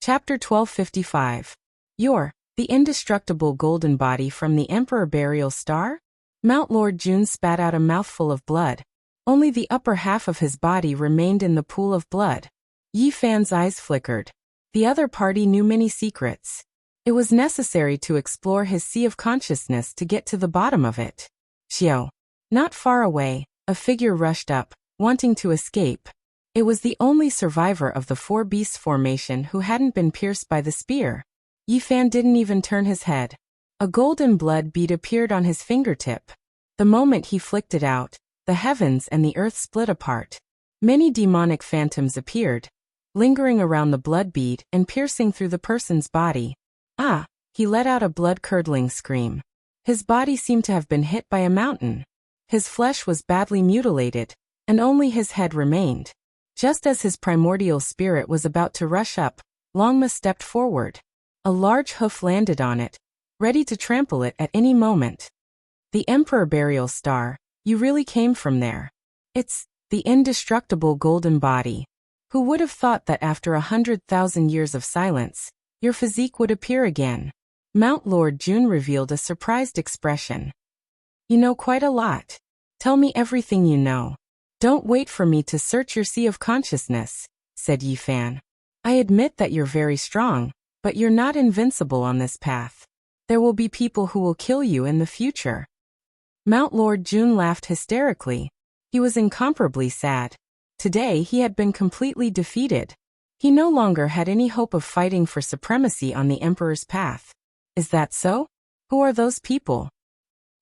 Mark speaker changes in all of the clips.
Speaker 1: Chapter 1255. You're the indestructible golden body from the Emperor Burial Star? Mount Lord Jun spat out a mouthful of blood. Only the upper half of his body remained in the pool of blood. Yi Fan's eyes flickered. The other party knew many secrets. It was necessary to explore his sea of consciousness to get to the bottom of it. Xiao. Not far away, a figure rushed up, wanting to escape. It was the only survivor of the four beasts formation who hadn't been pierced by the spear. Yi Fan didn't even turn his head. A golden blood bead appeared on his fingertip. The moment he flicked it out, the heavens and the earth split apart. Many demonic phantoms appeared, lingering around the blood bead and piercing through the person's body. Ah! He let out a blood-curdling scream. His body seemed to have been hit by a mountain. His flesh was badly mutilated, and only his head remained. Just as his primordial spirit was about to rush up, Longma stepped forward. A large hoof landed on it, ready to trample it at any moment. The Emperor Burial Star, you really came from there. It's the indestructible golden body. Who would have thought that after 100,000 years of silence, your physique would appear again? Mount Lord Jun revealed a surprised expression. You know quite a lot. Tell me everything you know. Don't wait for me to search your sea of consciousness, said Yi Fan. I admit that you're very strong, but you're not invincible on this path. There will be people who will kill you in the future. Mount Lord Jun laughed hysterically. He was incomparably sad. Today he had been completely defeated. He no longer had any hope of fighting for supremacy on the Emperor's path. Is that so? Who are those people?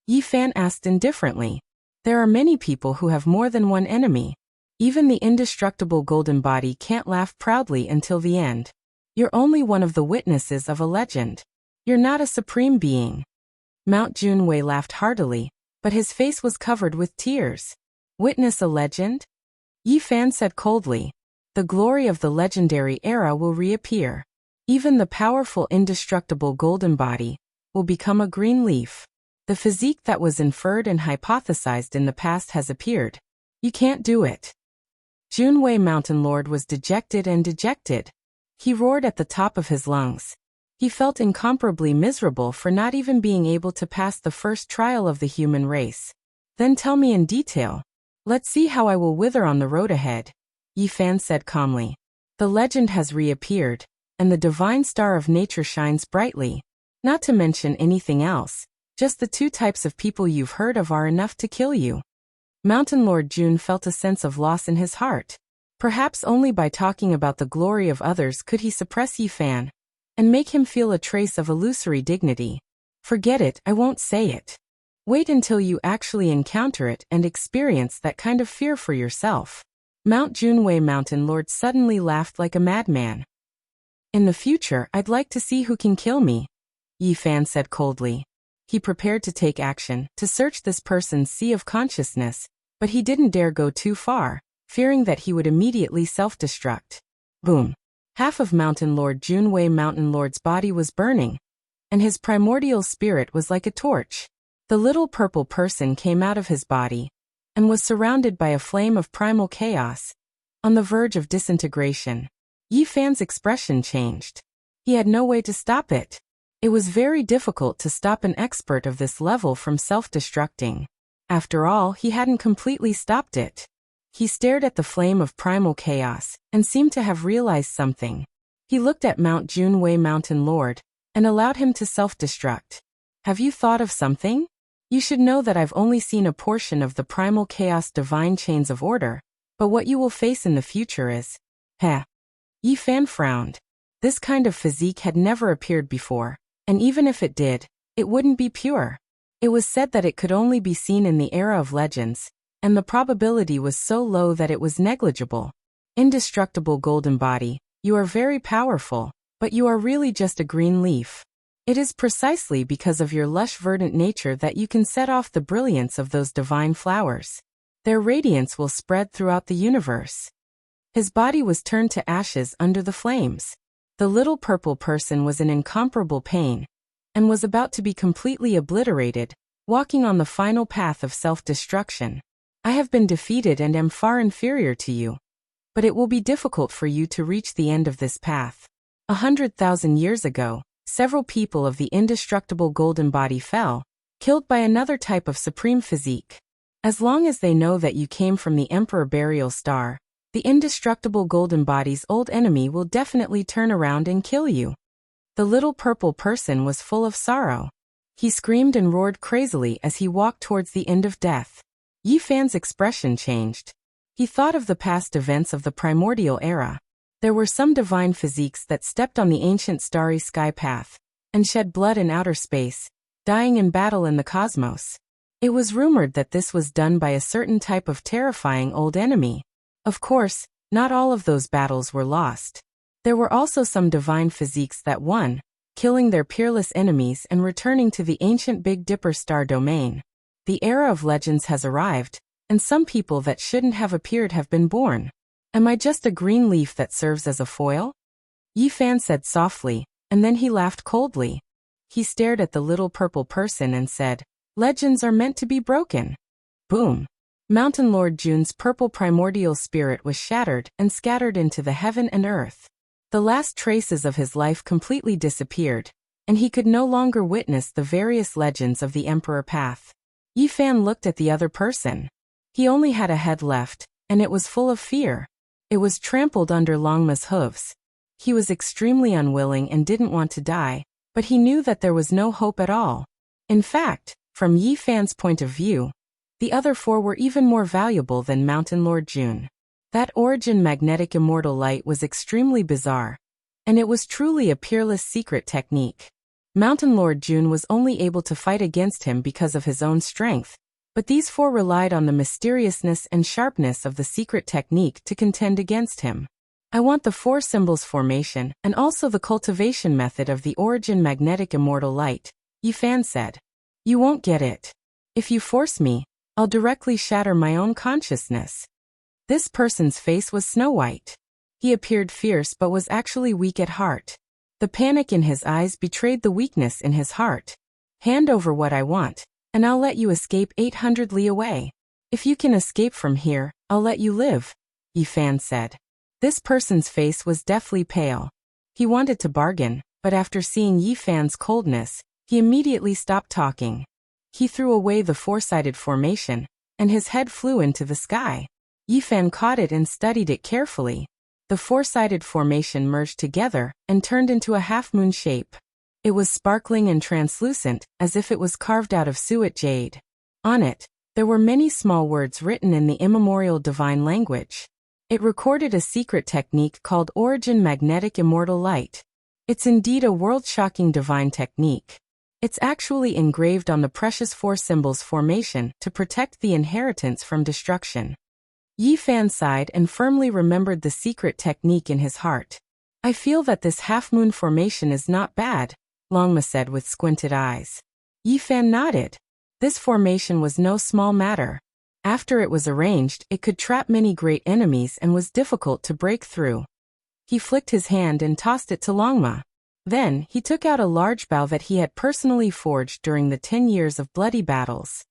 Speaker 1: Yi Fan asked indifferently. There are many people who have more than one enemy. Even the indestructible golden body can't laugh proudly until the end. You're only one of the witnesses of a legend. You're not a supreme being. Mount Junwei laughed heartily, but his face was covered with tears. Witness a legend? Yi Fan said coldly. The glory of the legendary era will reappear. Even the powerful indestructible golden body will become a green leaf. The physique that was inferred and hypothesized in the past has appeared. You can't do it. Junwei Mountain Lord was dejected. He roared at the top of his lungs. He felt incomparably miserable for not even being able to pass the first trial of the human race. Then tell me in detail. Let's see how I will wither on the road ahead, Yi Fan said calmly. The legend has reappeared, and the divine star of nature shines brightly. Not to mention anything else. Just the two types of people you've heard of are enough to kill you. Mountain Lord Jun felt a sense of loss in his heart. Perhaps only by talking about the glory of others could he suppress Yi Fan, and make him feel a trace of illusory dignity. Forget it, I won't say it. Wait until you actually encounter it and experience that kind of fear for yourself. Mount Junwei Mountain Lord suddenly laughed like a madman. In the future, I'd like to see who can kill me, Yi Fan said coldly. He prepared to take action, to search this person's sea of consciousness, but he didn't dare go too far, fearing that he would immediately self-destruct. Boom. Half of Mountain Lord Junwei Mountain Lord's body was burning, and his primordial spirit was like a torch. The little purple person came out of his body, and was surrounded by a flame of primal chaos, on the verge of disintegration. Yi Fan's expression changed. He had no way to stop it. It was very difficult to stop an expert of this level from self-destructing. After all, he hadn't completely stopped it. He stared at the flame of primal chaos, and seemed to have realized something. He looked at Mount Junwei Mountain Lord, and allowed him to self-destruct. Have you thought of something? You should know that I've only seen a portion of the primal chaos divine chains of order, but what you will face in the future is… Heh. Yi Fan frowned. This kind of physique had never appeared before. And even if it did, it wouldn't be pure. It was said that it could only be seen in the era of legends, and the probability was so low that it was negligible. Indestructible golden body, you are very powerful, but you are really just a green leaf. It is precisely because of your lush verdant nature that you can set off the brilliance of those divine flowers. Their radiance will spread throughout the universe. His body was turned to ashes under the flames. The little purple person was in incomparable pain, and was about to be completely obliterated, walking on the final path of self-destruction. I have been defeated and am far inferior to you, but it will be difficult for you to reach the end of this path. 100,000 years ago, several people of the indestructible golden body fell, killed by another type of supreme physique. As long as they know that you came from the Emperor Burial Star, the indestructible golden body's old enemy will definitely turn around and kill you. The little purple person was full of sorrow. He screamed and roared crazily as he walked towards the end of death. Yi Fan's expression changed. He thought of the past events of the primordial era. There were some divine physiques that stepped on the ancient starry sky path and shed blood in outer space, dying in battle in the cosmos. It was rumored that this was done by a certain type of terrifying old enemy. Of course, not all of those battles were lost. There were also some divine physiques that won, killing their peerless enemies and returning to the ancient Big Dipper star domain. The era of legends has arrived, and some people that shouldn't have appeared have been born. Am I just a green leaf that serves as a foil? Yi Fan said softly, and then he laughed coldly. He stared at the little purple person and said, "Legends are meant to be broken." Boom! Mountain Lord June's purple primordial spirit was shattered and scattered into the heaven and earth. The last traces of his life completely disappeared, and he could no longer witness the various legends of the Emperor Path. Yi Fan looked at the other person. He only had a head left, and it was full of fear. It was trampled under Longma's hooves. He was extremely unwilling and didn't want to die, but he knew that there was no hope at all. In fact, from Yi Fan's point of view, the other four were even more valuable than Mountain Lord June. That origin magnetic immortal light was extremely bizarre, and it was truly a peerless secret technique. Mountain Lord June was only able to fight against him because of his own strength, but these four relied on the mysteriousness and sharpness of the secret technique to contend against him. I want the four symbols formation and also the cultivation method of the origin magnetic immortal light, Yi Fan said. You won't get it. If you force me, I'll directly shatter my own consciousness. This person's face was snow white. He appeared fierce but was actually weak at heart. The panic in his eyes betrayed the weakness in his heart. Hand over what I want, and I'll let you escape 800 li away. If you can escape from here, I'll let you live, Yi Fan said. This person's face was deathly pale. He wanted to bargain, but after seeing Yi Fan's coldness, he immediately stopped talking. He threw away the four-sided formation, and his head flew into the sky. Yi Fan caught it and studied it carefully. The four-sided formation merged together and turned into a half-moon shape. It was sparkling and translucent, as if it was carved out of suet jade. On it, there were many small words written in the immemorial divine language. It recorded a secret technique called Origin Magnetic Immortal Light. It's indeed a world-shocking divine technique. It's actually engraved on the precious four symbols formation to protect the inheritance from destruction. Yi Fan sighed and firmly remembered the secret technique in his heart. I feel that this half-moon formation is not bad, Longma said with squinted eyes. Yi Fan nodded. This formation was no small matter. After it was arranged, it could trap many great enemies and was difficult to break through. He flicked his hand and tossed it to Longma. Then, he took out a large bow that he had personally forged during the 10 years of bloody battles.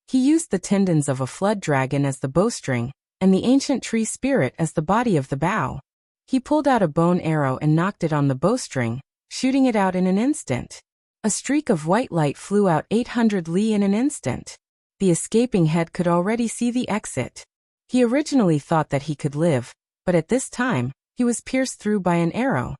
Speaker 1: He used the tendons of a flood dragon as the bowstring, and the ancient tree spirit as the body of the bow. He pulled out a bone arrow and knocked it on the bowstring, shooting it out in an instant. A streak of white light flew out 800 li in an instant. The escaping head could already see the exit. He originally thought that he could live, but at this time, he was pierced through by an arrow.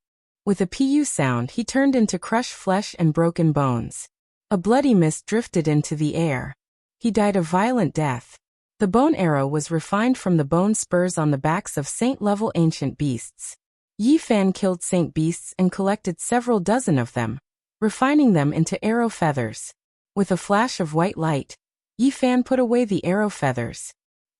Speaker 1: With a pu sound, he turned into crushed flesh and broken bones. A bloody mist drifted into the air. He died a violent death. The bone arrow was refined from the bone spurs on the backs of saint-level ancient beasts. Yi Fan killed saint beasts and collected several dozen of them, refining them into arrow feathers. With a flash of white light, Yi Fan put away the arrow feathers.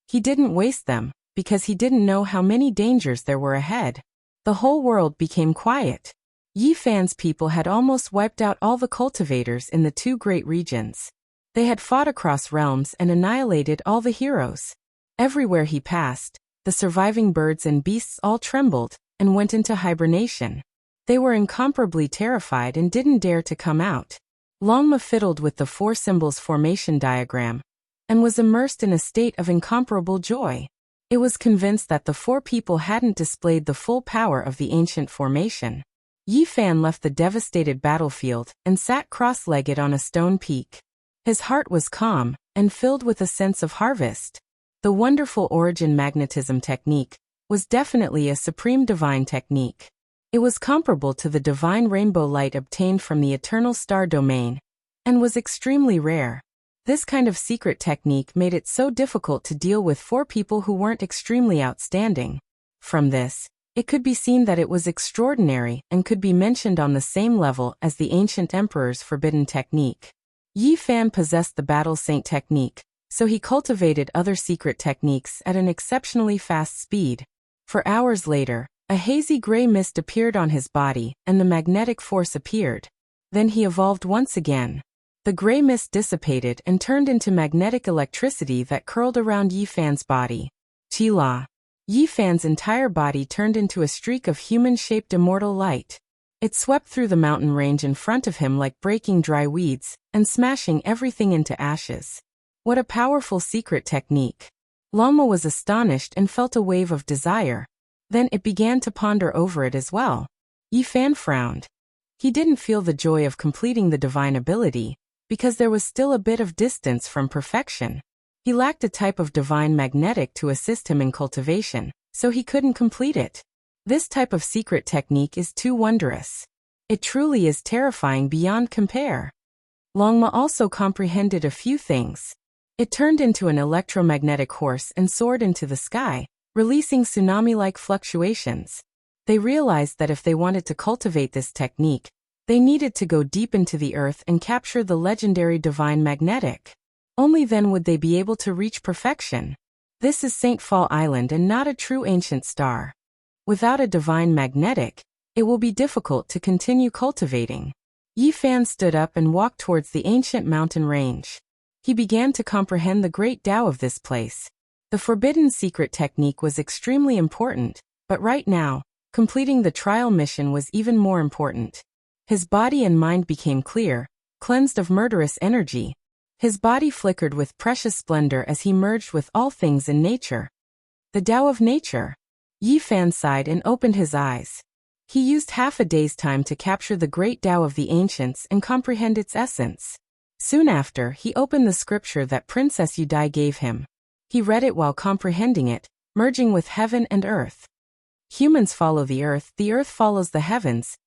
Speaker 1: He didn't waste them, because he didn't know how many dangers there were ahead. The whole world became quiet. Yi Fan's people had almost wiped out all the cultivators in the two great regions. They had fought across realms and annihilated all the heroes. Everywhere he passed, the surviving birds and beasts all trembled and went into hibernation. They were incomparably terrified and didn't dare to come out. Longma fiddled with the four symbols formation diagram and was immersed in a state of incomparable joy. It was convinced that the four people hadn't displayed the full power of the ancient formation. Yi Fan left the devastated battlefield and sat cross-legged on a stone peak. His heart was calm and filled with a sense of harvest. The wonderful origin magnetism technique was definitely a supreme divine technique. It was comparable to the divine rainbow light obtained from the eternal star domain, and was extremely rare. This kind of secret technique made it so difficult to deal with for people who weren't extremely outstanding. From this, it could be seen that it was extraordinary and could be mentioned on the same level as the ancient emperor's forbidden technique. Yi Fan possessed the battle saint technique, so he cultivated other secret techniques at an exceptionally fast speed. For hours later, a hazy gray mist appeared on his body and the magnetic force appeared. Then he evolved once again. The gray mist dissipated and turned into magnetic electricity that curled around Yi Fan's body. Qi-La. Yi Fan's entire body turned into a streak of human-shaped immortal light. It swept through the mountain range in front of him like breaking dry weeds and smashing everything into ashes. What a powerful secret technique. Lama was astonished and felt a wave of desire. Then it began to ponder over it as well. Yi Fan frowned. He didn't feel the joy of completing the divine ability, because there was still a bit of distance from perfection. He lacked a type of divine magnetic to assist him in cultivation, so he couldn't complete it. This type of secret technique is too wondrous. It truly is terrifying beyond compare. Longma also comprehended a few things. It turned into an electromagnetic horse and soared into the sky, releasing tsunami-like fluctuations. They realized that if they wanted to cultivate this technique, they needed to go deep into the earth and capture the legendary divine magnetic. Only then would they be able to reach perfection. This is St. Fall Island and not a true ancient star. Without a divine magnetic, it will be difficult to continue cultivating. Yi Fan stood up and walked towards the ancient mountain range. He began to comprehend the great Tao of this place. The forbidden secret technique was extremely important, but right now, completing the trial mission was even more important. His body and mind became clear, cleansed of murderous energy. His body flickered with precious splendor as he merged with all things in nature. The Tao of nature. Yi Fan sighed and opened his eyes. He used half a day's time to capture the great Tao of the ancients and comprehend its essence. Soon after, he opened the scripture that Princess Yudai gave him. He read it while comprehending it, merging with heaven and earth. Humans follow the earth follows the heavens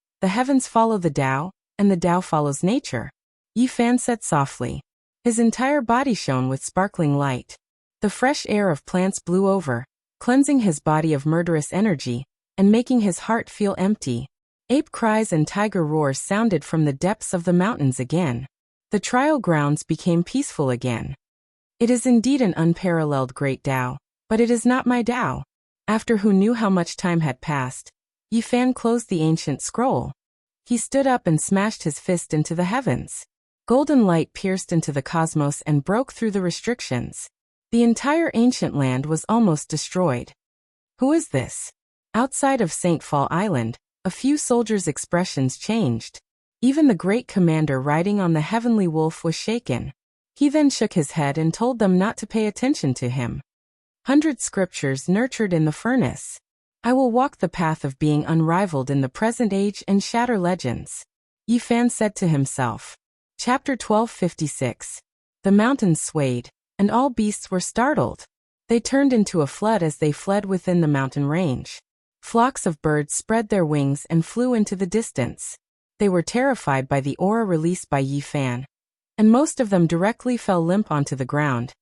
Speaker 1: follow the Tao, and the Tao follows nature. Yi Fan said softly. His entire body shone with sparkling light. The fresh air of plants blew over, cleansing his body of murderous energy, and making his heart feel empty. Ape cries and tiger roars sounded from the depths of the mountains again. The trial grounds became peaceful again. It is indeed an unparalleled great Tao, but it is not my Tao. After who knew how much time had passed, Yi Fan closed the ancient scroll. He stood up and smashed his fist into the heavens. Golden light pierced into the cosmos and broke through the restrictions. The entire ancient land was almost destroyed. Who is this? Outside of St. Fall Island, a few soldiers' expressions changed. Even the great commander riding on the heavenly wolf was shaken. He then shook his head and told them not to pay attention to him. 100 scriptures nurtured in the furnace. I will walk the path of being unrivaled in the present age and shatter legends. Yi Fan said to himself. Chapter 1256. The mountains swayed, and all beasts were startled. They turned into a flood as they fled within the mountain range. Flocks of birds spread their wings and flew into the distance. They were terrified by the aura released by Yi Fan, and most of them directly fell limp onto the ground,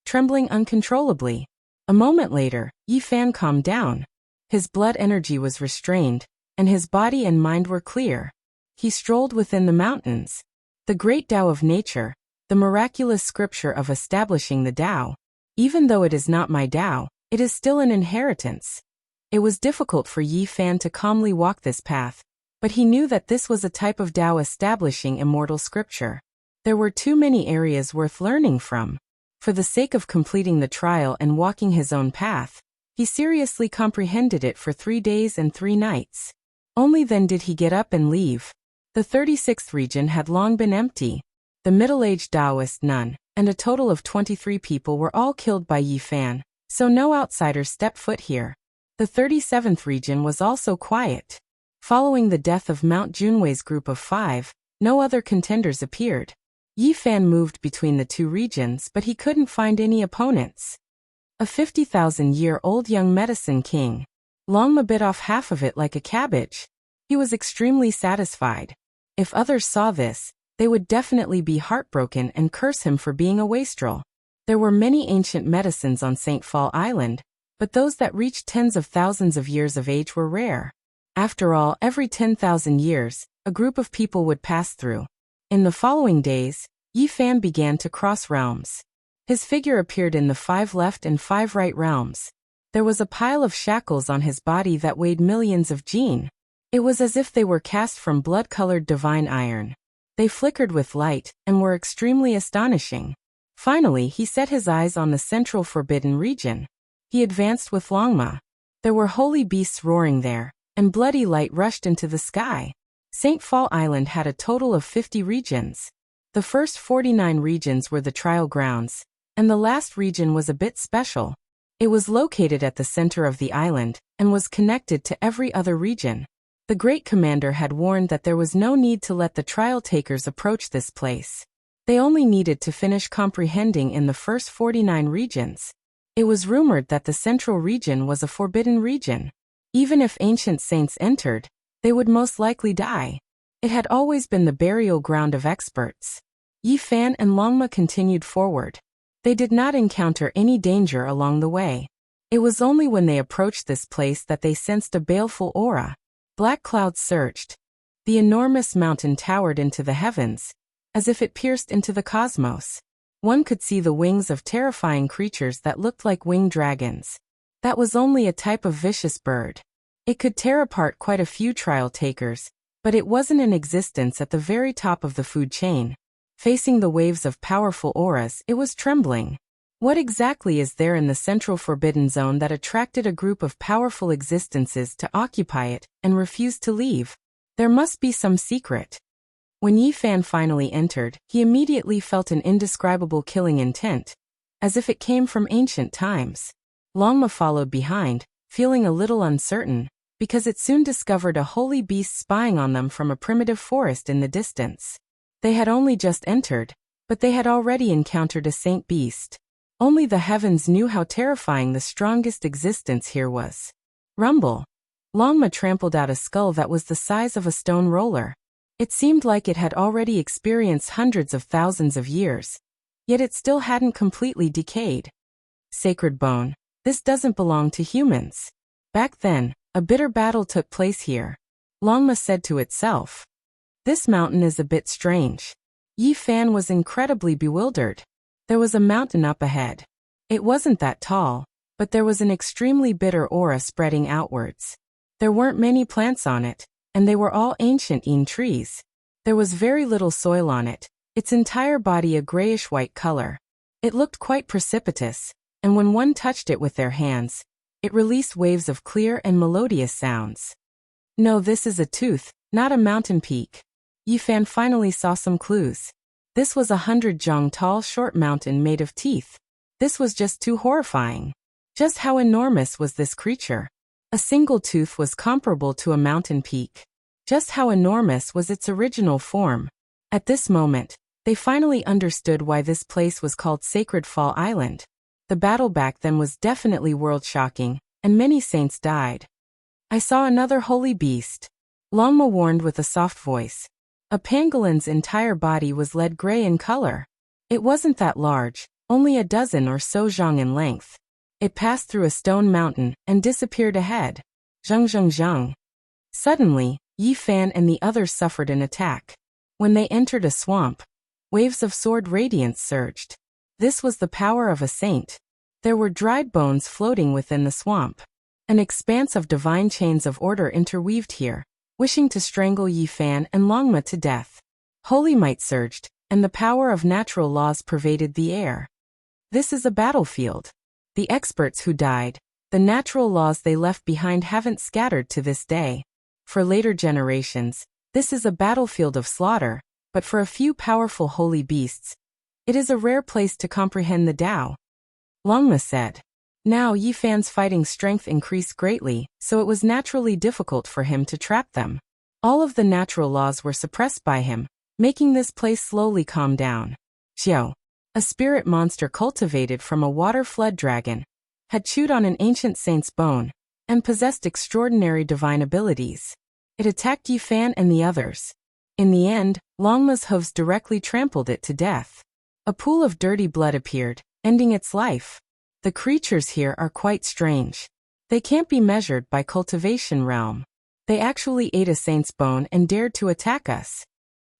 Speaker 1: trembling uncontrollably. A moment later, Yi Fan calmed down. His blood energy was restrained, and his body and mind were clear. He strolled within the mountains. The great Tao of nature, the miraculous scripture of establishing the Tao. Even though it is not my Tao, it is still an inheritance. It was difficult for Yi Fan to calmly walk this path, but he knew that this was a type of Tao establishing immortal scripture. There were too many areas worth learning from. For the sake of completing the trial and walking his own path, he seriously comprehended it for 3 days and 3 nights. Only then did he get up and leave. The 36th region had long been empty. The middle-aged Taoist nun, and a total of 23 people were all killed by Yi Fan, so no outsiders stepped foot here. The 37th region was also quiet. Following the death of Mount Junwei's group of 5, no other contenders appeared. Yi Fan moved between the two regions, but he couldn't find any opponents. A 50,000-year-old young medicine king. Longma bit off half of it like a cabbage. He was extremely satisfied. If others saw this, they would definitely be heartbroken and curse him for being a wastrel. There were many ancient medicines on St. Fall Island, but those that reached tens of thousands of years of age were rare. After all, every 10,000 years, a group of people would pass through. In the following days, Yi Fan began to cross realms. His figure appeared in the 5 left and 5 right realms. There was a pile of shackles on his body that weighed millions of jin. It was as if they were cast from blood-colored divine iron. They flickered with light and were extremely astonishing. Finally, he set his eyes on the central forbidden region. He advanced with Longma. There were holy beasts roaring there, and bloody light rushed into the sky. St. Fall Island had a total of 50 regions. The first 49 regions were the trial grounds, and the last region was a bit special. It was located at the center of the island, and was connected to every other region. The great commander had warned that there was no need to let the trial takers approach this place. They only needed to finish comprehending in the first 49 regions. It was rumored that the central region was a forbidden region. Even if ancient saints entered, they would most likely die. It had always been the burial ground of experts. Yi Fan and Longma continued forward. They did not encounter any danger along the way. It was only when they approached this place that they sensed a baleful aura. Black clouds surged. The enormous mountain towered into the heavens, as if it pierced into the cosmos. One could see the wings of terrifying creatures that looked like winged dragons. That was only a type of vicious bird. It could tear apart quite a few trial takers, but it wasn't in existence at the very top of the food chain. Facing the waves of powerful auras, it was trembling. What exactly is there in the central forbidden zone that attracted a group of powerful existences to occupy it and refuse to leave? There must be some secret. When Yi Fan finally entered, he immediately felt an indescribable killing intent, as if it came from ancient times. Longma followed behind, feeling a little uncertain, because it soon discovered a holy beast spying on them from a primitive forest in the distance. They had only just entered, but they had already encountered a saint beast. Only the heavens knew how terrifying the strongest existence here was. Rumble. Longma trampled out a skull that was the size of a stone roller. It seemed like it had already experienced hundreds of thousands of years, yet it still hadn't completely decayed. Sacred bone. This doesn't belong to humans. Back then, a bitter battle took place here. Longma said to itself. This mountain is a bit strange. Yi Fan was incredibly bewildered. There was a mountain up ahead. It wasn't that tall, but there was an extremely bitter aura spreading outwards. There weren't many plants on it, and they were all ancient yin trees. There was very little soil on it, its entire body a grayish-white color. It looked quite precipitous, and when one touched it with their hands, it released waves of clear and melodious sounds. No, this is a tooth, not a mountain peak. Yi Fan finally saw some clues. This was 100 jong tall short mountain made of teeth. This was just too horrifying. Just how enormous was this creature? A single tooth was comparable to a mountain peak. Just how enormous was its original form? At this moment, they finally understood why this place was called Sacred Fall Island. The battle back then was definitely world-shocking, and many saints died. I saw another holy beast. Longma warned with a soft voice. A pangolin's entire body was lead gray in color. It wasn't that large, only a dozen or so zhang in length. It passed through a stone mountain and disappeared ahead. Zhang zhang zhang. Suddenly, Yi Fan and the others suffered an attack. When they entered a swamp, waves of sword radiance surged. This was the power of a saint. There were dried bones floating within the swamp. An expanse of divine chains of order interweaved here, wishing to strangle Yi Fan and Longma to death. Holy might surged, and the power of natural laws pervaded the air. This is a battlefield. The experts who died, the natural laws they left behind haven't scattered to this day. For later generations, this is a battlefield of slaughter, but for a few powerful holy beasts, it is a rare place to comprehend the Tao. Longma said. Now Yi Fan's fighting strength increased greatly, so it was naturally difficult for him to trap them. All of the natural laws were suppressed by him, making this place slowly calm down. Xiao, a spirit monster cultivated from a water flood dragon, had chewed on an ancient saint's bone, and possessed extraordinary divine abilities. It attacked Yi Fan and the others. In the end, Longma's hooves directly trampled it to death. A pool of dirty blood appeared, ending its life. The creatures here are quite strange. They can't be measured by cultivation realm. They actually ate a saint's bone and dared to attack us.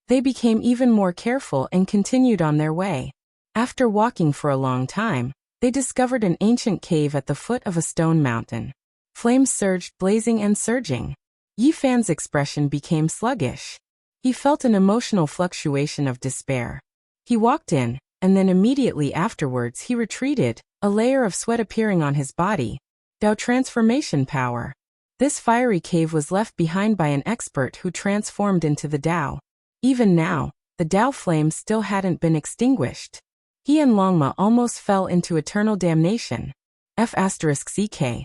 Speaker 1: They became even more careful and continued on their way. After walking for a long time, they discovered an ancient cave at the foot of a stone mountain. Flames surged, blazing and surging. Yi Fan's expression became sluggish. He felt an emotional fluctuation of despair. He walked in, and then immediately afterwards he retreated, a layer of sweat appearing on his body. Dao transformation power. This fiery cave was left behind by an expert who transformed into the Dao. Even now, the Dao flame still hadn't been extinguished. He and Longma almost fell into eternal damnation. F***ck.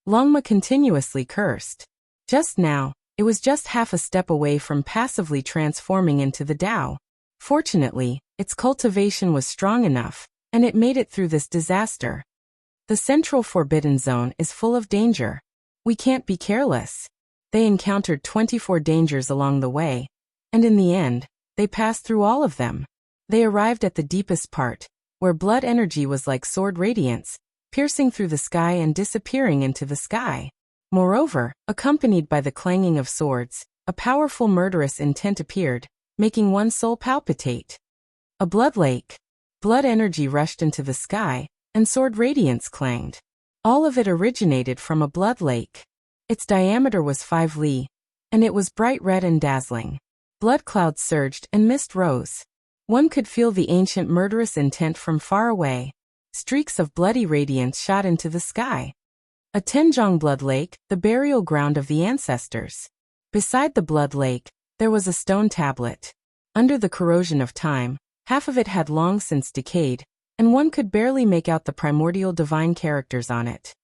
Speaker 1: Longma continuously cursed. Just now, it was just half a step away from passively transforming into the Dao. Fortunately, its cultivation was strong enough, and it made it through this disaster. The Central Forbidden Zone is full of danger. We can't be careless. They encountered 24 dangers along the way, and in the end, they passed through all of them. They arrived at the deepest part, where blood energy was like sword radiance, piercing through the sky and disappearing into the sky. Moreover, accompanied by the clanging of swords, a powerful murderous intent appeared, making one's soul palpitate. A blood lake. Blood energy rushed into the sky, and sword radiance clanged. All of it originated from a blood lake. Its diameter was 5 li, and it was bright red and dazzling. Blood clouds surged and mist rose. One could feel the ancient murderous intent from far away. Streaks of bloody radiance shot into the sky. A Tenjong blood lake, the burial ground of the ancestors. Beside the blood lake, there was a stone tablet. Under the corrosion of time, half of it had long since decayed, and one could barely make out the primordial divine characters on it.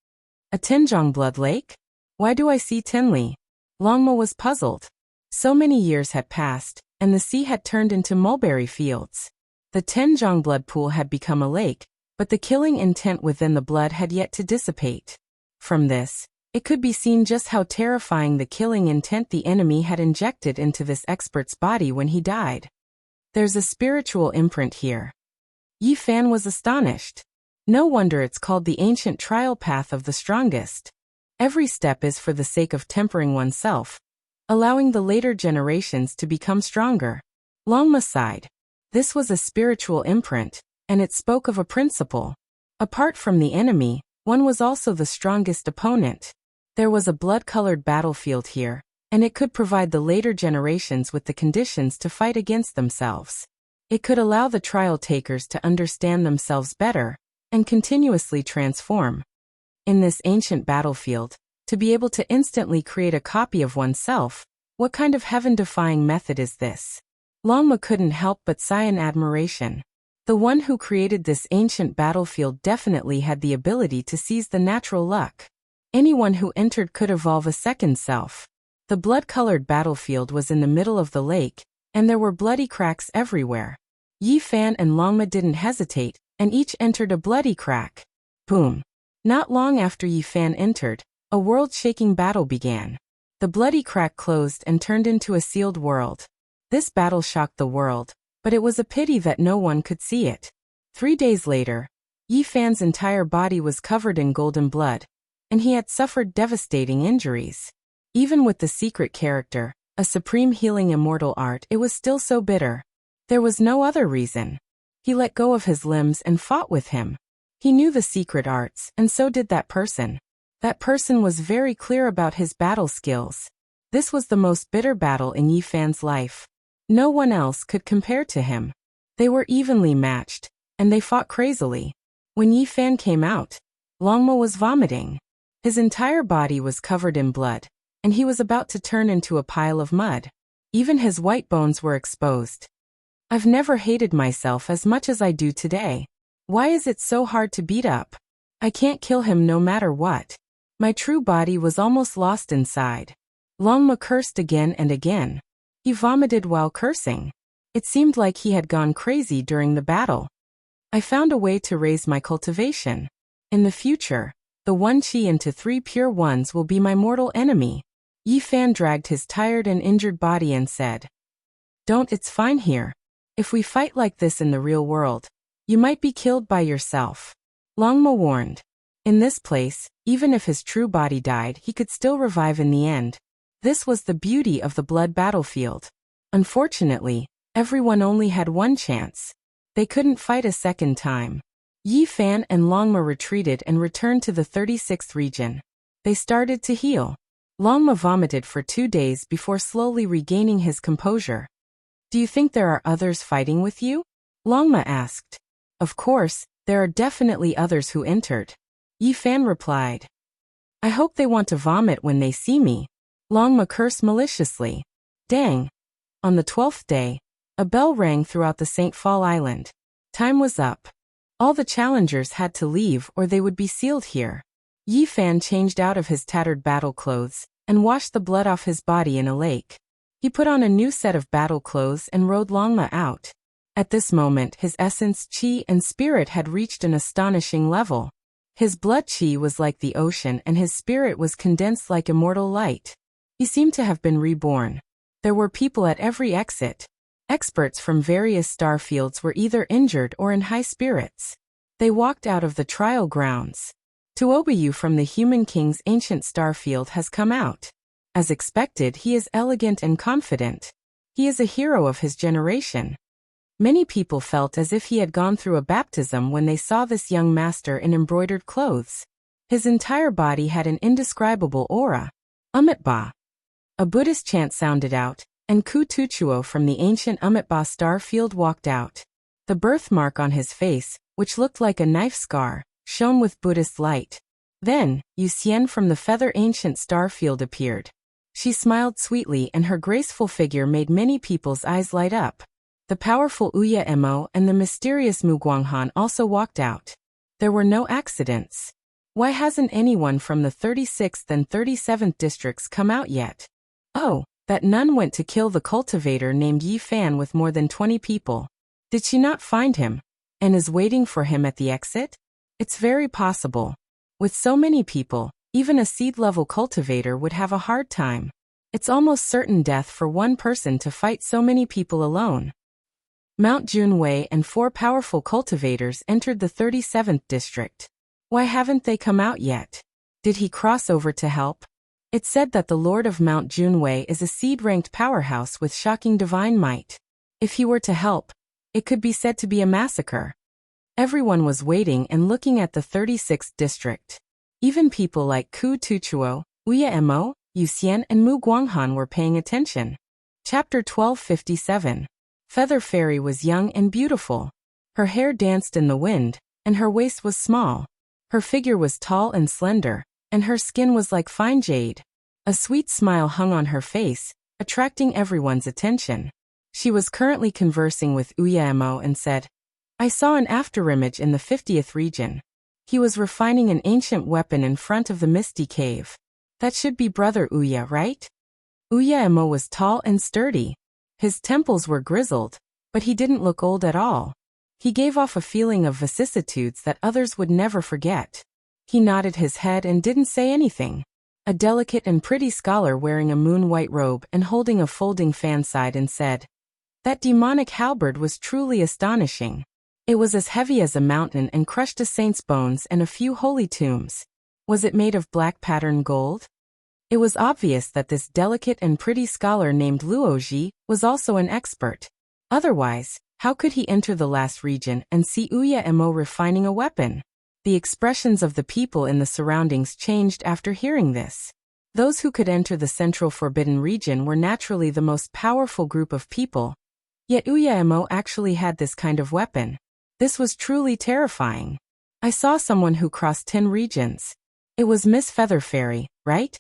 Speaker 1: A Tenjong blood lake? Why do I see Tenli? Longma was puzzled. So many years had passed, and the sea had turned into mulberry fields. The Tenjong blood pool had become a lake, but the killing intent within the blood had yet to dissipate. From this, it could be seen just how terrifying the killing intent the enemy had injected into this expert's body when he died. There's a spiritual imprint here. Yi Fan was astonished. No wonder it's called the ancient trial path of the strongest. Every step is for the sake of tempering oneself, allowing the later generations to become stronger. Longma sighed. This was a spiritual imprint, and it spoke of a principle. Apart from the enemy, one was also the strongest opponent. There was a blood-colored battlefield here, and it could provide the later generations with the conditions to fight against themselves. It could allow the trial takers to understand themselves better, and continuously transform. In this ancient battlefield, to be able to instantly create a copy of oneself, what kind of heaven-defying method is this? Longma couldn't help but sigh in admiration. The one who created this ancient battlefield definitely had the ability to seize the natural luck. Anyone who entered could evolve a second self. The blood-colored battlefield was in the middle of the lake, and there were bloody cracks everywhere. Yi Fan and Longma didn't hesitate, and each entered a bloody crack. Boom. Not long after Yi Fan entered, a world-shaking battle began. The bloody crack closed and turned into a sealed world. This battle shocked the world, but it was a pity that no one could see it. 3 days later, Yi Fan's entire body was covered in golden blood, and he had suffered devastating injuries. Even with the secret character, a supreme healing immortal art, it was still so bitter. There was no other reason. He let go of his limbs and fought with him. He knew the secret arts, and so did that person. That person was very clear about his battle skills. This was the most bitter battle in Yi Fan's life. No one else could compare to him. They were evenly matched, and they fought crazily. When Yi Fan came out, Longma was vomiting. His entire body was covered in blood, and he was about to turn into a pile of mud. Even his white bones were exposed. I've never hated myself as much as I do today. Why is it so hard to beat up? I can't kill him no matter what. My true body was almost lost inside. Longma cursed again and again. He vomited while cursing. It seemed like he had gone crazy during the battle. I found a way to raise my cultivation. In the future, the 1 chi into 3 pure ones will be my mortal enemy. Yi Fan dragged his tired and injured body and said, "Don't, it's fine here. If we fight like this in the real world, you might be killed by yourself." Longma warned. In this place, even if his true body died, he could still revive in the end. This was the beauty of the blood battlefield. Unfortunately, everyone only had one chance. They couldn't fight a second time. Yi Fan and Longma retreated and returned to the 36th region. They started to heal. Longma vomited for 2 days before slowly regaining his composure. "Do you think there are others fighting with you?" Longma asked. "Of course, there are definitely others who entered." Yi Fan replied. "I hope they want to vomit when they see me." Longma cursed maliciously. Dang. On the 12th day, a bell rang throughout the St. Fall Island. Time was up. All the challengers had to leave or they would be sealed here. Yi Fan changed out of his tattered battle clothes and washed the blood off his body in a lake. He put on a new set of battle clothes and rode Longma out. At this moment, his essence, chi, and spirit had reached an astonishing level. His blood chi was like the ocean and his spirit was condensed like immortal light. He seemed to have been reborn. There were people at every exit. Experts from various star fields were either injured or in high spirits. They walked out of the trial grounds. Tuobayu from the Human King's ancient star field has come out. As expected, he is elegant and confident. He is a hero of his generation. Many people felt as if he had gone through a baptism when they saw this young master in embroidered clothes. His entire body had an indescribable aura. Umitba. A Buddhist chant sounded out, and Ku Tuchuo from the ancient Umitba star field walked out. The birthmark on his face, which looked like a knife scar, shone with Buddhist light. Then, Yu Xian from the feather ancient star field appeared. She smiled sweetly and her graceful figure made many people's eyes light up. The powerful Uya Mo and the mysterious Mu Guanghan also walked out. There were no accidents. Why hasn't anyone from the 36th and 37th districts come out yet? Oh, that nun went to kill the cultivator named Yi Fan with more than 20 people. Did she not find him, and is waiting for him at the exit? It's very possible. With so many people, even a seed-level cultivator would have a hard time. It's almost certain death for one person to fight so many people alone. Mount Junwei and 4 powerful cultivators entered the 37th district. Why haven't they come out yet? Did he cross over to help? It's said that the Lord of Mount Junwei is a seed-ranked powerhouse with shocking divine might. If he were to help, it could be said to be a massacre. Everyone was waiting and looking at the 36th district. Even people like Ku Tuchuo, Uya Mo, Yu Xian and Mu Guanghan were paying attention. Chapter 1257. Feather Fairy was young and beautiful. Her hair danced in the wind, and her waist was small. Her figure was tall and slender, and her skin was like fine jade. A sweet smile hung on her face, attracting everyone's attention. She was currently conversing with Uya Mo and said, "I saw an afterimage in the 50th region. He was refining an ancient weapon in front of the misty cave. That should be Brother Uya, right?" Uya Mo was tall and sturdy. His temples were grizzled, but he didn't look old at all. He gave off a feeling of vicissitudes that others would never forget. He nodded his head and didn't say anything. A delicate and pretty scholar wearing a moon-white robe and holding a folding fan sighed and said, "That demonic halberd was truly astonishing. It was as heavy as a mountain and crushed a saint's bones and a few holy tombs. Was it made of black patterned gold?" It was obvious that this delicate and pretty scholar named Luoji was also an expert. Otherwise, how could he enter the last region and see Uya Mo refining a weapon? The expressions of the people in the surroundings changed after hearing this. Those who could enter the central forbidden region were naturally the most powerful group of people. Yet Uya Mo actually had this kind of weapon. This was truly terrifying. I saw someone who crossed 10 regions. It was Miss Feather Fairy, right?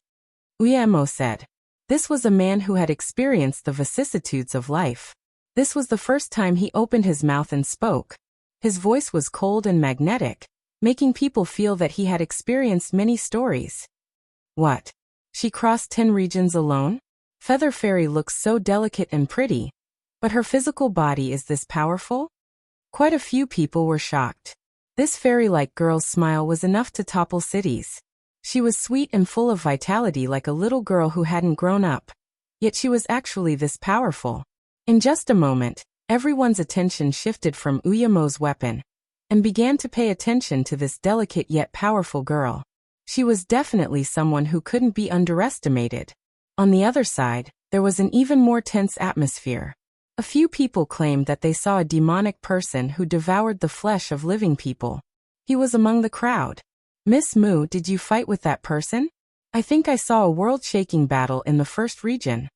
Speaker 1: Uya Mo said. This was a man who had experienced the vicissitudes of life. This was the first time he opened his mouth and spoke. His voice was cold and magnetic, making people feel that he had experienced many stories. What? She crossed 10 regions alone? Feather Fairy looks so delicate and pretty, but her physical body is this powerful? Quite a few people were shocked. This fairy-like girl's smile was enough to topple cities. She was sweet and full of vitality like a little girl who hadn't grown up. Yet she was actually this powerful. In just a moment, everyone's attention shifted from Uyamo's weapon and began to pay attention to this delicate yet powerful girl. She was definitely someone who couldn't be underestimated. On the other side, there was an even more tense atmosphere. A few people claimed that they saw a demonic person who devoured the flesh of living people. He was among the crowd. Miss Moo, did you fight with that person? I think I saw a world-shaking battle in the first region.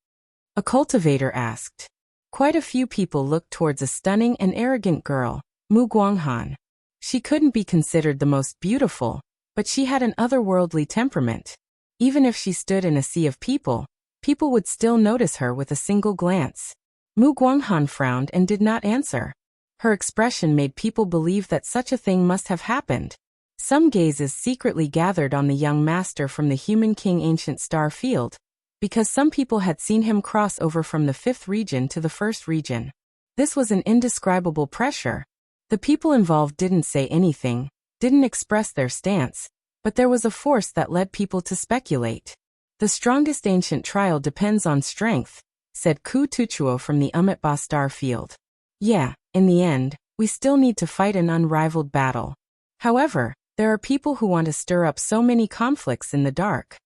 Speaker 1: A cultivator asked. Quite a few people looked towards a stunning and arrogant girl, Mu Guanghan. She couldn't be considered the most beautiful, but she had an otherworldly temperament. Even if she stood in a sea of people, people would still notice her with a single glance. Mu Guanghan frowned and did not answer. Her expression made people believe that such a thing must have happened. Some gazes secretly gathered on the young master from the Human King Ancient Star Field, because some people had seen him cross over from the 5th region to the 1st region. This was an indescribable pressure. The people involved didn't say anything, didn't express their stance, but there was a force that led people to speculate. The strongest ancient trial depends on strength, said Ku Tuchuo from the Umitba Star Field. Yeah, in the end, we still need to fight an unrivaled battle. However, there are people who want to stir up so many conflicts in the dark.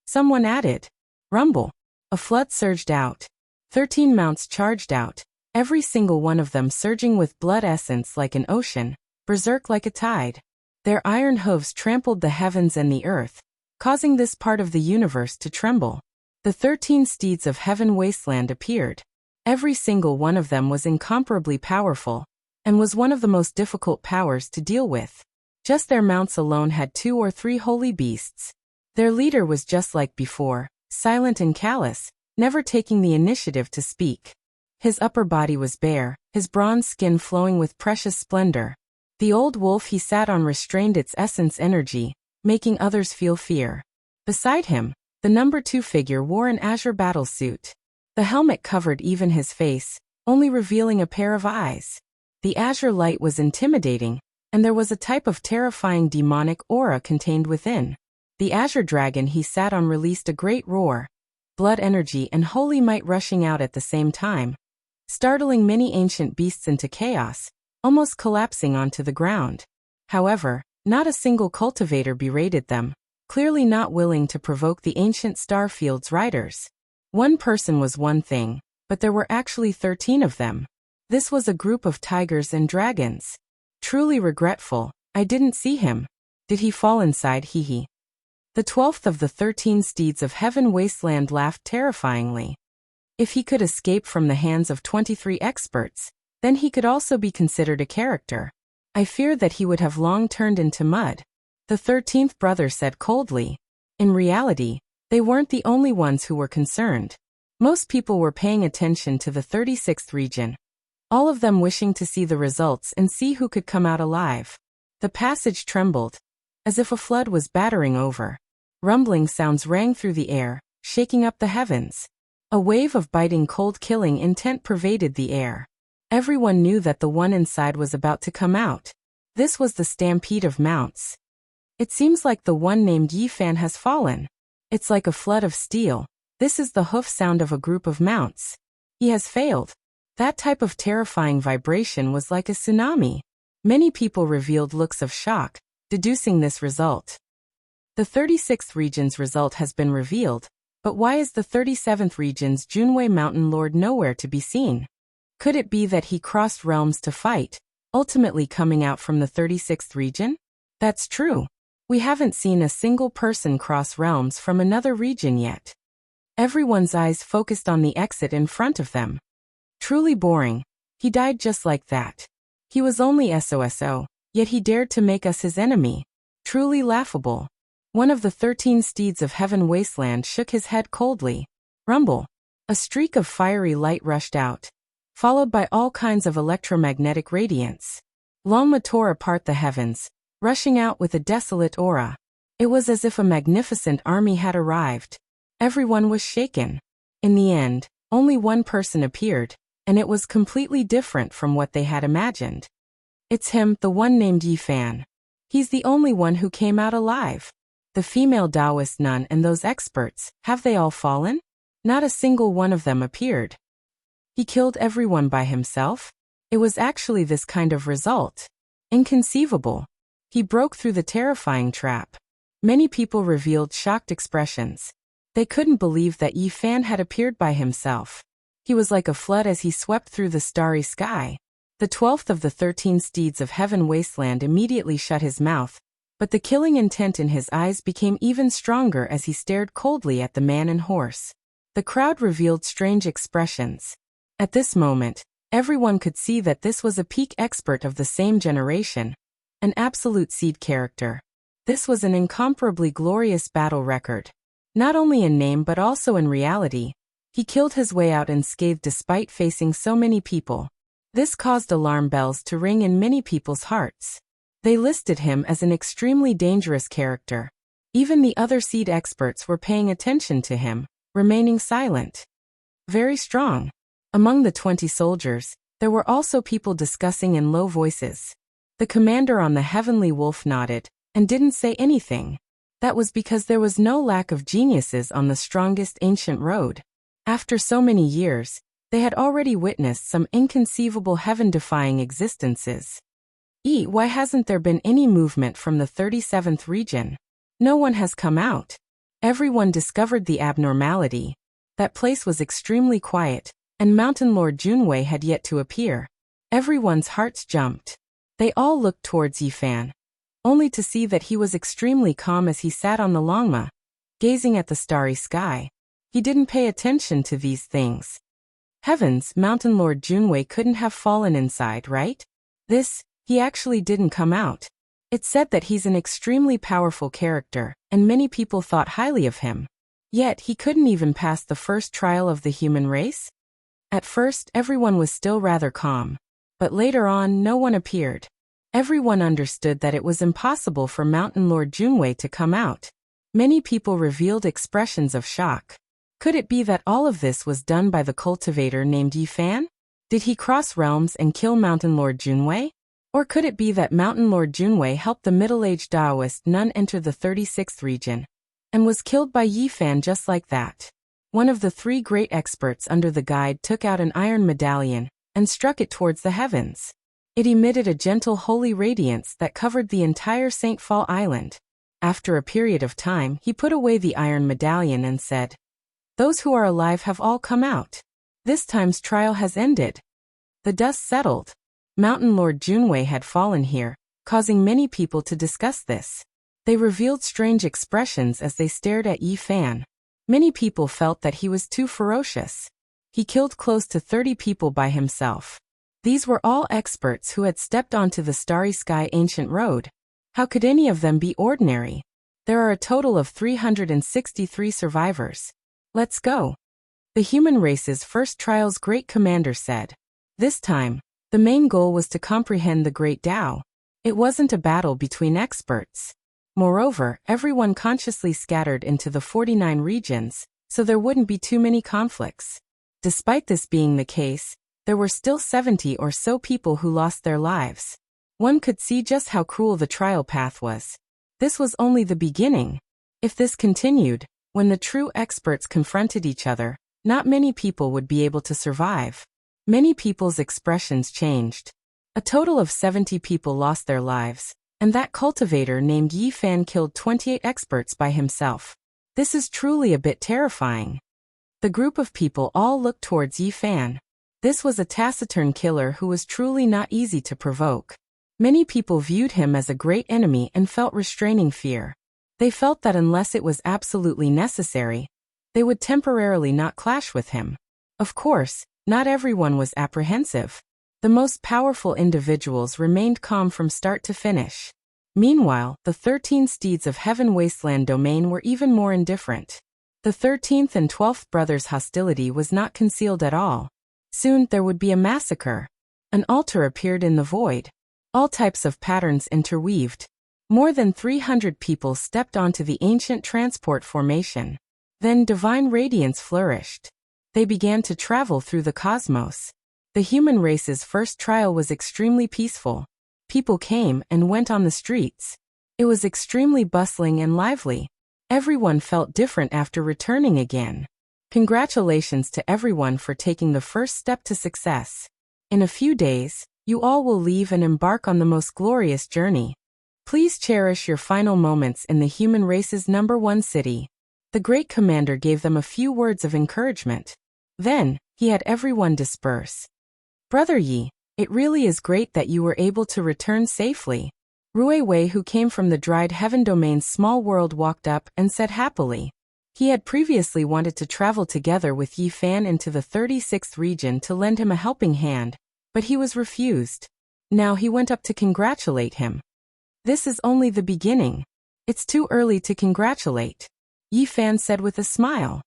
Speaker 1: Someone added. Rumble. A flood surged out. 13 mounts charged out, every single one of them surging with blood essence like an ocean, berserk like a tide. Their iron hooves trampled the heavens and the earth, causing this part of the universe to tremble. The 13 steeds of heaven wasteland appeared. Every single one of them was incomparably powerful, and was one of the most difficult powers to deal with. Just their mounts alone had 2 or 3 holy beasts. Their leader was just like before, silent and callous, never taking the initiative to speak. His upper body was bare, his bronze skin flowing with precious splendor. The old wolf he sat on restrained its essence energy, making others feel fear. Beside him, the number 2 figure wore an azure battlesuit. The helmet covered even his face, only revealing a pair of eyes. The azure light was intimidating, and there was a type of terrifying demonic aura contained within. The azure dragon he sat on released a great roar, blood energy and holy might rushing out at the same time, startling many ancient beasts into chaos, almost collapsing onto the ground. However, not a single cultivator berated them, clearly not willing to provoke the ancient Starfield's riders. One person was one thing, but there were actually 13 of them. This was a group of tigers and dragons. Truly regretful, I didn't see him. Did he fall inside? Hee. The 12th of the 13 steeds of heaven wasteland laughed terrifyingly. If he could escape from the hands of 23 experts, then he could also be considered a character. I fear that he would have long turned into mud. The 13th brother said coldly. In reality, they weren't the only ones who were concerned. Most people were paying attention to the 36th region, all of them wishing to see the results and see who could come out alive. The passage trembled, as if a flood was battering over. Rumbling sounds rang through the air, shaking up the heavens. A wave of biting cold killing intent pervaded the air. Everyone knew that the one inside was about to come out. This was the stampede of mounts. It seems like the one named Yifan has fallen. It's like a flood of steel. This is the hoof sound of a group of mounts. He has failed. That type of terrifying vibration was like a tsunami. Many people revealed looks of shock, deducing this result. The 36th region's result has been revealed, but why is the 37th region's Junwei Mountain Lord nowhere to be seen? Could it be that he crossed realms to fight, ultimately coming out from the 36th region? That's true. We haven't seen a single person cross realms from another region yet. Everyone's eyes focused on the exit in front of them. Truly boring. He died just like that. He was only SOSO, yet he dared to make us his enemy. Truly laughable. One of the 13 steeds of heaven wasteland shook his head coldly. Rumble. A streak of fiery light rushed out, followed by all kinds of electromagnetic radiance. Longma tore apart the heavens, rushing out with a desolate aura. It was as if a magnificent army had arrived. Everyone was shaken. In the end, only one person appeared, and it was completely different from what they had imagined. It's him, the one named Yifan. He's the only one who came out alive. The female Taoist nun and those experts, have they all fallen? Not a single one of them appeared. He killed everyone by himself? It was actually this kind of result. Inconceivable. He broke through the terrifying trap. Many people revealed shocked expressions. They couldn't believe that Yifan had appeared by himself. He was like a flood as he swept through the starry sky. The 12th of the 13 steeds of heaven wasteland immediately shut his mouth, but the killing intent in his eyes became even stronger as he stared coldly at the man and horse. The crowd revealed strange expressions. At this moment, everyone could see that this was a peak expert of the same generation, an absolute seed character. This was an incomparably glorious battle record. Not only in name but also in reality. He killed his way out unscathed despite facing so many people. This caused alarm bells to ring in many people's hearts. They listed him as an extremely dangerous character. Even the other seed experts were paying attention to him, remaining silent. Very strong. Among the 20 soldiers, there were also people discussing in low voices. The commander on the heavenly wolf nodded, and didn't say anything. That was because there was no lack of geniuses on the strongest ancient road. After so many years, they had already witnessed some inconceivable heaven-defying existences. Why hasn't there been any movement from the 37th region? No one has come out. Everyone discovered the abnormality. That place was extremely quiet, and Mountain Lord Junwei had yet to appear. Everyone's hearts jumped. They all looked towards Yifan, only to see that he was extremely calm as he sat on the Longma, gazing at the starry sky. He didn't pay attention to these things. Heavens, Mountain Lord Junwei couldn't have fallen inside, right? He actually didn't come out. It's said that he's an extremely powerful character, and many people thought highly of him. Yet he couldn't even pass the first trial of the human race? At first, everyone was still rather calm. But later on, no one appeared. Everyone understood that it was impossible for Mountain Lord Junwei to come out. Many people revealed expressions of shock. Could it be that all of this was done by the cultivator named Yifan? Did he cross realms and kill Mountain Lord Junwei? Or could it be that Mountain Lord Junwei helped the middle-aged Taoist nun enter the 36th region, and was killed by Yifan just like that? One of the 3 great experts under the guide took out an iron medallion, and struck it towards the heavens. It emitted a gentle holy radiance that covered the entire St. Fall Island. After a period of time, he put away the iron medallion and said, "Those who are alive have all come out. This time's trial has ended." The dust settled. Mountain Lord Junwei had fallen here, causing many people to discuss this. They revealed strange expressions as they stared at Yifan. Many people felt that he was too ferocious. He killed close to 30 people by himself. These were all experts who had stepped onto the starry sky ancient road. How could any of them be ordinary? There are a total of 363 survivors. Let's go. The human race's first trial's great commander said. This time, the main goal was to comprehend the great Tao. It wasn't a battle between experts. Moreover, everyone consciously scattered into the 49 regions, so there wouldn't be too many conflicts. Despite this being the case, there were still 70 or so people who lost their lives. One could see just how cruel the trial path was. This was only the beginning. If this continued, when the true experts confronted each other, not many people would be able to survive. Many people's expressions changed. A total of 70 people lost their lives, and that cultivator named Yifan killed 28 experts by himself. This is truly a bit terrifying. The group of people all looked towards Yifan. This was a taciturn killer who was truly not easy to provoke. Many people viewed him as a great enemy and felt restraining fear. They felt that unless it was absolutely necessary, they would temporarily not clash with him. Of course, not everyone was apprehensive. The most powerful individuals remained calm from start to finish. Meanwhile, the 13 steeds of Heaven Wasteland domain were even more indifferent. The 13th and 12th brothers' hostility was not concealed at all. Soon there would be a massacre. An altar appeared in the void. All types of patterns interweaved. More than 300 people stepped onto the ancient transport formation. Then divine radiance flourished. They began to travel through the cosmos. The human race's first trial was extremely peaceful. People came and went on the streets. It was extremely bustling and lively. Everyone felt different after returning again. Congratulations to everyone for taking the first step to success. In a few days, you all will leave and embark on the most glorious journey. Please cherish your final moments in the human race's #1 city. The great commander gave them a few words of encouragement. Then, he had everyone disperse. Brother Yi, it really is great that you were able to return safely. Rui Wei, who came from the Dried Heaven Domain's small world, walked up and said happily. He had previously wanted to travel together with Yi Fan into the 36th region to lend him a helping hand, but he was refused. Now he went up to congratulate him. This is only the beginning. It's too early to congratulate, Yi Fan said with a smile.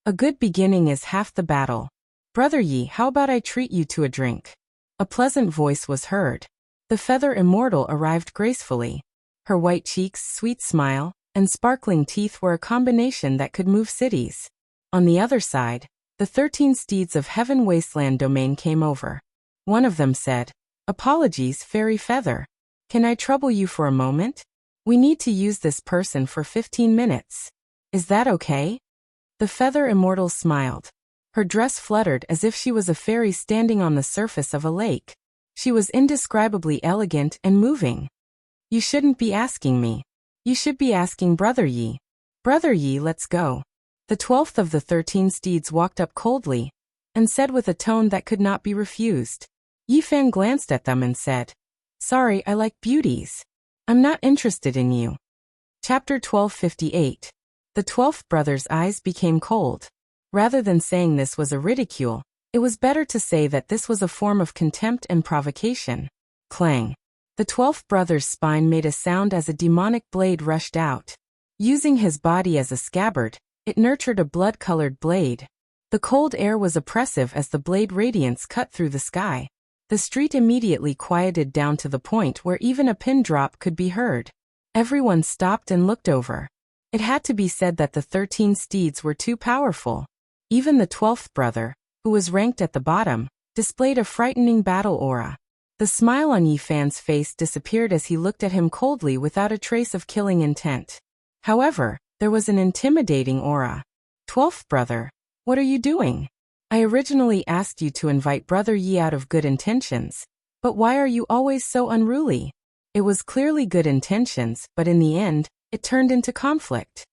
Speaker 1: A good beginning is half the battle. Brother Yi, how about I treat you to a drink? A pleasant voice was heard. The Feather Immortal arrived gracefully. Her white cheeks, sweet smile, and sparkling teeth were a combination that could move cities. On the other side, the 13 steeds of Heaven Wasteland Domain came over. One of them said, Apologies, Fairy Feather. Can I trouble you for a moment? We need to use this person for 15 minutes. Is that okay? The Feather Immortal smiled. Her dress fluttered as if she was a fairy standing on the surface of a lake. She was indescribably elegant and moving. You shouldn't be asking me. You should be asking Brother Yi. Brother Yi, let's go. The 12th of the 13 steeds walked up coldly and said with a tone that could not be refused. Yi Fan glanced at them and said, Sorry, I like beauties. I'm not interested in you. Chapter 1258. The 12th brother's eyes became cold. Rather than saying this was a ridicule, it was better to say that this was a form of contempt and provocation. Clang. The 12th brother's spine made a sound as a demonic blade rushed out. Using his body as a scabbard, it nurtured a blood-colored blade. The cold air was oppressive as the blade radiance cut through the sky. The street immediately quieted down to the point where even a pin drop could be heard. Everyone stopped and looked over. It had to be said that the 13 steeds were too powerful. Even the 12th brother, who was ranked at the bottom, displayed a frightening battle aura. The smile on Yi Fan's face disappeared as he looked at him coldly without a trace of killing intent. However, there was an intimidating aura. 12th brother, what are you doing? I originally asked you to invite Brother Yi out of good intentions, but why are you always so unruly? It was clearly good intentions, but in the end, it turned into conflict.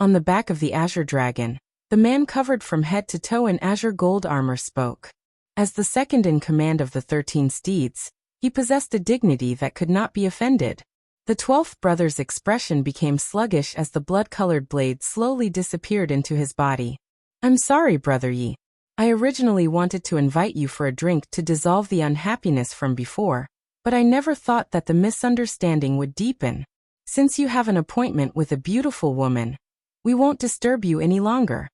Speaker 1: On the back of the Azure Dragon, the man covered from head to toe in azure gold armor spoke. As the second in command of the 13 steeds, he possessed a dignity that could not be offended. The 12th brother's expression became sluggish as the blood-colored blade slowly disappeared into his body. I'm sorry, Brother Yi. I originally wanted to invite you for a drink to dissolve the unhappiness from before, but I never thought that the misunderstanding would deepen. Since you have an appointment with a beautiful woman, we won't disturb you any longer.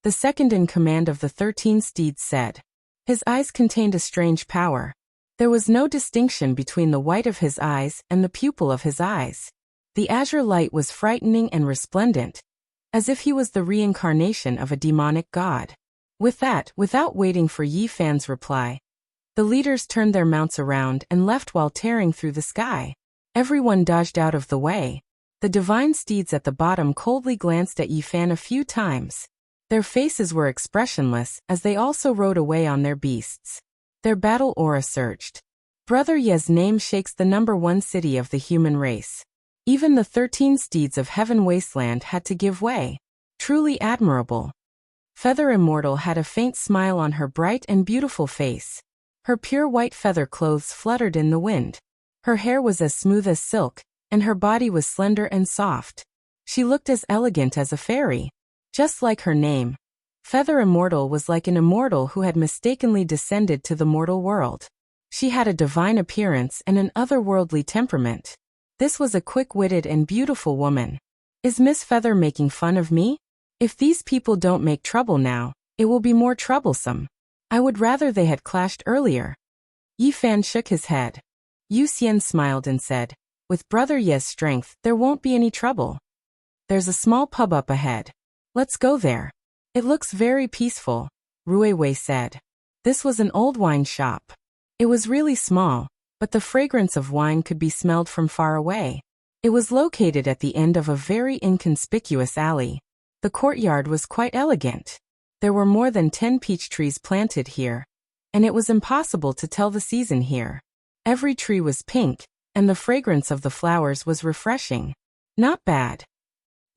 Speaker 1: The second in command of the 13 steeds said. His eyes contained a strange power. There was no distinction between the white of his eyes and the pupil of his eyes. The azure light was frightening and resplendent, as if he was the reincarnation of a demonic god. With that, without waiting for Yi Fan's reply, the leaders turned their mounts around and left while tearing through the sky. Everyone dodged out of the way. The divine steeds at the bottom coldly glanced at Yi Fan a few times. Their faces were expressionless as they also rode away on their beasts. Their battle aura surged. Brother Ye's name shakes the #1 city of the human race. Even the 13 steeds of Heaven Wasteland had to give way. Truly admirable. Feather Immortal had a faint smile on her bright and beautiful face. Her pure white feather clothes fluttered in the wind. Her hair was as smooth as silk, and her body was slender and soft. She looked as elegant as a fairy. Just like her name, Feather Immortal was like an immortal who had mistakenly descended to the mortal world. She had a divine appearance and an otherworldly temperament. This was a quick-witted and beautiful woman. Is Miss Feather making fun of me? If these people don't make trouble now, it will be more troublesome. I would rather they had clashed earlier. Yi Fan shook his head. Yu Xian smiled and said, with Brother Ye's strength, there won't be any trouble. There's a small pub up ahead. Let's go there. It looks very peaceful, Rui Wei said. This was an old wine shop. It was really small, but the fragrance of wine could be smelled from far away. It was located at the end of a very inconspicuous alley. The courtyard was quite elegant. There were more than 10 peach trees planted here, and it was impossible to tell the season here. Every tree was pink, and the fragrance of the flowers was refreshing. Not bad.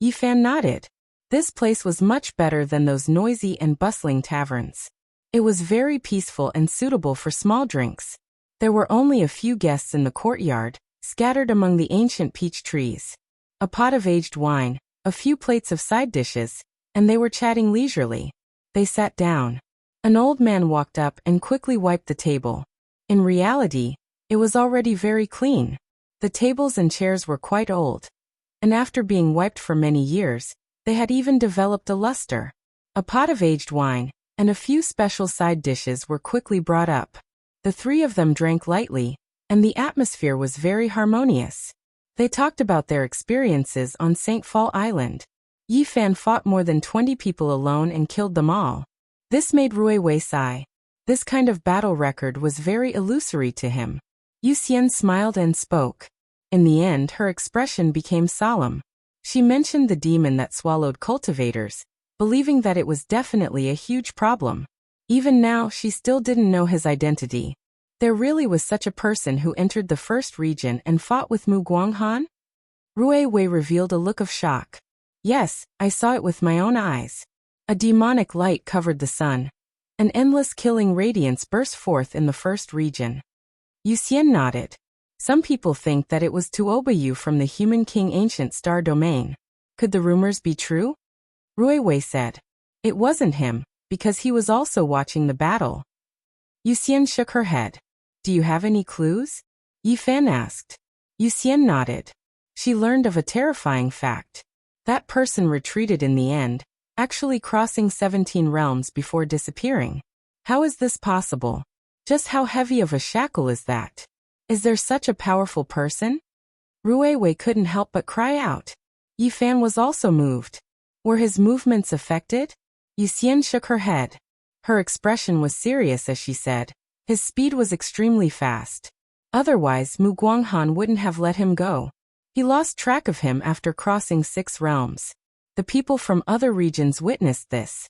Speaker 1: Yifan nodded. This place was much better than those noisy and bustling taverns. It was very peaceful and suitable for small drinks. There were only a few guests in the courtyard, scattered among the ancient peach trees. A pot of aged wine, a few plates of side dishes, and they were chatting leisurely. They sat down. An old man walked up and quickly wiped the table. In reality, it was already very clean. The tables and chairs were quite old, and after being wiped for many years, they had even developed a luster. A pot of aged wine and a few special side dishes were quickly brought up. The three of them drank lightly, and the atmosphere was very harmonious. They talked about their experiences on St. Fall Island. Yifan fought more than 20 people alone and killed them all. This made Rui Wei sigh. This kind of battle record was very illusory to him. Yuxian smiled and spoke. In the end, her expression became solemn. She mentioned the demon that swallowed cultivators, believing that it was definitely a huge problem. Even now, she still didn't know his identity. There really was such a person who entered the first region and fought with Mu Guanghan? Rui Wei revealed a look of shock. Yes, I saw it with my own eyes. A demonic light covered the sun. An endless killing radiance burst forth in the first region. Yuxian nodded. Some people think that it was Tuobayu from the Human King Ancient Star Domain. Could the rumors be true? Rui Wei said. It wasn't him, because he was also watching the battle. Yuxian shook her head. Do you have any clues? Yifan asked. Yuxian nodded. She learned of a terrifying fact. That person retreated in the end, actually crossing 17 realms before disappearing. How is this possible? Just how heavy of a shackle is that? Is there such a powerful person? Rui Wei couldn't help but cry out. Yifan was also moved. Were his movements affected? Yuxian shook her head. Her expression was serious as she said, his speed was extremely fast. Otherwise, Mu Guanghan wouldn't have let him go. He lost track of him after crossing 6 realms. The people from other regions witnessed this.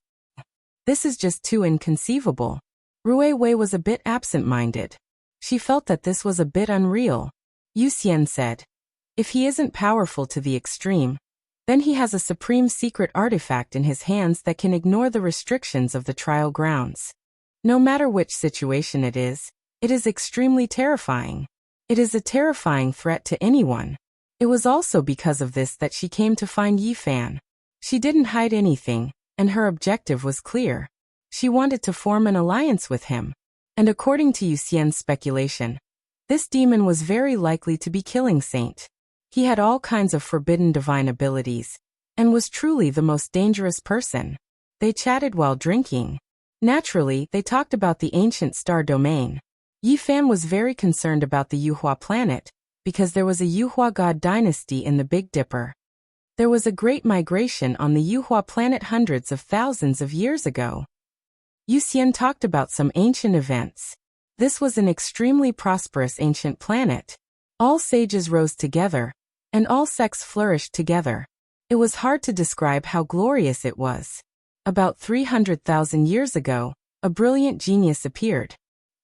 Speaker 1: This is just too inconceivable. Rui Wei was a bit absent-minded. She felt that this was a bit unreal. Yuxian said, if he isn't powerful to the extreme, then he has a supreme secret artifact in his hands that can ignore the restrictions of the trial grounds. No matter which situation it is extremely terrifying. It is a terrifying threat to anyone. It was also because of this that she came to find Yifan. She didn't hide anything, and her objective was clear. She wanted to form an alliance with him. And according to Yuxian's speculation, this demon was very likely to be Killing Saint. He had all kinds of forbidden divine abilities, and was truly the most dangerous person. They chatted while drinking. Naturally, they talked about the ancient star domain. Yifan was very concerned about the Yuhua planet, because there was a Yuhua god dynasty in the Big Dipper. There was a great migration on the Yuhua planet hundreds of thousands of years ago. Yuxian talked about some ancient events. This was an extremely prosperous ancient planet. All sages rose together, and all sects flourished together. It was hard to describe how glorious it was. About 300,000 years ago, a brilliant genius appeared.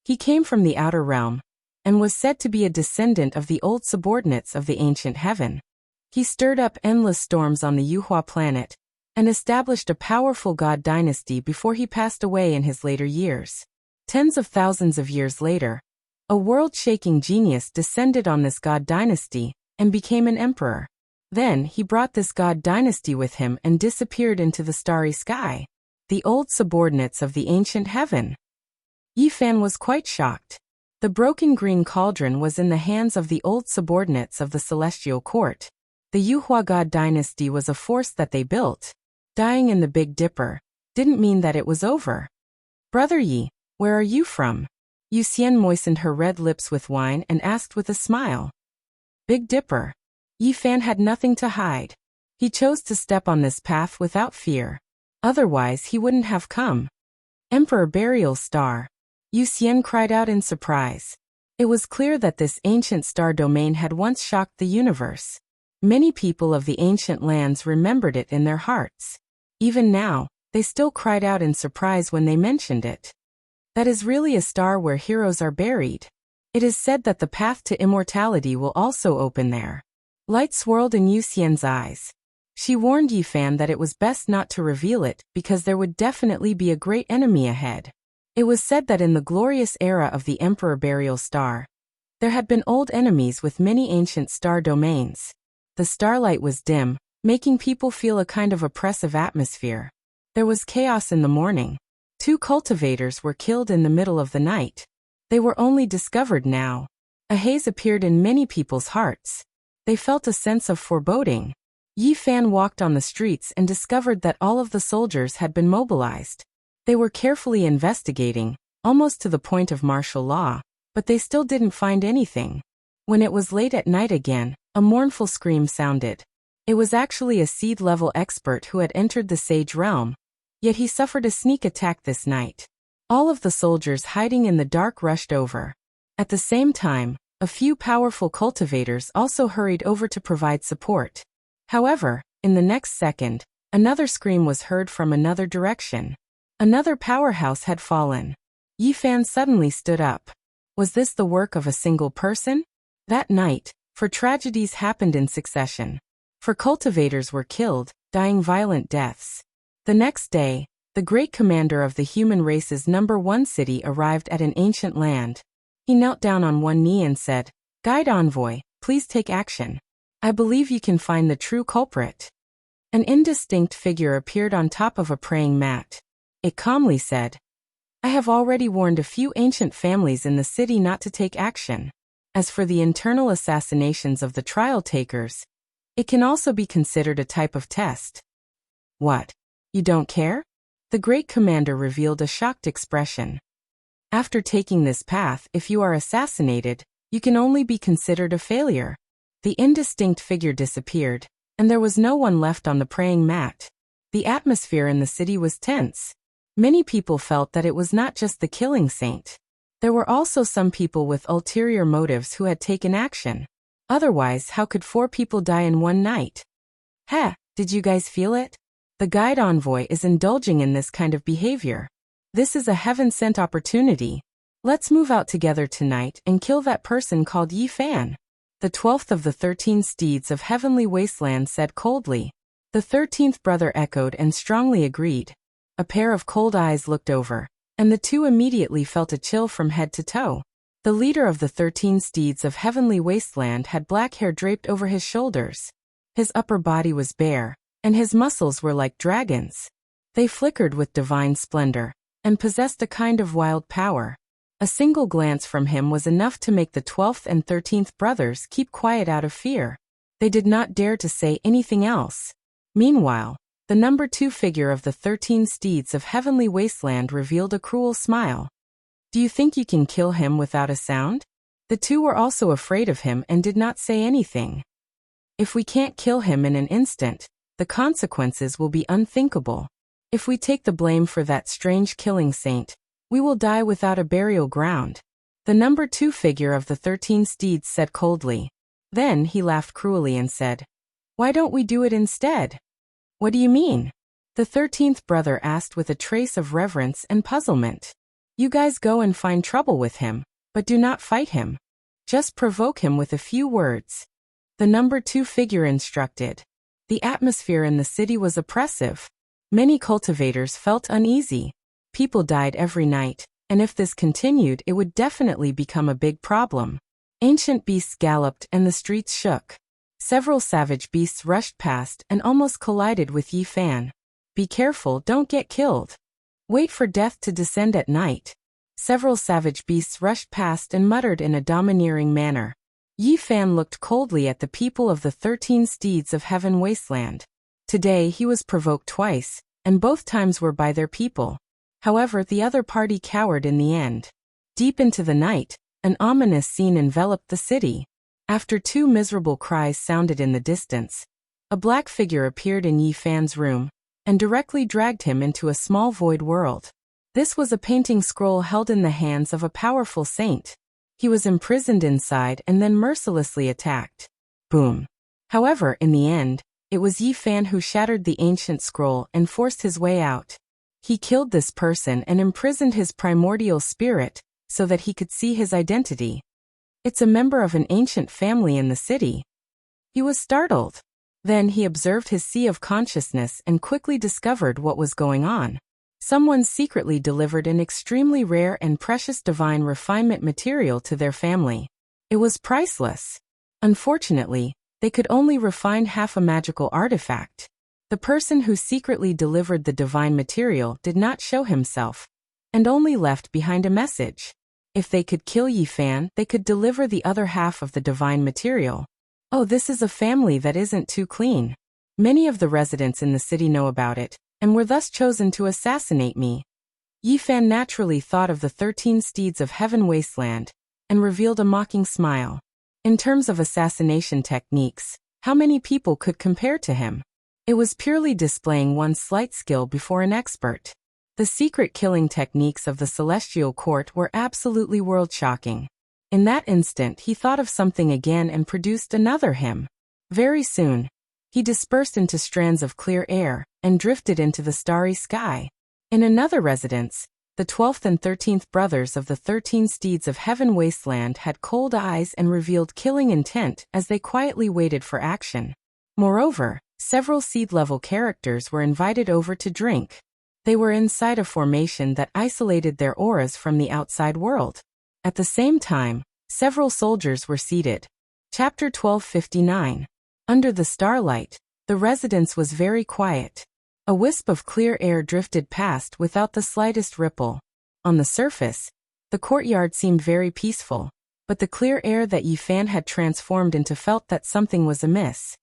Speaker 1: He came from the outer realm, and was said to be a descendant of the old subordinates of the ancient heaven. He stirred up endless storms on the Yuhua planet, and established a powerful god dynasty before he passed away in his later years. Tens of thousands of years later, a world-shaking genius descended on this god dynasty, and became an emperor. Then he brought this god dynasty with him and disappeared into the starry sky. The old subordinates of the ancient heaven. Yifan was quite shocked. The broken green cauldron was in the hands of the old subordinates of the celestial court. The Yuhua god dynasty was a force that they built. Dying in the Big Dipper didn't mean that it was over. Brother Yi, where are you from? Yuxian moistened her red lips with wine and asked with a smile. Big Dipper. Yifan had nothing to hide. He chose to step on this path without fear. Otherwise he wouldn't have come. Emperor Burial Star. Yu Xian cried out in surprise. It was clear that this ancient star domain had once shocked the universe. Many people of the ancient lands remembered it in their hearts. Even now, they still cried out in surprise when they mentioned it. That is really a star where heroes are buried. It is said that the path to immortality will also open there. Light swirled in Yu Xian's eyes. She warned Yi Fan that it was best not to reveal it because there would definitely be a great enemy ahead. It was said that in the glorious era of the Emperor Burial Star, there had been old enemies with many ancient star domains. The starlight was dim, making people feel a kind of oppressive atmosphere. There was chaos in the morning. 2 cultivators were killed in the middle of the night. They were only discovered now. A haze appeared in many people's hearts. They felt a sense of foreboding. Yi Fan walked on the streets and discovered that all of the soldiers had been mobilized. They were carefully investigating, almost to the point of martial law, but they still didn't find anything. When it was late at night again, a mournful scream sounded. It was actually a seed-level expert who had entered the Sage Realm, yet he suffered a sneak attack this night. All of the soldiers hiding in the dark rushed over. At the same time, a few powerful cultivators also hurried over to provide support. However, in the next second, another scream was heard from another direction. Another powerhouse had fallen. Yi Fan suddenly stood up. Was this the work of a single person? That night, 4 tragedies happened in succession. 4 cultivators were killed, dying violent deaths. The next day, the great commander of the human race's #1 city arrived at an ancient land. He knelt down on one knee and said, "Guide Envoy, please take action. I believe you can find the true culprit." An indistinct figure appeared on top of a praying mat. It calmly said, "I have already warned a few ancient families in the city not to take action. As for the internal assassinations of the trial takers, it can also be considered a type of test." "What? You don't care?" The great commander revealed a shocked expression. "After taking this path, if you are assassinated, you can only be considered a failure." The indistinct figure disappeared, and there was no one left on the praying mat. The atmosphere in the city was tense. Many people felt that it was not just the killing saint. There were also some people with ulterior motives who had taken action. Otherwise, how could 4 people die in one night? Did you guys feel it? The guide envoy is indulging in this kind of behavior. This is a heaven-sent opportunity. Let's move out together tonight and kill that person called Yi Fan. The 12th of the 13 steeds of heavenly wasteland said coldly. The 13th brother echoed and strongly agreed. A pair of cold eyes looked over, and the 2 immediately felt a chill from head to toe. The leader of the 13 steeds of heavenly wasteland had black hair draped over his shoulders. His upper body was bare, and his muscles were like dragons. They flickered with divine splendor, and possessed a kind of wild power. A single glance from him was enough to make the 12th and 13th brothers keep quiet out of fear. They did not dare to say anything else. Meanwhile, the #2 figure of the 13 steeds of heavenly wasteland revealed a cruel smile. "Do you think you can kill him without a sound?" The 2 were also afraid of him and did not say anything. "If we can't kill him in an instant, the consequences will be unthinkable. If we take the blame for that strange killing saint, we will die without a burial ground." The #2 figure of the 13 steeds said coldly. Then he laughed cruelly and said, "Why don't we do it instead?" "What do you mean?" the 13th brother asked with a trace of reverence and puzzlement. "You guys go and find trouble with him, but do not fight him. Just provoke him with a few words." The #2 figure instructed. The atmosphere in the city was oppressive. Many cultivators felt uneasy. People died every night, and if this continued, it would definitely become a big problem. Ancient beasts galloped and the streets shook. Several savage beasts rushed past and almost collided with Yi Fan. "Be careful, don't get killed. Wait for death to descend at night." Several savage beasts rushed past and muttered in a domineering manner. Yi Fan looked coldly at the people of the 13 steeds of heaven wasteland. Today he was provoked twice, and both times were by their people. However, the other party cowered in the end. Deep into the night, an ominous scene enveloped the city. After 2 miserable cries sounded in the distance, a black figure appeared in Yi Fan's room and directly dragged him into a small void world. This was a painting scroll held in the hands of a powerful saint. He was imprisoned inside and then mercilessly attacked. Boom. However, in the end, it was Yi Fan who shattered the ancient scroll and forced his way out. He killed this person and imprisoned his primordial spirit so that he could see his identity. It's a member of an ancient family in the city. He was startled. Then he observed his sea of consciousness and quickly discovered what was going on. Someone secretly delivered an extremely rare and precious divine refinement material to their family. It was priceless. Unfortunately, they could only refine half a magical artifact. The person who secretly delivered the divine material did not show himself, and only left behind a message. If they could kill Yi Fan, they could deliver the other half of the divine material. Oh, this is a family that isn't too clean. Many of the residents in the city know about it, and were thus chosen to assassinate me. Yi Fan naturally thought of the 13 steeds of Heaven Wasteland, and revealed a mocking smile. In terms of assassination techniques, how many people could compare to him? It was purely displaying one's slight skill before an expert. The secret killing techniques of the Celestial Court were absolutely world-shocking. In that instant he thought of something again and produced another hymn. Very soon, he dispersed into strands of clear air, and drifted into the starry sky. In another residence, the 12th and 13th brothers of the 13 steeds of Heaven Wasteland had cold eyes and revealed killing intent as they quietly waited for action. Moreover, several seed-level characters were invited over to drink. They were inside a formation that isolated their auras from the outside world. At the same time, several soldiers were seated. Chapter 1259. Under the starlight, the residence was very quiet. A wisp of clear air drifted past without the slightest ripple. On the surface, the courtyard seemed very peaceful, but the clear air that Yi Fan had transformed into felt that something was amiss.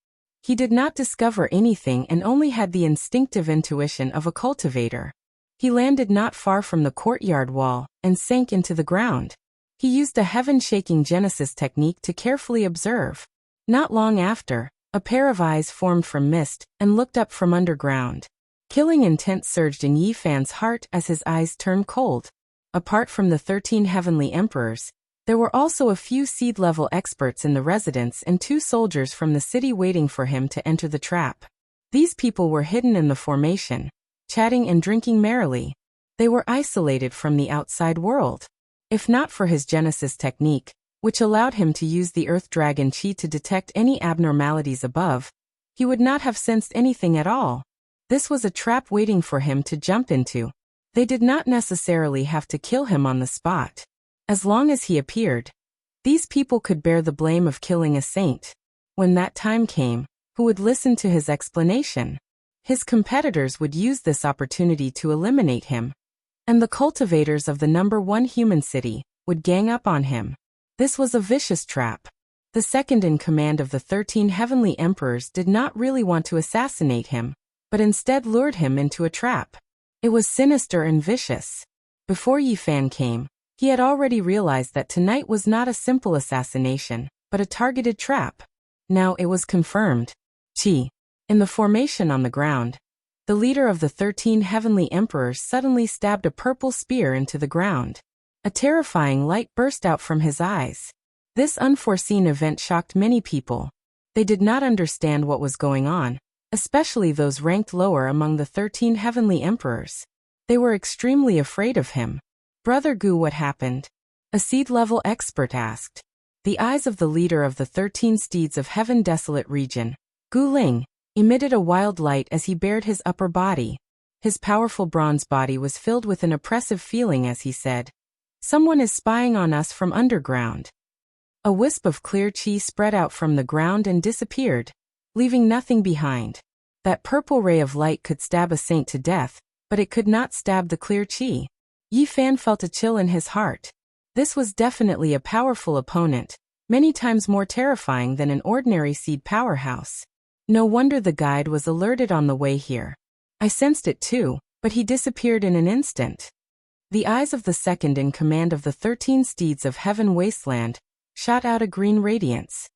Speaker 1: He did not discover anything and only had the instinctive intuition of a cultivator. He landed not far from the courtyard wall and sank into the ground. He used a heaven-shaking Genesis technique to carefully observe. Not long after, a pair of eyes formed from mist and looked up from underground. Killing intent surged in Yi Fan's heart as his eyes turned cold. Apart from the 13 heavenly emperors, there were also a few seed-level experts in the residence and 2 soldiers from the city waiting for him to enter the trap. These people were hidden in the formation, chatting and drinking merrily. They were isolated from the outside world. If not for his Genesis technique, which allowed him to use the Earth Dragon Chi to detect any abnormalities above, he would not have sensed anything at all. This was a trap waiting for him to jump into. They did not necessarily have to kill him on the spot. As long as he appeared, these people could bear the blame of killing a saint. When that time came, who would listen to his explanation? His competitors would use this opportunity to eliminate him, and the cultivators of the number 1 human city would gang up on him. This was a vicious trap. The second in command of the 13 heavenly emperors did not really want to assassinate him, but instead lured him into a trap. It was sinister and vicious. Before Yi Fan came, he had already realized that tonight was not a simple assassination, but a targeted trap. Now it was confirmed. Chi. In the formation on the ground, the leader of the 13 heavenly emperors suddenly stabbed a purple spear into the ground. A terrifying light burst out from his eyes. This unforeseen event shocked many people. They did not understand what was going on, especially those ranked lower among the 13 heavenly emperors. They were extremely afraid of him. Brother Gu, what happened? A seed-level expert asked. The eyes of the leader of the 13 steeds of Heaven Desolate region, Gu Ling, emitted a wild light as he bared his upper body. His powerful bronze body was filled with an oppressive feeling as he said, "Someone is spying on us from underground." A wisp of clear chi spread out from the ground and disappeared, leaving nothing behind. That purple ray of light could stab a saint to death, but it could not stab the clear chi. Yi Fan felt a chill in his heart. This was definitely a powerful opponent, many times more terrifying than an ordinary seed powerhouse. No wonder the guide was alerted on the way here. I sensed it too, but he disappeared in an instant. The eyes of the second in command of the 13 steeds of Heaven Wasteland shot out a green radiance.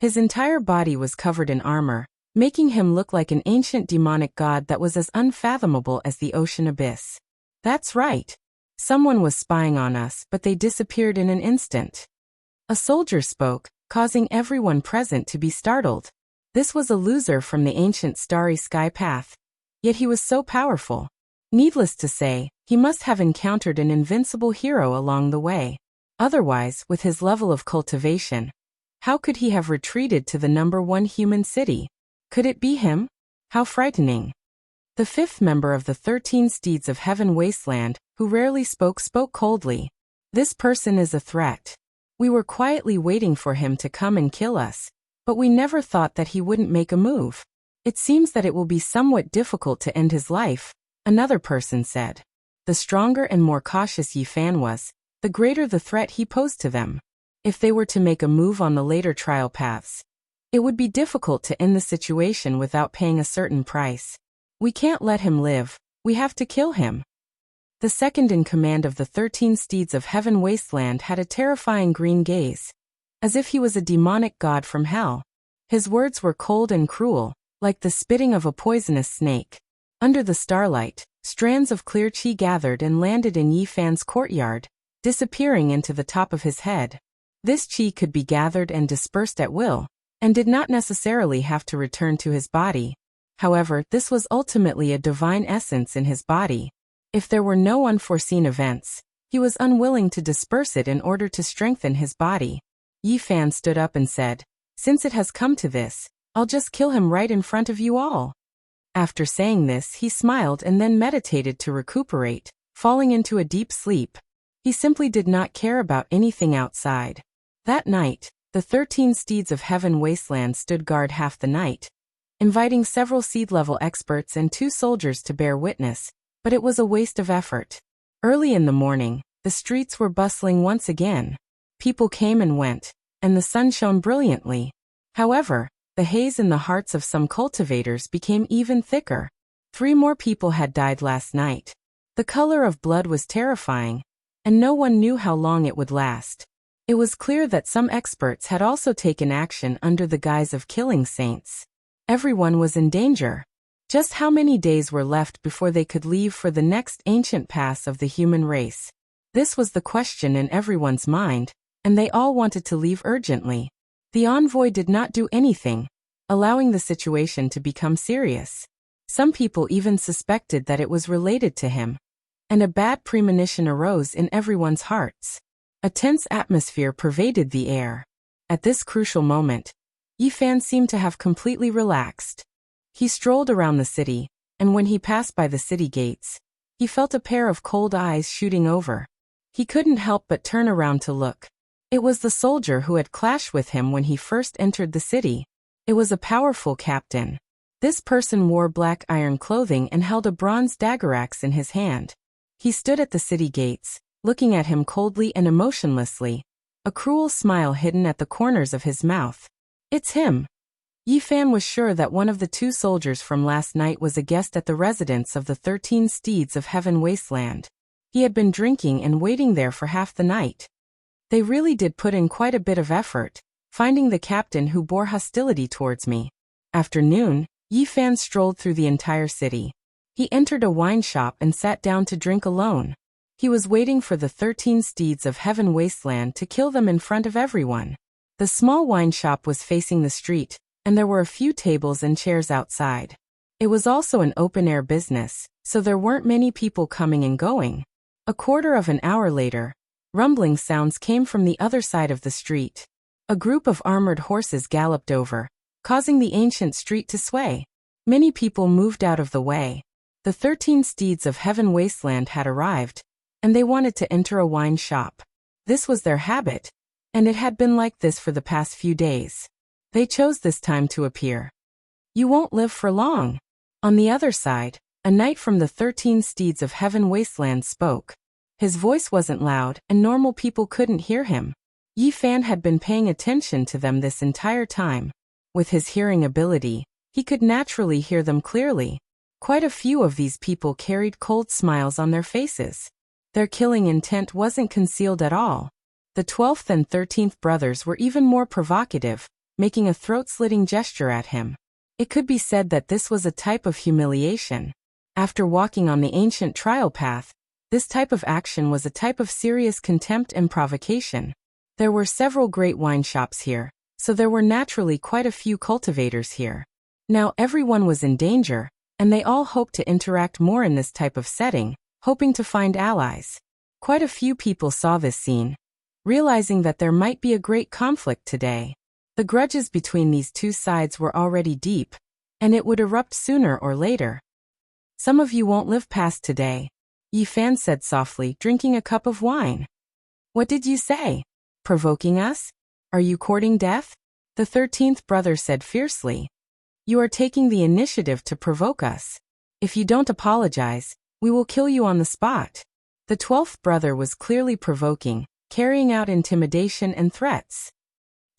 Speaker 1: His entire body was covered in armor, making him look like an ancient demonic god that was as unfathomable as the ocean abyss. That's right. Someone was spying on us, but they disappeared in an instant. A soldier spoke, causing everyone present to be startled. This was a loser from the ancient starry sky path. Yet he was so powerful. Needless to say, he must have encountered an invincible hero along the way. Otherwise, with his level of cultivation, how could he have retreated to the #1 human city? Could it be him? How frightening. The fifth member of the 13 Steeds of Heaven Wasteland, who rarely spoke coldly. This person is a threat. We were quietly waiting for him to come and kill us, but we never thought that he wouldn't make a move. It seems that it will be somewhat difficult to end his life, another person said. The stronger and more cautious Yi Fan was, the greater the threat he posed to them. If they were to make a move on the later trial paths, it would be difficult to end the situation without paying a certain price. We can't let him live, we have to kill him. The second in command of the 13 Steeds of Heaven Wasteland had a terrifying green gaze, as if he was a demonic god from hell. His words were cold and cruel, like the spitting of a poisonous snake. Under the starlight, strands of clear chi gathered and landed in Yi Fan's courtyard, disappearing into the top of his head. This chi could be gathered and dispersed at will, and did not necessarily have to return to his body. However, this was ultimately a divine essence in his body. If there were no unforeseen events, he was unwilling to disperse it in order to strengthen his body. Yi Fan stood up and said, "Since it has come to this, I'll just kill him right in front of you all." After saying this, he smiled and then meditated to recuperate, falling into a deep sleep. He simply did not care about anything outside. That night, the 13 Steeds of Heaven Wasteland stood guard half the night, inviting several seed-level experts and 2 soldiers to bear witness, but it was a waste of effort. Early in the morning, the streets were bustling once again. People came and went, and the sun shone brilliantly. However, the haze in the hearts of some cultivators became even thicker. 3 more people had died last night. The color of blood was terrifying, and no one knew how long it would last. It was clear that some experts had also taken action under the guise of killing saints. Everyone was in danger. Just how many days were left before they could leave for the next ancient pass of the human race? This was the question in everyone's mind, and they all wanted to leave urgently. The envoy did not do anything, allowing the situation to become serious. Some people even suspected that it was related to him, and a bad premonition arose in everyone's hearts. A tense atmosphere pervaded the air. At this crucial moment, Yi Fan seemed to have completely relaxed. He strolled around the city, and when he passed by the city gates, he felt a pair of cold eyes shooting over. He couldn't help but turn around to look. It was the soldier who had clashed with him when he first entered the city. It was a powerful captain. This person wore black iron clothing and held a bronze dagger axe in his hand. He stood at the city gates, looking at him coldly and emotionlessly, a cruel smile hidden at the corners of his mouth. It's him. Yi Fan was sure that one of the 2 soldiers from last night was a guest at the residence of the 13 Steeds of Heaven Wasteland. He had been drinking and waiting there for half the night. They really did put in quite a bit of effort, finding the captain who bore hostility towards me. After noon, Yi Fan strolled through the entire city. He entered a wine shop and sat down to drink alone. He was waiting for the 13 Steeds of Heaven Wasteland to kill them in front of everyone. The small wine shop was facing the street, and there were a few tables and chairs outside. It was also an open-air business, so there weren't many people coming and going. A quarter of an hour later, rumbling sounds came from the other side of the street. A group of armored horses galloped over, causing the ancient street to sway. Many people moved out of the way. The 13 Steeds of Heaven Wasteland had arrived, and they wanted to enter a wine shop. This was their habit, and it had been like this for the past few days. They chose this time to appear. You won't live for long. On the other side, a knight from the 13 Steeds of Heaven Wasteland spoke. His voice wasn't loud, and normal people couldn't hear him. Yi Fan had been paying attention to them this entire time. With his hearing ability, he could naturally hear them clearly. Quite a few of these people carried cold smiles on their faces. Their killing intent wasn't concealed at all. The 12th and 13th brothers were even more provocative, making a throat-slitting gesture at him. It could be said that this was a type of humiliation. After walking on the ancient trial path, this type of action was a type of serious contempt and provocation. There were several great wine shops here, so there were naturally quite a few cultivators here. Now everyone was in danger, and they all hoped to interact more in this type of setting, hoping to find allies. Quite a few people saw this scene, realizing that there might be a great conflict today. The grudges between these two sides were already deep, and it would erupt sooner or later. Some of you won't live past today, Yi Fan said softly, drinking a cup of wine. What did you say? Provoking us? Are you courting death? The 13th brother said fiercely. You are taking the initiative to provoke us. If you don't apologize, we will kill you on the spot. The 12th brother was clearly provoking, carrying out intimidation and threats.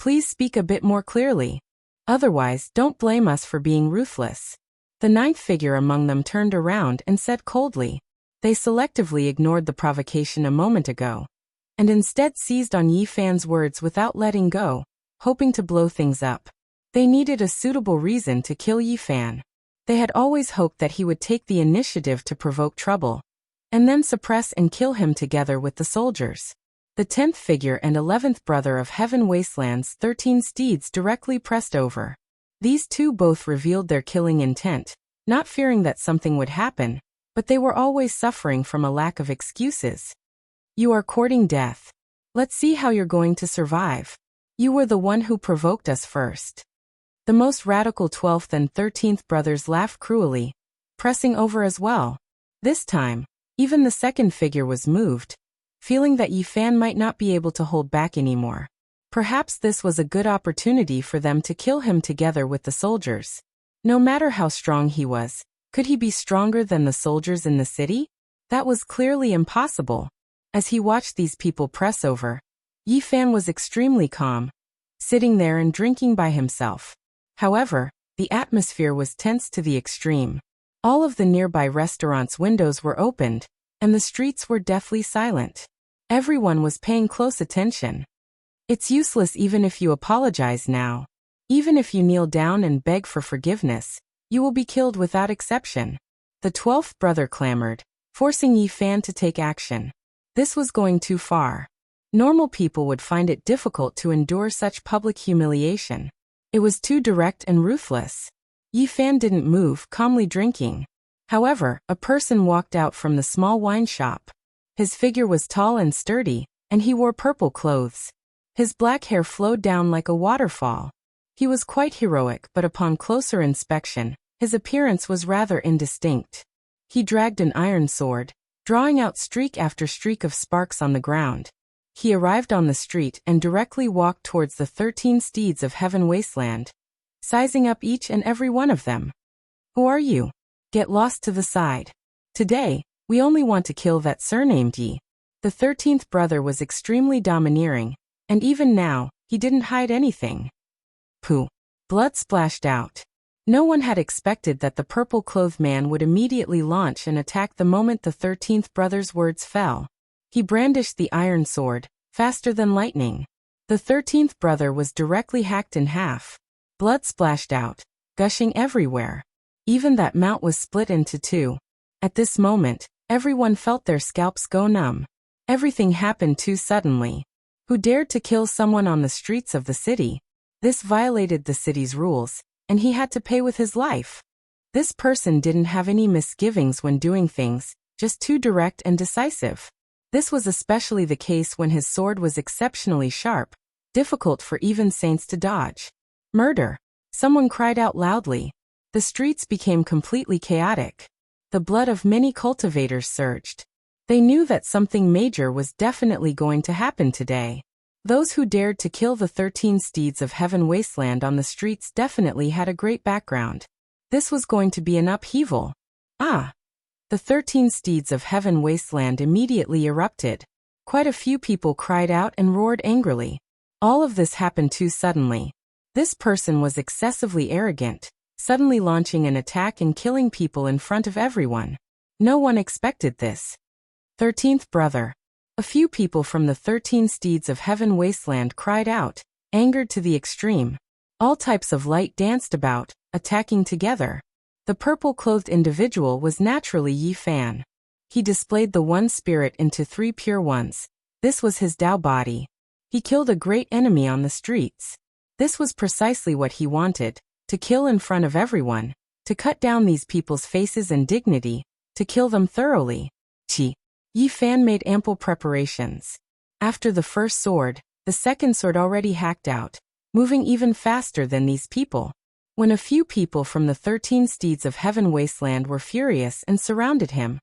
Speaker 1: Please speak a bit more clearly. Otherwise, don't blame us for being ruthless. The 9th figure among them turned around and said coldly. They selectively ignored the provocation a moment ago, and instead seized on Yi Fan's words without letting go, hoping to blow things up. They needed a suitable reason to kill Yi Fan. They had always hoped that he would take the initiative to provoke trouble, and then suppress and kill him together with the soldiers. The 10th figure and 11th brother of Heaven Wasteland's 13 steeds directly pressed over. These two both revealed their killing intent, not fearing that something would happen, but they were always suffering from a lack of excuses. You are courting death. Let's see how you're going to survive. You were the one who provoked us first. The most radical 12th and 13th brothers laughed cruelly, pressing over as well. This time, even the second figure was moved, feeling that Yi Fan might not be able to hold back anymore. Perhaps this was a good opportunity for them to kill him together with the soldiers. No matter how strong he was, could he be stronger than the soldiers in the city? That was clearly impossible. As he watched these people press over, Yi Fan was extremely calm, sitting there and drinking by himself. However, the atmosphere was tense to the extreme. All of the nearby restaurants' windows were opened, and the streets were deathly silent. Everyone was paying close attention. It's useless even if you apologize now. Even if you kneel down and beg for forgiveness, you will be killed without exception. The 12th brother clamored, forcing Yi Fan to take action. This was going too far. Normal people would find it difficult to endure such public humiliation. It was too direct and ruthless. Yi Fan didn't move, calmly drinking. However, a person walked out from the small wine shop. His figure was tall and sturdy, and he wore purple clothes. His black hair flowed down like a waterfall. He was quite heroic, but upon closer inspection, his appearance was rather indistinct. He dragged an iron sword, drawing out streak after streak of sparks on the ground. He arrived on the street and directly walked towards the 13 steeds of Heaven Wasteland, sizing up each and every one of them. Who are you? Get lost to the side. Today, we only want to kill that surnamed Yi. The 13th brother was extremely domineering, and even now, he didn't hide anything. Pooh. Blood splashed out. No one had expected that the purple-clothed man would immediately launch an attack the moment the 13th brother's words fell. He brandished the iron sword, faster than lightning. The 13th brother was directly hacked in half. Blood splashed out, gushing everywhere. Even that mount was split into two. At this moment, everyone felt their scalps go numb. Everything happened too suddenly. Who dared to kill someone on the streets of the city? This violated the city's rules, and he had to pay with his life. This person didn't have any misgivings when doing things, just too direct and decisive. This was especially the case when his sword was exceptionally sharp, difficult for even saints to dodge. Murder! Someone cried out loudly. The streets became completely chaotic. The blood of many cultivators surged. They knew that something major was definitely going to happen today. Those who dared to kill the 13 steeds of Heaven Wasteland on the streets definitely had a great background. This was going to be an upheaval. Ah! The 13 steeds of Heaven Wasteland immediately erupted. Quite a few people cried out and roared angrily. All of this happened too suddenly. This person was excessively arrogant, suddenly launching an attack and killing people in front of everyone. No one expected this. 13th brother. A few people from the 13 steeds of Heaven Wasteland cried out, angered to the extreme. All types of light danced about, attacking together. The purple-clothed individual was naturally Yi Fan. He displayed the one spirit into three pure ones. This was his Tao body. He killed a great enemy on the streets. This was precisely what he wanted, to kill in front of everyone, to cut down these people's faces and dignity, to kill them thoroughly. Yi Fan made ample preparations. After the first sword, the second sword already hacked out, moving even faster than these people. When a few people from the 13 steeds of heaven wasteland were furious and surrounded him,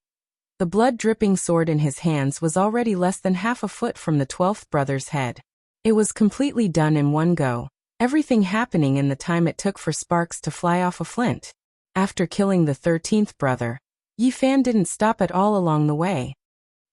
Speaker 1: the blood-dripping sword in his hands was already less than half a foot from the 12th brother's head. It was completely done in one go, everything happening in the time it took for sparks to fly off a flint. After killing the 13th brother, Yi Fan didn't stop at all along the way.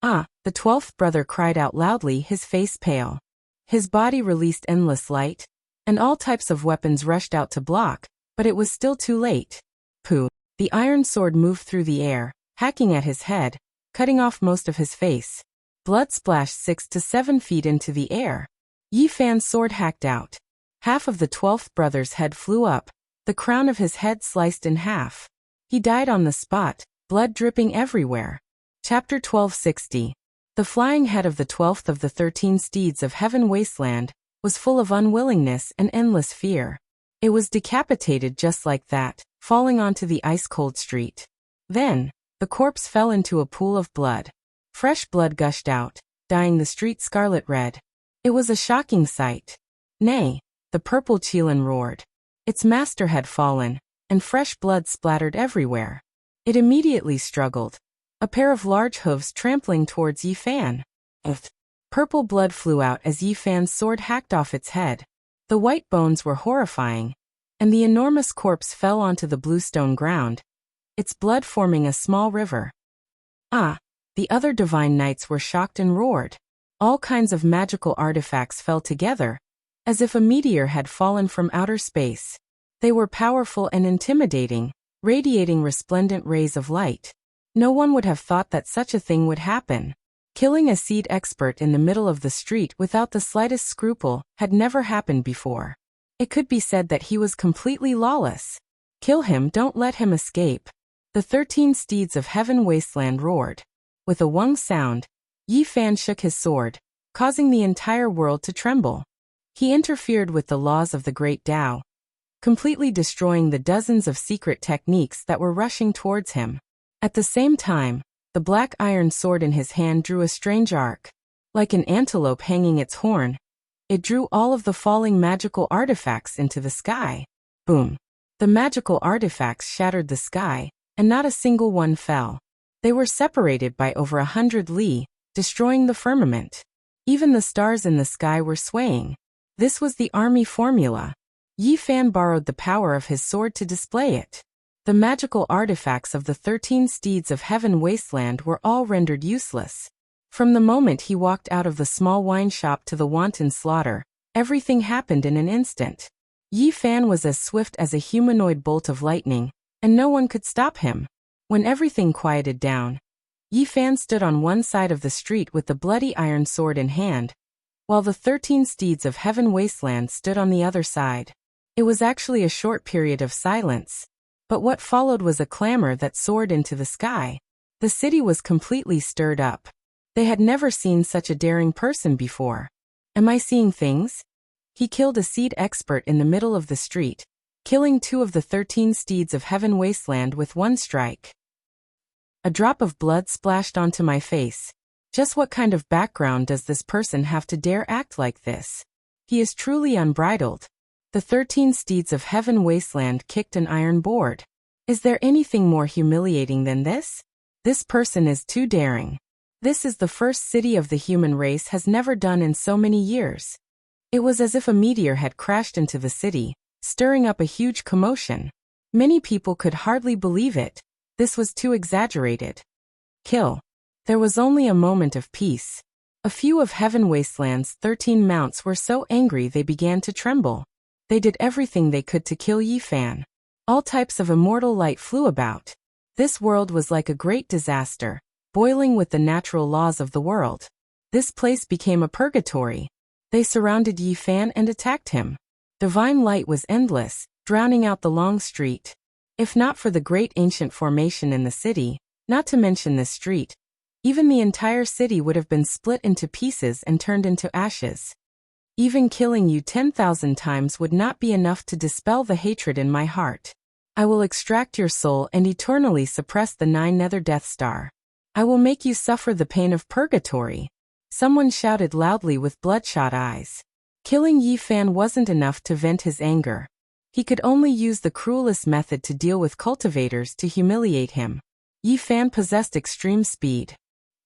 Speaker 1: The 12th brother cried out loudly, his face pale. His body released endless light, and all types of weapons rushed out to block, but it was still too late. The iron sword moved through the air, hacking at his head, cutting off most of his face. Blood splashed 6 to 7 feet into the air. Yi Fan's sword hacked out. Half of the 12th brother's head flew up, the crown of his head sliced in half. He died on the spot, blood dripping everywhere. Chapter 1260. The flying head of the 12th of the 13 steeds of heaven wasteland was full of unwillingness and endless fear. It was decapitated just like that, falling onto the ice-cold street. Then, the corpse fell into a pool of blood. Fresh blood gushed out, dyeing the street scarlet red. It was a shocking sight. Nay, the purple Qilin roared. Its master had fallen, and fresh blood splattered everywhere. It immediately struggled, a pair of large hooves trampling towards Yi Fan. Purple blood flew out as Yi Fan's sword hacked off its head. The white bones were horrifying, and the enormous corpse fell onto the bluestone ground, its blood forming a small river. The other divine knights were shocked and roared. All kinds of magical artifacts fell together, as if a meteor had fallen from outer space. They were powerful and intimidating, radiating resplendent rays of light. No one would have thought that such a thing would happen. Killing a seed expert in the middle of the street without the slightest scruple had never happened before. It could be said that he was completely lawless. Kill him, don't let him escape. The 13 steeds of heaven wasteland roared. With a wung sound, Yi Fan shook his sword, causing the entire world to tremble. He interfered with the laws of the great Tao, completely destroying the dozens of secret techniques that were rushing towards him. At the same time, the black iron sword in his hand drew a strange arc. Like an antelope hanging its horn, it drew all of the falling magical artifacts into the sky. Boom! The magical artifacts shattered the sky, and not a single one fell. They were separated by over 100 li, destroying the firmament. Even the stars in the sky were swaying. This was the army formula. Yi Fan borrowed the power of his sword to display it. The magical artifacts of the 13 steeds of heaven wasteland were all rendered useless. From the moment he walked out of the small wine shop to the wanton slaughter, everything happened in an instant. Yi Fan was as swift as a humanoid bolt of lightning, and no one could stop him. When everything quieted down, Yi Fan stood on one side of the street with the bloody iron sword in hand, while the 13 steeds of heaven wasteland stood on the other side. It was actually a short period of silence, but what followed was a clamor that soared into the sky. The city was completely stirred up. They had never seen such a daring person before. Am I seeing things? He killed a seed expert in the middle of the street, killing 2 of the 13 steeds of heaven wasteland with one strike. A drop of blood splashed onto my face. Just what kind of background does this person have to dare act like this? He is truly unbridled. The 13 steeds of heaven wasteland kicked an iron board. Is there anything more humiliating than this? This person is too daring. This is the first city of the human race has never done in so many years. It was as if a meteor had crashed into the city, stirring up a huge commotion. Many people could hardly believe it. This was too exaggerated. Kill. There was only a moment of peace. A few of Heaven Wasteland's 13 mounts were so angry they began to tremble. They did everything they could to kill Yi Fan. All types of immortal light flew about. This world was like a great disaster, boiling with the natural laws of the world. This place became a purgatory. They surrounded Yi Fan and attacked him. Divine light was endless, drowning out the long street. If not for the great ancient formation in the city, not to mention this street, even the entire city would have been split into pieces and turned into ashes. Even killing you 10,000 times would not be enough to dispel the hatred in my heart. I will extract your soul and eternally suppress the 9 nether Death Star. I will make you suffer the pain of purgatory. Someone shouted loudly with bloodshot eyes. Killing Yi Fan wasn't enough to vent his anger. He could only use the cruelest method to deal with cultivators to humiliate him. Yi Fan possessed extreme speed.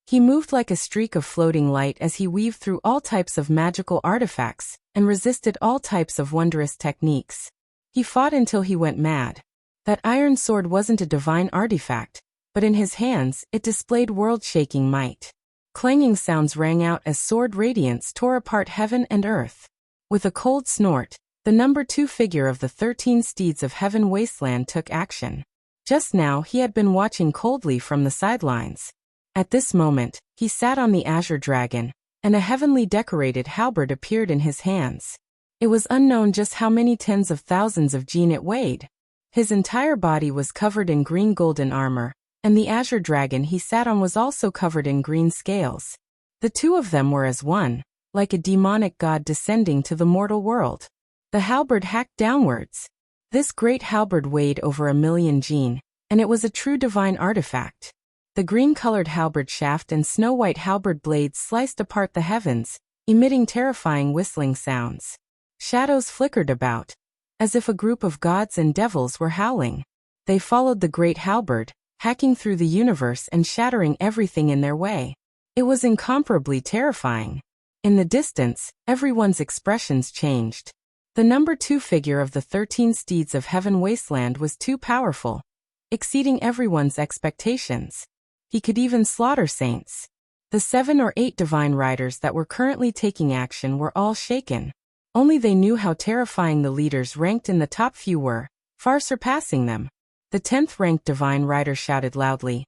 Speaker 1: He moved like a streak of floating light as he weaved through all types of magical artifacts and resisted all types of wondrous techniques. He fought until he went mad. That iron sword wasn't a divine artifact, but in his hands it displayed world-shaking might. Clanging sounds rang out as sword radiance tore apart heaven and earth. With a cold snort, the number 2 figure of the 13 steeds of heaven wasteland took action. Just now he had been watching coldly from the sidelines. At this moment, he sat on the azure dragon, and a heavenly decorated halberd appeared in his hands. It was unknown just how many tens of thousands of gene it weighed. His entire body was covered in green golden armor, and the azure dragon he sat on was also covered in green scales. The two of them were as one, like a demonic god descending to the mortal world. The halberd hacked downwards. This great halberd weighed over 1,000,000 gene, and it was a true divine artifact. The green-colored halberd shaft and snow-white halberd blades sliced apart the heavens, emitting terrifying whistling sounds. Shadows flickered about, as if a group of gods and devils were howling. They followed the great halberd, hacking through the universe and shattering everything in their way. It was incomparably terrifying. In the distance, everyone's expressions changed. The number 2 figure of the 13 steeds of heaven wasteland was too powerful, exceeding everyone's expectations. He could even slaughter saints. The 7 or 8 divine riders that were currently taking action were all shaken. Only they knew how terrifying the leaders ranked in the top few were, far surpassing them. The 10th ranked divine rider shouted loudly,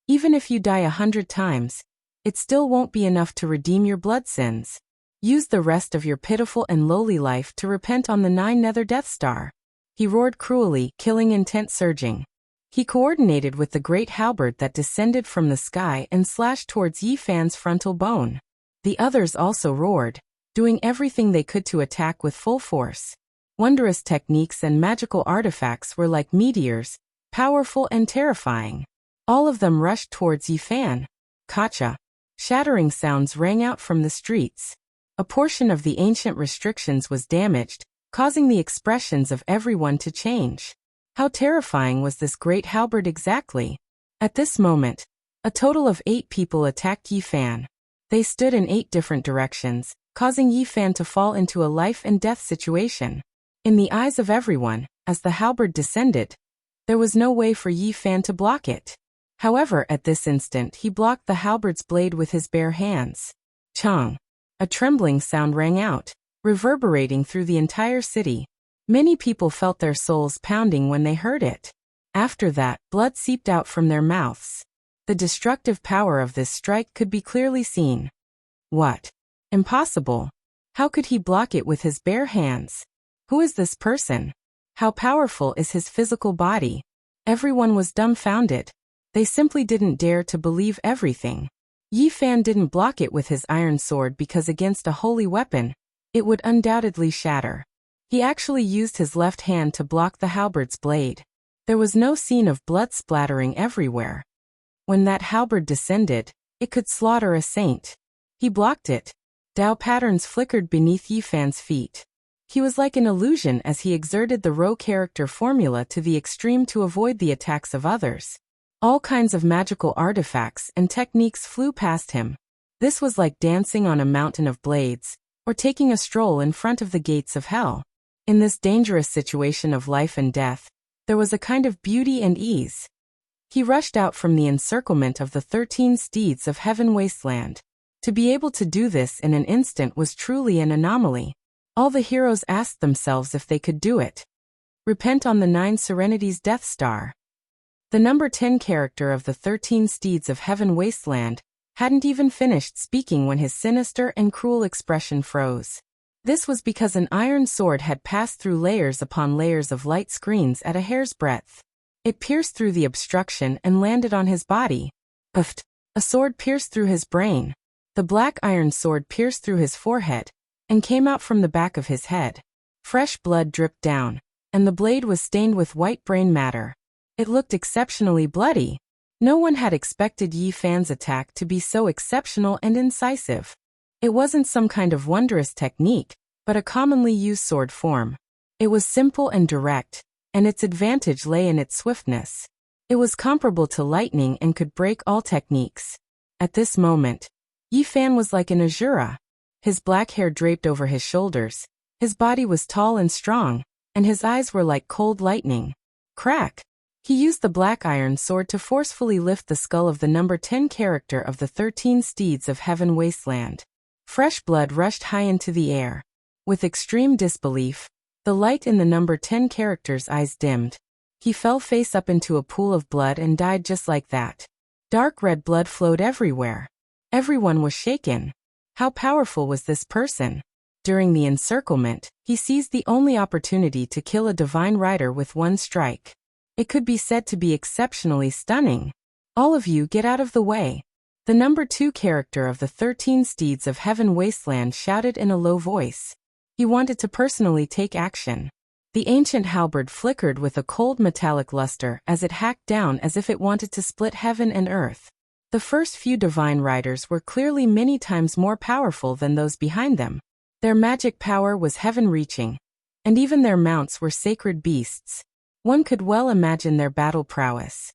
Speaker 1: "Even if you die 100 times, it still won't be enough to redeem your blood sins. Use the rest of your pitiful and lowly life to repent on the 9 nether Death Star." He roared cruelly, killing intent surging. He coordinated with the great halberd that descended from the sky and slashed towards Yi Fan's frontal bone. The others also roared, doing everything they could to attack with full force. Wondrous techniques and magical artifacts were like meteors, powerful and terrifying. All of them rushed towards Yi Fan. Kacha. Shattering sounds rang out from the streets. A portion of the ancient restrictions was damaged, causing the expressions of everyone to change. How terrifying was this great halberd exactly? At this moment, a total of 8 people attacked Yi Fan. They stood in 8 different directions, causing Yi Fan to fall into a life and death situation. In the eyes of everyone, as the halberd descended, there was no way for Yi Fan to block it. However, at this instant he blocked the halberd's blade with his bare hands. Chong. A trembling sound rang out, reverberating through the entire city. Many people felt their souls pounding when they heard it. After that, blood seeped out from their mouths. The destructive power of this strike could be clearly seen. What? Impossible. How could he block it with his bare hands? Who is this person? How powerful is his physical body? Everyone was dumbfounded. They simply didn't dare to believe everything. Yi Fan didn't block it with his iron sword because against a holy weapon, it would undoubtedly shatter. He actually used his left hand to block the halberd's blade. There was no scene of blood splattering everywhere. When that halberd descended, it could slaughter a saint. He blocked it. Dao patterns flickered beneath Yi Fan's feet. He was like an illusion as he exerted the Rho character formula to the extreme to avoid the attacks of others. All kinds of magical artifacts and techniques flew past him. This was like dancing on a mountain of blades, or taking a stroll in front of the gates of hell. In this dangerous situation of life and death, there was a kind of beauty and ease. He rushed out from the encirclement of the 13 steeds of heaven wasteland. To be able to do this in an instant was truly an anomaly. All the heroes asked themselves if they could do it. Repent on the 9 Serenity's Death Star. The number 10 character of the 13 steeds of heaven wasteland hadn't even finished speaking when his sinister and cruel expression froze. This was because an iron sword had passed through layers upon layers of light screens at a hair's breadth. It pierced through the obstruction and landed on his body. Uft! A sword pierced through his brain. The black iron sword pierced through his forehead and came out from the back of his head. Fresh blood dripped down, and the blade was stained with white brain matter. It looked exceptionally bloody. No one had expected Yi Fan's attack to be so exceptional and incisive. It wasn't some kind of wondrous technique, but a commonly used sword form. It was simple and direct, and its advantage lay in its swiftness. It was comparable to lightning and could break all techniques. At this moment, Yi Fan was like an Asura. His black hair draped over his shoulders, his body was tall and strong, and his eyes were like cold lightning. Crack! He used the black iron sword to forcefully lift the skull of the number 10 character of the 13 Steeds of Heaven Wasteland. Fresh blood rushed high into the air. With extreme disbelief, the light in the number 10 character's eyes dimmed. He fell face up into a pool of blood and died just like that. Dark red blood flowed everywhere. Everyone was shaken. How powerful was this person? During the encirclement, he seized the only opportunity to kill a divine rider with one strike. It could be said to be exceptionally stunning. All of you get out of the way. The number 2 character of the 13 Steeds of Heaven Wasteland shouted in a low voice. He wanted to personally take action. The ancient halberd flickered with a cold metallic luster as it hacked down as if it wanted to split heaven and earth. The first few divine riders were clearly many times more powerful than those behind them. Their magic power was heaven-reaching, and even their mounts were sacred beasts. One could well imagine their battle prowess.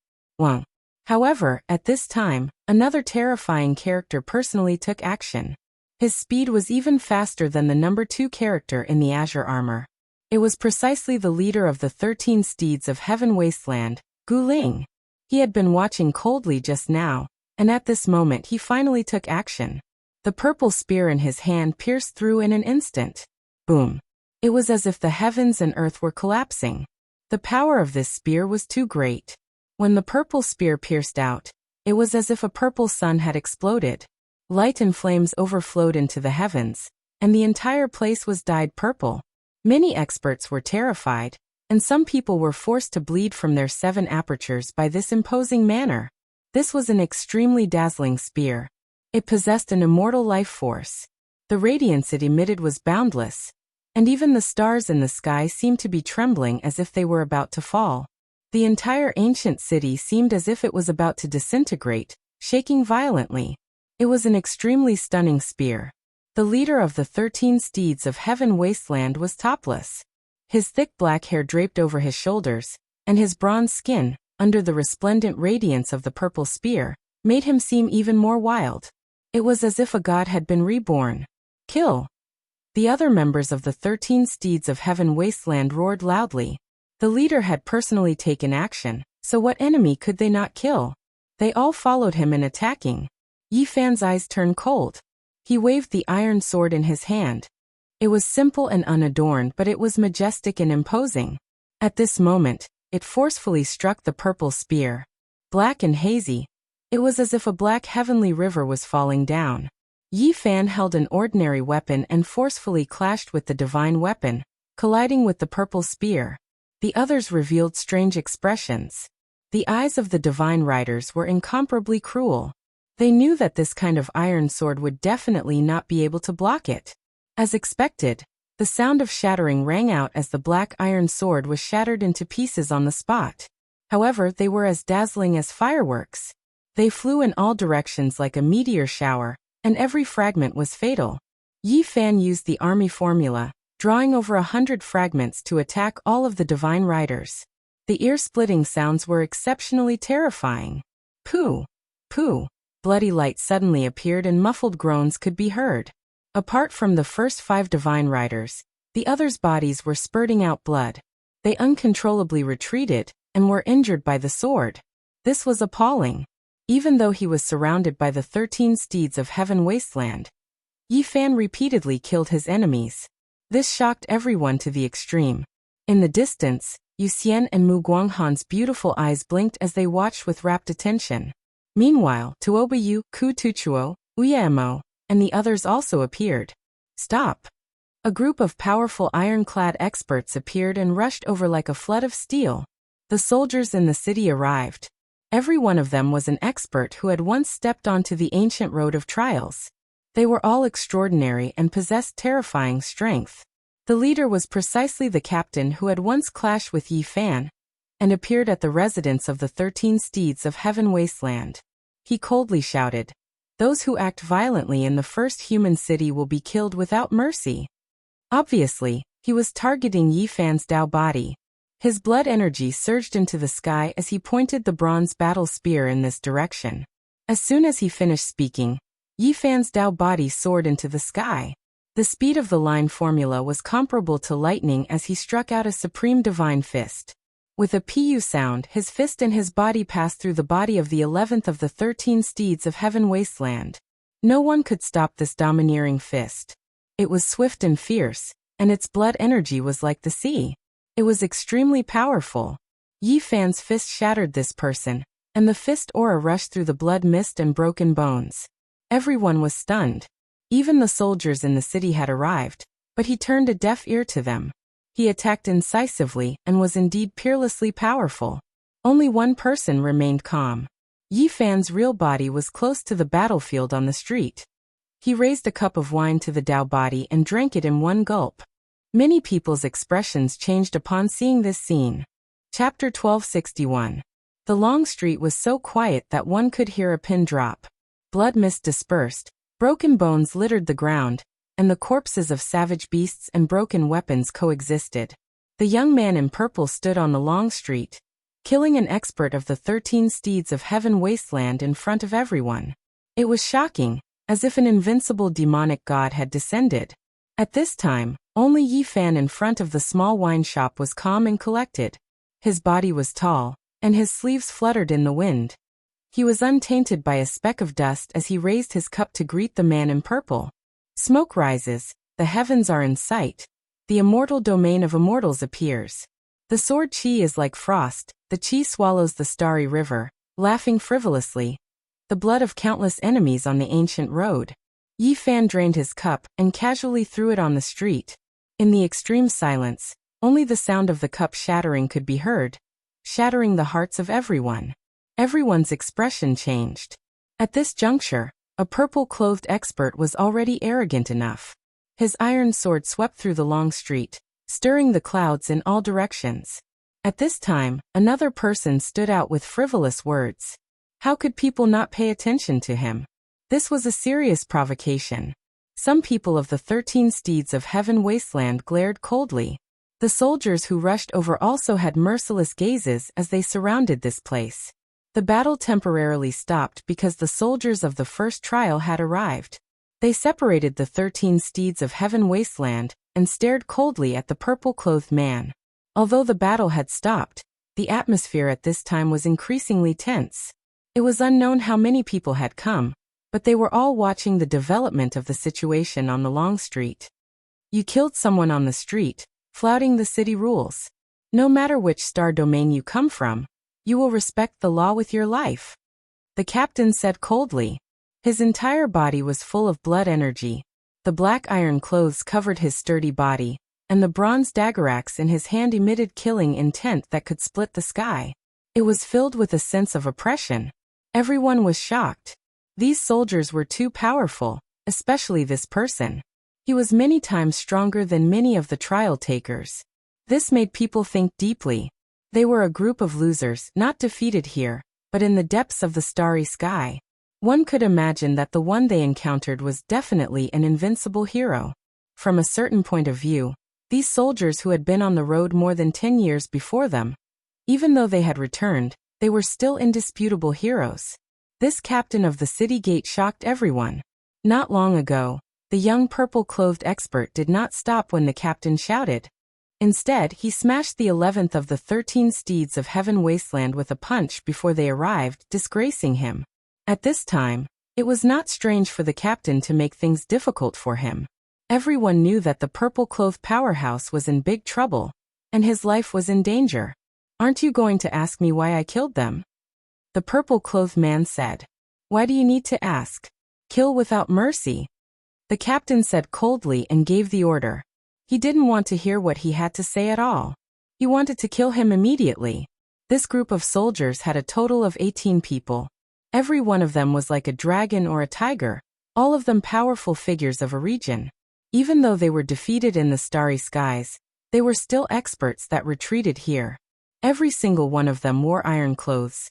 Speaker 1: However, at this time, another terrifying character personally took action. His speed was even faster than the number 2 character in the azure armor. It was precisely the leader of the 13 Steeds of Heaven Wasteland, Gu Ling. He had been watching coldly just now, and at this moment he finally took action. The purple spear in his hand pierced through in an instant. Boom! It was as if the heavens and earth were collapsing. The power of this spear was too great. When the purple spear pierced out, it was as if a purple sun had exploded. Light and flames overflowed into the heavens, and the entire place was dyed purple. Many experts were terrified, and some people were forced to bleed from their 7 apertures by this imposing manner. This was an extremely dazzling spear. It possessed an immortal life force. The radiance it emitted was boundless, and even the stars in the sky seemed to be trembling as if they were about to fall. The entire ancient city seemed as if it was about to disintegrate, shaking violently. It was an extremely stunning spear. The leader of the 13 Steeds of Heaven Wasteland was topless. His thick black hair draped over his shoulders, and his bronze skin, under the resplendent radiance of the purple spear, made him seem even more wild. It was as if a god had been reborn. Kill! The other members of the 13 Steeds of Heaven Wasteland roared loudly. The leader had personally taken action, so what enemy could they not kill? They all followed him in attacking. Yi Fan's eyes turned cold. He waved the iron sword in his hand. It was simple and unadorned, but it was majestic and imposing. At this moment, it forcefully struck the purple spear. Black and hazy, it was as if a black heavenly river was falling down. Yi Fan held an ordinary weapon and forcefully clashed with the divine weapon, colliding with the purple spear. The others revealed strange expressions. The eyes of the divine riders were incomparably cruel. They knew that this kind of iron sword would definitely not be able to block it. As expected, the sound of shattering rang out as the black iron sword was shattered into pieces on the spot. However, they were as dazzling as fireworks. They flew in all directions like a meteor shower, and every fragment was fatal. Yi Fan used the army formula, drawing over 100 fragments to attack all of the divine riders. The ear-splitting sounds were exceptionally terrifying. Pooh! Pooh! Bloody light suddenly appeared and muffled groans could be heard. Apart from the first 5 divine riders, the others' bodies were spurting out blood. They uncontrollably retreated, and were injured by the sword. This was appalling. Even though he was surrounded by the 13 Steeds of Heaven Wasteland, Yi Fan repeatedly killed his enemies. This shocked everyone to the extreme. In the distance, Yu Xian and Mu Guanghan's beautiful eyes blinked as they watched with rapt attention. Meanwhile, Tuobayu, Ku Tuchuo, Uyemo, and the others also appeared. Stop! A group of powerful ironclad experts appeared and rushed over like a flood of steel. The soldiers in the city arrived. Every one of them was an expert who had once stepped onto the ancient road of trials. They were all extraordinary and possessed terrifying strength. The leader was precisely the captain who had once clashed with Yi Fan, and appeared at the residence of the 13 steeds of Heaven Wasteland. He coldly shouted, "Those who act violently in the first human city will be killed without mercy." Obviously, he was targeting Yi Fan's Dao body. His blood energy surged into the sky as he pointed the bronze battle spear in this direction. As soon as he finished speaking, Yi Fan's Dao body soared into the sky. The speed of the line formula was comparable to lightning as he struck out a supreme divine fist. With a pu sound, his fist and his body passed through the body of the 11th of the 13 steeds of Heaven Wasteland. No one could stop this domineering fist. It was swift and fierce, and its blood energy was like the sea. It was extremely powerful. Yi Fan's fist shattered this person, and the fist aura rushed through the blood mist and broken bones. Everyone was stunned. Even the soldiers in the city had arrived, but he turned a deaf ear to them. He attacked incisively and was indeed peerlessly powerful. Only one person remained calm. Yi Fan's real body was close to the battlefield on the street. He raised a cup of wine to the Dao body and drank it in one gulp. Many people's expressions changed upon seeing this scene. Chapter 1261. The long street was so quiet that one could hear a pin drop. Blood mist dispersed, broken bones littered the ground, and the corpses of savage beasts and broken weapons coexisted. The young man in purple stood on the long street, killing an expert of the 13 steeds of Heaven Wasteland in front of everyone. It was shocking, as if an invincible demonic god had descended. At this time, only Yi Fan in front of the small wine shop was calm and collected. His body was tall, and his sleeves fluttered in the wind. He was untainted by a speck of dust as he raised his cup to greet the man in purple. Smoke rises, the heavens are in sight. The immortal domain of immortals appears. The sword Qi is like frost, the Qi swallows the starry river, laughing frivolously. The blood of countless enemies on the ancient road. Yi Fan drained his cup and casually threw it on the street. In the extreme silence, only the sound of the cup shattering could be heard, shattering the hearts of everyone. Everyone's expression changed. At this juncture, a purple-clothed expert was already arrogant enough. His iron sword swept through the long street, stirring the clouds in all directions. At this time, another person stood out with frivolous words. How could people not pay attention to him? This was a serious provocation. Some people of the 13 steeds of Heaven Wasteland glared coldly. The soldiers who rushed over also had merciless gazes as they surrounded this place. The battle temporarily stopped because the soldiers of the first trial had arrived. They separated the 13 steeds of Heaven Wasteland and stared coldly at the purple-clothed man. Although the battle had stopped, the atmosphere at this time was increasingly tense. It was unknown how many people had come, but they were all watching the development of the situation on the long street. You killed someone on the street, flouting the city rules. No matter which star domain you come from, you will respect the law with your life. The captain said coldly. His entire body was full of blood energy. The black iron clothes covered his sturdy body, and the bronze dagger axe in his hand emitted killing intent that could split the sky. It was filled with a sense of oppression. Everyone was shocked. These soldiers were too powerful, especially this person. He was many times stronger than many of the trial takers. This made people think deeply. They were a group of losers, not defeated here, but in the depths of the starry sky. One could imagine that the one they encountered was definitely an invincible hero. From a certain point of view, these soldiers who had been on the road more than 10 years before them, even though they had returned, they were still indisputable heroes. This captain of the city gate shocked everyone. Not long ago, the young purple-clothed expert did not stop when the captain shouted. Instead, he smashed the 11th of the 13 steeds of Heaven Wasteland with a punch before they arrived, disgracing him. At this time, it was not strange for the captain to make things difficult for him. Everyone knew that the purple-clothed powerhouse was in big trouble, and his life was in danger. "Aren't you going to ask me why I killed them?" The purple-clothed man said. "Why do you need to ask? Kill without mercy." The captain said coldly and gave the order. He didn't want to hear what he had to say at all. He wanted to kill him immediately. This group of soldiers had a total of 18 people. Every one of them was like a dragon or a tiger, all of them powerful figures of a region. Even though they were defeated in the starry skies, they were still experts that retreated here. Every single one of them wore iron clothes.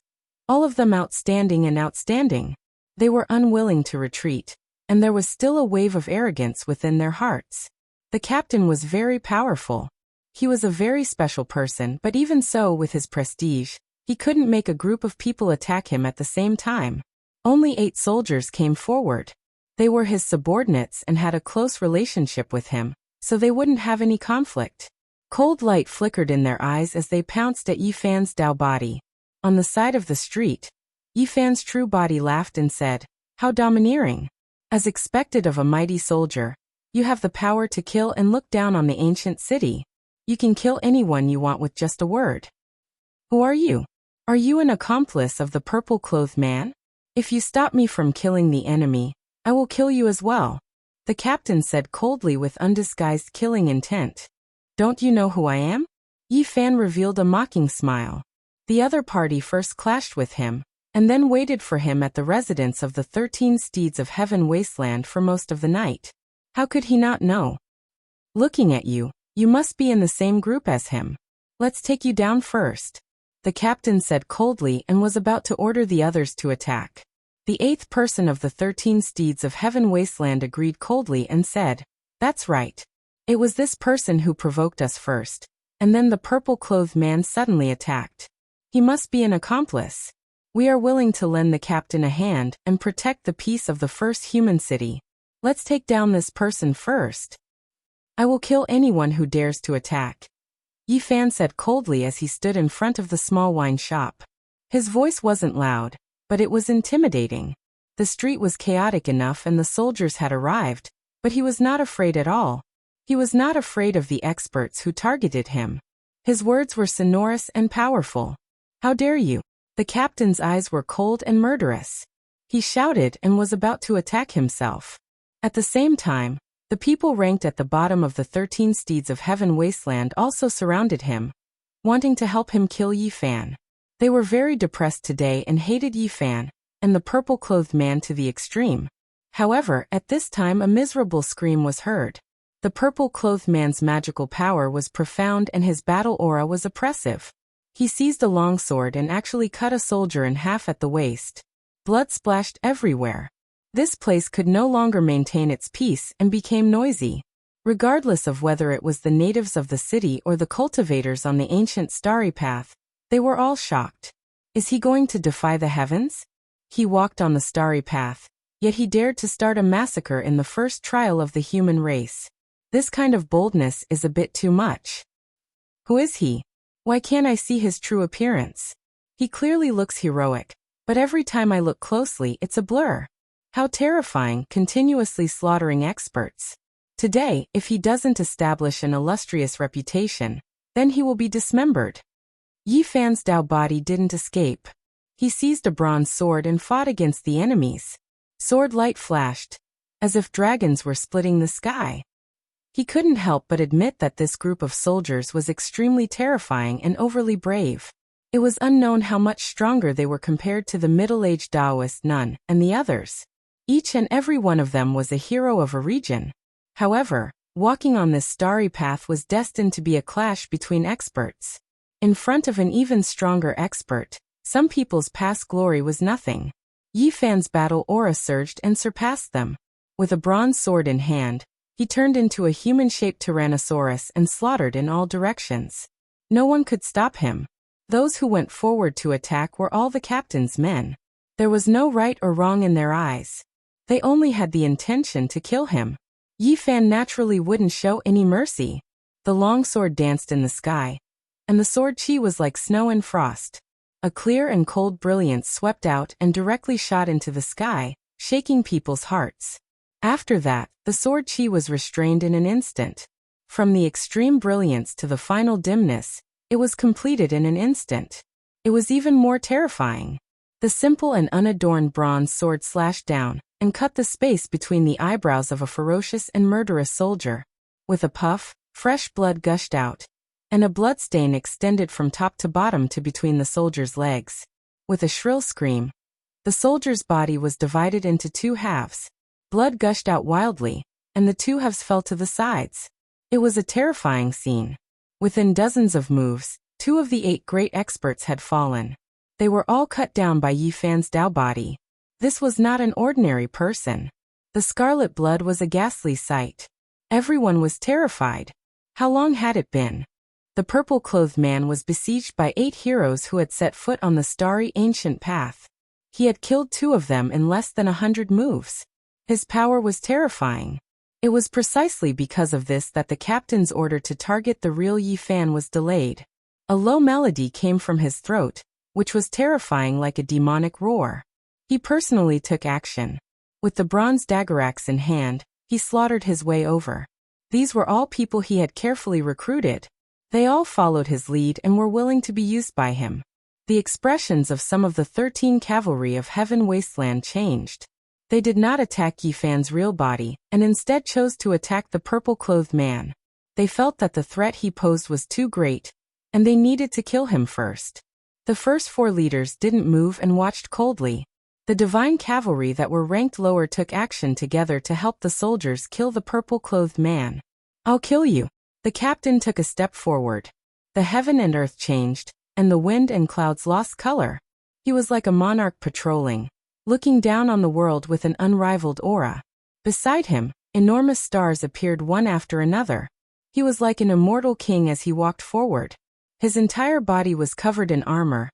Speaker 1: All of them outstanding and outstanding. They were unwilling to retreat, and there was still a wave of arrogance within their hearts. The captain was very powerful. He was a very special person, but even so, with his prestige, he couldn't make a group of people attack him at the same time. Only 8 soldiers came forward. They were his subordinates and had a close relationship with him, so they wouldn't have any conflict. Cold light flickered in their eyes as they pounced at Yi Fan's Dao body. On the side of the street, Yi Fan's true body laughed and said, "How domineering. As expected of a mighty soldier, you have the power to kill and look down on the ancient city. You can kill anyone you want with just a word. Who are you? Are you an accomplice of the purple-clothed man? If you stop me from killing the enemy, I will kill you as well," the captain said coldly with undisguised killing intent. "Don't you know who I am?" Yi Fan revealed a mocking smile. The other party first clashed with him, and then waited for him at the residence of the 13 Steeds of Heaven wasteland for most of the night. How could he not know? "Looking at you, you must be in the same group as him. Let's take you down first," the captain said coldly and was about to order the others to attack. The 8th person of the 13 Steeds of Heaven wasteland agreed coldly and said, "That's right. It was this person who provoked us first," and then the purple-clothed man suddenly attacked. "He must be an accomplice. We are willing to lend the captain a hand and protect the peace of the first human city. Let's take down this person first. I will kill anyone who dares to attack," Yi Fan said coldly as he stood in front of the small wine shop. His voice wasn't loud, but it was intimidating. The street was chaotic enough and the soldiers had arrived, but he was not afraid at all. He was not afraid of the experts who targeted him. His words were sonorous and powerful. "How dare you?" The captain's eyes were cold and murderous. He shouted and was about to attack himself. At the same time, the people ranked at the bottom of the 13 Steeds of Heaven wasteland also surrounded him, wanting to help him kill Yi Fan. They were very depressed today and hated Yi Fan and the purple-clothed man to the extreme. However, at this time a miserable scream was heard. The purple-clothed man's magical power was profound and his battle aura was oppressive. He seized a longsword and actually cut a soldier in half at the waist. Blood splashed everywhere. This place could no longer maintain its peace and became noisy. Regardless of whether it was the natives of the city or the cultivators on the ancient starry path, they were all shocked. Is he going to defy the heavens? He walked on the starry path, yet he dared to start a massacre in the first trial of the human race. This kind of boldness is a bit too much. Who is he? Why can't I see his true appearance? He clearly looks heroic, but every time I look closely it's a blur. How terrifying, continuously slaughtering experts. Today, if he doesn't establish an illustrious reputation, then he will be dismembered. Yi Fan's Dao body didn't escape. He seized a bronze sword and fought against the enemies. Sword light flashed, as if dragons were splitting the sky. He couldn't help but admit that this group of soldiers was extremely terrifying and overly brave. It was unknown how much stronger they were compared to the middle-aged Taoist nun and the others. Each and every one of them was a hero of a region. However, walking on this starry path was destined to be a clash between experts. In front of an even stronger expert, some people's past glory was nothing. Yi Fan's battle aura surged and surpassed them. With a bronze sword in hand, he turned into a human-shaped tyrannosaurus and slaughtered in all directions. No one could stop him. Those who went forward to attack were all the captain's men. There was no right or wrong in their eyes. They only had the intention to kill him. Yi Fan naturally wouldn't show any mercy. The long sword danced in the sky, and the sword chi was like snow and frost. A clear and cold brilliance swept out and directly shot into the sky, shaking people's hearts. After that, the sword chi was restrained in an instant. From the extreme brilliance to the final dimness, it was completed in an instant. It was even more terrifying. The simple and unadorned bronze sword slashed down and cut the space between the eyebrows of a ferocious and murderous soldier. With a puff, Fresh blood gushed out, and a bloodstain extended from top to bottom to between the soldier's legs. With a shrill scream, the soldier's body was divided into two halves. Blood gushed out wildly, and the two halves fell to the sides. It was a terrifying scene. Within dozens of moves, 2 of the 8 great experts had fallen. They were all cut down by Yi Fan's Dao body. This was not an ordinary person. The scarlet blood was a ghastly sight. Everyone was terrified. How long had it been? The purple-clothed man was besieged by 8 heroes who had set foot on the starry ancient path. He had killed 2 of them in less than 100 moves. His power was terrifying. It was precisely because of this that the captain's order to target the real Yi Fan was delayed. A low melody came from his throat, which was terrifying like a demonic roar. He personally took action. With the bronze dagger axe in hand, he slaughtered his way over. These were all people he had carefully recruited. They all followed his lead and were willing to be used by him. The expressions of some of the 13 cavalry of Heaven Wasteland changed. They did not attack Yi Fan's real body, and instead chose to attack the purple-clothed man. They felt that the threat he posed was too great, and they needed to kill him first. The first 4 leaders didn't move and watched coldly. The divine cavalry that were ranked lower took action together to help the soldiers kill the purple-clothed man. "I'll kill you." The captain took a step forward. The heaven and earth changed, and the wind and clouds lost color. He was like a monarch patrolling, looking down on the world with an unrivaled aura. Beside him, enormous stars appeared one after another. He was like an immortal king as he walked forward. His entire body was covered in armor,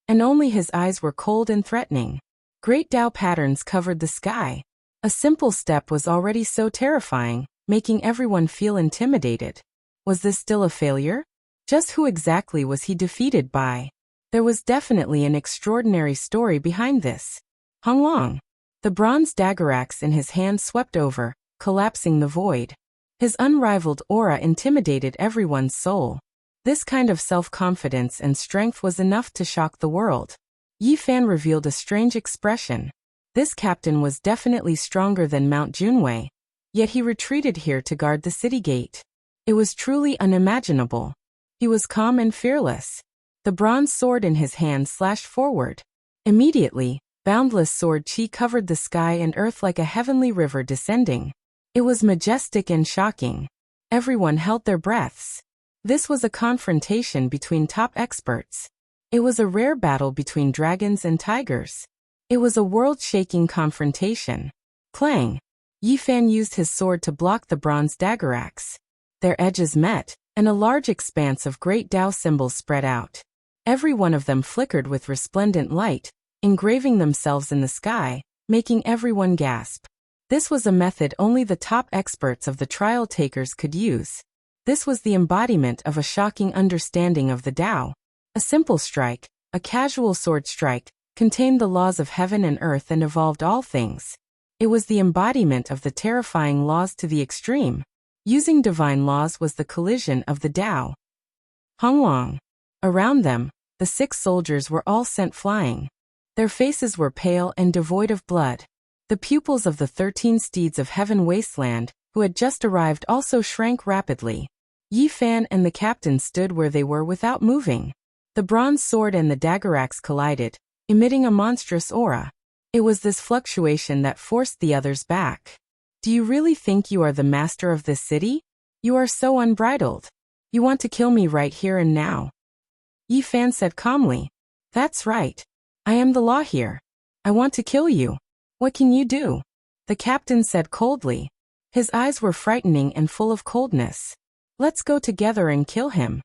Speaker 1: and only his eyes were cold and threatening. Great Tao patterns covered the sky. A simple step was already so terrifying, making everyone feel intimidated. Was this still a failure? Just who exactly was he defeated by? There was definitely an extraordinary story behind this. Hung Long. The bronze dagger axe in his hand swept over, collapsing the void. His unrivaled aura intimidated everyone's soul. This kind of self-confidence and strength was enough to shock the world. Yi Fan revealed a strange expression. This captain was definitely stronger than Mount Junwei, yet he retreated here to guard the city gate. It was truly unimaginable. He was calm and fearless. The bronze sword in his hand slashed forward. Immediately, boundless sword chi covered the sky and earth like a heavenly river descending. It was majestic and shocking. Everyone held their breaths. This was a confrontation between top experts. It was a rare battle between dragons and tigers. It was a world-shaking confrontation. Clang! Yi Fan used his sword to block the bronze dagger axe. Their edges met, and a large expanse of great Tao symbols spread out. Every one of them flickered with resplendent light, engraving themselves in the sky, making everyone gasp. This was a method only the top experts of the trial takers could use. This was the embodiment of a shocking understanding of the Tao. A simple strike, a casual sword strike, contained the laws of heaven and earth and evolved all things. It was the embodiment of the terrifying laws to the extreme. Using divine laws was the collision of the Tao. Hung Long. Around them, the 6 soldiers were all sent flying. Their faces were pale and devoid of blood. The pupils of the 13 steeds of Heaven Wasteland, who had just arrived, also shrank rapidly. Yi Fan and the captain stood where they were without moving. The bronze sword and the dagger axe collided, emitting a monstrous aura. It was this fluctuation that forced the others back. "Do you really think you are the master of this city? You are so unbridled. You want to kill me right here and now." Yi Fan said calmly. "That's right. I am the law here. I want to kill you. What can you do?" The captain said coldly. His eyes were frightening and full of coldness. "Let's go together and kill him."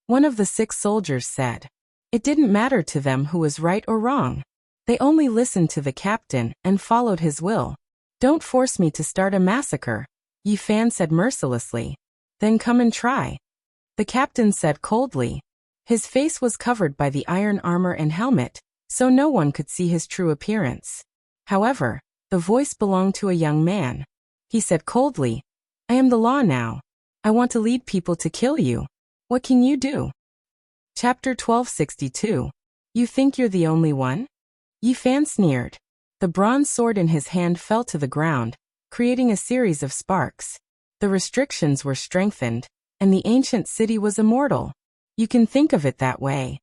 Speaker 1: One of the 6 soldiers said. It didn't matter to them who was right or wrong. They only listened to the captain and followed his will. "Don't force me to start a massacre," Yi Fan said mercilessly. "Then come and try." The captain said coldly. His face was covered by the iron armor and helmet, so no one could see his true appearance. However, the voice belonged to a young man. He said coldly, "I am the law now. I want to lead people to kill you. What can you do?" Chapter 1262. You think you're the only one? Yi Fan sneered. The bronze sword in his hand fell to the ground, creating a series of sparks. The restrictions were strengthened, and the ancient city was immortal. You can think of it that way.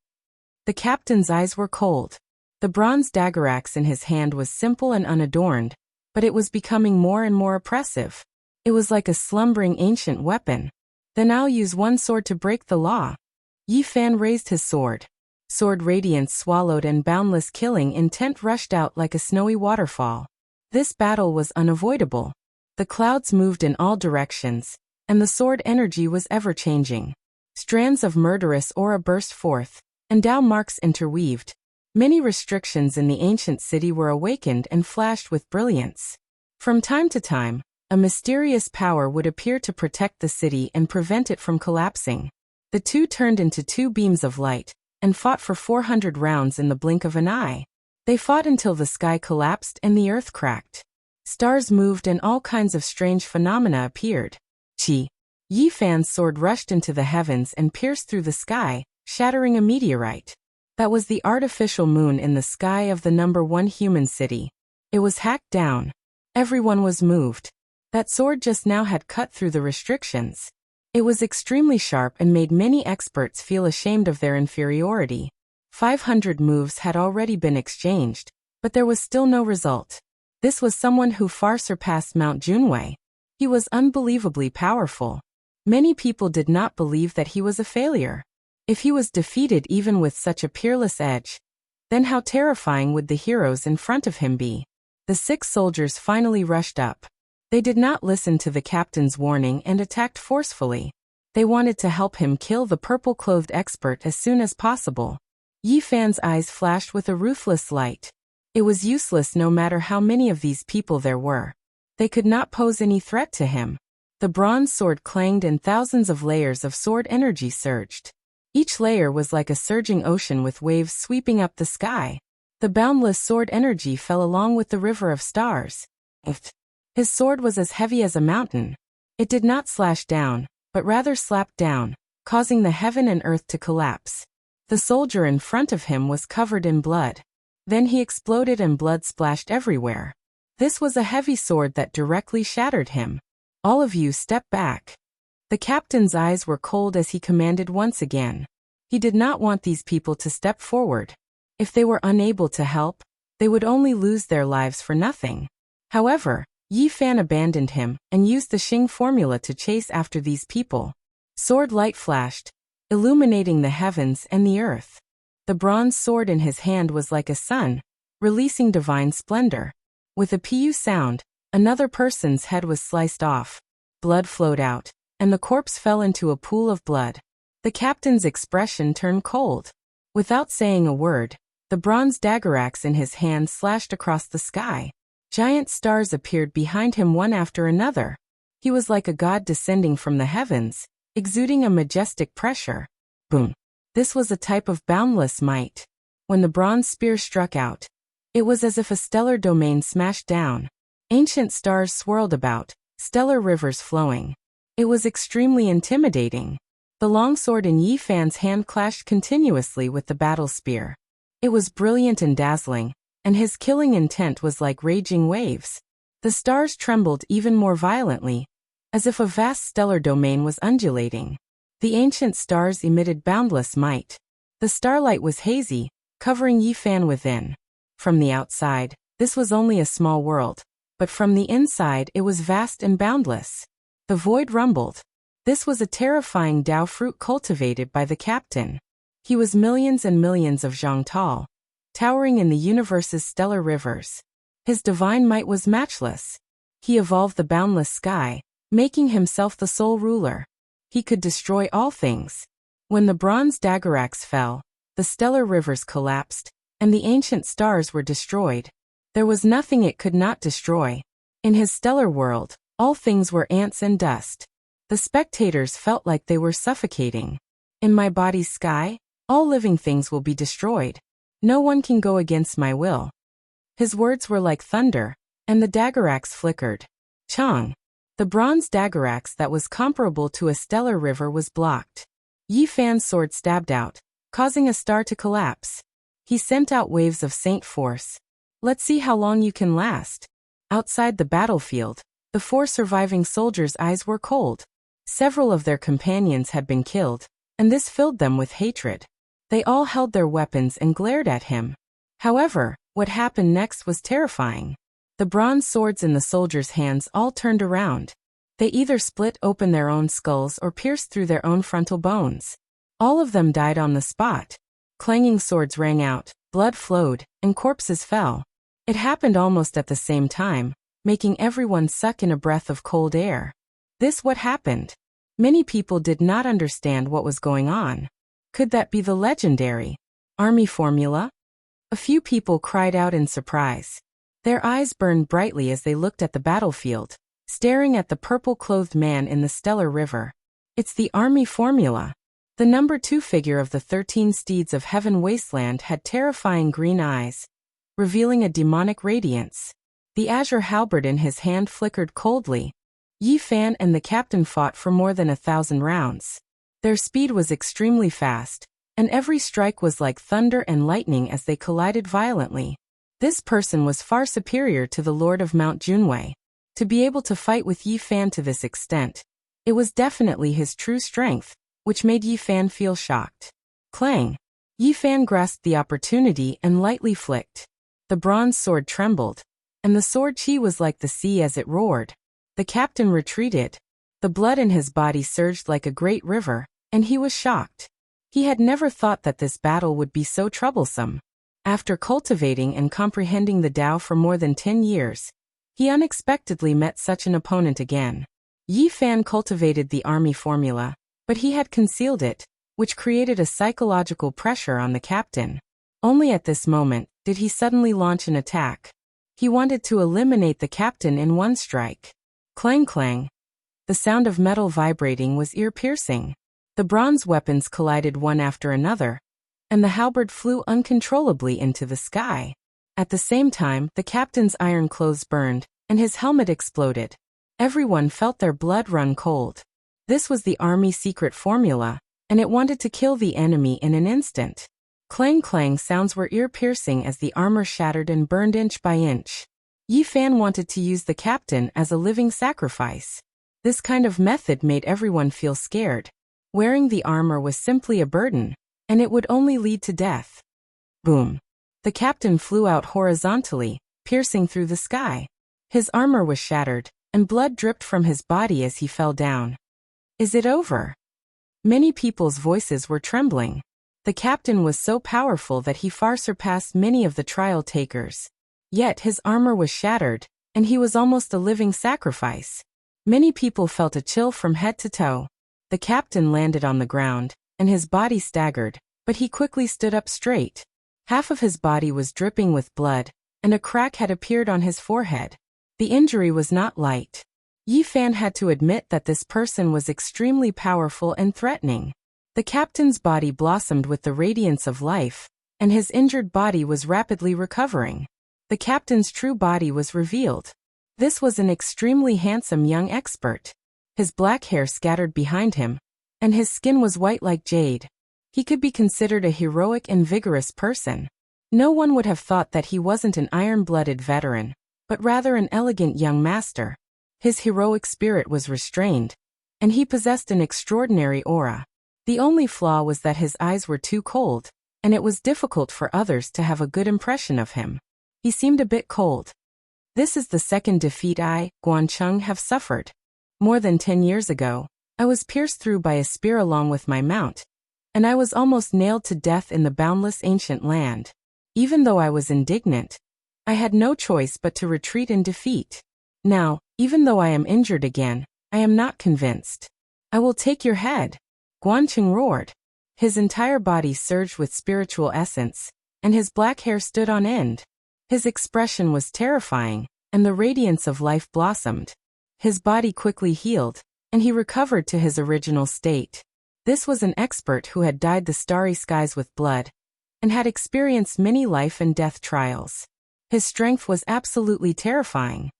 Speaker 1: The captain's eyes were cold. The bronze dagger axe in his hand was simple and unadorned, but it was becoming more and more oppressive. It was like a slumbering ancient weapon. Then I'll use one sword to break the law. Yi Fan raised his sword. Sword radiance swallowed and boundless killing intent rushed out like a snowy waterfall. This battle was unavoidable. The clouds moved in all directions, and the sword energy was ever-changing. Strands of murderous aura burst forth, and Tao marks interweaved. Many restrictions in the ancient city were awakened and flashed with brilliance. From time to time, a mysterious power would appear to protect the city and prevent it from collapsing. The two turned into two beams of light, and fought for 400 rounds in the blink of an eye. They fought until the sky collapsed and the earth cracked. Stars moved and all kinds of strange phenomena appeared. Yi Fan's sword rushed into the heavens and pierced through the sky, shattering a meteorite. That was the artificial moon in the sky of the #1 human city. It was hacked down. Everyone was moved. That sword just now had cut through the restrictions. It was extremely sharp and made many experts feel ashamed of their inferiority. 500 moves had already been exchanged, but there was still no result. This was someone who far surpassed Mount Junwei. He was unbelievably powerful. Many people did not believe that he was a failure. If he was defeated even with such a peerless edge, then how terrifying would the heroes in front of him be? The 6 soldiers finally rushed up. They did not listen to the captain's warning and attacked forcefully. They wanted to help him kill the purple-clothed expert as soon as possible. Yi Fan's eyes flashed with a ruthless light. It was useless no matter how many of these people there were. They could not pose any threat to him. The bronze sword clanged and thousands of layers of sword energy surged. Each layer was like a surging ocean with waves sweeping up the sky. The boundless sword energy fell along with the river of stars. His sword was as heavy as a mountain. It did not slash down, but rather slapped down, causing the heaven and earth to collapse. The soldier in front of him was covered in blood. Then he exploded and blood splashed everywhere. This was a heavy sword that directly shattered him. All of you step back. The captain's eyes were cold as he commanded once again. He did not want these people to step forward. If they were unable to help, they would only lose their lives for nothing. However, Yi Fan abandoned him and used the Xing formula to chase after these people. Sword light flashed, illuminating the heavens and the earth. The bronze sword in his hand was like a sun, releasing divine splendor. With a pu sound, another person's head was sliced off. Blood flowed out, and the corpse fell into a pool of blood. The captain's expression turned cold. Without saying a word, the bronze dagger axe in his hand slashed across the sky. Giant stars appeared behind him one after another. He was like a god descending from the heavens, exuding a majestic pressure. Boom! This was a type of boundless might. When the bronze spear struck out, it was as if a stellar domain smashed down. Ancient stars swirled about, stellar rivers flowing. It was extremely intimidating. The longsword in Yi Fan's hand clashed continuously with the battle spear. It was brilliant and dazzling, and his killing intent was like raging waves. The stars trembled even more violently, as if a vast stellar domain was undulating. The ancient stars emitted boundless might. The starlight was hazy, covering Yi Fan within. From the outside, this was only a small world, but from the inside it was vast and boundless. The void rumbled. This was a terrifying Dao fruit cultivated by the captain. He was millions and millions of zhang tall, towering in the universe's stellar rivers. His divine might was matchless. He evolved the boundless sky, making himself the sole ruler. He could destroy all things. When the bronze dagger axe fell, the stellar rivers collapsed, and the ancient stars were destroyed. There was nothing it could not destroy. In his stellar world, all things were ants and dust. The spectators felt like they were suffocating. In my body's sky, all living things will be destroyed. No one can go against my will. His words were like thunder, and the dagger axe flickered. Chang! The bronze dagger axe that was comparable to a stellar river was blocked. Yi Fan's sword stabbed out, causing a star to collapse. He sent out waves of saint force. Let's see how long you can last. Outside the battlefield, the 4 surviving soldiers' eyes were cold. Several of their companions had been killed, and this filled them with hatred. They all held their weapons and glared at him. However, what happened next was terrifying. The bronze swords in the soldiers' hands all turned around. They either split open their own skulls or pierced through their own frontal bones. All of them died on the spot. Clanging swords rang out, blood flowed, and corpses fell. It happened almost at the same time, making everyone suck in a breath of cold air. This what happened? Many people did not understand what was going on. Could that be the legendary army formula? A few people cried out in surprise. Their eyes burned brightly as they looked at the battlefield, staring at the purple-clothed man in the stellar river. It's the army formula. The number 2 figure of the 13 steeds of heaven wasteland had terrifying green eyes, revealing a demonic radiance. The azure halberd in his hand flickered coldly. Yi Fan and the captain fought for more than 1,000 rounds. Their speed was extremely fast, and every strike was like thunder and lightning as they collided violently. This person was far superior to the Lord of Mount Junwei. To be able to fight with Yi Fan to this extent, it was definitely his true strength, which made Yi Fan feel shocked. Clang! Yi Fan grasped the opportunity and lightly flicked. The bronze sword trembled, and the sword chi was like the sea as it roared. The captain retreated. The blood in his body surged like a great river, and he was shocked. He had never thought that this battle would be so troublesome. After cultivating and comprehending the Tao for more than 10 years, he unexpectedly met such an opponent again. Yi Fan cultivated the army formula, but he had concealed it, which created a psychological pressure on the captain. Only at this moment did he suddenly launch an attack. He wanted to eliminate the captain in one strike. Clang clang. The sound of metal vibrating was ear-piercing. The bronze weapons collided one after another, and the halberd flew uncontrollably into the sky. At the same time, the captain's iron clothes burned, and his helmet exploded. Everyone felt their blood run cold. This was the army secret formula, and it wanted to kill the enemy in an instant. Clang clang sounds were ear-piercing as the armor shattered and burned inch by inch. Yi Fan wanted to use the captain as a living sacrifice. This kind of method made everyone feel scared. Wearing the armor was simply a burden, and it would only lead to death. Boom! The captain flew out horizontally, piercing through the sky. His armor was shattered, and blood dripped from his body as he fell down. Is it over? Many people's voices were trembling. The captain was so powerful that he far surpassed many of the trial takers. Yet his armor was shattered, and he was almost a living sacrifice. Many people felt a chill from head to toe. The captain landed on the ground, and his body staggered, but he quickly stood up straight. Half of his body was dripping with blood, and a crack had appeared on his forehead. The injury was not light. Yi Fan had to admit that this person was extremely powerful and threatening. The captain's body blossomed with the radiance of life, and his injured body was rapidly recovering. The captain's true body was revealed. This was an extremely handsome young expert. His black hair scattered behind him, and his skin was white like jade. He could be considered a heroic and vigorous person. No one would have thought that he wasn't an iron-blooded veteran, but rather an elegant young master. His heroic spirit was restrained, and he possessed an extraordinary aura. The only flaw was that his eyes were too cold, and it was difficult for others to have a good impression of him. He seemed a bit cold. This is the second defeat I, Guancheng, have suffered. More than 10 years ago, I was pierced through by a spear along with my mount, and I was almost nailed to death in the boundless ancient land. Even though I was indignant, I had no choice but to retreat in defeat. Now, even though I am injured again, I am not convinced. I will take your head. Guancheng roared. His entire body surged with spiritual essence, and his black hair stood on end. His expression was terrifying, and the radiance of life blossomed. His body quickly healed, and he recovered to his original state. This was an expert who had dyed the starry skies with blood, and had experienced many life and death trials. His strength was absolutely terrifying.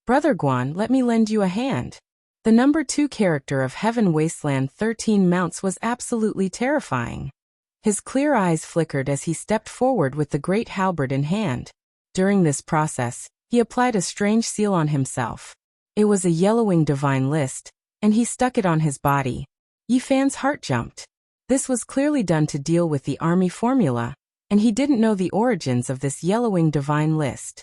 Speaker 1: Brother Guan, let me lend you a hand. The number 2 character of Heaven Wasteland 13 mounts was absolutely terrifying. His clear eyes flickered as he stepped forward with the great halberd in hand. During this process, he applied a strange seal on himself. It was a yellowing divine list, and he stuck it on his body. Yi Fan's heart jumped. This was clearly done to deal with the army formula, and he didn't know the origins of this yellowing divine list.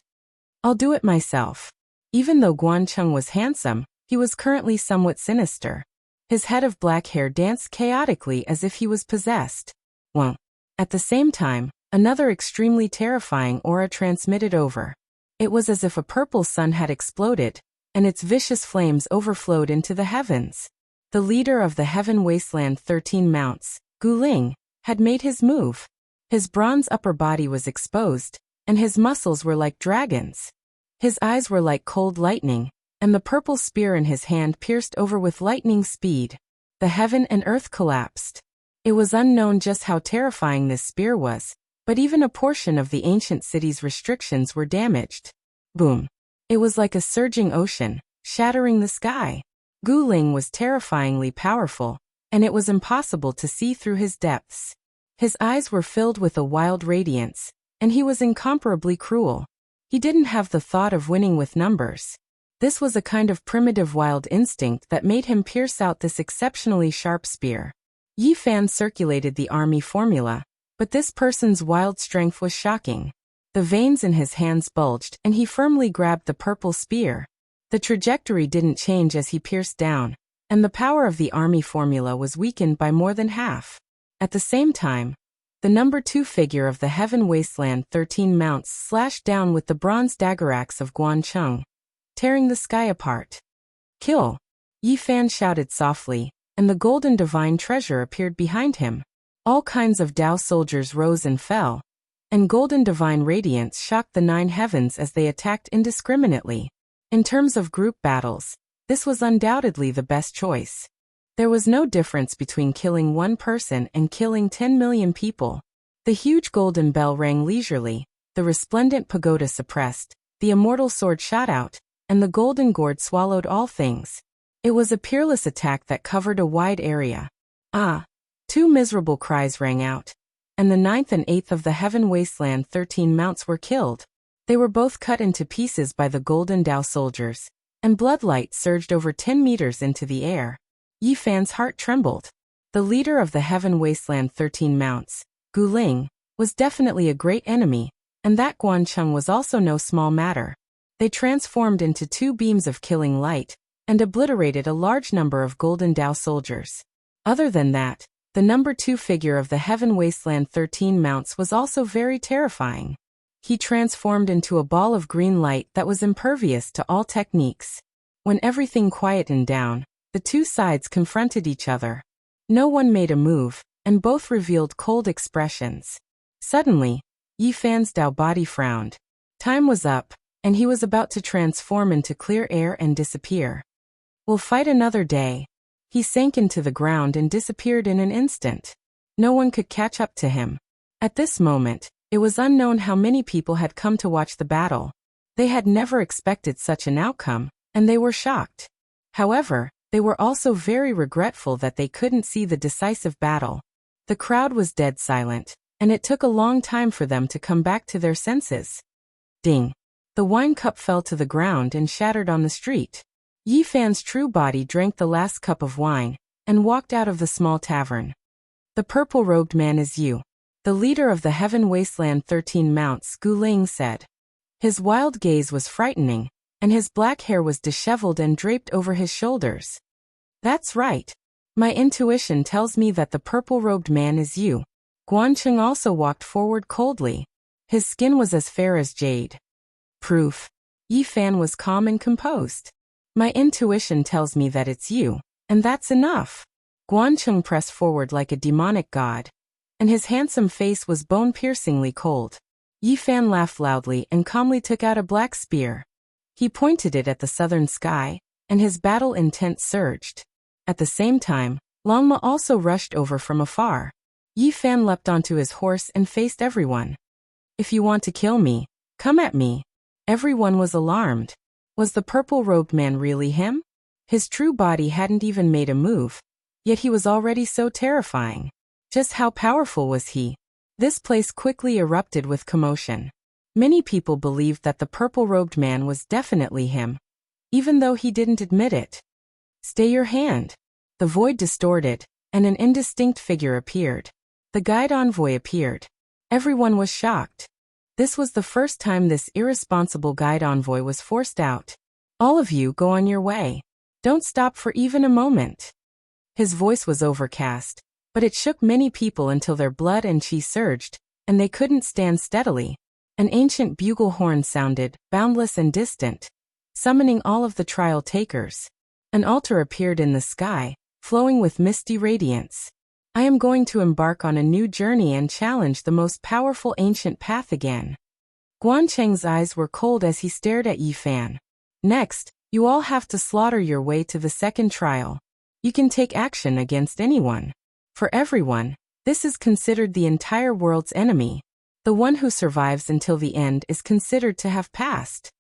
Speaker 1: I'll do it myself. Even though Guancheng was handsome, he was currently somewhat sinister. His head of black hair danced chaotically as if he was possessed. Well, at the same time, another extremely terrifying aura transmitted over. It was as if a purple sun had exploded, and its vicious flames overflowed into the heavens. The leader of the Heaven Wasteland 13 Mounts, Guling, had made his move. His bronze upper body was exposed, and his muscles were like dragons. His eyes were like cold lightning, and the purple spear in his hand pierced over with lightning speed. The heaven and earth collapsed. It was unknown just how terrifying this spear was, but even a portion of the ancient city's restrictions were damaged. Boom. It was like a surging ocean, shattering the sky. Guling was terrifyingly powerful, and it was impossible to see through his depths. His eyes were filled with a wild radiance, and he was incomparably cruel. He didn't have the thought of winning with numbers. This was a kind of primitive wild instinct that made him pierce out this exceptionally sharp spear. Yi Fan circulated the army formula, but this person's wild strength was shocking. The veins in his hands bulged, and he firmly grabbed the purple spear. The trajectory didn't change as he pierced down, and the power of the army formula was weakened by more than half. At the same time, the number 2 figure of the Heaven Wasteland 13 Mounts slashed down with the bronze dagger axe of Guancheng, tearing the sky apart. Kill! Yi Fan shouted softly, and the golden divine treasure appeared behind him. All kinds of Dao soldiers rose and fell, and golden divine radiance shocked the 9 heavens as they attacked indiscriminately. In terms of group battles, this was undoubtedly the best choice. There was no difference between killing one person and killing 10 million people. The huge golden bell rang leisurely, the resplendent pagoda suppressed, the immortal sword shot out, and the golden gourd swallowed all things. It was a peerless attack that covered a wide area. Ah! 2 miserable cries rang out, and the 9th and 8th of the Heaven Wasteland 13 Mounts were killed. They were both cut into pieces by the golden Dao soldiers, and bloodlight surged over 10 meters into the air. Yi Fan's heart trembled. The leader of the Heaven Wasteland 13 Mounts, Guling, was definitely a great enemy, and that Guancheng was also no small matter. They transformed into 2 beams of killing light, and obliterated a large number of golden Dao soldiers. Other than that, the number 2 figure of the Heaven Wasteland 13 Mounts was also very terrifying. He transformed into a ball of green light that was impervious to all techniques. When everything quietened down, the 2 sides confronted each other. No one made a move, and both revealed cold expressions. Suddenly, Yi Fan's Dao body frowned. Time was up, and he was about to transform into clear air and disappear. We'll fight another day. He sank into the ground and disappeared in an instant. No one could catch up to him. At this moment, it was unknown how many people had come to watch the battle. They had never expected such an outcome, and they were shocked. However, they were also very regretful that they couldn't see the decisive battle. The crowd was dead silent, and it took a long time for them to come back to their senses. Ding! The wine cup fell to the ground and shattered on the street. Yi Fan's true body drank the last cup of wine, and walked out of the small tavern. The purple-robed man is you. The leader of the Heaven Wasteland 13 Mounts, Guling, said. His wild gaze was frightening, and his black hair was disheveled and draped over his shoulders. That's right. My intuition tells me that the purple-robed man is you. Guancheng also walked forward coldly. His skin was as fair as jade. Proof. Yi Fan was calm and composed. My intuition tells me that it's you, and that's enough. Guancheng pressed forward like a demonic god, and his handsome face was bone-piercingly cold. Yi Fan laughed loudly and calmly took out a black spear. He pointed it at the southern sky, and his battle intent surged. At the same time, Longma also rushed over from afar. Yi Fan leapt onto his horse and faced everyone. If you want to kill me, come at me. Everyone was alarmed. Was the purple-robed man really him? His true body hadn't even made a move, yet he was already so terrifying. Just how powerful was he? This place quickly erupted with commotion. Many people believed that the purple-robed man was definitely him, even though he didn't admit it. Stay your hand. The void distorted, and an indistinct figure appeared. The guide envoy appeared. Everyone was shocked. This was the first time this irresponsible guide envoy was forced out. All of you go on your way. Don't stop for even a moment. His voice was overcast, but it shook many people until their blood and chi surged, and they couldn't stand steadily. An ancient bugle horn sounded, boundless and distant, summoning all of the trial takers. An altar appeared in the sky, flowing with misty radiance. I am going to embark on a new journey and challenge the most powerful ancient path again. Guancheng's eyes were cold as he stared at Yi Fan. Next, you all have to slaughter your way to the second trial. You can take action against anyone. For everyone, this is considered the entire world's enemy. The one who survives until the end is considered to have passed.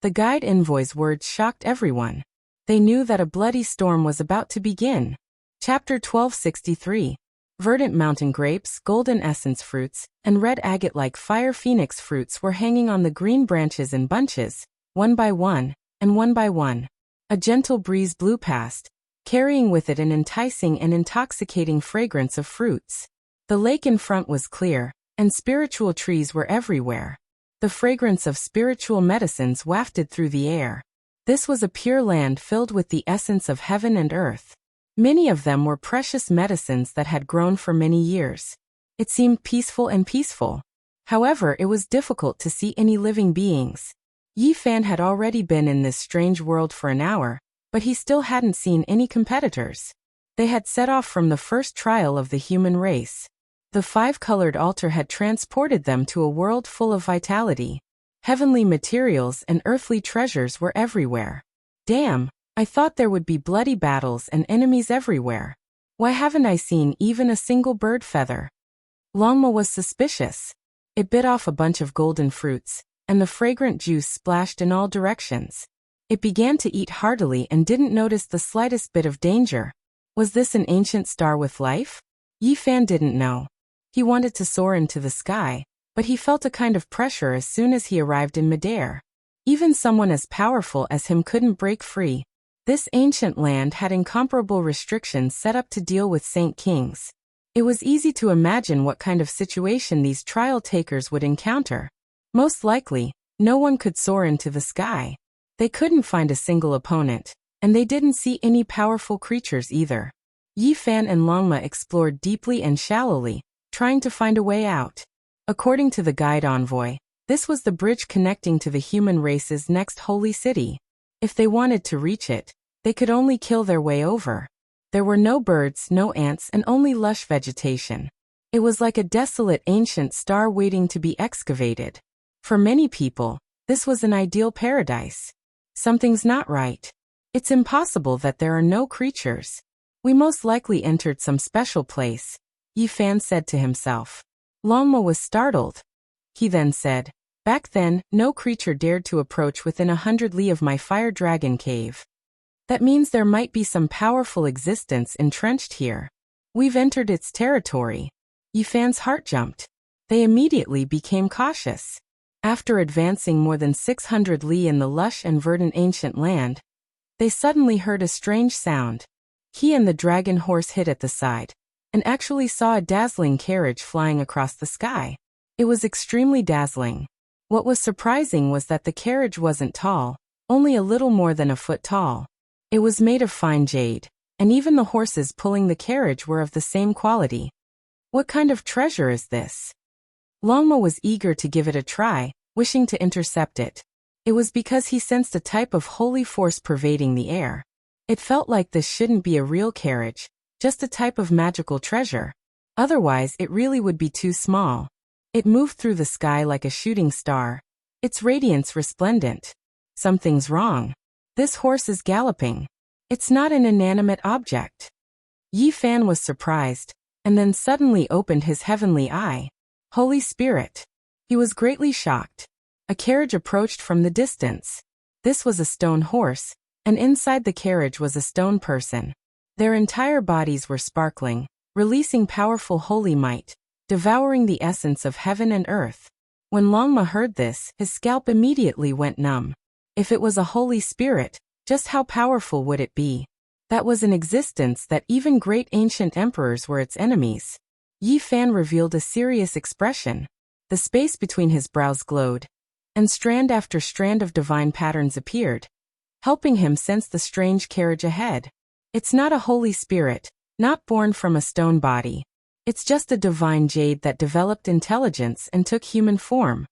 Speaker 1: The guide envoy's words shocked everyone. They knew that a bloody storm was about to begin. Chapter 1263. Verdant mountain grapes, golden essence fruits, and red agate-like fire phoenix fruits were hanging on the green branches in bunches, one by one, and one by one. A gentle breeze blew past, carrying with it an enticing and intoxicating fragrance of fruits. The lake in front was clear, and spiritual trees were everywhere. The fragrance of spiritual medicines wafted through the air. This was a pure land filled with the essence of heaven and earth. Many of them were precious medicines that had grown for many years. It seemed peaceful and peaceful. However, it was difficult to see any living beings. Yi Fan had already been in this strange world for an hour, but he still hadn't seen any competitors. They had set off from the first trial of the human race. The five-colored altar had transported them to a world full of vitality. Heavenly materials and earthly treasures were everywhere. Damn, I thought there would be bloody battles and enemies everywhere. Why haven't I seen even a single bird feather? Longma was suspicious. It bit off a bunch of golden fruits, and the fragrant juice splashed in all directions. It began to eat heartily and didn't notice the slightest bit of danger. Was this an ancient star with life? Yi Fan didn't know. He wanted to soar into the sky, but he felt a kind of pressure as soon as he arrived in midair. Even someone as powerful as him couldn't break free. This ancient land had incomparable restrictions set up to deal with Saint Kings. It was easy to imagine what kind of situation these trial takers would encounter. Most likely, no one could soar into the sky. They couldn't find a single opponent, and they didn't see any powerful creatures either. Yi Fan and Longma explored deeply and shallowly, trying to find a way out. According to the guide envoy, this was the bridge connecting to the human race's next holy city. If they wanted to reach it, they could only kill their way over. There were no birds, no ants, and only lush vegetation. It was like a desolate ancient star waiting to be excavated. For many people, this was an ideal paradise. Something's not right. It's impossible that there are no creatures. We most likely entered some special place, Yi Fan said to himself. Longma was startled. He then said, back then, no creature dared to approach within 100 li of my fire dragon cave. That means there might be some powerful existence entrenched here. We've entered its territory. Yi Fan's heart jumped. They immediately became cautious. After advancing more than 600 li in the lush and verdant ancient land, they suddenly heard a strange sound. He and the dragon horse hid at the side, and actually saw a dazzling carriage flying across the sky. It was extremely dazzling. What was surprising was that the carriage wasn't tall, only a little more than a foot tall. It was made of fine jade, and even the horses pulling the carriage were of the same quality. What kind of treasure is this? Longma was eager to give it a try, wishing to intercept it. It was because he sensed a type of holy force pervading the air. It felt like this shouldn't be a real carriage, just a type of magical treasure. Otherwise, it really would be too small. It moved through the sky like a shooting star, its radiance resplendent. Something's wrong. This horse is galloping. It's not an inanimate object. Yi Fan was surprised, and then suddenly opened his heavenly eye. Holy Spirit. He was greatly shocked. A carriage approached from the distance. This was a stone horse, and inside the carriage was a stone person. Their entire bodies were sparkling, releasing powerful holy might, devouring the essence of heaven and earth. When Longma heard this, his scalp immediately went numb. If it was a Holy Spirit, just how powerful would it be? that was in existence that even great ancient emperors were its enemies. Yi Fan revealed a serious expression. The space between his brows glowed, and strand after strand of divine patterns appeared, helping him sense the strange carriage ahead. It's not a holy spirit, not born from a stone body. It's just a divine jade that developed intelligence and took human form.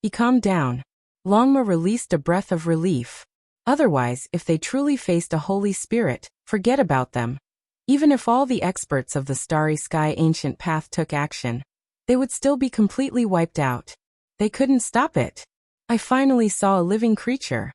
Speaker 1: He calmed down. Longma released a breath of relief. Otherwise, if they truly faced a holy spirit, forget about them. Even if all the experts of the Starry Sky ancient path took action, they would still be completely wiped out. They couldn't stop it. I finally saw a living creature.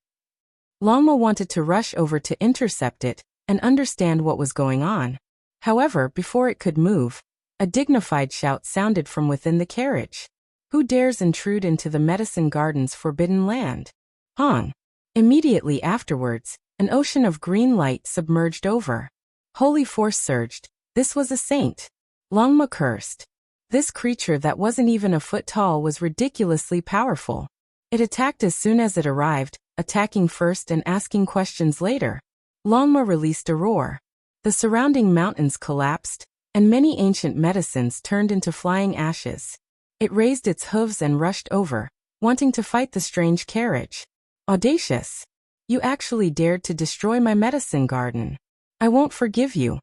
Speaker 1: Longma wanted to rush over to intercept it and understand what was going on. However, before it could move, a dignified shout sounded from within the carriage. Who dares intrude into the medicine garden's forbidden land? Hong. Immediately afterwards, an ocean of green light submerged over. Holy force surged. This was a saint. Longma cursed. This creature that wasn't even a foot tall was ridiculously powerful. It attacked as soon as it arrived, attacking first and asking questions later. Longma released a roar. The surrounding mountains collapsed, and many ancient medicines turned into flying ashes. It raised its hooves and rushed over, wanting to fight the strange carriage. Audacious! You actually dared to destroy my medicine garden. I won't forgive you.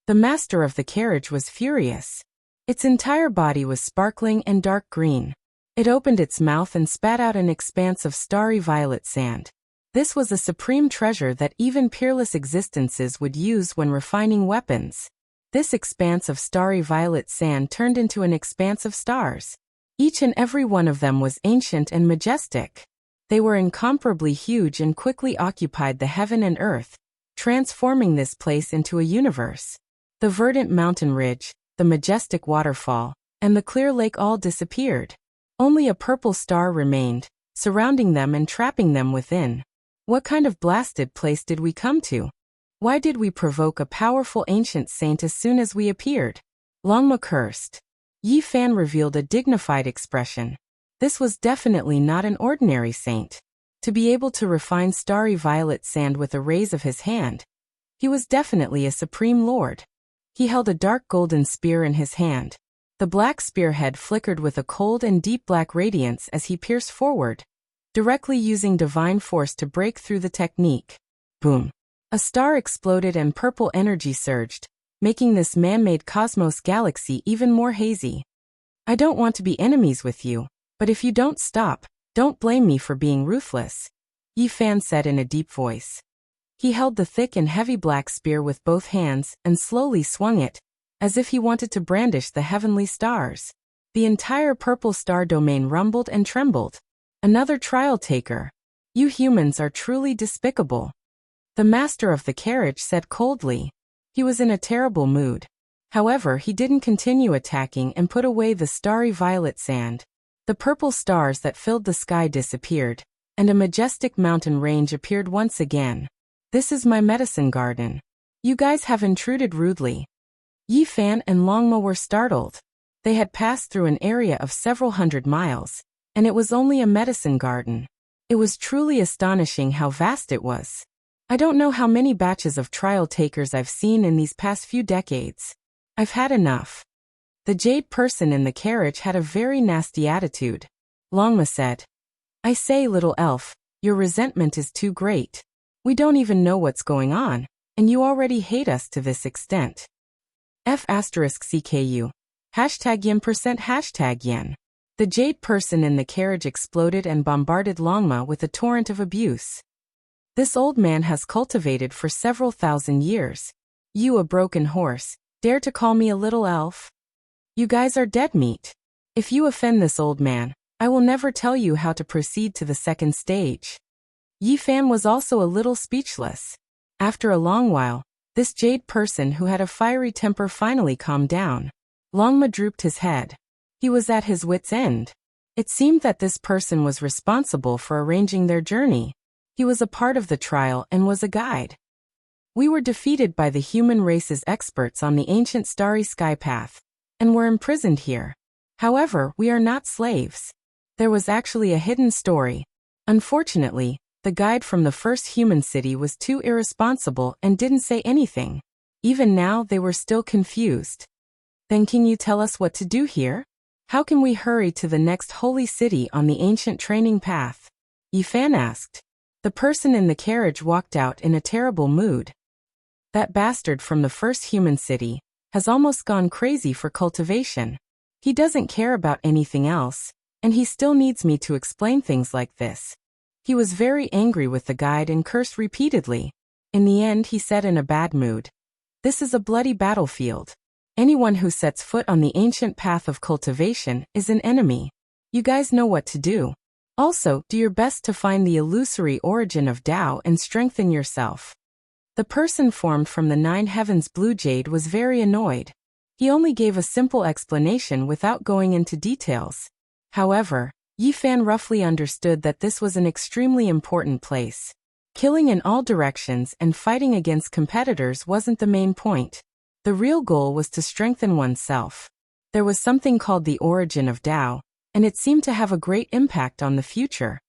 Speaker 1: The master of the carriage was furious. Its entire body was sparkling and dark green. It opened its mouth and spat out an expanse of starry violet sand. This was a supreme treasure that even peerless existences would use when refining weapons. This expanse of starry violet sand turned into an expanse of stars. Each and every one of them was ancient and majestic. They were incomparably huge and quickly occupied the heaven and earth, transforming this place into a universe. The verdant mountain ridge, the majestic waterfall, and the clear lake all disappeared. Only a purple star remained, surrounding them and trapping them within. What kind of blasted place did we come to? Why did we provoke a powerful ancient saint as soon as we appeared? Longma cursed. Yi Fan revealed a dignified expression. This was definitely not an ordinary saint. To be able to refine starry violet sand with a raise of his hand, he was definitely a supreme lord. He held a dark golden spear in his hand. The black spearhead flickered with a cold and deep black radiance as he pierced forward, directly using divine force to break through the technique. Boom! A star exploded and purple energy surged, making this man-made cosmos galaxy even more hazy. I don't want to be enemies with you, but if you don't stop, don't blame me for being ruthless, Yi Fan said in a deep voice. He held the thick and heavy black spear with both hands and slowly swung it, as if he wanted to brandish the heavenly stars. The entire purple star domain rumbled and trembled. Another trial taker. You humans are truly despicable, the master of the carriage said coldly. He was in a terrible mood. However, he didn't continue attacking and put away the starry violet sand. The purple stars that filled the sky disappeared, and a majestic mountain range appeared once again. This is my medicine garden. You guys have intruded rudely. Yi Fan and Longma were startled. They had passed through an area of several hundred miles, and it was only a medicine garden. It was truly astonishing how vast it was. I don't know how many batches of trial takers I've seen in these past few decades. I've had enough. The jade person in the carriage had a very nasty attitude. Longma said, I say, little elf, your resentment is too great. We don't even know what's going on, and you already hate us to this extent. F*CKU. #yen%#yen. The jade person in the carriage exploded and bombarded Longma with a torrent of abuse. This old man has cultivated for several thousand years. You, a broken horse, dare to call me a little elf? You guys are dead meat. If you offend this old man, I will never tell you how to proceed to the second stage. Yi Fan was also a little speechless. After a long while, this jade person who had a fiery temper finally calmed down. Longma drooped his head. He was at his wit's end. It seemed that this person was responsible for arranging their journey. He was a part of the trial and was a guide. We were defeated by the human race's experts on the ancient starry sky path, and were imprisoned here. However, we are not slaves. There was actually a hidden story. Unfortunately, The guide from the first human city was too irresponsible and didn't say anything. Even now they were still confused. Then can you tell us what to do here? How can we hurry to the next holy city on the ancient training path? Yifan asked. The person in the carriage walked out in a terrible mood. That bastard from the first human city has almost gone crazy for cultivation. He doesn't care about anything else, and he still needs me to explain things like this. He was very angry with the guide and cursed repeatedly. In the end, he said in a bad mood, "This is a bloody battlefield. Anyone who sets foot on the ancient path of cultivation is an enemy. You guys know what to do. Also, do your best to find the illusory origin of Tao and strengthen yourself." The person formed from the 9 heavens blue jade was very annoyed. He only gave a simple explanation without going into details. However, Yifan roughly understood that this was an extremely important place. Killing in all directions and fighting against competitors wasn't the main point. The real goal was to strengthen oneself. There was something called the origin of Tao, and it seemed to have a great impact on the future.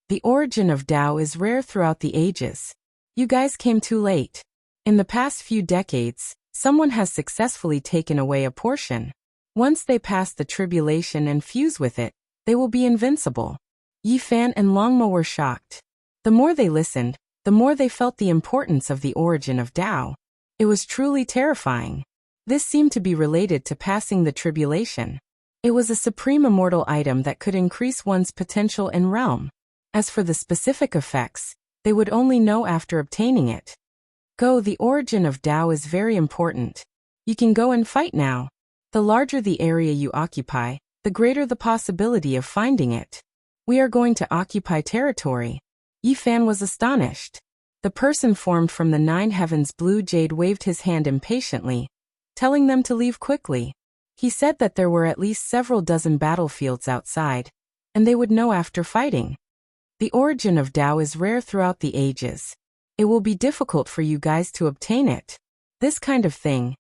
Speaker 1: The origin of Tao is rare throughout the ages. You guys came too late. In the past few decades, someone has successfully taken away a portion. Once they pass the tribulation and fuse with it, they will be invincible. Yifan and Longmo were shocked. The more they listened, the more they felt the importance of the origin of Tao. It was truly terrifying. This seemed to be related to passing the tribulation. It was a supreme immortal item that could increase one's potential and realm. As for the specific effects, they would only know after obtaining it. Go, the origin of Tao is very important. You can go and fight now. The larger the area you occupy, the greater the possibility of finding it. We are going to occupy territory. Yifan was astonished. The person formed from the 9 heavens blue jade waved his hand impatiently, telling them to leave quickly. He said that there were at least several dozen battlefields outside, and they would know after fighting. The origin of Tao is rare throughout the ages. It will be difficult for you guys to obtain it. This kind of thing,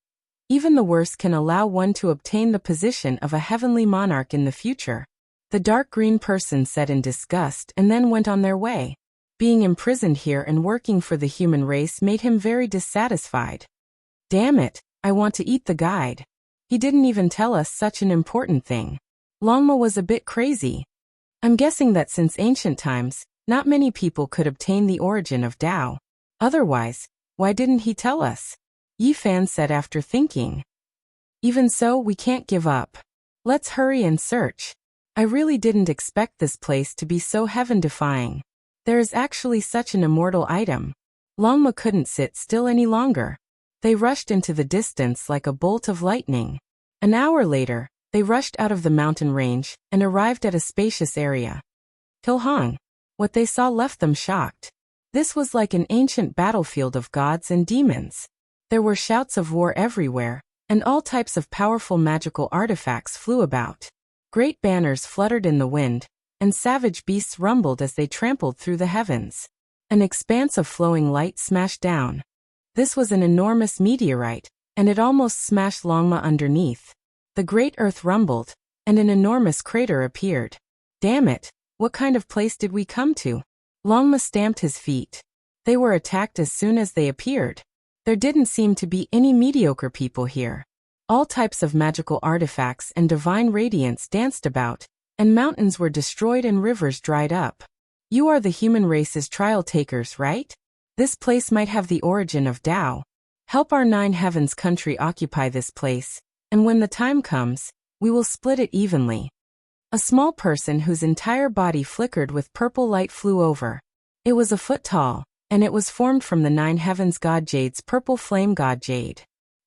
Speaker 1: even the worst, can allow one to obtain the position of a heavenly monarch in the future. The dark green person said in disgust and then went on their way. Being imprisoned here and working for the human race made him very dissatisfied. Damn it, I want to eat the guide. He didn't even tell us such an important thing. Longmo was a bit crazy. I'm guessing that since ancient times, not many people could obtain the origin of Tao. Otherwise, why didn't he tell us? Yifan said after thinking. Even so, we can't give up. Let's hurry and search. I really didn't expect this place to be so heaven-defying. There is actually such an immortal item. Longmo couldn't sit still any longer. They rushed into the distance like a bolt of lightning. An hour later, they rushed out of the mountain range and arrived at a spacious area. Hilhong. What they saw left them shocked. This was like an ancient battlefield of gods and demons. There were shouts of war everywhere, and all types of powerful magical artifacts flew about. Great banners fluttered in the wind, and savage beasts rumbled as they trampled through the heavens. An expanse of flowing light smashed down. This was an enormous meteorite, and it almost smashed Longma underneath. The great earth rumbled, and an enormous crater appeared. Damn it, what kind of place did we come to? Longma stamped his feet. They were attacked as soon as they appeared. There didn't seem to be any mediocre people here. All types of magical artifacts and divine radiance danced about, and mountains were destroyed and rivers dried up. You are the human race's trial takers, right? This place might have the origin of Tao. Help our 9 heavens country occupy this place, and when the time comes, we will split it evenly. A small person whose entire body flickered with purple light flew over. It was a foot tall, and it was formed from the 9 heavens god jade's purple flame god jade.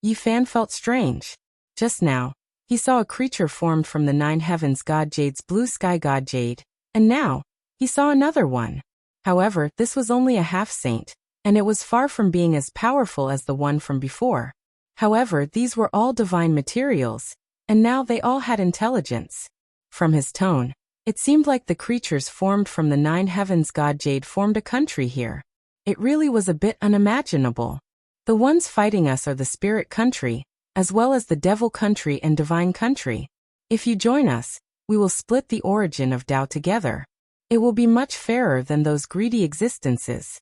Speaker 1: Yifan felt strange. Just now, he saw a creature formed from the 9 heavens god jade's blue sky god jade, and now, he saw another one. However, this was only a half-saint, and it was far from being as powerful as the one from before. However, these were all divine materials, and now they all had intelligence. From his tone, it seemed like the creatures formed from the 9 heavens god jade formed a country here. It really was a bit unimaginable. The ones fighting us are the spirit country, as well as the devil country and divine country. If you join us, we will split the origin of Tao together. It will be much fairer than those greedy existences.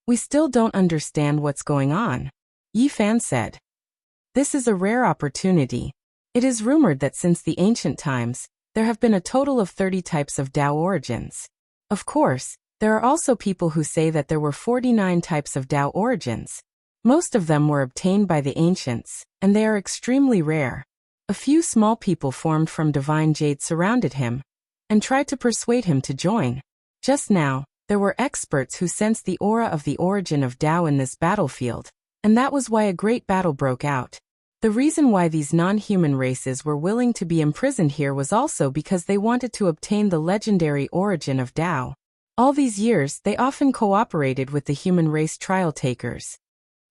Speaker 1: We still don't understand what's going on, Yi Fan said. This is a rare opportunity. It is rumored that since the ancient times, there have been a total of 30 types of Tao origins. Of course, there are also people who say that there were 49 types of Tao origins. Most of them were obtained by the ancients, and they are extremely rare. A few small people formed from divine jade surrounded him and tried to persuade him to join. Just now, there were experts who sensed the aura of the origin of Tao in this battlefield, and that was why a great battle broke out. The reason why these non-human races were willing to be imprisoned here was also because they wanted to obtain the legendary origin of Tao. All these years, they often cooperated with the human race trial takers.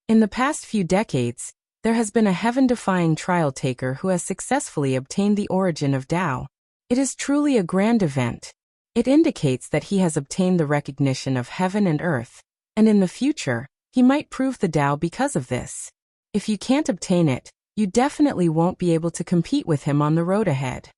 Speaker 1: In the past few decades, there has been a heaven-defying trial taker who has successfully obtained the origin of Tao. It is truly a grand event. It indicates that he has obtained the recognition of heaven and earth, and in the future, he might prove the Tao because of this. If you can't obtain it, you definitely won't be able to compete with him on the road ahead.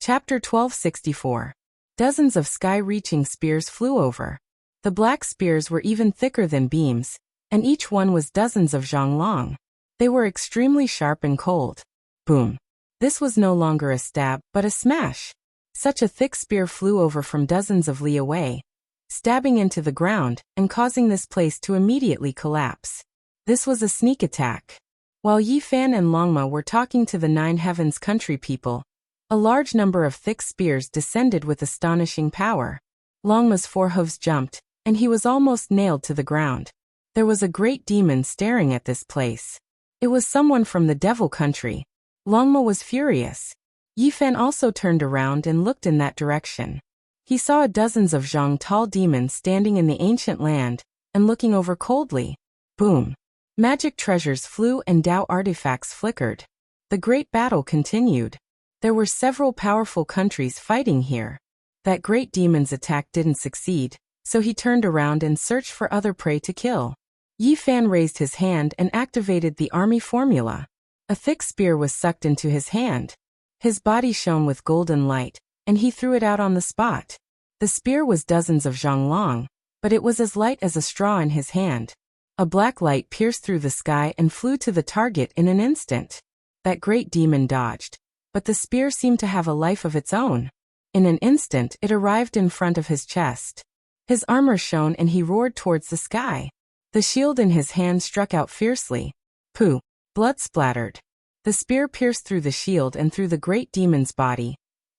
Speaker 1: Chapter 1264. Dozens of sky-reaching spears flew over. The black spears were even thicker than beams, and each one was dozens of zhang long. They were extremely sharp and cold. Boom. This was no longer a stab, but a smash. Such a thick spear flew over from dozens of li away, stabbing into the ground and causing this place to immediately collapse. This was a sneak attack. While Yi Fan and Longma were talking to the Nine Heavens country people, a large number of thick spears descended with astonishing power. Longma's forehooves jumped, and he was almost nailed to the ground. There was a great demon staring at this place. It was someone from the devil country. Longma was furious. Yi Fan also turned around and looked in that direction. He saw dozens of zhang tall demons standing in the ancient land and looking over coldly. Boom. Magic treasures flew and Tao artifacts flickered. The great battle continued. There were several powerful countries fighting here. That great demon's attack didn't succeed, so he turned around and searched for other prey to kill. Yi Fan raised his hand and activated the army formula. A thick spear was sucked into his hand. His body shone with golden light, and he threw it out on the spot. The spear was dozens of zhang long, but it was as light as a straw in his hand. A black light pierced through the sky and flew to the target in an instant. That great demon dodged, but the spear seemed to have a life of its own. In an instant, it arrived in front of his chest. His armor shone and he roared towards the sky. The shield in his hand struck out fiercely. Pooh! Blood splattered. The spear pierced through the shield and through the great demon's body,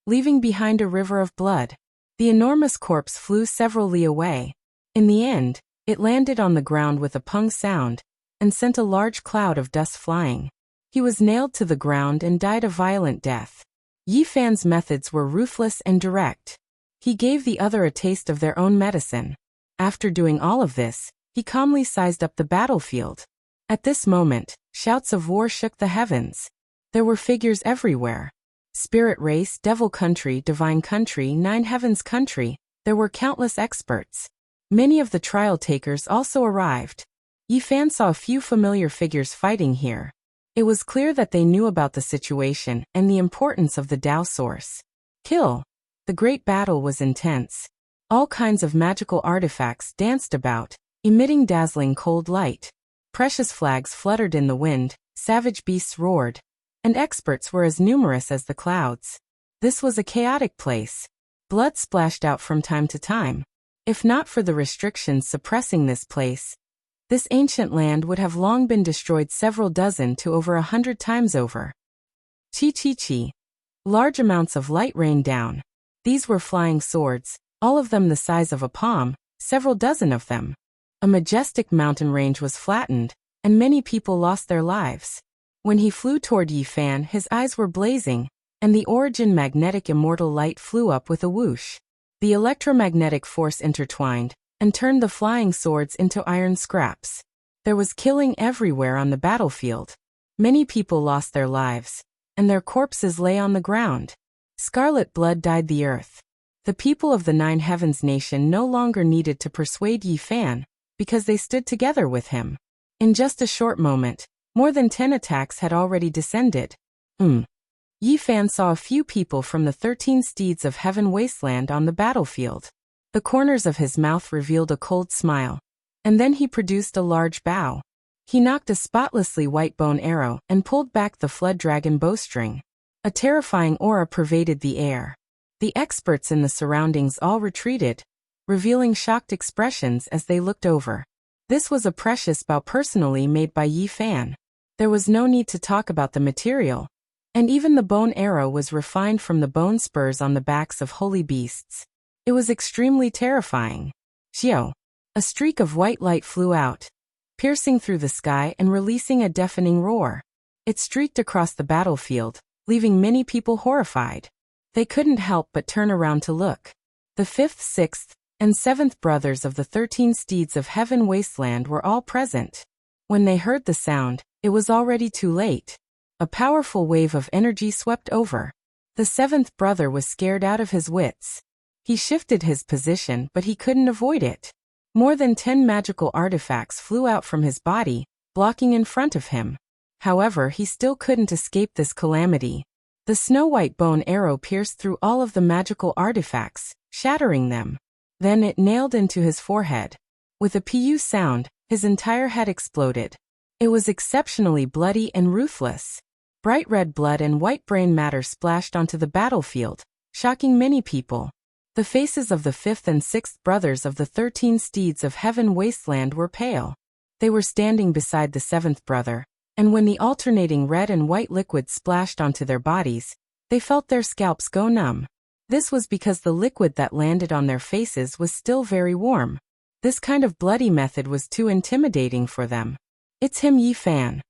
Speaker 1: leaving behind a river of blood. The enormous corpse flew several li away. In the end, it landed on the ground with a pung sound, and sent a large cloud of dust flying. He was nailed to the ground and died a violent death. Yi Fan's methods were ruthless and direct. He gave the other a taste of their own medicine. After doing all of this, he calmly sized up the battlefield. At this moment, shouts of war shook the heavens. There were figures everywhere. Spirit race, devil country, divine country, nine heavens country. There were countless experts. Many of the trial takers also arrived. Yi Fan saw a few familiar figures fighting here. It was clear that they knew about the situation and the importance of the Tao source. Kill. The great battle was intense. All kinds of magical artifacts danced about, emitting dazzling cold light. Precious flags fluttered in the wind, savage beasts roared, and experts were as numerous as the clouds. This was a chaotic place. Blood splashed out from time to time. If not for the restrictions suppressing this place, this ancient land would have long been destroyed several dozen to over 100 times over. Chi. Large amounts of light rained down. These were flying swords, all of them the size of a palm, several dozen of them. A majestic mountain range was flattened, and many people lost their lives. When he flew toward Yi Fan, his eyes were blazing, and the origin magnetic immortal light flew up with a whoosh. The electromagnetic force intertwined, and turned the flying swords into iron scraps. There was killing everywhere on the battlefield. Many people lost their lives, and their corpses lay on the ground. Scarlet blood dyed the earth. The people of the Nine Heavens nation no longer needed to persuade Yi Fan, because they stood together with him. In just a short moment, more than 10 attacks had already descended. Yi Fan saw a few people from the 13 steeds of heaven wasteland on the battlefield. The corners of his mouth revealed a cold smile. And then he produced a large bow. He knocked a spotlessly white bone arrow and pulled back the flood dragon bowstring. A terrifying aura pervaded the air. The experts in the surroundings all retreated, revealing shocked expressions as they looked over. This was a precious bow personally made by Yi Fan. There was no need to talk about the material, and even the bone arrow was refined from the bone spurs on the backs of holy beasts. It was extremely terrifying. Xiao! A streak of white light flew out, piercing through the sky and releasing a deafening roar. It streaked across the battlefield, leaving many people horrified. They couldn't help but turn around to look. The 5th, 6th, and 7th brothers of the 13 steeds of heaven wasteland were all present. When they heard the sound, it was already too late. A powerful wave of energy swept over. The 7th brother was scared out of his wits. He shifted his position, but he couldn't avoid it. More than 10 magical artifacts flew out from his body, blocking in front of him. However, he still couldn't escape this calamity. The snow-white bone arrow pierced through all of the magical artifacts, shattering them. Then it nailed into his forehead. With a pu sound, his entire head exploded. It was exceptionally bloody and ruthless. Bright red blood and white brain matter splashed onto the battlefield, shocking many people. The faces of the 5th and 6th brothers of the 13 steeds of heaven wasteland were pale. They were standing beside the 7th brother, and when the alternating red and white liquid splashed onto their bodies, they felt their scalps go numb. This was because the liquid that landed on their faces was still very warm. This kind of bloody method was too intimidating for them. It's him, Yi Fan.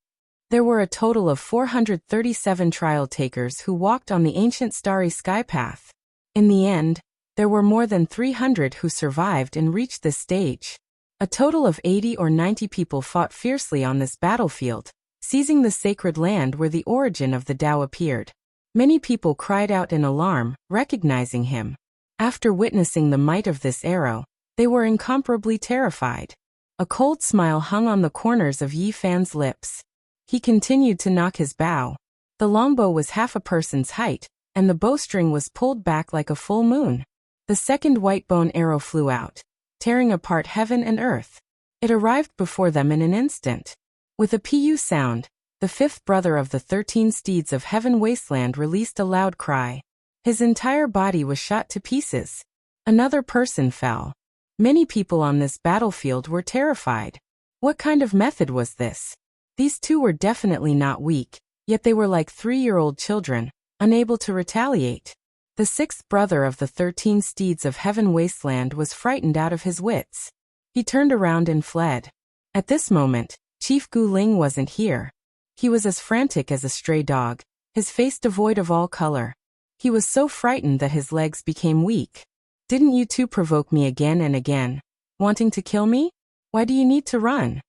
Speaker 1: There were a total of 437 trial takers who walked on the ancient starry sky path. In the end, there were more than 300 who survived and reached this stage. A total of 80 or 90 people fought fiercely on this battlefield, seizing the sacred land where the origin of the Tao appeared. Many people cried out in alarm, recognizing him. After witnessing the might of this arrow, they were incomparably terrified. A cold smile hung on the corners of Yi Fan's lips. He continued to knock his bow. The longbow was half a person's height, and the bowstring was pulled back like a full moon. The second white bone arrow flew out, tearing apart heaven and earth. It arrived before them in an instant. With a pu sound, the 5th brother of the 13 steeds of heaven wasteland released a loud cry. His entire body was shot to pieces. Another person fell. Many people on this battlefield were terrified. What kind of method was this? These two were definitely not weak, yet they were like 3-year-old children, unable to retaliate. The 6th brother of the 13 steeds of heaven wasteland was frightened out of his wits. He turned around and fled. At this moment, Chief Gu Ling wasn't here. He was as frantic as a stray dog, his face devoid of all color. He was so frightened that his legs became weak. Didn't you two provoke me again and again, wanting to kill me? Why do you need to run?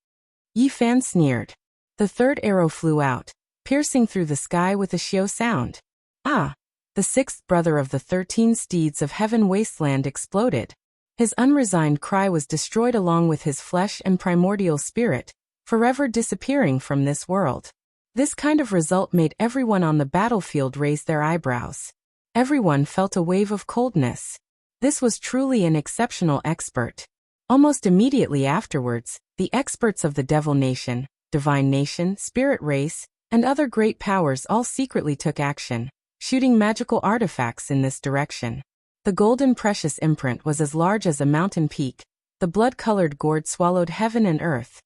Speaker 1: Yi Fan sneered. The third arrow flew out, piercing through the sky with a xiao sound. Ah! The 6th brother of the 13 steeds of heaven wasteland exploded. His unresigned cry was destroyed along with his flesh and primordial spirit, forever disappearing from this world. This kind of result made everyone on the battlefield raise their eyebrows. Everyone felt a wave of coldness. This was truly an exceptional expert. Almost immediately afterwards, the experts of the Devil Nation, Divine Nation, Spirit Race, and other great powers all secretly took action, shooting magical artifacts in this direction. The golden precious imprint was as large as a mountain peak. The blood-colored gourd swallowed heaven and earth.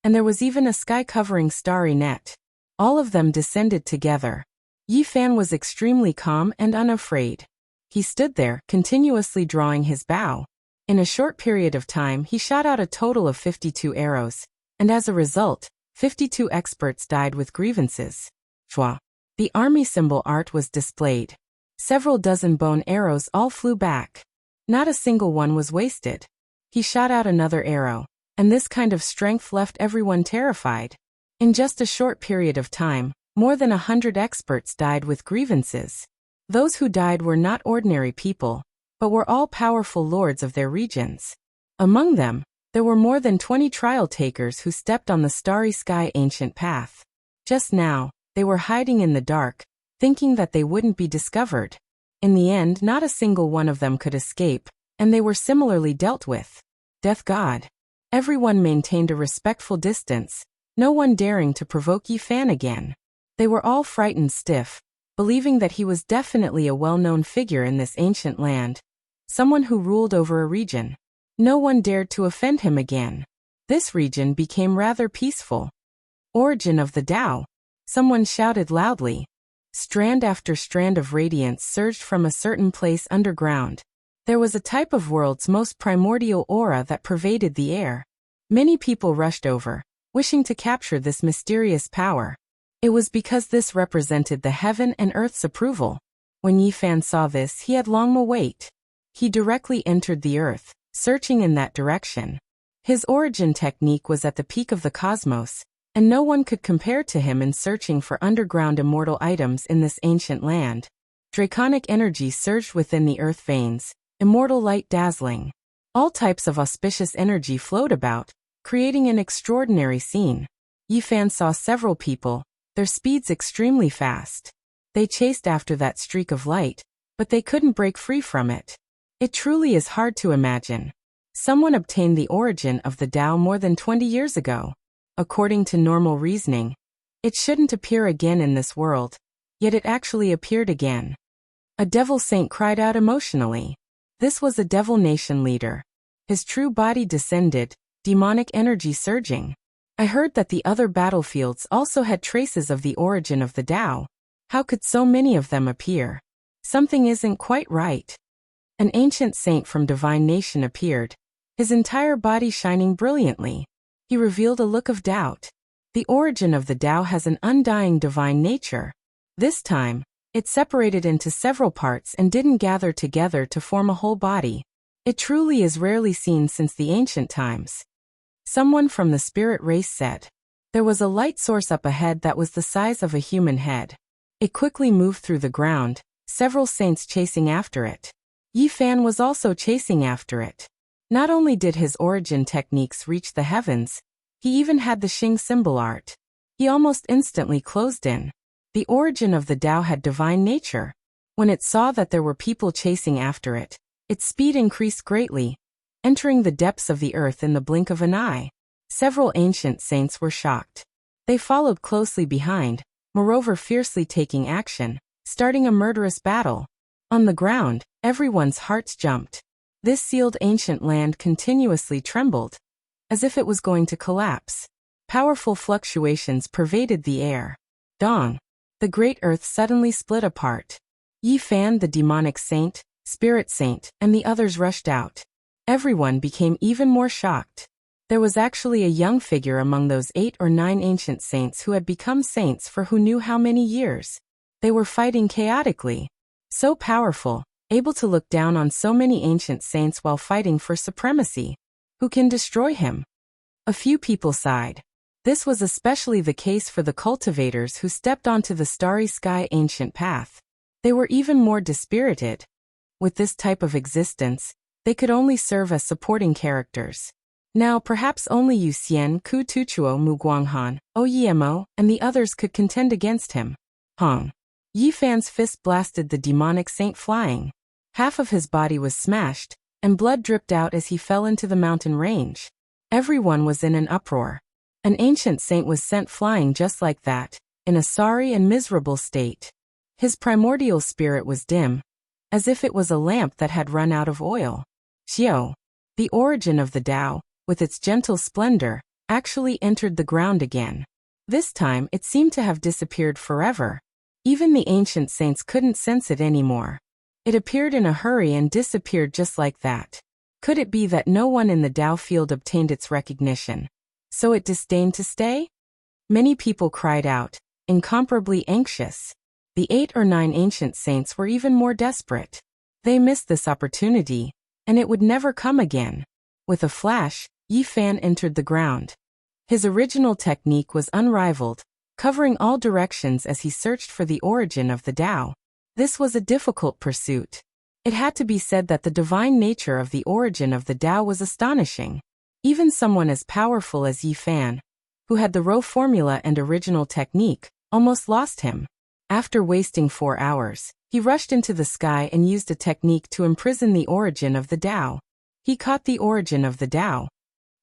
Speaker 1: And there was even a sky-covering starry net. All of them descended together. Yi Fan was extremely calm and unafraid. He stood there, continuously drawing his bow. In a short period of time, he shot out a total of 52 arrows, and as a result, 52 experts died with grievances. Schwa. The army symbol art was displayed. Several dozen bone arrows all flew back. Not a single one was wasted. He shot out another arrow, and this kind of strength left everyone terrified. In just a short period of time, more than 100 experts died with grievances. Those who died were not ordinary people, but were all powerful lords of their regions. Among them, there were more than 20 trial takers who stepped on the starry sky ancient path. Just now, they were hiding in the dark, thinking that they wouldn't be discovered. In the end, not a single one of them could escape, and they were similarly dealt with. Death God. Everyone maintained a respectful distance, no one daring to provoke Yi Fan again. They were all frightened stiff, believing that he was definitely a well-known figure in this ancient land, someone who ruled over a region. No one dared to offend him again. This region became rather peaceful. Origin of the Tao. Someone shouted loudly. Strand after strand of radiance surged from a certain place underground. There was a type of world's most primordial aura that pervaded the air. Many people rushed over, wishing to capture this mysterious power. It was because this represented the heaven and earth's approval. When Yi Fan saw this, he had long await. He directly entered the earth, searching in that direction. His origin technique was at the peak of the cosmos, and no one could compare to him in searching for underground immortal items in this ancient land. Draconic energy surged within the earth veins, immortal light dazzling. All types of auspicious energy flowed about, creating an extraordinary scene. Yi Fan saw several people, their speeds extremely fast. They chased after that streak of light, but they couldn't break free from it. It truly is hard to imagine. Someone obtained the origin of the Tao more than 20 years ago. According to normal reasoning, it shouldn't appear again in this world, yet it actually appeared again. A devil saint cried out emotionally. This was a devil nation leader. His true body descended, demonic energy surging. I heard that the other battlefields also had traces of the origin of the Tao. How could so many of them appear? Something isn't quite right. An ancient saint from divine nation appeared, his entire body shining brilliantly. He revealed a look of doubt. The origin of the Tao has an undying divine nature. This time, it separated into several parts and didn't gather together to form a whole body. It truly is rarely seen since the ancient times. Someone from the spirit race said. There was a light source up ahead that was the size of a human head. It quickly moved through the ground, several saints chasing after it. Yi Fan was also chasing after it. Not only did his origin techniques reach the heavens, he even had the Xing symbol art. He almost instantly closed in. The origin of the Tao had divine nature. When it saw that there were people chasing after it, its speed increased greatly, entering the depths of the earth in the blink of an eye. Several ancient saints were shocked. They followed closely behind, moreover fiercely taking action, starting a murderous battle. On the ground, everyone's hearts jumped. This sealed ancient land continuously trembled, as if it was going to collapse. Powerful fluctuations pervaded the air. Dong. The great earth suddenly split apart. Yi Fan, the demonic saint, spirit saint, and the others rushed out. Everyone became even more shocked. There was actually a young figure among those 8 or 9 ancient saints who had become saints for who knew how many years. They were fighting chaotically. So powerful, able to look down on so many ancient saints while fighting for supremacy. Who can destroy him? A few people sighed. This was especially the case for the cultivators who stepped onto the starry sky ancient path. They were even more dispirited. With this type of existence, they could only serve as supporting characters. Now perhaps only Yu Xian, Ku Tuchuo, Mu Guanghan, Oyemo, and the others could contend against him. Hong. Yi Fan's fist blasted the demonic saint flying. Half of his body was smashed, and blood dripped out as he fell into the mountain range. Everyone was in an uproar. An ancient saint was sent flying just like that, in a sorry and miserable state. His primordial spirit was dim, as if it was a lamp that had run out of oil. Xiao. The origin of the Tao, with its gentle splendor, actually entered the ground again. This time it seemed to have disappeared forever. Even the ancient saints couldn't sense it anymore. It appeared in a hurry and disappeared just like that. Could it be that no one in the Tao field obtained its recognition, so it disdained to stay? Many people cried out, incomparably anxious. The 8 or 9 ancient saints were even more desperate. They missed this opportunity, and it would never come again. With a flash, Yi Fan entered the ground. His original technique was unrivaled, covering all directions as he searched for the origin of the Tao. This was a difficult pursuit. It had to be said that the divine nature of the origin of the Tao was astonishing. Even someone as powerful as Yi Fan, who had the raw formula and original technique, almost lost him. After wasting 4 hours, he rushed into the sky and used a technique to imprison the origin of the Tao. He caught the origin of the Tao.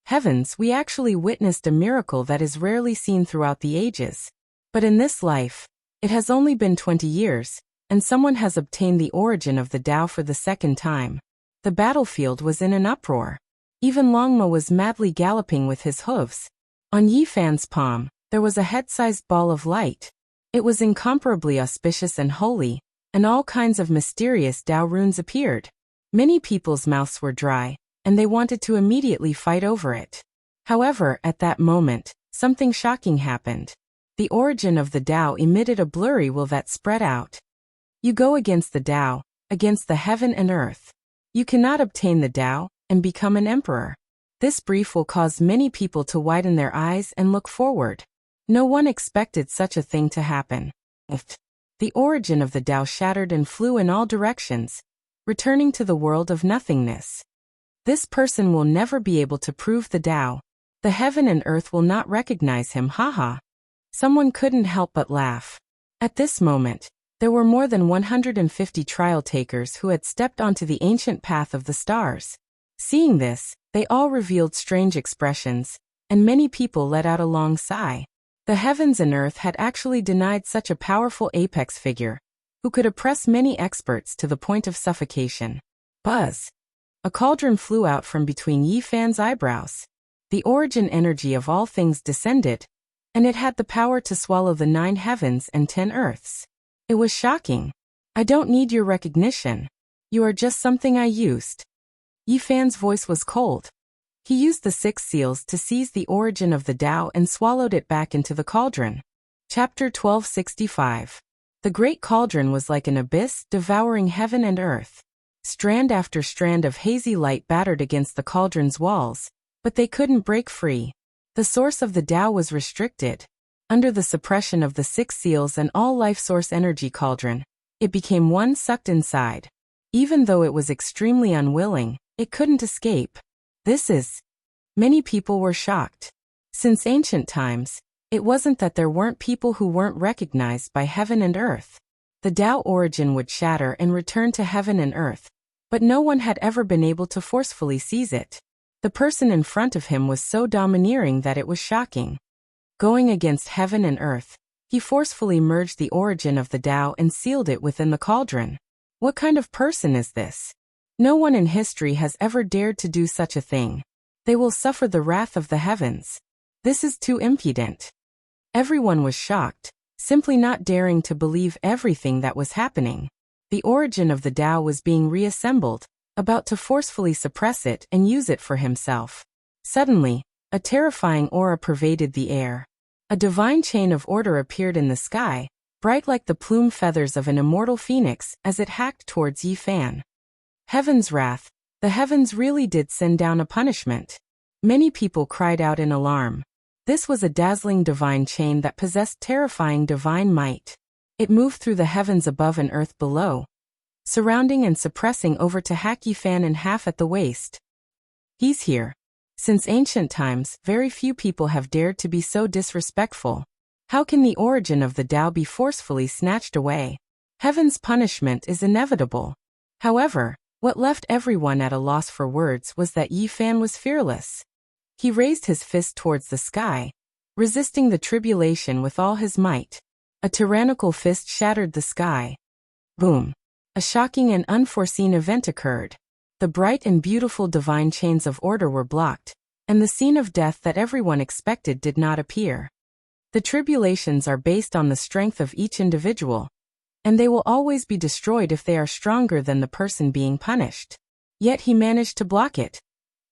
Speaker 1: Heavens, we actually witnessed a miracle that is rarely seen throughout the ages. But in this life, it has only been 20 years, and someone has obtained the origin of the Tao for the second time. The battlefield was in an uproar. Even Longma was madly galloping with his hooves. On Yifan's palm, there was a head-sized ball of light. It was incomparably auspicious and holy, and all kinds of mysterious Tao runes appeared. Many people's mouths were dry, and they wanted to immediately fight over it. However, at that moment, something shocking happened. The origin of the Tao emitted a blurry will that spread out. You go against the Tao, against the heaven and earth. You cannot obtain the Tao and become an emperor. This brief will cause many people to widen their eyes and look forward. No one expected such a thing to happen. The origin of the Tao shattered and flew in all directions, returning to the world of nothingness. This person will never be able to prove the Tao. The heaven and earth will not recognize him, haha. Someone couldn't help but laugh. At this moment, there were more than 150 trial takers who had stepped onto the ancient path of the stars. Seeing this, they all revealed strange expressions, and many people let out a long sigh. The heavens and earth had actually denied such a powerful apex figure, who could oppress many experts to the point of suffocation. Buzz! A cauldron flew out from between Yifan's eyebrows. The origin energy of all things descended, and it had the power to swallow the 9 heavens and 10 earths. It was shocking. I don't need your recognition. You are just something I used. Yifan's voice was cold. He used the 6 seals to seize the origin of the Tao and swallowed it back into the cauldron. Chapter 1265. The great cauldron was like an abyss devouring heaven and earth. Strand after strand of hazy light battered against the cauldron's walls, but they couldn't break free. The source of the Tao was restricted. Under the suppression of the 6 seals and all life source energy cauldron, it became one sucked inside. Even though it was extremely unwilling, it couldn't escape. Many people were shocked. Since ancient times, it wasn't that there weren't people who weren't recognized by heaven and earth. The Tao origin would shatter and return to heaven and earth, but no one had ever been able to forcefully seize it. The person in front of him was so domineering that it was shocking. Going against heaven and earth, he forcefully merged the origin of the Tao and sealed it within the cauldron. What kind of person is this? No one in history has ever dared to do such a thing. They will suffer the wrath of the heavens. This is too impudent. Everyone was shocked, simply not daring to believe everything that was happening. The origin of the Tao was being reassembled, about to forcefully suppress it and use it for himself. Suddenly, a terrifying aura pervaded the air. A divine chain of order appeared in the sky, bright like the plume feathers of an immortal phoenix as it hacked towards Yifan. Heaven's wrath, the heavens really did send down a punishment. Many people cried out in alarm. This was a dazzling divine chain that possessed terrifying divine might. It moved through the heavens above and earth below, surrounding and suppressing over to hack Yifan in half at the waist. He's here. Since ancient times, very few people have dared to be so disrespectful. How can the origin of the Tao be forcefully snatched away? Heaven's punishment is inevitable. However, what left everyone at a loss for words was that Yifan was fearless. He raised his fist towards the sky, resisting the tribulation with all his might. A tyrannical fist shattered the sky. Boom! A shocking and unforeseen event occurred. The bright and beautiful divine chains of order were blocked, and the scene of death that everyone expected did not appear. The tribulations are based on the strength of each individual, and they will always be destroyed if they are stronger than the person being punished. Yet he managed to block it.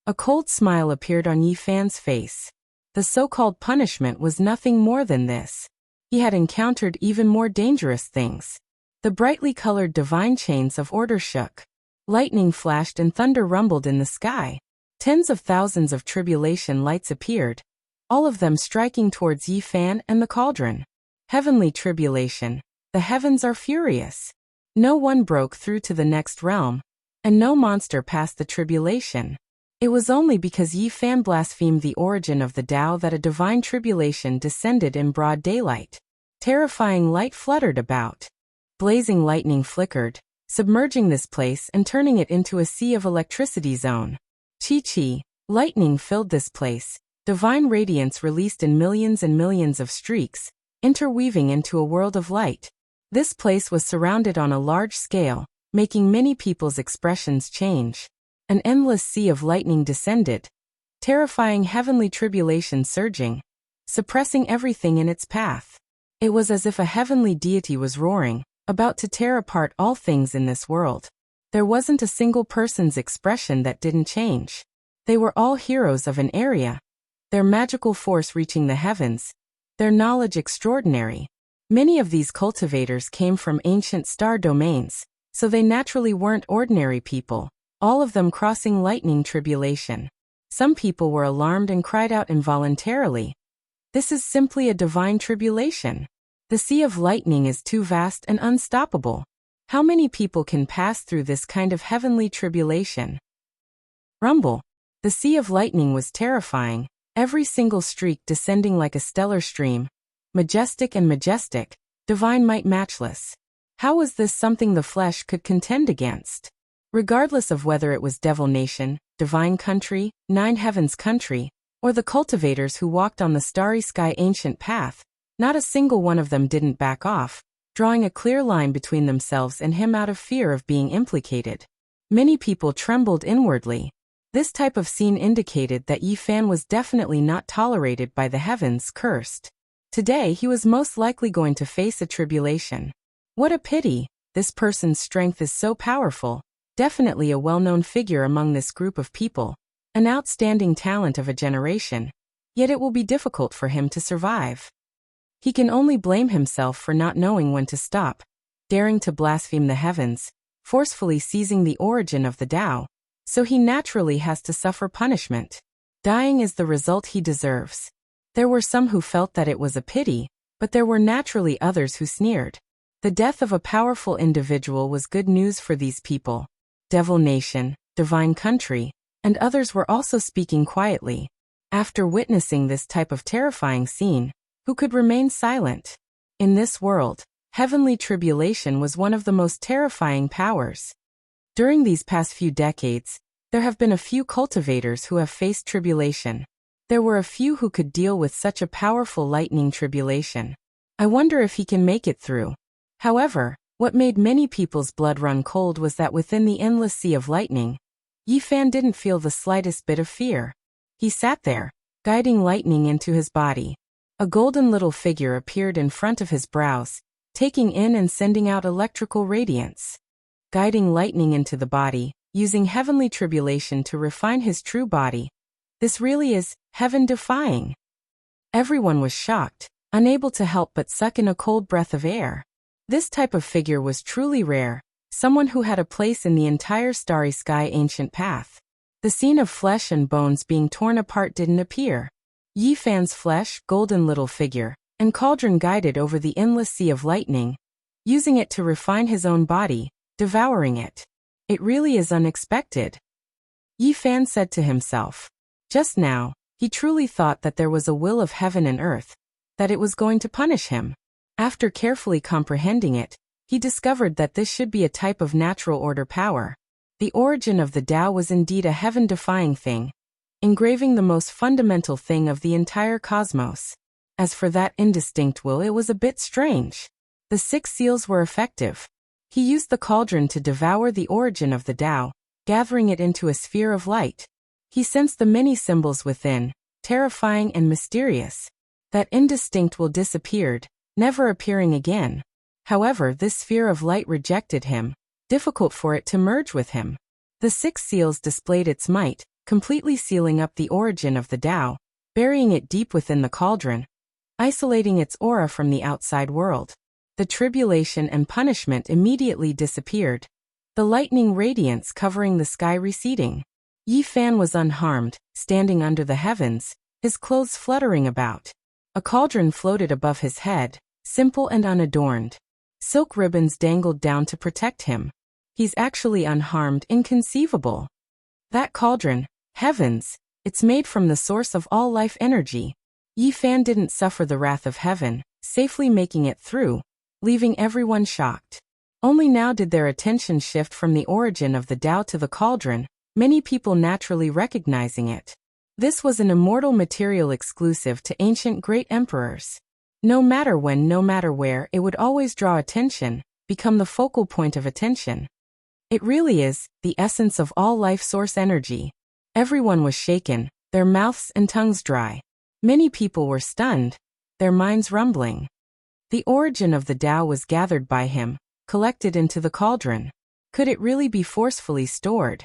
Speaker 1: A cold smile appeared on Yifan's face. The so-called punishment was nothing more than this. He had encountered even more dangerous things. The brightly colored divine chains of order shook. Lightning flashed and thunder rumbled in the sky. Tens of thousands of tribulation lights appeared, all of them striking towards Yifan and the cauldron. Heavenly tribulation. The heavens are furious. No one broke through to the next realm, and no monster passed the tribulation. It was only because Yifan blasphemed the origin of the Tao that a divine tribulation descended in broad daylight. Terrifying light fluttered about. Blazing lightning flickered, submerging this place and turning it into a sea of electricity zone. Chi-chi, lightning filled this place. Divine radiance released in millions and millions of streaks, interweaving into a world of light. This place was surrounded on a large scale, making many people's expressions change. An endless sea of lightning descended, terrifying heavenly tribulation surging, suppressing everything in its path. It was as if a heavenly deity was roaring, about to tear apart all things in this world. There wasn't a single person's expression that didn't change. They were all heroes of an area, their magical force reaching the heavens, their knowledge extraordinary. Many of these cultivators came from ancient star domains, so they naturally weren't ordinary people, all of them crossing lightning tribulation. Some people were alarmed and cried out involuntarily. This is simply a divine tribulation. The sea of lightning is too vast and unstoppable. How many people can pass through this kind of heavenly tribulation? Rumble. The sea of lightning was terrifying, every single streak descending like a stellar stream, majestic and majestic, divine might matchless. How was this something the flesh could contend against? Regardless of whether it was Devil Nation, Divine Country, Nine Heavens Country, or the cultivators who walked on the starry sky ancient path, not a single one of them didn't back off, drawing a clear line between themselves and him out of fear of being implicated. Many people trembled inwardly. This type of scene indicated that Yi Fan was definitely not tolerated by the heavens cursed. Today he was most likely going to face a tribulation. What a pity, this person's strength is so powerful, definitely a well-known figure among this group of people, an outstanding talent of a generation, yet it will be difficult for him to survive. He can only blame himself for not knowing when to stop, daring to blaspheme the heavens, forcefully seizing the origin of the Tao, so he naturally has to suffer punishment. Dying is the result he deserves. There were some who felt that it was a pity, but there were naturally others who sneered. The death of a powerful individual was good news for these people. Devil Nation, Divine Country, and others were also speaking quietly. After witnessing this type of terrifying scene, who could remain silent? In this world, heavenly tribulation was one of the most terrifying powers. During these past few decades, there have been a few cultivators who have faced tribulation. There were a few who could deal with such a powerful lightning tribulation. I wonder if he can make it through. However, what made many people's blood run cold was that within the endless sea of lightning, Yi Fan didn't feel the slightest bit of fear. He sat there, guiding lightning into his body. A golden little figure appeared in front of his brows, taking in and sending out electrical radiance. Guiding lightning into the body, using heavenly tribulation to refine his true body. This really is heaven-defying. Everyone was shocked, unable to help but suck in a cold breath of air. This type of figure was truly rare, someone who had a place in the entire starry sky ancient path. The scene of flesh and bones being torn apart didn't appear. Yi Fan's flesh, golden little figure, and cauldron guided over the endless sea of lightning, using it to refine his own body, devouring it. It really is unexpected. Yi Fan said to himself. Just now, he truly thought that there was a will of heaven and earth, that it was going to punish him. After carefully comprehending it, he discovered that this should be a type of natural order power. The origin of the Tao was indeed a heaven-defying thing, engraving the most fundamental thing of the entire cosmos. As for that indistinct will, it was a bit strange. The 6 seals were effective. He used the cauldron to devour the origin of the Tao, gathering it into a sphere of light. He sensed the many symbols within, terrifying and mysterious. That indistinct will disappeared, never appearing again. However, this sphere of light rejected him, difficult for it to merge with him. The 6 seals displayed its might, completely sealing up the origin of the Tao, burying it deep within the cauldron, isolating its aura from the outside world. The tribulation and punishment immediately disappeared, the lightning radiance covering the sky receding. Yi Fan was unharmed, standing under the heavens, his clothes fluttering about. A cauldron floated above his head, simple and unadorned. Silk ribbons dangled down to protect him. He's actually unharmed, inconceivable. That cauldron, heavens, it's made from the source of all life energy. Yi Fan didn't suffer the wrath of heaven, safely making it through, leaving everyone shocked. Only now did their attention shift from the origin of the Tao to the cauldron, many people naturally recognizing it. This was an immortal material exclusive to ancient great emperors. No matter when, no matter where, it would always draw attention, become the focal point of attention. It really is the essence of all life source energy. Everyone was shaken, their mouths and tongues dry. Many people were stunned, their minds rumbling. The origin of the Tao was gathered by him, collected into the cauldron. Could it really be forcefully stored?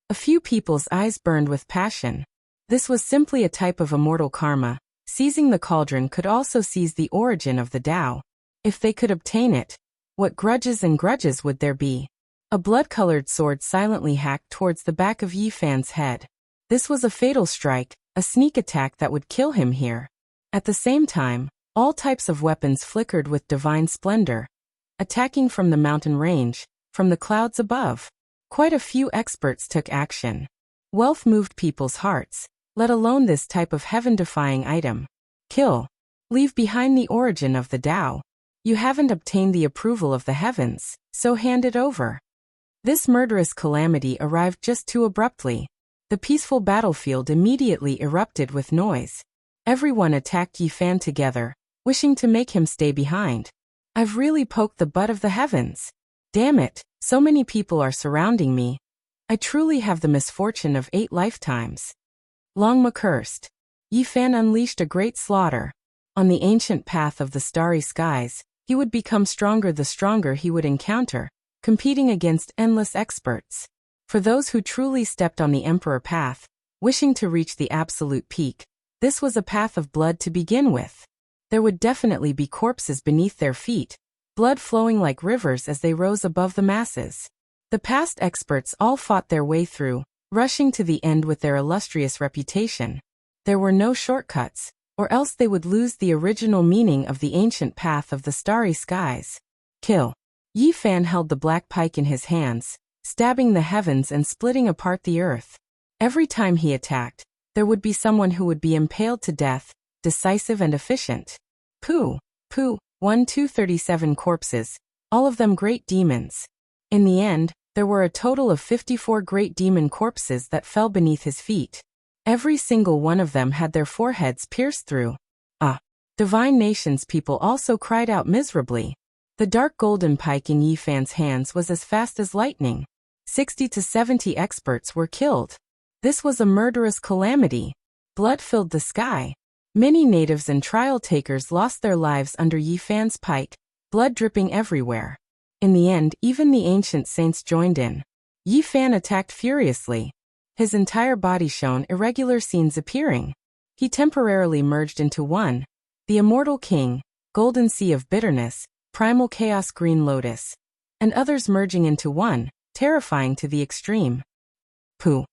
Speaker 1: A few people's eyes burned with passion. This was simply a type of immortal karma. Seizing the cauldron could also seize the origin of the Tao. If they could obtain it, what grudges and grudges would there be? A blood-colored sword silently hacked towards the back of Yi Fan's head. This was a fatal strike, a sneak attack that would kill him here. At the same time, all types of weapons flickered with divine splendor, attacking from the mountain range, from the clouds above. Quite a few experts took action. Wealth moved people's hearts, let alone this type of heaven-defying item. Kill. Leave behind the origin of the Tao. You haven't obtained the approval of the heavens, so hand it over. This murderous calamity arrived just too abruptly. The peaceful battlefield immediately erupted with noise. Everyone attacked Yi Fan together, wishing to make him stay behind. I've really poked the butt of the heavens. Damn it, so many people are surrounding me. I truly have the misfortune of 8 lifetimes. Longma cursed. Yi Fan unleashed a great slaughter. On the ancient path of the starry skies, he would become stronger the stronger he would encounter, competing against endless experts. For those who truly stepped on the emperor path, wishing to reach the absolute peak, this was a path of blood to begin with. There would definitely be corpses beneath their feet, blood flowing like rivers as they rose above the masses. The past experts all fought their way through, rushing to the end with their illustrious reputation. There were no shortcuts, or else they would lose the original meaning of the ancient path of the starry skies. Kill. Yi Fan held the black pike in his hands, stabbing the heavens and splitting apart the earth. Every time he attacked, there would be someone who would be impaled to death, decisive and efficient. Pooh, 1-2-37 corpses, all of them great demons. In the end, there were a total of 54 great demon corpses that fell beneath his feet. Every single one of them had their foreheads pierced through. Divine nations people also cried out miserably. The dark golden pike in Yi Fan's hands was as fast as lightning. 60 to 70 experts were killed. This was a murderous calamity. Blood filled the sky. Many natives and trial takers lost their lives under Yi Fan's pike, blood dripping everywhere. In the end, even the ancient saints joined in. Yi Fan attacked furiously. His entire body shone irregular scenes appearing. He temporarily merged into one. The immortal king, golden sea of bitterness, primal chaos green lotus, and others merging into one, terrifying to the extreme. Pooh.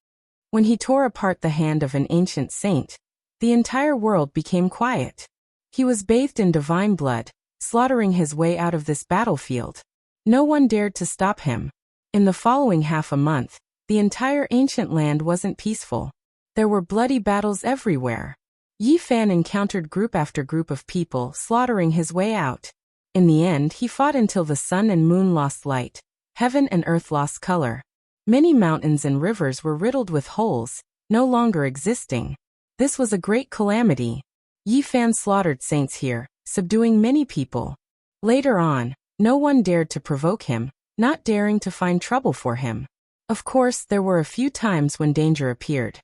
Speaker 1: When he tore apart the hand of an ancient saint, the entire world became quiet. He was bathed in divine blood, slaughtering his way out of this battlefield. No one dared to stop him. In the following half a month, the entire ancient land wasn't peaceful. There were bloody battles everywhere. Yi Fan encountered group after group of people slaughtering his way out. In the end, he fought until the sun and moon lost light, heaven and earth lost color. Many mountains and rivers were riddled with holes, no longer existing. This was a great calamity. Yi Fan slaughtered saints here, subduing many people. Later on, no one dared to provoke him, not daring to find trouble for him. Of course, there were a few times when danger appeared.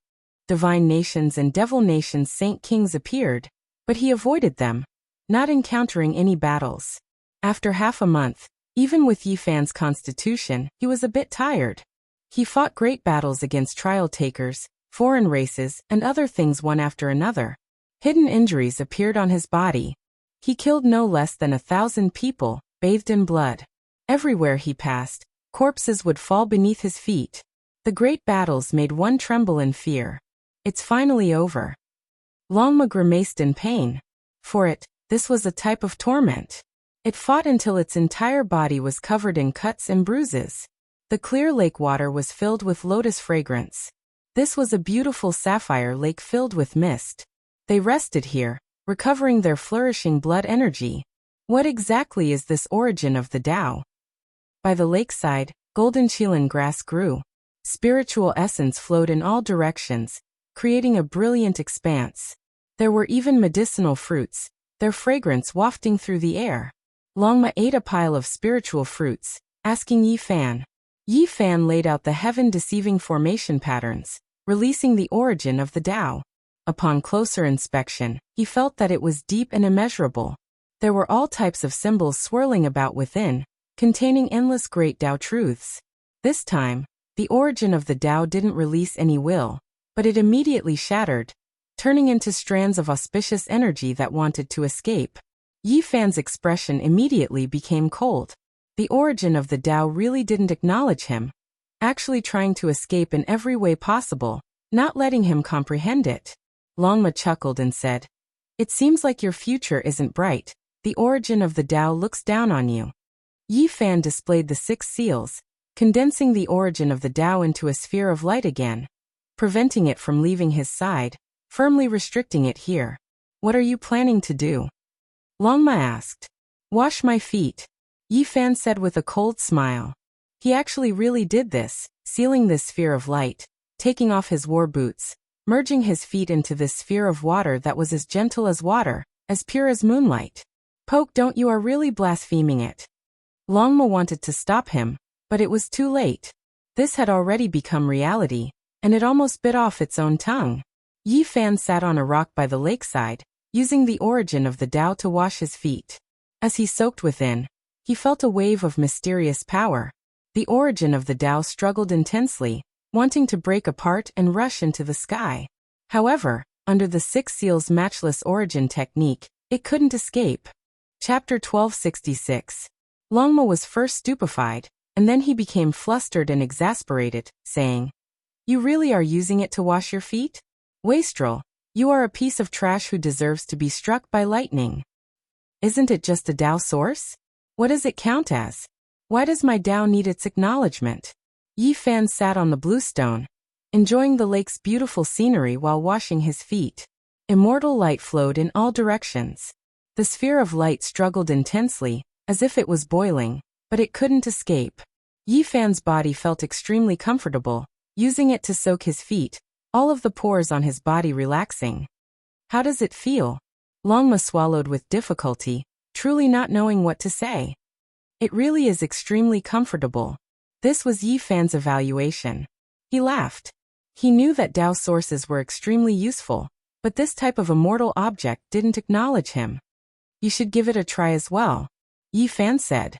Speaker 1: Divine nations and devil nations saint kings appeared, but he avoided them, not encountering any battles. After half a month, even with Yi Fan's constitution, he was a bit tired. He fought great battles against trial takers, foreign races, and other things one after another. Hidden injuries appeared on his body. He killed no less than 1,000 people, bathed in blood. Everywhere he passed, corpses would fall beneath his feet. The great battles made one tremble in fear. It's finally over. Longma grimaced in pain. For it, this was a type of torment. It fought until its entire body was covered in cuts and bruises. The clear lake water was filled with lotus fragrance. This was a beautiful sapphire lake filled with mist. They rested here, recovering their flourishing blood energy. What exactly is this origin of the Tao? By the lakeside, golden chilan grass grew. Spiritual essence flowed in all directions, creating a brilliant expanse. There were even medicinal fruits, their fragrance wafting through the air. Longma ate a pile of spiritual fruits, asking Yi Fan. Yi Fan laid out the heaven-deceiving formation patterns, releasing the origin of the Tao. Upon closer inspection, he felt that it was deep and immeasurable. There were all types of symbols swirling about within, containing endless great Tao truths. This time, the origin of the Tao didn't release any will, but it immediately shattered, turning into strands of auspicious energy that wanted to escape. Yi Fan's expression immediately became cold. The origin of the Tao really didn't acknowledge him, actually trying to escape in every way possible, not letting him comprehend it. Longma chuckled and said, "It seems like your future isn't bright. The origin of the Tao looks down on you." Yi Fan displayed the 6 seals, condensing the origin of the Tao into a sphere of light again, preventing it from leaving his side, firmly restricting it here. "What are you planning to do?" Longma asked. "Wash my feet," Yi Fan said with a cold smile. He actually really did this, sealing this sphere of light, taking off his war boots, merging his feet into this sphere of water that was as gentle as water, as pure as moonlight. "Poke, don't you are really blaspheming it." Longma wanted to stop him, but it was too late. This had already become reality, and it almost bit off its own tongue. Yi Fan sat on a rock by the lakeside, using the origin of the Tao to wash his feet. As he soaked within, he felt a wave of mysterious power. The origin of the Tao struggled intensely, wanting to break apart and rush into the sky. However, under the 6 seals' matchless origin technique, it couldn't escape. Chapter 1266. Longma was first stupefied, and then he became flustered and exasperated, saying, "You really are using it to wash your feet? Wastrel, you are a piece of trash who deserves to be struck by lightning. Isn't it just a Tao source? What does it count as? Why does my Tao need its acknowledgement?" Yi Fan sat on the bluestone, enjoying the lake's beautiful scenery while washing his feet. Immortal light flowed in all directions. The sphere of light struggled intensely, as if it was boiling, but it couldn't escape. Yi Fan's body felt extremely comfortable, using it to soak his feet, all of the pores on his body relaxing. "How does it feel?" Longma swallowed with difficulty, truly not knowing what to say. "It really is extremely comfortable." This was Yi Fan's evaluation. He laughed. He knew that Tao sources were extremely useful, but this type of immortal object didn't acknowledge him. "You should give it a try as well," Yi Fan said.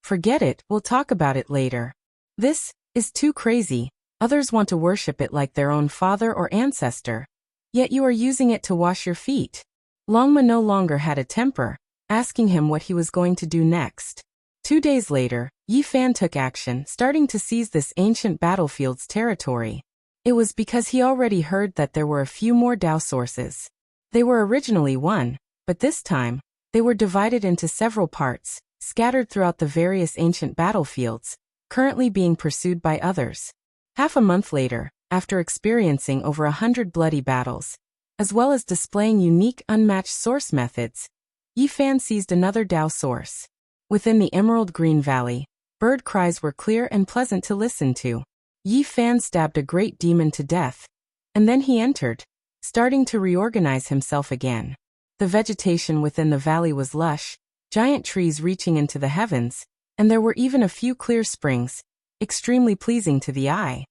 Speaker 1: "Forget it, we'll talk about it later. This is too crazy. Others want to worship it like their own father or ancestor. Yet you are using it to wash your feet." Longma no longer had a temper, asking him what he was going to do next. 2 days later, Yi Fan took action, starting to seize this ancient battlefield's territory. It was because he already heard that there were a few more Tao sources. They were originally 1, but this time, they were divided into several parts, scattered throughout the various ancient battlefields, currently being pursued by others. Half a month later, after experiencing over 100 bloody battles, as well as displaying unique unmatched source methods, Yi Fan seized another Tao source. Within the Emerald Green Valley, bird cries were clear and pleasant to listen to. Yi Fan stabbed a great demon to death, and then he entered, starting to reorganize himself again. The vegetation within the valley was lush, giant trees reaching into the heavens, and there were even a few clear springs, extremely pleasing to the eye.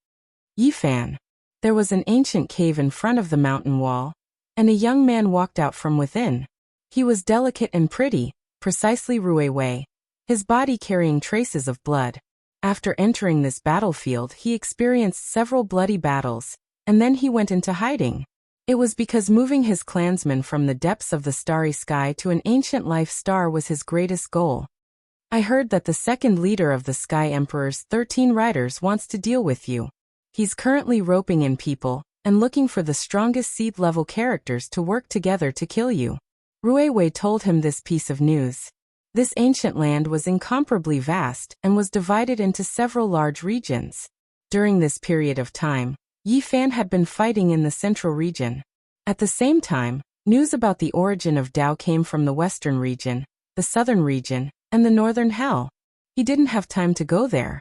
Speaker 1: Yi Fan. There was an ancient cave in front of the mountain wall, and a young man walked out from within. He was delicate and pretty, precisely Rui Wei, his body carrying traces of blood. After entering this battlefield, he experienced several bloody battles, and then he went into hiding. It was because moving his clansmen from the depths of the starry sky to an ancient life star was his greatest goal. "I heard that the second leader of the Sky Emperor's 13 riders wants to deal with you. He's currently roping in people and looking for the strongest seed-level characters to work together to kill you." Rui Wei told him this piece of news. This ancient land was incomparably vast and was divided into several large regions. During this period of time, Yi Fan had been fighting in the central region. At the same time, News about the origin of Tao came from the western region, the southern region, and the northern hell. He didn't have time to go there.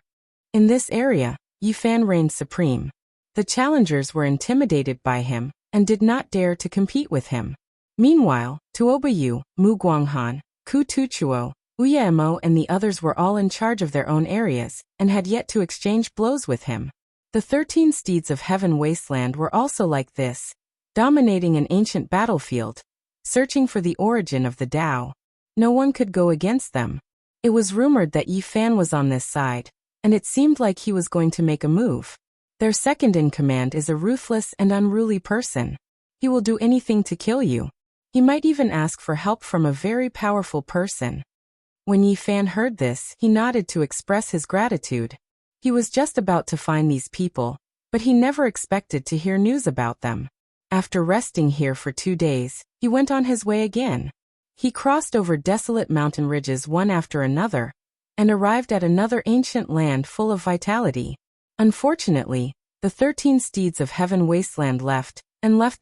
Speaker 1: In this area, Yi Fan reigned supreme. The challengers were intimidated by him and did not dare to compete with him. Meanwhile, Tuobayu, Mu Guanghan, Ku Tuchuo, Uyemo and the others were all in charge of their own areas and had yet to exchange blows with him. The 13 steeds of Heaven Wasteland were also like this, dominating an ancient battlefield, searching for the origin of the Tao. No one could go against them. It was rumored that Yi Fan was on this side, and it seemed like he was going to make a move. Their second in command is a ruthless and unruly person. He will do anything to kill you. He might even ask for help from a very powerful person. When Yi Fan heard this, he nodded to express his gratitude. He was just about to find these people, but he never expected to hear news about them. After resting here for 2 days, he went on his way again. He crossed over desolate mountain ridges one after another, and arrived at another ancient land full of vitality. Unfortunately, the 13 steeds of Heaven Wasteland left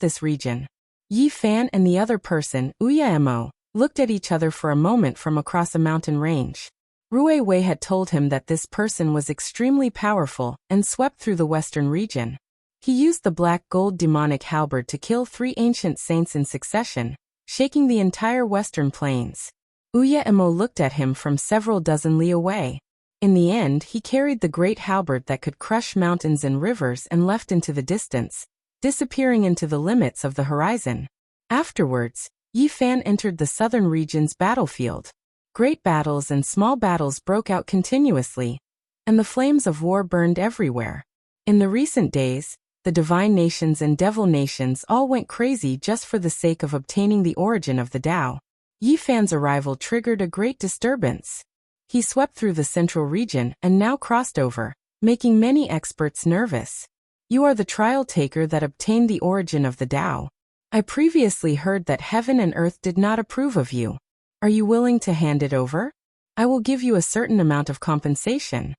Speaker 1: this region. Yi Fan and the other person, Uyemo, looked at each other for a moment from across a mountain range. Rue Wei had told him that this person was extremely powerful and swept through the western region. He used the black gold demonic halberd to kill 3 ancient saints in succession, shaking the entire western plains. Uyemo looked at him from several dozen li away. In the end, he carried the great halberd that could crush mountains and rivers and left into the distance, disappearing into the limits of the horizon. Afterwards, Yi Fan entered the southern region's battlefield. Great battles and small battles broke out continuously, and the flames of war burned everywhere. In the recent days, the divine nations and devil nations all went crazy just for the sake of obtaining the origin of the Tao. Yi Fan's arrival triggered a great disturbance. He swept through the central region and now crossed over, making many experts nervous. You are the trial taker that obtained the origin of the Tao. I previously heard that heaven and earth did not approve of you. Are you willing to hand it over? I will give you a certain amount of compensation.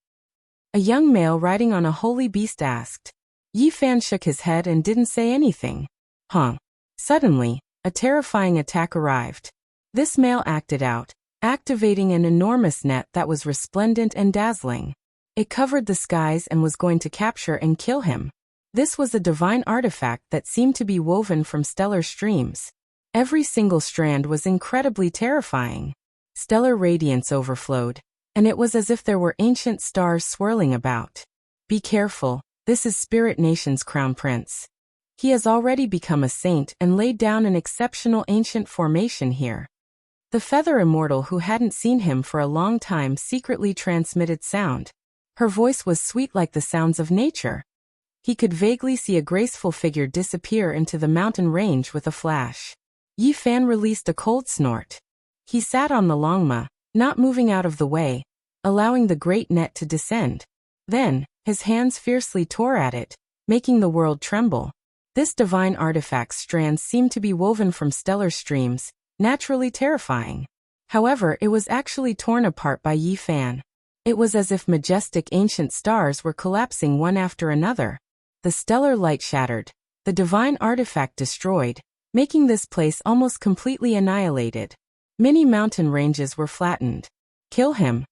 Speaker 1: A young male riding on a holy beast asked. Yi Fan shook his head and didn't say anything. Suddenly, a terrifying attack arrived. This male acted out, activating an enormous net that was resplendent and dazzling. It covered the skies and was going to capture and kill him. This was a divine artifact that seemed to be woven from stellar streams. Every single strand was incredibly terrifying. Stellar radiance overflowed, and it was as if there were ancient stars swirling about. Be careful, this is Spirit Nation's crown prince. He has already become a saint and laid down an exceptional ancient formation here. The feather immortal who hadn't seen him for a long time secretly transmitted sound. Her voice was sweet like the sounds of nature. He could vaguely see a graceful figure disappear into the mountain range with a flash. Yi Fan released a cold snort. He sat on the longma, not moving out of the way, allowing the great net to descend. Then, his hands fiercely tore at it, making the world tremble. This divine artifact's strands seemed to be woven from stellar streams, naturally terrifying. However, it was actually torn apart by Yi Fan. It was as if majestic ancient stars were collapsing one after another. The stellar light shattered, the divine artifact destroyed, making this place almost completely annihilated. Many mountain ranges were flattened. Kill him.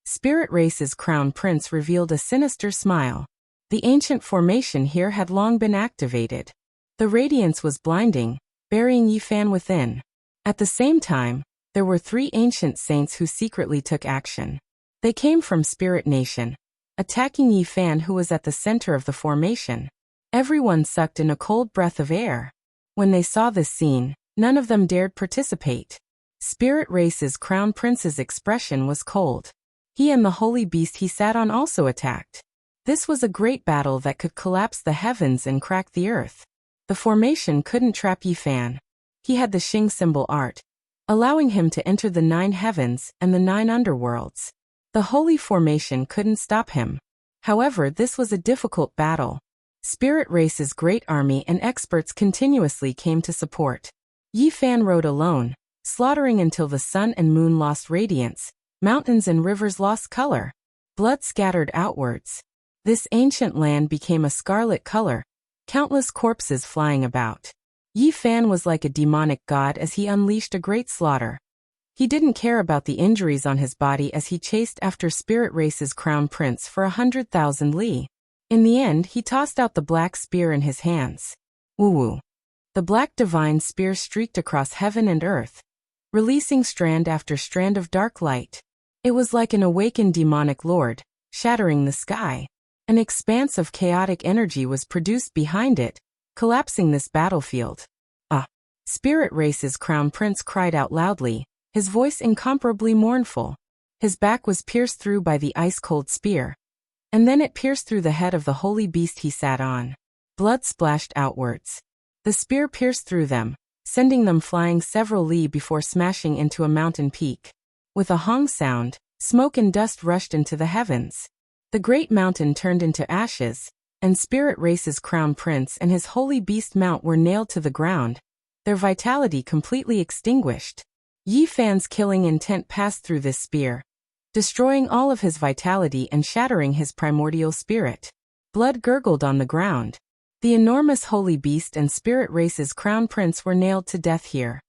Speaker 1: Spirit Race's crown prince revealed a sinister smile. The ancient formation here had long been activated. The radiance was blinding, burying Yi Fan within. At the same time, there were 3 ancient saints who secretly took action. They came from Spirit Nation, attacking Yi Fan who was at the center of the formation. Everyone sucked in a cold breath of air. When they saw this scene, none of them dared participate. Spirit Race's crown prince's expression was cold. He and the holy beast he sat on also attacked. This was a great battle that could collapse the heavens and crack the earth. The formation couldn't trap Yi Fan. He had the Xing symbol art, allowing him to enter the 9 heavens and the 9 underworlds. The holy formation couldn't stop him. However, this was a difficult battle. Spirit Race's great army and experts continuously came to support. Yi Fan rode alone, slaughtering until the sun and moon lost radiance, mountains and rivers lost color. Blood scattered outwards. This ancient land became a scarlet color, countless corpses flying about. Yi Fan was like a demonic god as he unleashed a great slaughter. He didn't care about the injuries on his body as he chased after Spirit Race's crown prince for 100,000 li. In the end, he tossed out the black spear in his hands. Woo-woo. The black divine spear streaked across heaven and earth, releasing strand after strand of dark light. It was like an awakened demonic lord, shattering the sky. An expanse of chaotic energy was produced behind it, collapsing this battlefield. Spirit Race's crown prince cried out loudly, his voice incomparably mournful. His back was pierced through by the ice-cold spear, and then it pierced through the head of the holy beast he sat on. Blood splashed outwards. The spear pierced through them, sending them flying several li before smashing into a mountain peak. With a hong sound, smoke and dust rushed into the heavens. The great mountain turned into ashes, and Spirit Race's crown prince and his holy beast mount were nailed to the ground, their vitality completely extinguished. Yi Fan's killing intent passed through this spear, destroying all of his vitality and shattering his primordial spirit. Blood gurgled on the ground. The enormous holy beast and Spirit Race's crown prince were nailed to death here.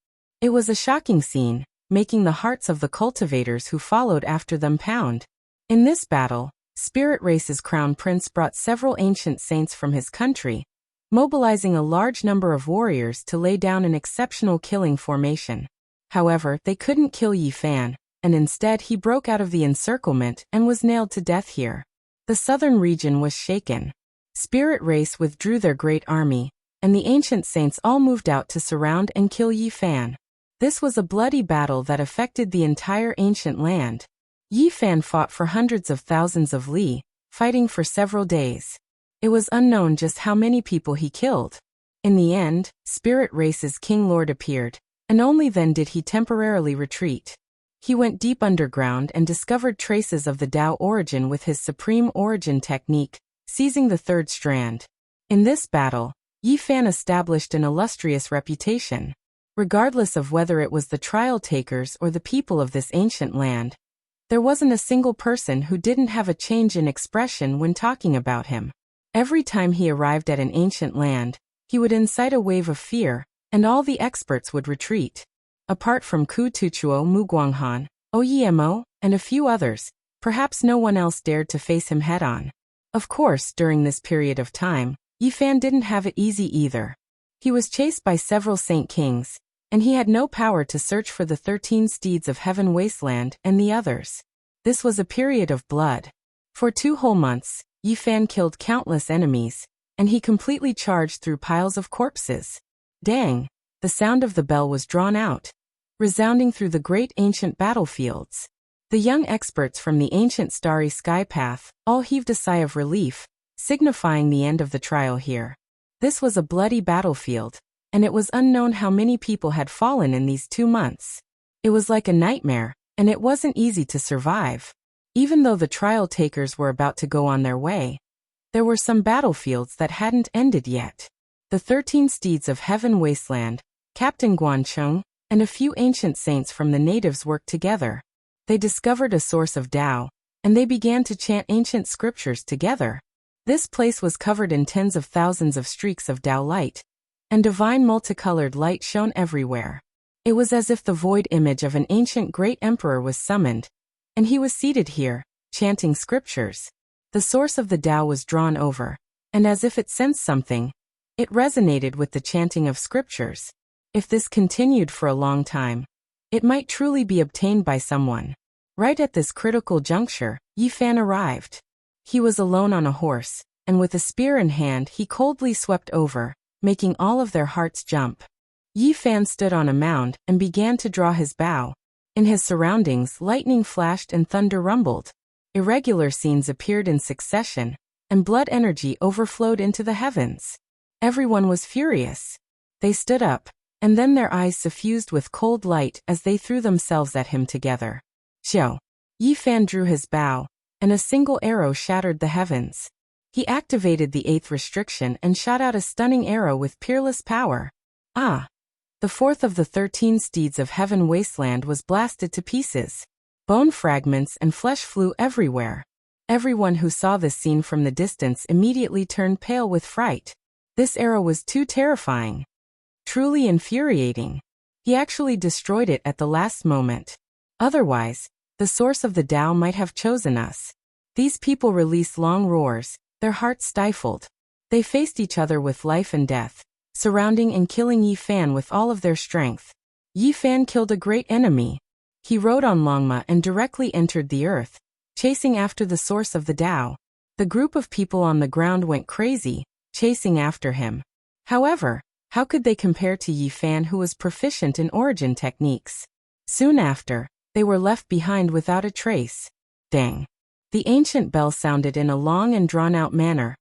Speaker 1: It was a shocking scene, making the hearts of the cultivators who followed after them pound. In this battle, Spirit Race's crown prince brought several ancient saints from his country, mobilizing a large number of warriors to lay down an exceptional killing formation. However, they couldn't kill Yi Fan, and instead he broke out of the encirclement and was nailed to death here. The southern region was shaken. Spirit Race withdrew their great army, and the ancient saints all moved out to surround and kill Yi Fan. This was a bloody battle that affected the entire ancient land. Yi Fan fought for hundreds of thousands of li, fighting for several days. It was unknown just how many people he killed. In the end, Spirit Race's King Lord appeared, and only then did he temporarily retreat. He went deep underground and discovered traces of the Tao origin with his Supreme Origin technique, seizing the third strand. In this battle, Yi Fan established an illustrious reputation. Regardless of whether it was the trial takers or the people of this ancient land, there wasn't a single person who didn't have a change in expression when talking about him. Every time he arrived at an ancient land, he would incite a wave of fear, and all the experts would retreat. Apart from Ku Tuchuo Muguanghan, Oyemo, and a few others, perhaps no one else dared to face him head-on. Of course, during this period of time, Yi Fan didn't have it easy either. He was chased by several Saint Kings, and he had no power to search for the 13 steeds of Heaven Wasteland and the others. This was a period of blood. For 2 whole months, Yi Fan killed countless enemies, and he completely charged through piles of corpses. Dang! The sound of the bell was drawn out, resounding through the great ancient battlefields. The young experts from the ancient starry sky path all heaved a sigh of relief, signifying the end of the trial here. This was a bloody battlefield, and it was unknown how many people had fallen in these 2 months. It was like a nightmare, and it wasn't easy to survive. Even though the trial takers were about to go on their way, there were some battlefields that hadn't ended yet. The 13 steeds of Heaven Wasteland, Captain Guancheng, and a few ancient saints from the natives worked together. They discovered a source of Tao, and they began to chant ancient scriptures together. This place was covered in tens of thousands of streaks of Tao light, and divine multicolored light shone everywhere. It was as if the void image of an ancient great emperor was summoned, and he was seated here, chanting scriptures. The source of the Tao was drawn over, and as if it sensed something, it resonated with the chanting of scriptures. If this continued for a long time, it might truly be obtained by someone. Right at this critical juncture, Yi Fan arrived. He was alone on a horse, and with a spear in hand he coldly swept over, making all of their hearts jump. Yi Fan stood on a mound and began to draw his bow. In his surroundings, lightning flashed and thunder rumbled. Irregular scenes appeared in succession, and blood energy overflowed into the heavens. Everyone was furious. They stood up, and then their eyes suffused with cold light as they threw themselves at him together. Xiao. Yi Fan drew his bow, and a single arrow shattered the heavens. He activated the 8th restriction and shot out a stunning arrow with peerless power. The 4th of the 13 steeds of Heaven Wasteland was blasted to pieces. Bone fragments and flesh flew everywhere. Everyone who saw this scene from the distance immediately turned pale with fright. This arrow was too terrifying. Truly infuriating. He actually destroyed it at the last moment. Otherwise, the source of the Tao might have chosen us. These people released long roars, their hearts stifled. They faced each other with life and death, surrounding and killing Yi Fan with all of their strength. Yi Fan killed a great enemy. He rode on Longma and directly entered the earth, chasing after the source of the Tao. The group of people on the ground went crazy, chasing after him. However, how could they compare to Yi Fan, who was proficient in origin techniques? Soon after, they were left behind without a trace. Dang. The ancient bell sounded in a long and drawn-out manner,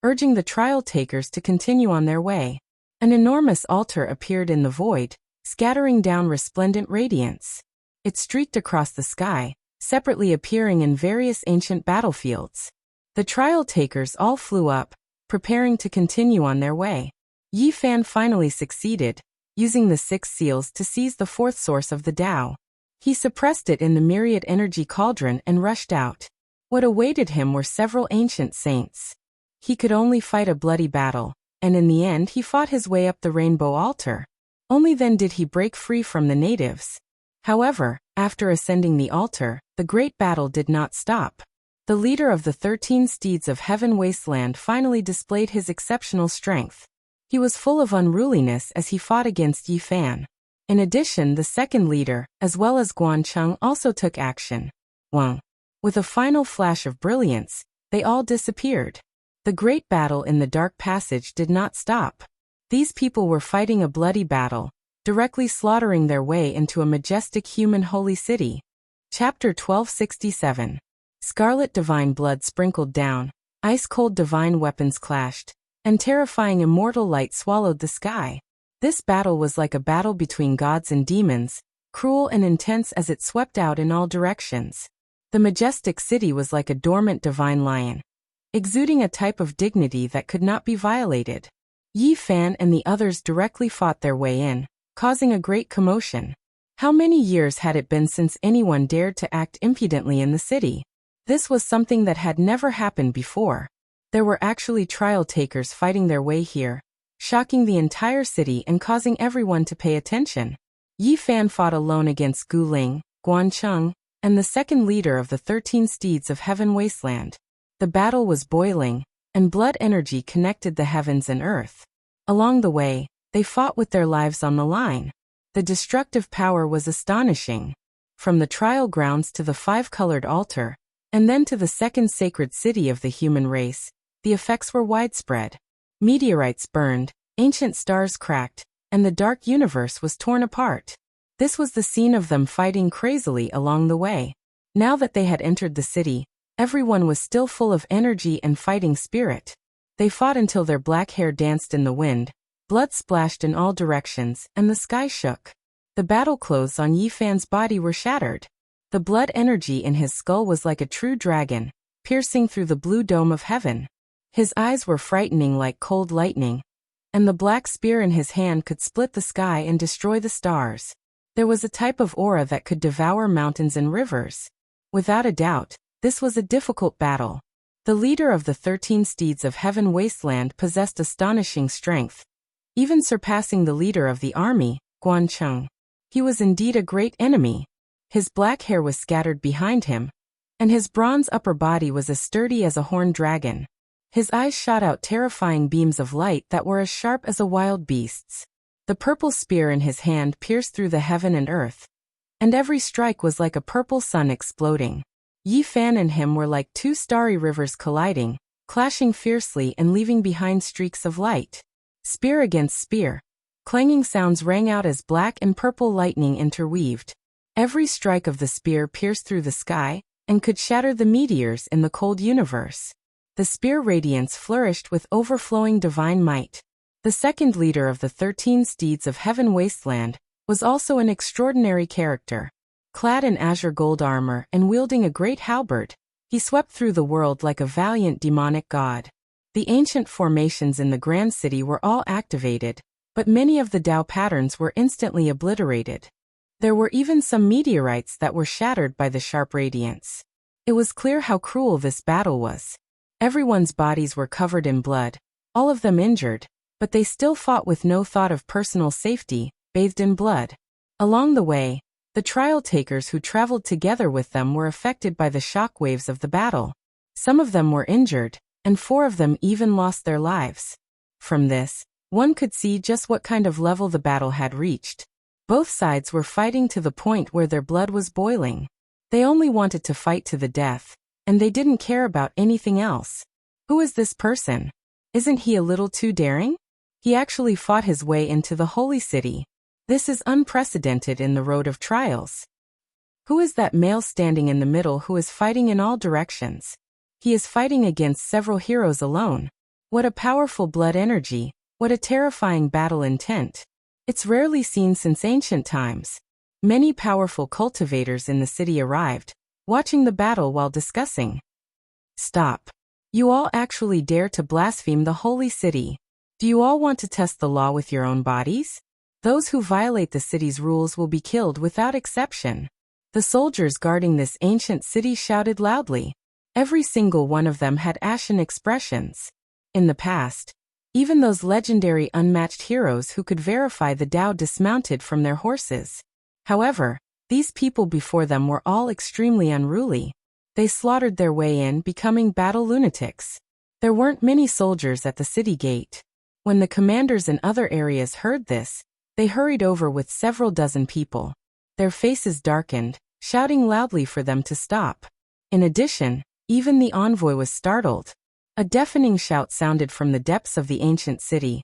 Speaker 1: urging the trial takers to continue on their way. An enormous altar appeared in the void, scattering down resplendent radiance. It streaked across the sky, separately appearing in various ancient battlefields. The trial takers all flew up, preparing to continue on their way. Yi Fan finally succeeded, using the 6 seals to seize the 4th source of the Tao. He suppressed it in the myriad energy cauldron and rushed out. What awaited him were several ancient saints. He could only fight a bloody battle, and in the end he fought his way up the rainbow altar. Only then did he break free from the natives. However, after ascending the altar, the great battle did not stop. The leader of the 13 steeds of Heaven Wasteland finally displayed his exceptional strength. He was full of unruliness as he fought against Yi Fan. In addition, the second leader, as well as Guan Cheng, also took action. Wang. With a final flash of brilliance, they all disappeared. The great battle in the dark passage did not stop. These people were fighting a bloody battle, directly slaughtering their way into a majestic human holy city. Chapter 1267. Scarlet divine blood sprinkled down, ice-cold divine weapons clashed, and terrifying immortal light swallowed the sky. This battle was like a battle between gods and demons, cruel and intense as it swept out in all directions. The majestic city was like a dormant divine lion, exuding a type of dignity that could not be violated. Yi Fan and the others directly fought their way in, causing a great commotion. How many years had it been since anyone dared to act impudently in the city? This was something that had never happened before. There were actually trial takers fighting their way here, shocking the entire city and causing everyone to pay attention. Yi Fan fought alone against Gu Ling, Guan Cheng, and the second leader of the 13 steeds of Heaven Wasteland. The battle was boiling, and blood energy connected the heavens and earth. Along the way, they fought with their lives on the line. The destructive power was astonishing. From the trial grounds to the 5-colored altar, and then to the second sacred city of the human race, the effects were widespread. Meteorites burned, ancient stars cracked, and the dark universe was torn apart. This was the scene of them fighting crazily along the way. Now that they had entered the city, everyone was still full of energy and fighting spirit. They fought until their black hair danced in the wind, blood splashed in all directions, and the sky shook. The battle clothes on Yi Fan's body were shattered. The blood energy in his skull was like a true dragon, piercing through the blue dome of heaven. His eyes were frightening like cold lightning, and the black spear in his hand could split the sky and destroy the stars. There was a type of aura that could devour mountains and rivers. Without a doubt, this was a difficult battle. The leader of the 13 steeds of Heaven Wasteland possessed astonishing strength, even surpassing the leader of the army, Guan Cheng. He was indeed a great enemy. His black hair was scattered behind him, and his bronze upper body was as sturdy as a horned dragon. His eyes shot out terrifying beams of light that were as sharp as a wild beast's. The purple spear in his hand pierced through the heaven and earth, and every strike was like a purple sun exploding. Yi Fan and him were like 2 starry rivers colliding, clashing fiercely and leaving behind streaks of light. Spear against spear. Clanging sounds rang out as black and purple lightning interweaved. Every strike of the spear pierced through the sky, and could shatter the meteors in the cold universe. The spear radiance flourished with overflowing divine might. The second leader of the 13 steeds of Heaven Wasteland was also an extraordinary character. Clad in azure gold armor and wielding a great halberd, he swept through the world like a valiant demonic god. The ancient formations in the Grand City were all activated, but many of the Tao patterns were instantly obliterated. There were even some meteorites that were shattered by the sharp radiance. It was clear how cruel this battle was. Everyone's bodies were covered in blood, all of them injured, but they still fought with no thought of personal safety, bathed in blood. Along the way, the trial takers who traveled together with them were affected by the shock waves of the battle. Some of them were injured, and 4 of them even lost their lives. From this, one could see just what kind of level the battle had reached. Both sides were fighting to the point where their blood was boiling. They only wanted to fight to the death, and they didn't care about anything else. Who is this person? Isn't he a little too daring? He actually fought his way into the holy city. This is unprecedented in the road of trials. Who is that male standing in the middle who is fighting in all directions? He is fighting against several heroes alone. What a powerful blood energy, what a terrifying battle intent. It's rarely seen since ancient times. Many powerful cultivators in the city arrived, watching the battle while discussing. Stop. You all actually dare to blaspheme the holy city. Do you all want to test the law with your own bodies? Those who violate the city's rules will be killed without exception. The soldiers guarding this ancient city shouted loudly. Every single one of them had ashen expressions. In the past, even those legendary unmatched heroes who could verify the Tao dismounted from their horses. However, these people before them were all extremely unruly. They slaughtered their way in, becoming battle lunatics. There weren't many soldiers at the city gate. When the commanders in other areas heard this, they hurried over with several dozen people. Their faces darkened, shouting loudly for them to stop. In addition, even the envoy was startled. A deafening shout sounded from the depths of the ancient city,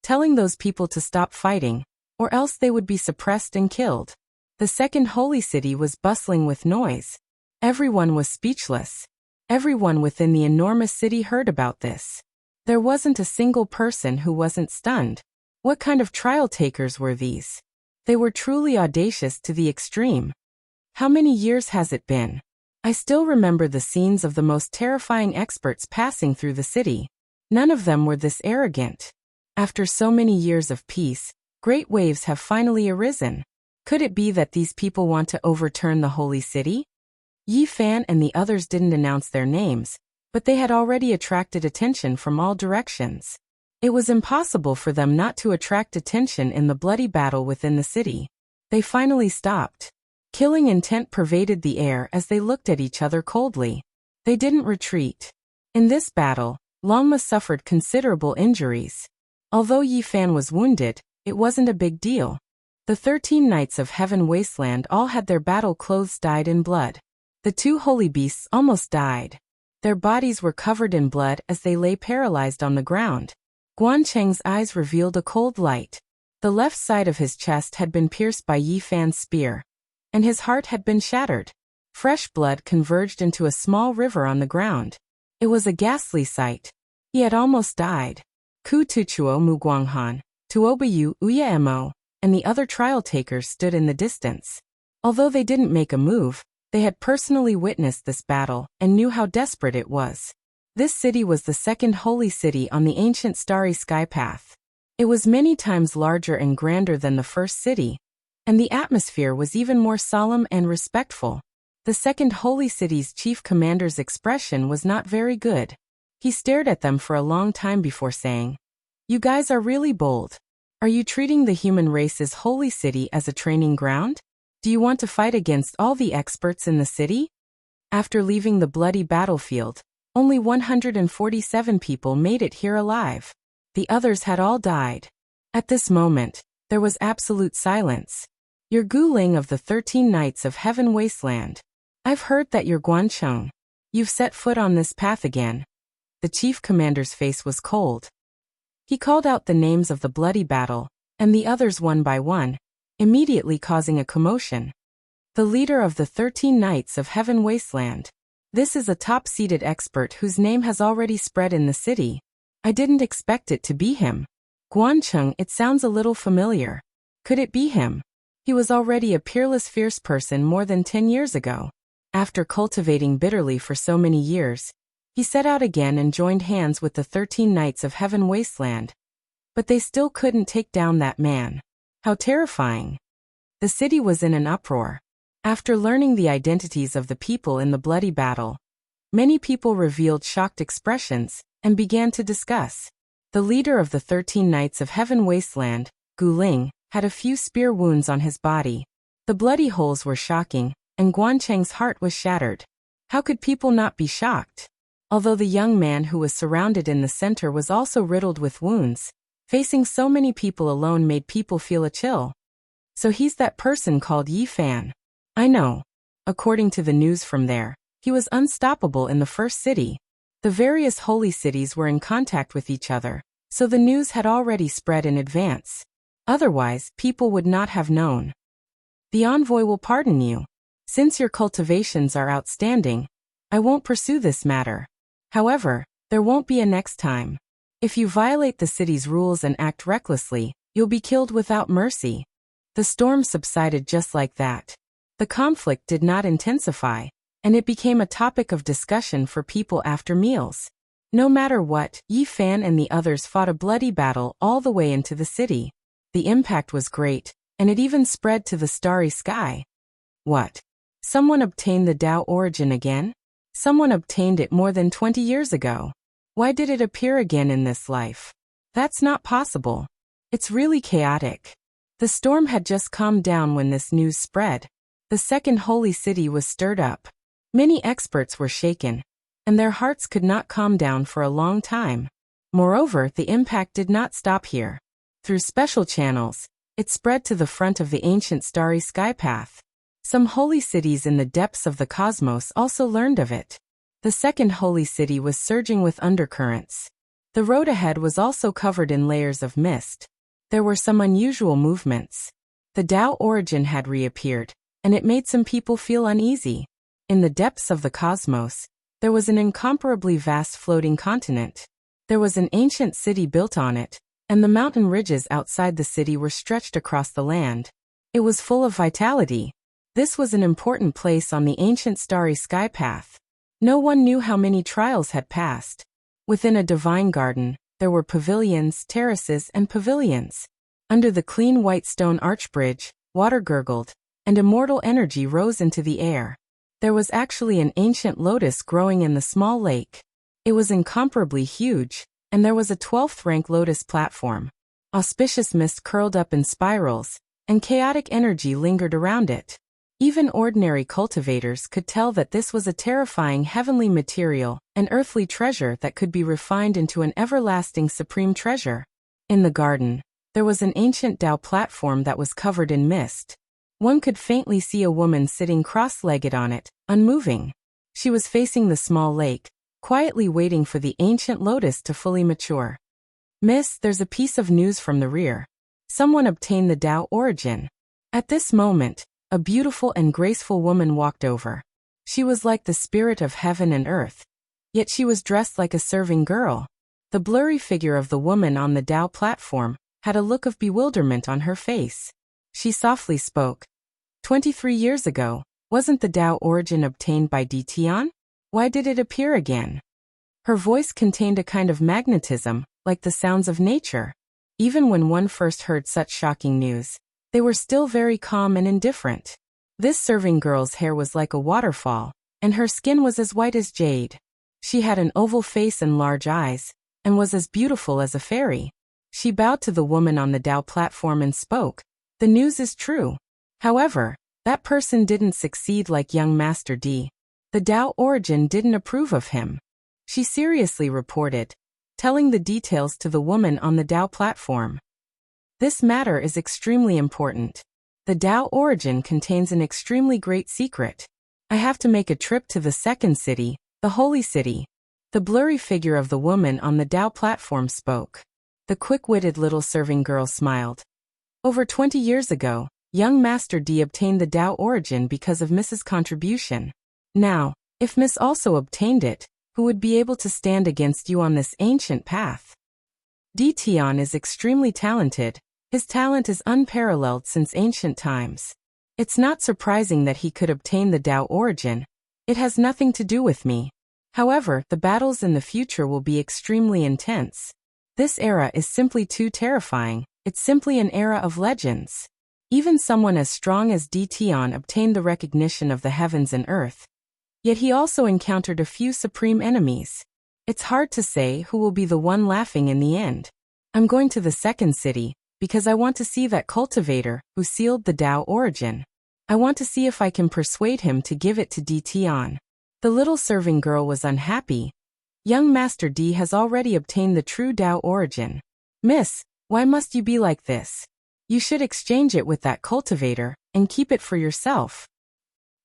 Speaker 1: telling those people to stop fighting, or else they would be suppressed and killed. The second holy city was bustling with noise. Everyone was speechless. Everyone within the enormous city heard about this. There wasn't a single person who wasn't stunned. What kind of trial takers were these? They were truly audacious to the extreme. How many years has it been? I still remember the scenes of the most terrifying experts passing through the city. None of them were this arrogant. After so many years of peace, great waves have finally arisen. Could it be that these people want to overturn the holy city? Yi Fan and the others didn't announce their names, but they had already attracted attention from all directions. It was impossible for them not to attract attention in the bloody battle within the city. They finally stopped. Killing intent pervaded the air as they looked at each other coldly. They didn't retreat. In this battle, Longma suffered considerable injuries. Although Yi Fan was wounded, it wasn't a big deal. The 13 Knights of Heaven Wasteland all had their battle clothes dyed in blood. The 2 holy beasts almost died. Their bodies were covered in blood as they lay paralyzed on the ground. Guan Cheng's eyes revealed a cold light. The left side of his chest had been pierced by Yi Fan's spear, and his heart had been shattered. Fresh blood converged into a small river on the ground. It was a ghastly sight. He had almost died. Ku Tuchuo Mu Guanghan, Tuobayu Uya Mo, and the other trial takers stood in the distance. Although they didn't make a move, they had personally witnessed this battle and knew how desperate it was. This city was the second holy city on the ancient starry sky path. It was many times larger and grander than the first city, and the atmosphere was even more solemn and respectful. The second holy city's chief commander's expression was not very good. He stared at them for a long time before saying, "You guys are really bold. Are you treating the human race's holy city as a training ground? Do you want to fight against all the experts in the city?" After leaving the bloody battlefield, only 147 people made it here alive. The others had all died. At this moment, there was absolute silence. "You're Gu Ling of the 13 Knights of Heaven Wasteland. I've heard that you're Guancheng. You've set foot on this path again." The chief commander's face was cold. He called out the names of the bloody battle, and the others one by one, immediately causing a commotion. The leader of the 13 Knights of Heaven Wasteland. This is a top-seated expert whose name has already spread in the city. I didn't expect it to be him. Guancheng, it sounds a little familiar. Could it be him? He was already a peerless fierce person more than 10 years ago. After cultivating bitterly for so many years, he set out again and joined hands with the 13 Knights of Heaven Wasteland. But they still couldn't take down that man. How terrifying. The city was in an uproar. After learning the identities of the people in the bloody battle, many people revealed shocked expressions and began to discuss. The leader of the 13 Knights of Heaven Wasteland, Gu Ling, had a few spear wounds on his body. The bloody holes were shocking, and Guancheng's heart was shattered. How could people not be shocked? Although the young man who was surrounded in the center was also riddled with wounds, facing so many people alone made people feel a chill. So he's that person called Yi Fan. I know. According to the news from there, he was unstoppable in the first city. The various holy cities were in contact with each other, so the news had already spread in advance. Otherwise, people would not have known. The envoy will pardon you. Since your cultivations are outstanding, I won't pursue this matter. However, there won't be a next time. If you violate the city's rules and act recklessly, you'll be killed without mercy. The storm subsided just like that. The conflict did not intensify, and it became a topic of discussion for people after meals. No matter what, Yi Fan and the others fought a bloody battle all the way into the city. The impact was great, and it even spread to the starry sky. What? Someone obtained the Tao origin again? Someone obtained it more than 20 years ago. Why did it appear again in this life? That's not possible. It's really chaotic. The storm had just calmed down when this news spread. The second holy city was stirred up. Many experts were shaken, and their hearts could not calm down for a long time. Moreover, the impact did not stop here. Through special channels, it spread to the front of the ancient starry sky path. Some holy cities in the depths of the cosmos also learned of it. The second holy city was surging with undercurrents. The road ahead was also covered in layers of mist. There were some unusual movements. The Tao origin had reappeared, and it made some people feel uneasy. In the depths of the cosmos, there was an incomparably vast floating continent. There was an ancient city built on it, and the mountain ridges outside the city were stretched across the land. It was full of vitality. This was an important place on the ancient starry sky path. No one knew how many trials had passed. Within a divine garden, there were pavilions, terraces, and pavilions. Under the clean white stone archbridge, water gurgled, and immortal energy rose into the air. There was actually an ancient lotus growing in the small lake. It was incomparably huge, and there was a 12th rank lotus platform. Auspicious mist curled up in spirals, and chaotic energy lingered around it. Even ordinary cultivators could tell that this was a terrifying heavenly material, an earthly treasure that could be refined into an everlasting supreme treasure. In the garden, there was an ancient Tao platform that was covered in mist. One could faintly see a woman sitting cross-legged on it, unmoving. She was facing the small lake, quietly waiting for the ancient lotus to fully mature. Miss, there's a piece of news from the rear. Someone obtained the Tao origin. At this moment, a beautiful and graceful woman walked over. She was like the spirit of heaven and earth. Yet she was dressed like a serving girl. The blurry figure of the woman on the Tao platform had a look of bewilderment on her face. She softly spoke. 23 years ago, wasn't the Tao origin obtained by Di Tian? Why did it appear again? Her voice contained a kind of magnetism, like the sounds of nature. Even when one first heard such shocking news, they were still very calm and indifferent. This serving girl's hair was like a waterfall, and her skin was as white as jade. She had an oval face and large eyes, and was as beautiful as a fairy. She bowed to the woman on the Tao platform and spoke. The news is true. However, that person didn't succeed like young Master D. The Tao origin didn't approve of him. She seriously reported, telling the details to the woman on the Tao platform. This matter is extremely important. The Tao origin contains an extremely great secret. I have to make a trip to the second city, the holy city. The blurry figure of the woman on the Tao platform spoke. The quick-witted little serving girl smiled. Over 20 years ago, young Master D obtained the Tao origin because of Miss's contribution. Now, if Miss also obtained it, who would be able to stand against you on this ancient path? Di Tian is extremely talented. His talent is unparalleled since ancient times. It's not surprising that he could obtain the Tao origin. It has nothing to do with me. However, the battles in the future will be extremely intense. This era is simply too terrifying. It's simply an era of legends. Even someone as strong as Di Tian obtained the recognition of the heavens and earth. Yet he also encountered a few supreme enemies. It's hard to say who will be the one laughing in the end. I'm going to the second city, because I want to see that cultivator who sealed the Tao origin. I want to see if I can persuade him to give it to D. Tian. The little serving girl was unhappy. Young Master D has already obtained the true Tao origin. Miss, why must you be like this? You should exchange it with that cultivator, and keep it for yourself.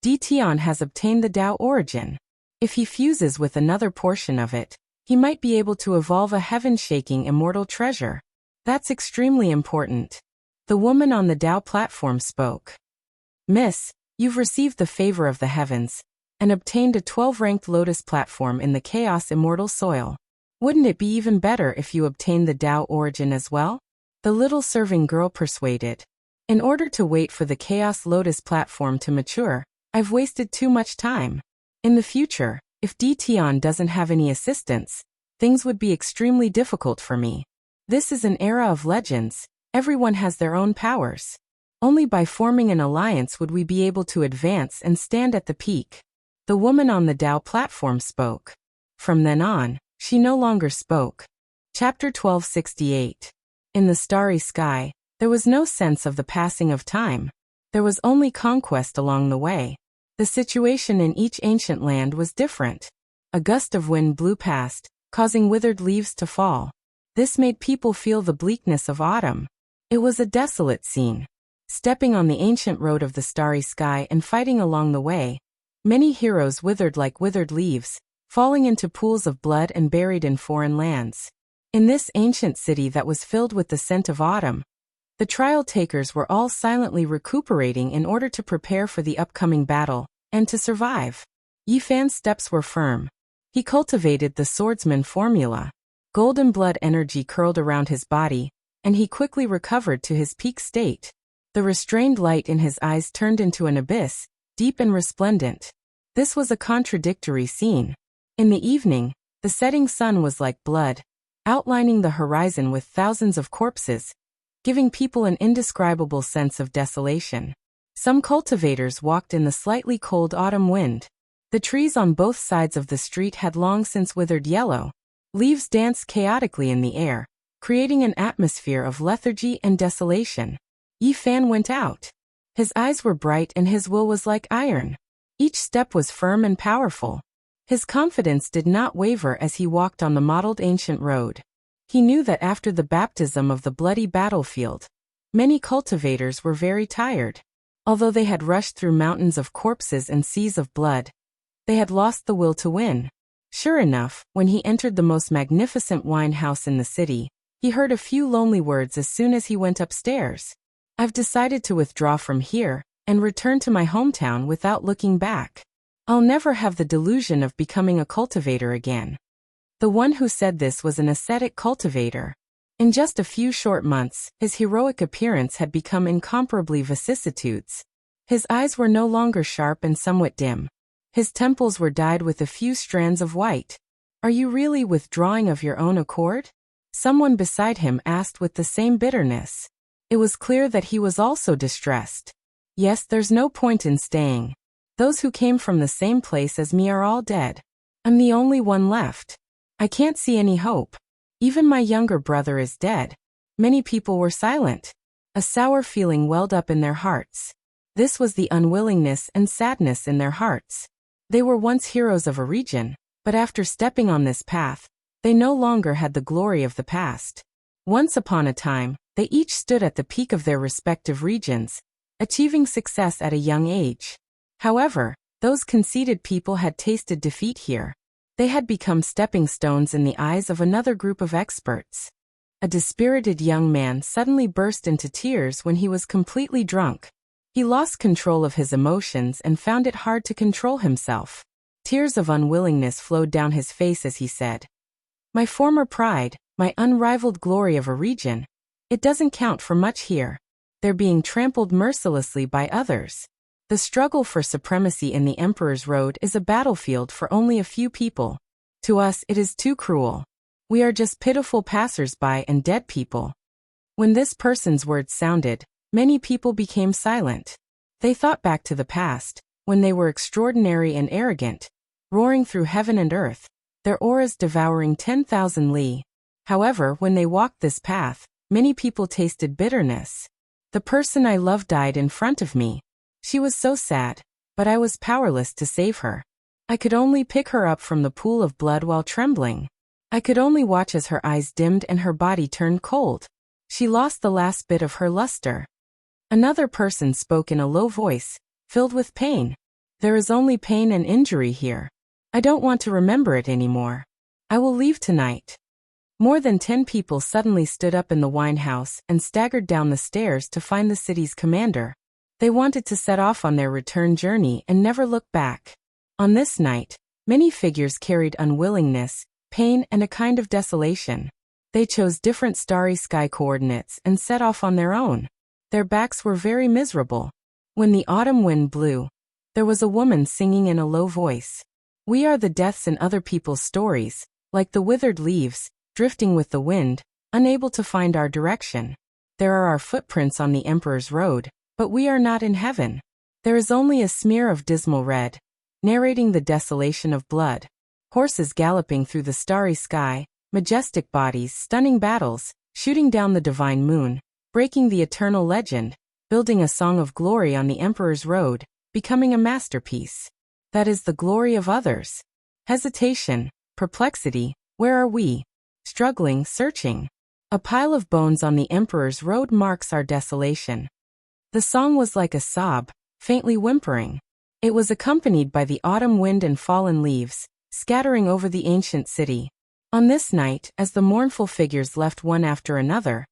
Speaker 1: D. Tian has obtained the Tao origin. If he fuses with another portion of it, he might be able to evolve a heaven-shaking immortal treasure. That's extremely important. The woman on the Tao platform spoke. Miss, you've received the favor of the heavens, and obtained a 12-ranked lotus platform in the chaos immortal soil. Wouldn't it be even better if you obtained the Tao origin as well? The little serving girl persuaded. In order to wait for the chaos lotus platform to mature, I've wasted too much time. In the future, if D. Tian doesn't have any assistance, things would be extremely difficult for me. This is an era of legends. Everyone has their own powers. Only by forming an alliance would we be able to advance and stand at the peak. The woman on the Tao platform spoke. From then on, she no longer spoke. Chapter 1268. In the starry sky, there was no sense of the passing of time. There was only conquest along the way. The situation in each ancient land was different. A gust of wind blew past, causing withered leaves to fall. This made people feel the bleakness of autumn. It was a desolate scene. Stepping on the ancient road of the starry sky and fighting along the way, many heroes withered like withered leaves, falling into pools of blood and buried in foreign lands. In this ancient city that was filled with the scent of autumn, the trial takers were all silently recuperating in order to prepare for the upcoming battle, and to survive. Yi Fan's steps were firm. He cultivated the swordsman formula. Golden blood energy curled around his body, and he quickly recovered to his peak state. The restrained light in his eyes turned into an abyss, deep and resplendent. This was a contradictory scene. In the evening, the setting sun was like blood, outlining the horizon with thousands of corpses, giving people an indescribable sense of desolation. Some cultivators walked in the slightly cold autumn wind. The trees on both sides of the street had long since withered yellow. Leaves danced chaotically in the air, creating an atmosphere of lethargy and desolation. Yi Fan went out. His eyes were bright and his will was like iron. Each step was firm and powerful. His confidence did not waver as he walked on the mottled ancient road. He knew that after the baptism of the bloody battlefield, many cultivators were very tired. Although they had rushed through mountains of corpses and seas of blood, they had lost the will to win. Sure enough, when he entered the most magnificent wine house in the city, he heard a few lonely words as soon as he went upstairs. I've decided to withdraw from here, and return to my hometown without looking back. I'll never have the delusion of becoming a cultivator again. The one who said this was an ascetic cultivator. In just a few short months, his heroic appearance had become incomparably vicissitudes. His eyes were no longer sharp and somewhat dim. His temples were dyed with a few strands of white. Are you really withdrawing of your own accord? Someone beside him asked with the same bitterness. It was clear that he was also distressed. Yes, there's no point in staying. Those who came from the same place as me are all dead. I'm the only one left. I can't see any hope. Even my younger brother is dead. Many people were silent. A sour feeling welled up in their hearts. This was the unwillingness and sadness in their hearts. They were once heroes of a region, but after stepping on this path, they no longer had the glory of the past. Once upon a time, they each stood at the peak of their respective regions, achieving success at a young age. However, those conceited people had tasted defeat here. They had become stepping stones in the eyes of another group of experts. A dispirited young man suddenly burst into tears when he was completely drunk. He lost control of his emotions and found it hard to control himself. Tears of unwillingness flowed down his face as he said, "My former pride, my unrivaled glory of a region, it doesn't count for much here. They're being trampled mercilessly by others. The struggle for supremacy in the Emperor's Road is a battlefield for only a few people. To us it is too cruel. We are just pitiful passers-by and dead people." When this person's words sounded, many people became silent. They thought back to the past, when they were extraordinary and arrogant, roaring through heaven and earth. their auras devouring 10,000 li. However, when they walked this path, many people tasted bitterness. The person I loved died in front of me. She was so sad, but I was powerless to save her. I could only pick her up from the pool of blood while trembling. I could only watch as her eyes dimmed and her body turned cold. She lost the last bit of her luster. Another person spoke in a low voice, filled with pain. There is only pain and injury here. I don't want to remember it anymore. I will leave tonight. More than 10 people suddenly stood up in the wine house and staggered down the stairs to find the city's commander. They wanted to set off on their return journey and never look back. On this night, many figures carried unwillingness, pain, and a kind of desolation. They chose different starry sky coordinates and set off on their own. Their backs were very miserable. When the autumn wind blew, there was a woman singing in a low voice. We are the deaths in other people's stories, like the withered leaves, drifting with the wind, unable to find our direction. There are our footprints on the Emperor's road, but we are not in heaven. There is only a smear of dismal red, narrating the desolation of blood. Horses galloping through the starry sky, majestic bodies, stunning battles, shooting down the divine moon, breaking the eternal legend, building a song of glory on the Emperor's road, becoming a masterpiece. That is the glory of others. Hesitation, perplexity, where are we? Struggling, searching. A pile of bones on the Emperor's road marks our desolation. The song was like a sob, faintly whimpering. It was accompanied by the autumn wind and fallen leaves, scattering over the ancient city. On this night, as the mournful figures left one after another,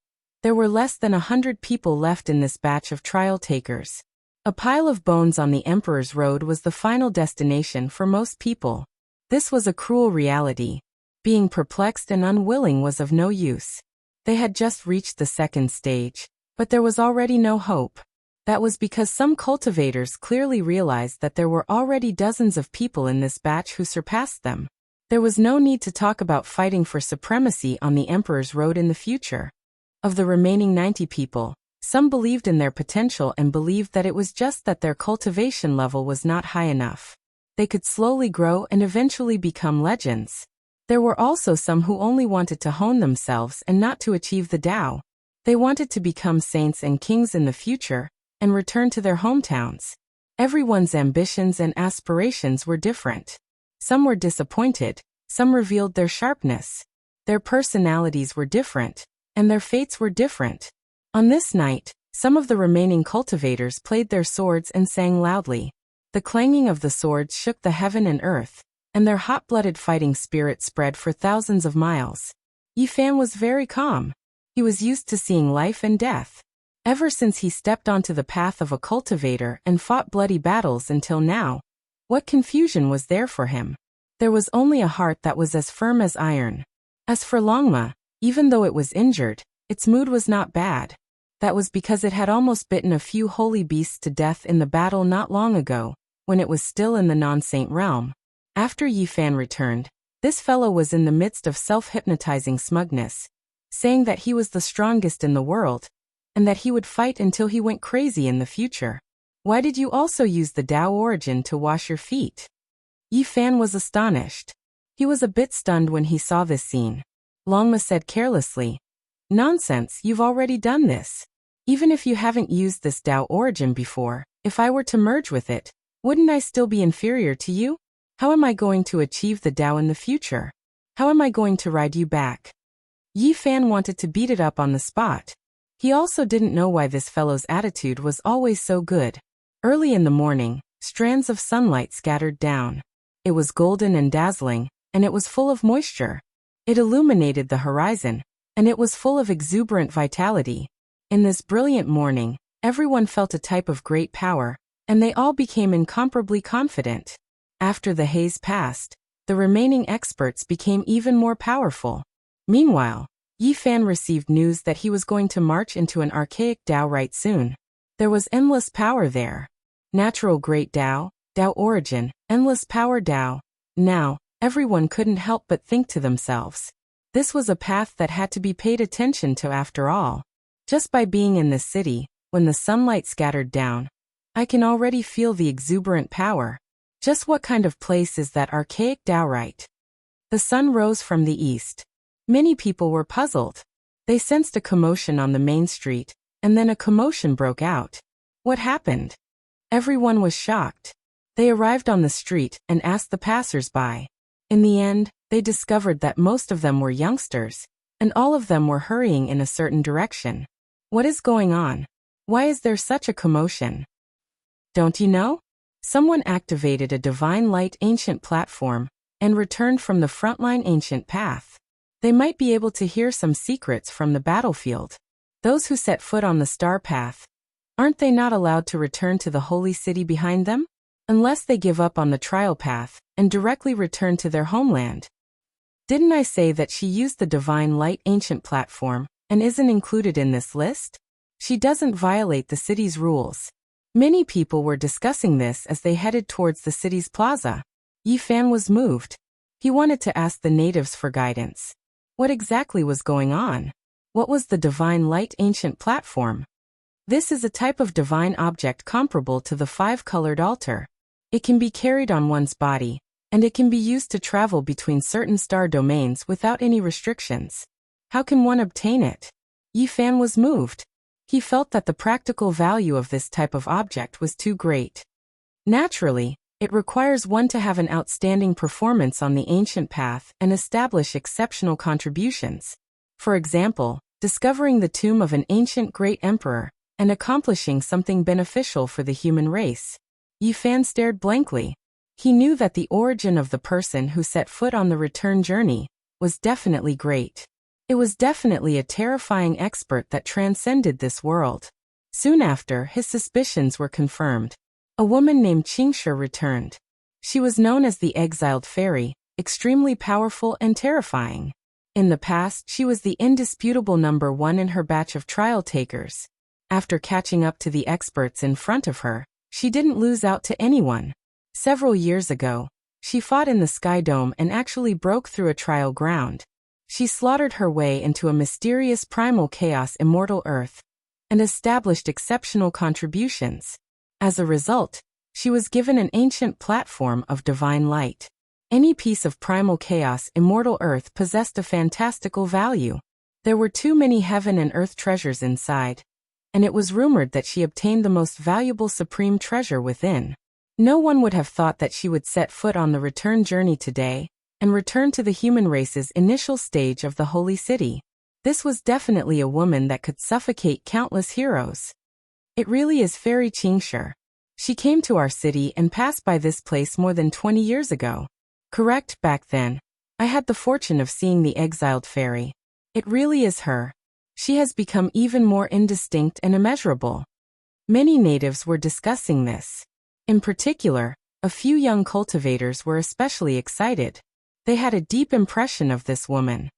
Speaker 1: there were less than 100 people left in this batch of trial takers. A pile of bones on the Emperor's road was the final destination for most people. This was a cruel reality. Being perplexed and unwilling was of no use. They had just reached the second stage, but there was already no hope. That was because some cultivators clearly realized that there were already dozens of people in this batch who surpassed them. There was no need to talk about fighting for supremacy on the Emperor's road in the future. Of the remaining 90 people, some believed in their potential and believed that it was just that their cultivation level was not high enough. They could slowly grow and eventually become legends. There were also some who only wanted to hone themselves and not to achieve the Tao. They wanted to become saints and kings in the future, and return to their hometowns. Everyone's ambitions and aspirations were different. Some were disappointed, some revealed their sharpness. Their personalities were different, and their fates were different. On this night, some of the remaining cultivators played their swords and sang loudly. The clanging of the swords shook the heaven and earth, and their hot-blooded fighting spirit spread for thousands of miles. Yifan was very calm. He was used to seeing life and death. Ever since he stepped onto the path of a cultivator and fought bloody battles until now, what confusion was there for him? There was only a heart that was as firm as iron. As for Longma, even though it was injured, its mood was not bad. That was because it had almost bitten a few holy beasts to death in the battle not long ago, when it was still in the non-saint realm. After Yifan returned, this fellow was in the midst of self-hypnotizing smugness, saying that he was the strongest in the world, and that he would fight until he went crazy in the future. Why did you also use the Tao origin to wash your feet? Yifan was astonished. He was a bit stunned when he saw this scene. Longma said carelessly, "Nonsense, you've already done this. Even if you haven't used this Tao origin before, if I were to merge with it, wouldn't I still be inferior to you? How am I going to achieve the Tao in the future? How am I going to ride you back?" Yifan wanted to beat it up on the spot. He also didn't know why this fellow's attitude was always so good. Early in the morning, strands of sunlight scattered down. It was golden and dazzling, and it was full of moisture. It illuminated the horizon, and it was full of exuberant vitality. In this brilliant morning, everyone felt a type of great power, and they all became incomparably confident. After the haze passed, the remaining experts became even more powerful. Meanwhile, Yifan received news that he was going to march into an archaic Tao right soon. There was endless power there. Natural great Tao, Tao origin, endless power Tao. Now, everyone couldn't help but think to themselves. This was a path that had to be paid attention to after all. Just by being in this city, when the sunlight scattered down, I can already feel the exuberant power. Just what kind of place is that archaic Tao right? The sun rose from the east. Many people were puzzled. They sensed a commotion on the main street, and then a commotion broke out. What happened? Everyone was shocked. They arrived on the street and asked the passers-by. In the end, they discovered that most of them were youngsters, and all of them were hurrying in a certain direction. What is going on? Why is there such a commotion? Don't you know? Someone activated a divine light ancient platform and returned from the frontline ancient path. They might be able to hear some secrets from the battlefield. Those who set foot on the star path, aren't they not allowed to return to the holy city behind them? Unless they give up on the trial path and directly return to their homeland. Didn't I say that she used the divine light ancient platform and isn't included in this list? She doesn't violate the city's rules. Many people were discussing this as they headed towards the city's plaza. Yi Fan was moved. He wanted to ask the natives for guidance. What exactly was going on? What was the divine light ancient platform? This is a type of divine object comparable to the five-colored altar. It can be carried on one's body, and it can be used to travel between certain star domains without any restrictions. How can one obtain it? Yi Fan was moved. He felt that the practical value of this type of object was too great. Naturally, it requires one to have an outstanding performance on the ancient path and establish exceptional contributions. For example, discovering the tomb of an ancient great emperor and accomplishing something beneficial for the human race. Yi Fan stared blankly. He knew that the origin of the person who set foot on the return journey was definitely great. It was definitely a terrifying expert that transcended this world. Soon after, his suspicions were confirmed. A woman named Qingshe returned. She was known as the exiled fairy, extremely powerful and terrifying. In the past, she was the indisputable number one in her batch of trial takers. After catching up to the experts in front of her, she didn't lose out to anyone. Several years ago, she fought in the Sky Dome and actually broke through a trial ground. She slaughtered her way into a mysterious primal chaos immortal Earth and established exceptional contributions. As a result, she was given an ancient platform of divine light. Any piece of primal chaos immortal Earth possessed a fantastical value. There were too many heaven and earth treasures inside, and it was rumored that she obtained the most valuable supreme treasure within. No one would have thought that she would set foot on the return journey today and return to the human race's initial stage of the holy city. This was definitely a woman that could suffocate countless heroes. It really is Fairy Qingshe. She came to our city and passed by this place more than 20 years ago. Correct, back then. I had the fortune of seeing the exiled fairy. It really is her. She has become even more indistinct and immeasurable. Many natives were discussing this. In particular, a few young cultivators were especially excited. They had a deep impression of this woman.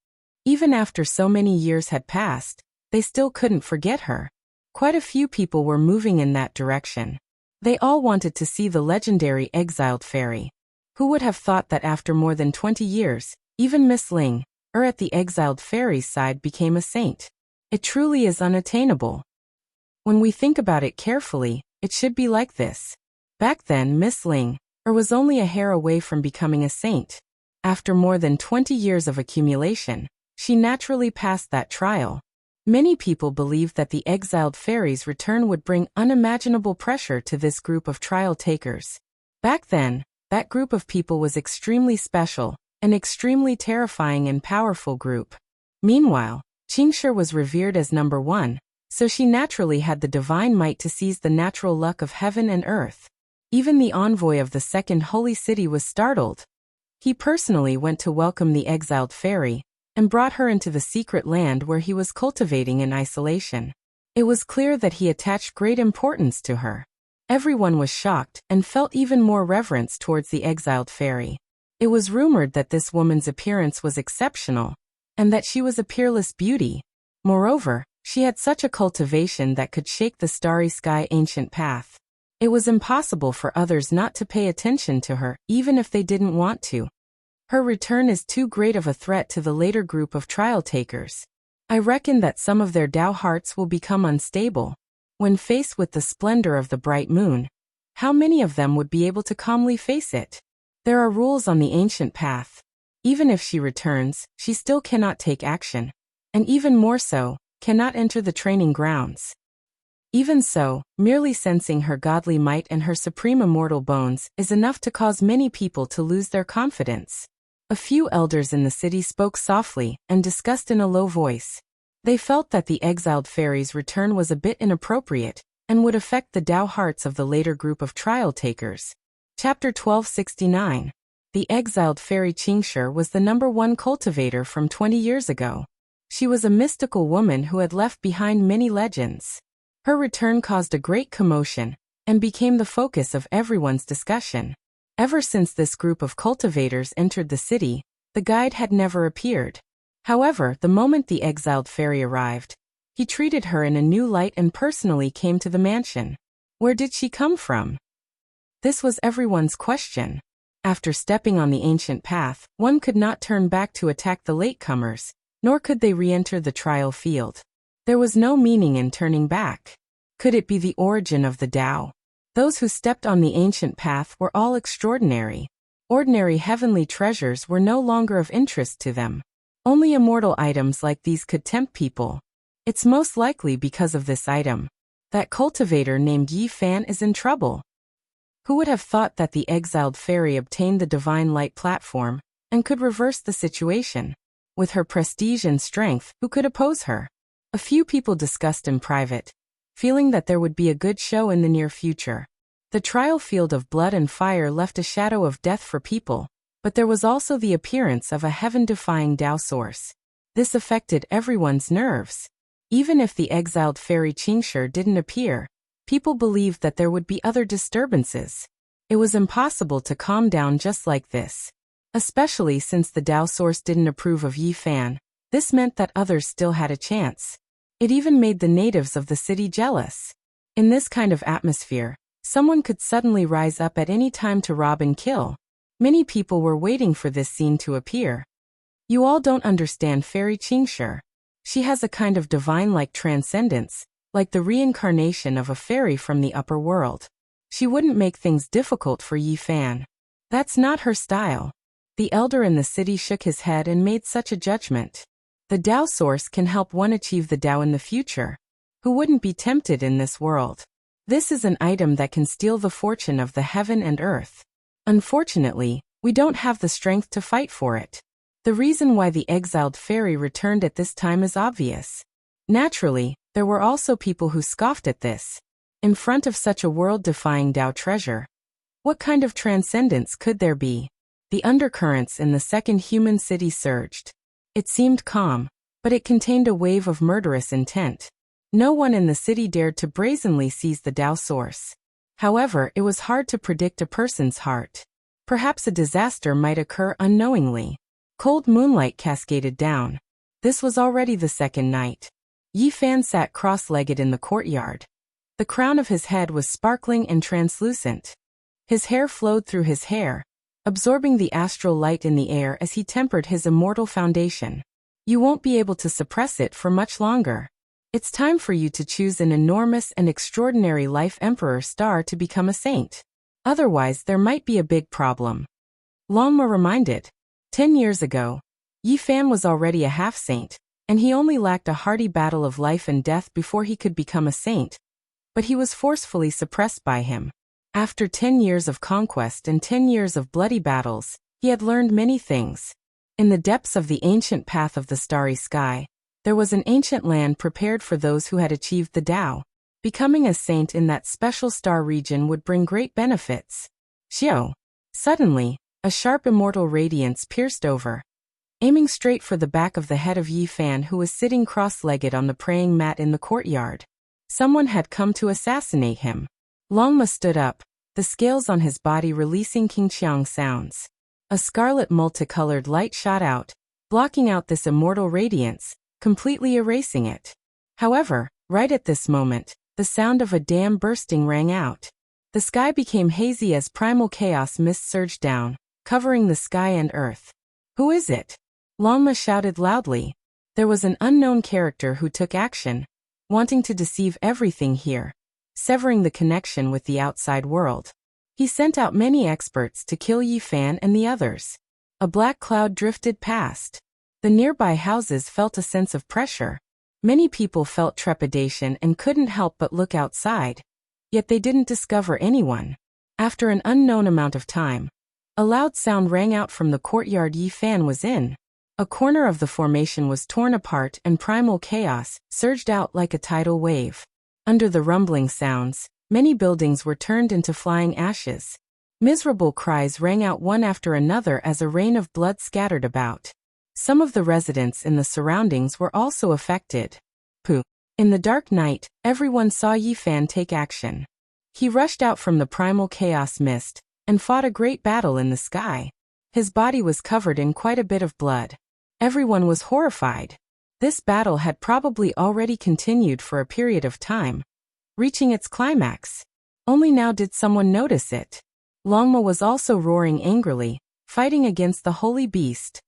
Speaker 1: Even after so many years had passed, they still couldn't forget her. Quite a few people were moving in that direction. They all wanted to see the legendary exiled fairy. Who would have thought that after more than 20 years, even Miss Ling, at the exiled fairy's side became a saint? It truly is unattainable. When we think about it carefully, it should be like this. Back then, Miss Ling, was only a hair away from becoming a saint. After more than 20 years of accumulation, she naturally passed that trial. Many people believed that the exiled fairy's return would bring unimaginable pressure to this group of trial takers. Back then, that group of people was extremely special, an extremely terrifying and powerful group. Meanwhile, Qingshe was revered as number one, so she naturally had the divine might to seize the natural luck of heaven and earth. Even the envoy of the second holy city was startled. He personally went to welcome the exiled fairy and brought her into the secret land where he was cultivating in isolation. It was clear that he attached great importance to her. Everyone was shocked and felt even more reverence towards the exiled fairy. It was rumored that this woman's appearance was exceptional, and that she was a peerless beauty. Moreover, she had such a cultivation that could shake the starry sky ancient path. It was impossible for others not to pay attention to her, even if they didn't want to. Her return is too great of a threat to the later group of trial takers. I reckon that some of their Tao hearts will become unstable. When faced with the splendor of the bright moon, how many of them would be able to calmly face it? There are rules on the ancient path. Even if she returns, she still cannot take action. And even more so, cannot enter the training grounds. Even so, merely sensing her godly might and her supreme immortal bones is enough to cause many people to lose their confidence. A few elders in the city spoke softly and discussed in a low voice. They felt that the exiled fairy's return was a bit inappropriate and would affect the Tao hearts of the later group of trial takers. Chapter 1269. The exiled fairy Qingshi was the #1 cultivator from 20 years ago. She was a mystical woman who had left behind many legends. Her return caused a great commotion and became the focus of everyone's discussion. Ever since this group of cultivators entered the city, the guide had never appeared. However, the moment the exiled fairy arrived, he treated her in a new light and personally came to the mansion. Where did she come from? This was everyone's question. After stepping on the ancient path, one could not turn back to attack the latecomers, nor could they re-enter the trial field. There was no meaning in turning back. Could it be the origin of the Tao? Those who stepped on the ancient path were all extraordinary. Ordinary heavenly treasures were no longer of interest to them. Only immortal items like these could tempt people. It's most likely because of this item. That cultivator named Yi Fan is in trouble. Who would have thought that the exiled fairy obtained the divine light platform and could reverse the situation? With her prestige and strength, who could oppose her? A few people discussed in private, feeling that there would be a good show in the near future. The trial field of blood and fire left a shadow of death for people, but there was also the appearance of a heaven-defying Tao source. This affected everyone's nerves. Even if the exiled fairy Qingshi didn't appear, people believed that there would be other disturbances. It was impossible to calm down just like this. Especially since the Tao source didn't approve of Yi Fan, this meant that others still had a chance. It even made the natives of the city jealous. In this kind of atmosphere, someone could suddenly rise up at any time to rob and kill. Many people were waiting for this scene to appear. You all don't understand Fairy Qingshi. She has a kind of divine-like transcendence, like the reincarnation of a fairy from the upper world. She wouldn't make things difficult for Yi Fan. That's not her style. The elder in the city shook his head and made such a judgment. The Tao source can help one achieve the Tao in the future. Who wouldn't be tempted in this world? This is an item that can steal the fortune of the heaven and earth. Unfortunately, we don't have the strength to fight for it. The reason why the exiled fairy returned at this time is obvious. Naturally, there were also people who scoffed at this. In front of such a world-defying Tao treasure, what kind of transcendence could there be? The undercurrents in the second human city surged. It seemed calm, but it contained a wave of murderous intent. No one in the city dared to brazenly seize the Tao source. However, it was hard to predict a person's heart. Perhaps a disaster might occur unknowingly. Cold moonlight cascaded down. This was already the second night. Yi Fan sat cross-legged in the courtyard. The crown of his head was sparkling and translucent. His hair flowed through his hair, absorbing the astral light in the air as he tempered his immortal foundation. You won't be able to suppress it for much longer. It's time for you to choose an enormous and extraordinary life emperor star to become a saint. Otherwise, there might be a big problem. Longma reminded. 10 years ago, Yi Fan was already a half-saint, and he only lacked a hearty battle of life and death before he could become a saint. But he was forcefully suppressed by him. After 10 years of conquest and 10 years of bloody battles, he had learned many things. In the depths of the ancient path of the starry sky, there was an ancient land prepared for those who had achieved the Tao. Becoming a saint in that special star region would bring great benefits. Xiao. Suddenly, a sharp immortal radiance pierced over, aiming straight for the back of the head of Yi Fan, who was sitting cross-legged on the praying mat in the courtyard. Someone had come to assassinate him. Longma stood up, the scales on his body releasing king-chiang sounds. A scarlet multicolored light shot out, blocking out this immortal radiance, completely erasing it. However, right at this moment, the sound of a dam bursting rang out. The sky became hazy as primal chaos mist surged down, covering the sky and earth. Who is it? Longma shouted loudly. There was an unknown character who took action, wanting to deceive everything here, severing the connection with the outside world. He sent out many experts to kill Yi Fan and the others. A black cloud drifted past. The nearby houses felt a sense of pressure. Many people felt trepidation and couldn't help but look outside. Yet they didn't discover anyone. After an unknown amount of time, a loud sound rang out from the courtyard Yi Fan was in. A corner of the formation was torn apart and primal chaos surged out like a tidal wave. Under the rumbling sounds, many buildings were turned into flying ashes. Miserable cries rang out one after another as a rain of blood scattered about. Some of the residents in the surroundings were also affected. In the dark night, everyone saw Yi Fan take action. He rushed out from the primal chaos mist and fought a great battle in the sky. His body was covered in quite a bit of blood. Everyone was horrified. This battle had probably already continued for a period of time, reaching its climax. Only now did someone notice it. Longma was also roaring angrily, fighting against the holy beast.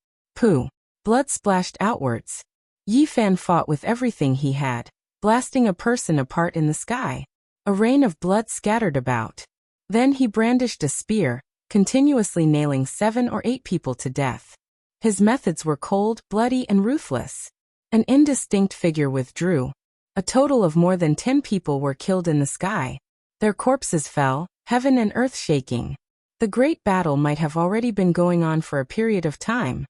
Speaker 1: Blood splashed outwards. Yi Fan fought with everything he had, blasting a person apart in the sky. A rain of blood scattered about. Then he brandished a spear, continuously nailing 7 or 8 people to death. His methods were cold, bloody, and ruthless. An indistinct figure withdrew. A total of more than 10 people were killed in the sky. Their corpses fell, heaven and earth shaking. The great battle might have already been going on for a period of time.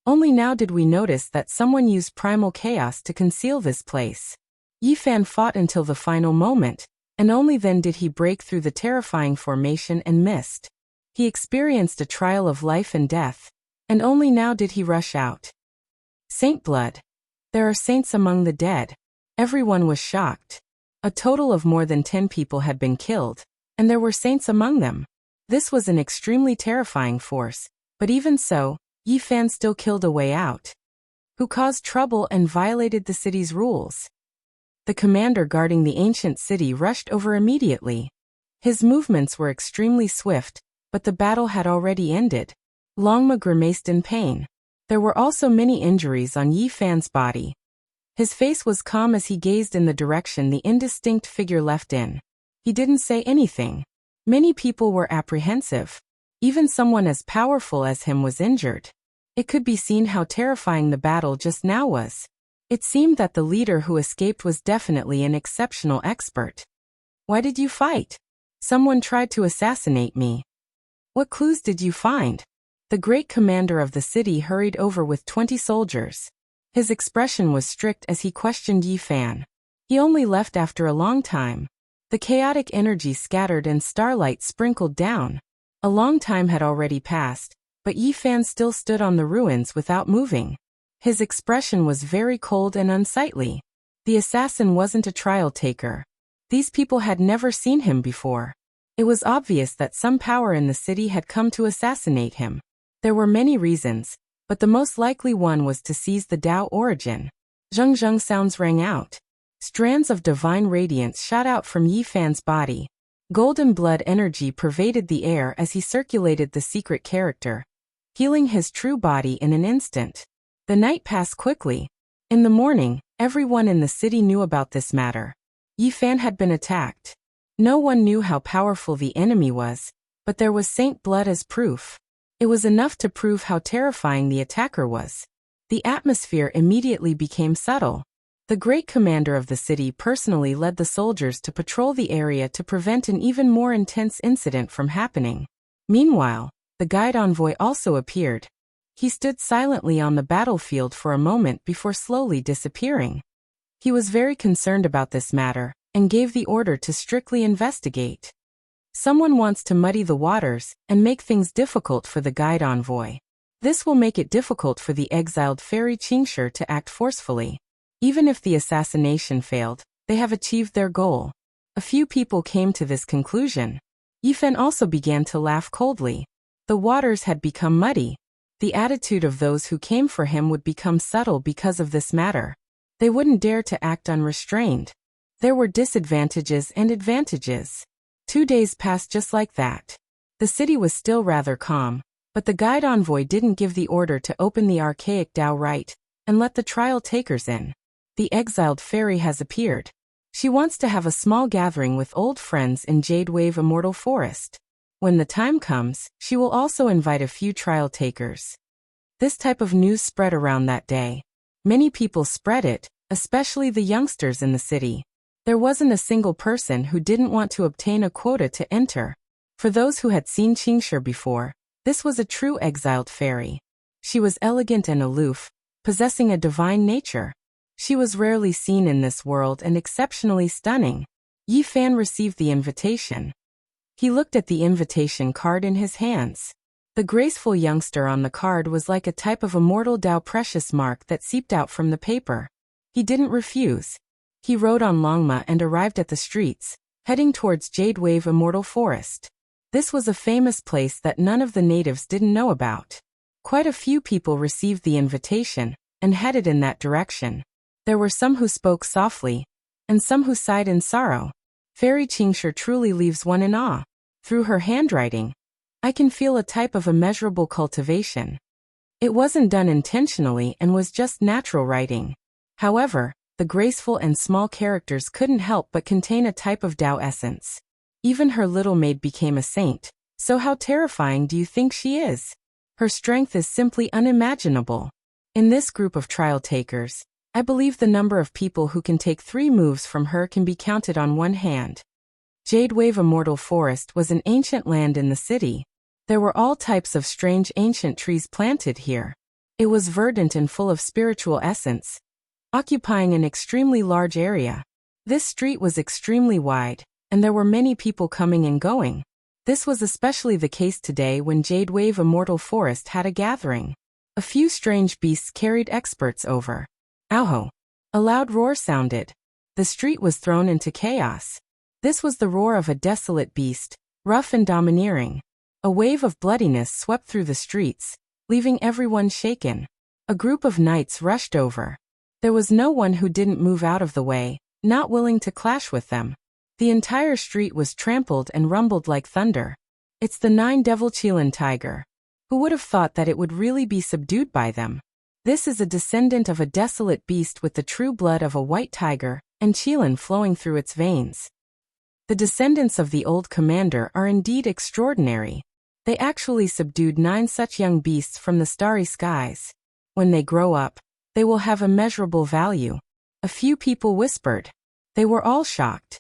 Speaker 1: Only now did we notice that someone used primal chaos to conceal this place. Yi Fan fought until the final moment, and only then did he break through the terrifying formation and mist. He experienced a trial of life and death, and only now did he rush out. Saint blood. There are saints among the dead. Everyone was shocked. A total of more than 10 people had been killed, and there were saints among them. This was an extremely terrifying force, but even so, Yi Fan still killed a way out. Who caused trouble and violated the city's rules? The commander guarding the ancient city rushed over immediately. His movements were extremely swift, but the battle had already ended. Longma grimaced in pain. There were also many injuries on Yi Fan's body. His face was calm as he gazed in the direction the indistinct figure left in. He didn't say anything. Many people were apprehensive. Even someone as powerful as him was injured. It could be seen how terrifying the battle just now was. It seemed that the leader who escaped was definitely an exceptional expert. Why did you fight? Someone tried to assassinate me. What clues did you find? The great commander of the city hurried over with 20 soldiers. His expression was strict as he questioned Yi Fan. He only left after a long time. The chaotic energy scattered and starlight sprinkled down. A long time had already passed, but Yi Fan still stood on the ruins without moving. His expression was very cold and unsightly. The assassin wasn't a trial taker. These people had never seen him before. It was obvious that some power in the city had come to assassinate him. There were many reasons, but the most likely one was to seize the Tao origin. Zheng sounds rang out. Strands of divine radiance shot out from Yi Fan's body. Golden blood energy pervaded the air as he circulated the secret character, healing his true body in an instant. The night passed quickly. In the morning, everyone in the city knew about this matter. Yi Fan had been attacked. No one knew how powerful the enemy was, but there was saint blood as proof. It was enough to prove how terrifying the attacker was. The atmosphere immediately became subtle. The great commander of the city personally led the soldiers to patrol the area to prevent an even more intense incident from happening. Meanwhile, the guide envoy also appeared. He stood silently on the battlefield for a moment before slowly disappearing. He was very concerned about this matter, and gave the order to strictly investigate. Someone wants to muddy the waters and make things difficult for the guide envoy. This will make it difficult for the exiled fairy Qingshi to act forcefully. Even if the assassination failed, they have achieved their goal. A few people came to this conclusion. Yi Fan also began to laugh coldly. The waters had become muddy. The attitude of those who came for him would become subtle because of this matter. They wouldn't dare to act unrestrained. There were disadvantages and advantages. 2 days passed just like that. The city was still rather calm, but the guide envoy didn't give the order to open the archaic Tao rite and let the trial takers in. The exiled fairy has appeared. She wants to have a small gathering with old friends in Jade Wave Immortal Forest. When the time comes, she will also invite a few trial takers. This type of news spread around that day. Many people spread it, especially the youngsters in the city. There wasn't a single person who didn't want to obtain a quota to enter. For those who had seen Qingshi before, this was a true exiled fairy. She was elegant and aloof, possessing a divine nature. She was rarely seen in this world and exceptionally stunning. Yi Fan received the invitation. He looked at the invitation card in his hands. The graceful youngster on the card was like a type of immortal Tao precious mark that seeped out from the paper. He didn't refuse. He rode on Longma and arrived at the streets, heading towards Jade Wave Immortal Forest. This was a famous place that none of the natives didn't know about. Quite a few people received the invitation and headed in that direction. There were some who spoke softly, and some who sighed in sorrow. Fairy Qingshi truly leaves one in awe. Through her handwriting, I can feel a type of immeasurable cultivation. It wasn't done intentionally and was just natural writing. However, the graceful and small characters couldn't help but contain a type of Tao essence. Even her little maid became a saint, so how terrifying do you think she is? Her strength is simply unimaginable. In this group of trial takers, I believe the number of people who can take 3 moves from her can be counted on one hand. Jade Wave Immortal Forest was an ancient land in the city. There were all types of strange ancient trees planted here. It was verdant and full of spiritual essence, occupying an extremely large area. This street was extremely wide, and there were many people coming and going. This was especially the case today when Jade Wave Immortal Forest had a gathering. A few strange beasts carried experts over. Ow! A loud roar sounded. The street was thrown into chaos. This was the roar of a desolate beast, rough and domineering. A wave of bloodiness swept through the streets, leaving everyone shaken. A group of knights rushed over. There was no one who didn't move out of the way, not willing to clash with them. The entire street was trampled and rumbled like thunder. It's the 9 Devil Qilin tiger. Who would have thought that it would really be subdued by them? This is a descendant of a desolate beast with the true blood of a white tiger, and Qilin flowing through its veins. The descendants of the old commander are indeed extraordinary. They actually subdued 9 such young beasts from the starry skies. When they grow up, they will have immeasurable value. A few people whispered. They were all shocked.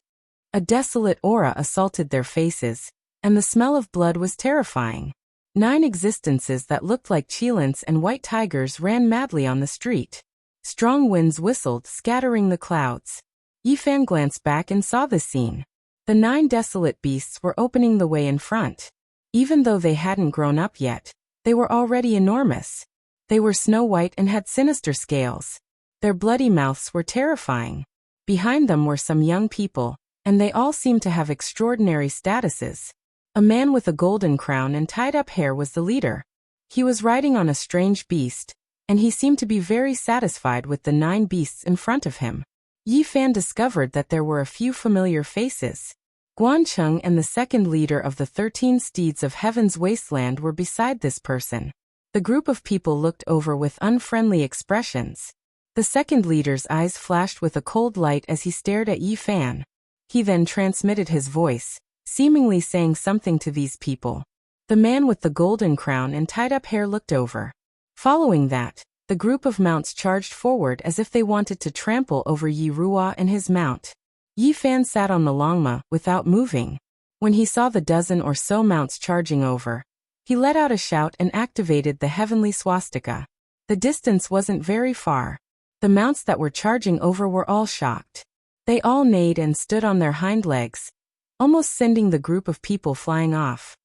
Speaker 1: A desolate aura assaulted their faces, and the smell of blood was terrifying. 9 existences that looked like Qilins and white tigers ran madly on the street. Strong winds whistled, scattering the clouds. Yi Fan glanced back and saw the scene. The 9 desolate beasts were opening the way in front. Even though they hadn't grown up yet, they were already enormous. They were snow-white and had sinister scales. Their bloody mouths were terrifying. Behind them were some young people, and they all seemed to have extraordinary statuses. A man with a golden crown and tied-up hair was the leader. He was riding on a strange beast, and he seemed to be very satisfied with the 9 beasts in front of him. Yi Fan discovered that there were a few familiar faces. Guancheng and the second leader of the 13 steeds of Heaven's Wasteland were beside this person. The group of people looked over with unfriendly expressions. The second leader's eyes flashed with a cold light as he stared at Yi Fan. He then transmitted his voice, seemingly saying something to these people. The man with the golden crown and tied-up hair looked over. Following that, the group of mounts charged forward as if they wanted to trample over Yi Ruo and his mount. Yi Fan sat on the Longma without moving. When he saw the dozen or so mounts charging over, he let out a shout and activated the heavenly swastika. The distance wasn't very far. The mounts that were charging over were all shocked. They all neighed and stood on their hind legs, almost sending the group of people flying off.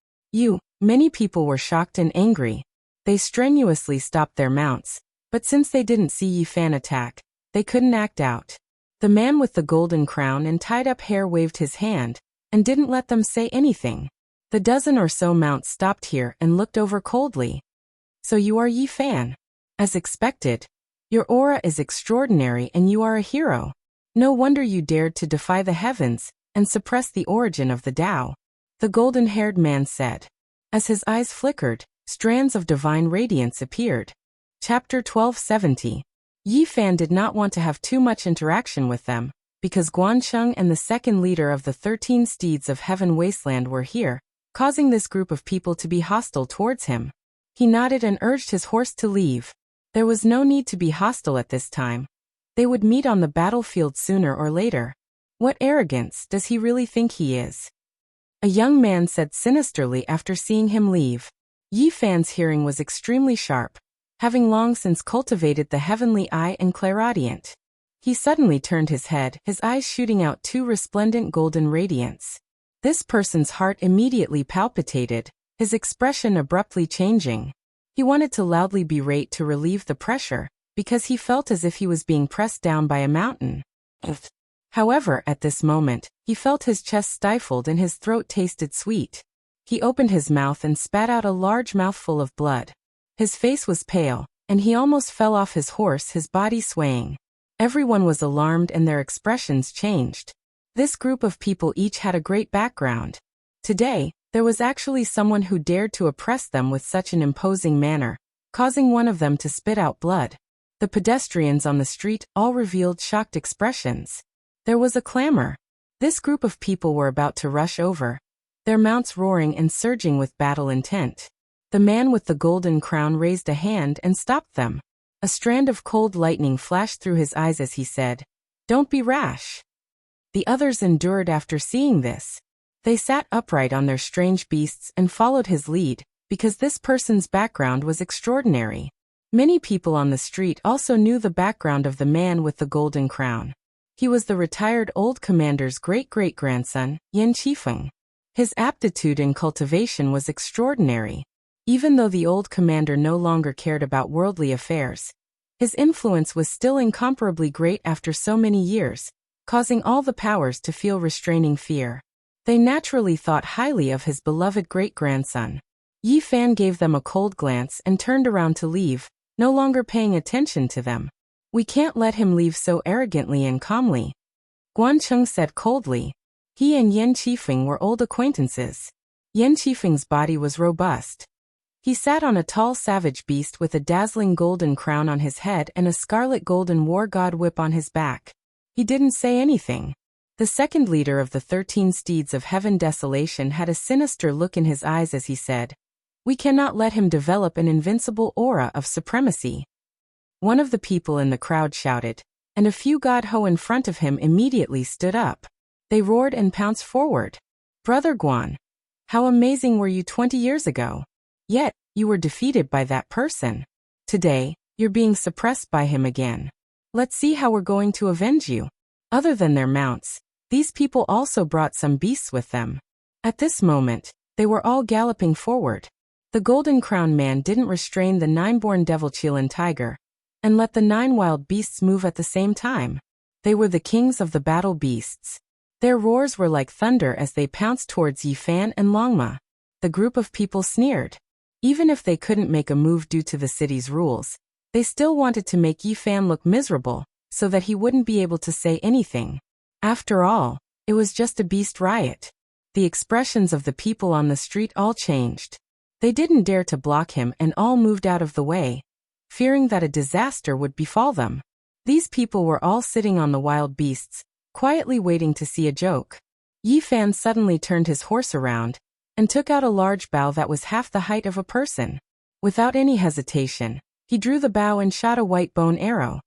Speaker 1: Many people were shocked and angry. They strenuously stopped their mounts, but since they didn't see Yi Fan attack, they couldn't act out. The man with the golden crown and tied-up hair waved his hand, and didn't let them say anything. The dozen or so mounts stopped here and looked over coldly. So you are Yi Fan? As expected. Your aura is extraordinary and you are a hero. No wonder you dared to defy the heavens and suppress the origin of the Tao. The golden-haired man said. As his eyes flickered, strands of divine radiance appeared. Chapter 1270. Yi Fan did not want to have too much interaction with them, because Guancheng and the second leader of the 13 steeds of Heaven Wasteland were here, causing this group of people to be hostile towards him. He nodded and urged his horse to leave. There was no need to be hostile at this time. They would meet on the battlefield sooner or later. What arrogance does he really think he is? A young man said sinisterly after seeing him leave. Yi Fan's hearing was extremely sharp, having long since cultivated the heavenly eye and clairaudient. He suddenly turned his head, his eyes shooting out two resplendent golden radiance. This person's heart immediately palpitated, his expression abruptly changing. He wanted to loudly berate to relieve the pressure, because he felt as if he was being pressed down by a mountain. However, at this moment, he felt his chest stifled and his throat tasted sweet. He opened his mouth and spat out a large mouthful of blood. His face was pale, and he almost fell off his horse, his body swaying. Everyone was alarmed and their expressions changed. This group of people each had a great background. Today, there was actually someone who dared to oppress them with such an imposing manner, causing one of them to spit out blood. The pedestrians on the street all revealed shocked expressions. There was a clamor. This group of people were about to rush over, their mounts roaring and surging with battle intent. The man with the golden crown raised a hand and stopped them. A strand of cold lightning flashed through his eyes as he said, "Don't be rash." The others endured after seeing this. They sat upright on their strange beasts and followed his lead, because this person's background was extraordinary. Many people on the street also knew the background of the man with the golden crown. He was the retired old commander's great-great-grandson, Yan Qifeng. His aptitude in cultivation was extraordinary. Even though the old commander no longer cared about worldly affairs, his influence was still incomparably great after so many years, causing all the powers to feel restraining fear. They naturally thought highly of his beloved great-grandson. Yi Fan gave them a cold glance and turned around to leave, no longer paying attention to them. "We can't let him leave so arrogantly and calmly," Guancheng said coldly. He and Yan Qifeng were old acquaintances. Yan Qifeng's body was robust. He sat on a tall savage beast with a dazzling golden crown on his head and a scarlet golden war god whip on his back. He didn't say anything. The second leader of the 13 steeds of heaven desolation had a sinister look in his eyes as he said, "We cannot let him develop an invincible aura of supremacy." One of the people in the crowd shouted, and a few godho in front of him immediately stood up. They roared and pounced forward. "Brother Guan, how amazing were you 20 years ago? Yet, you were defeated by that person. Today, you're being suppressed by him again. Let's see how we're going to avenge you." Other than their mounts, these people also brought some beasts with them. At this moment, they were all galloping forward. The Golden Crown Man didn't restrain the 9-born devil Qilin tiger, and let the 9 wild beasts move at the same time. They were the kings of the battle beasts. Their roars were like thunder as they pounced towards Yi Fan and Longma. The group of people sneered. Even if they couldn't make a move due to the city's rules, they still wanted to make Yi Fan look miserable, so that he wouldn't be able to say anything. After all, it was just a beast riot. The expressions of the people on the street all changed. They didn't dare to block him and all moved out of the way, fearing that a disaster would befall them. These people were all sitting on the wild beasts, quietly waiting to see a joke. Yi Fan suddenly turned his horse around, and took out a large bow that was half the height of a person. Without any hesitation, he drew the bow and shot a white bone arrow.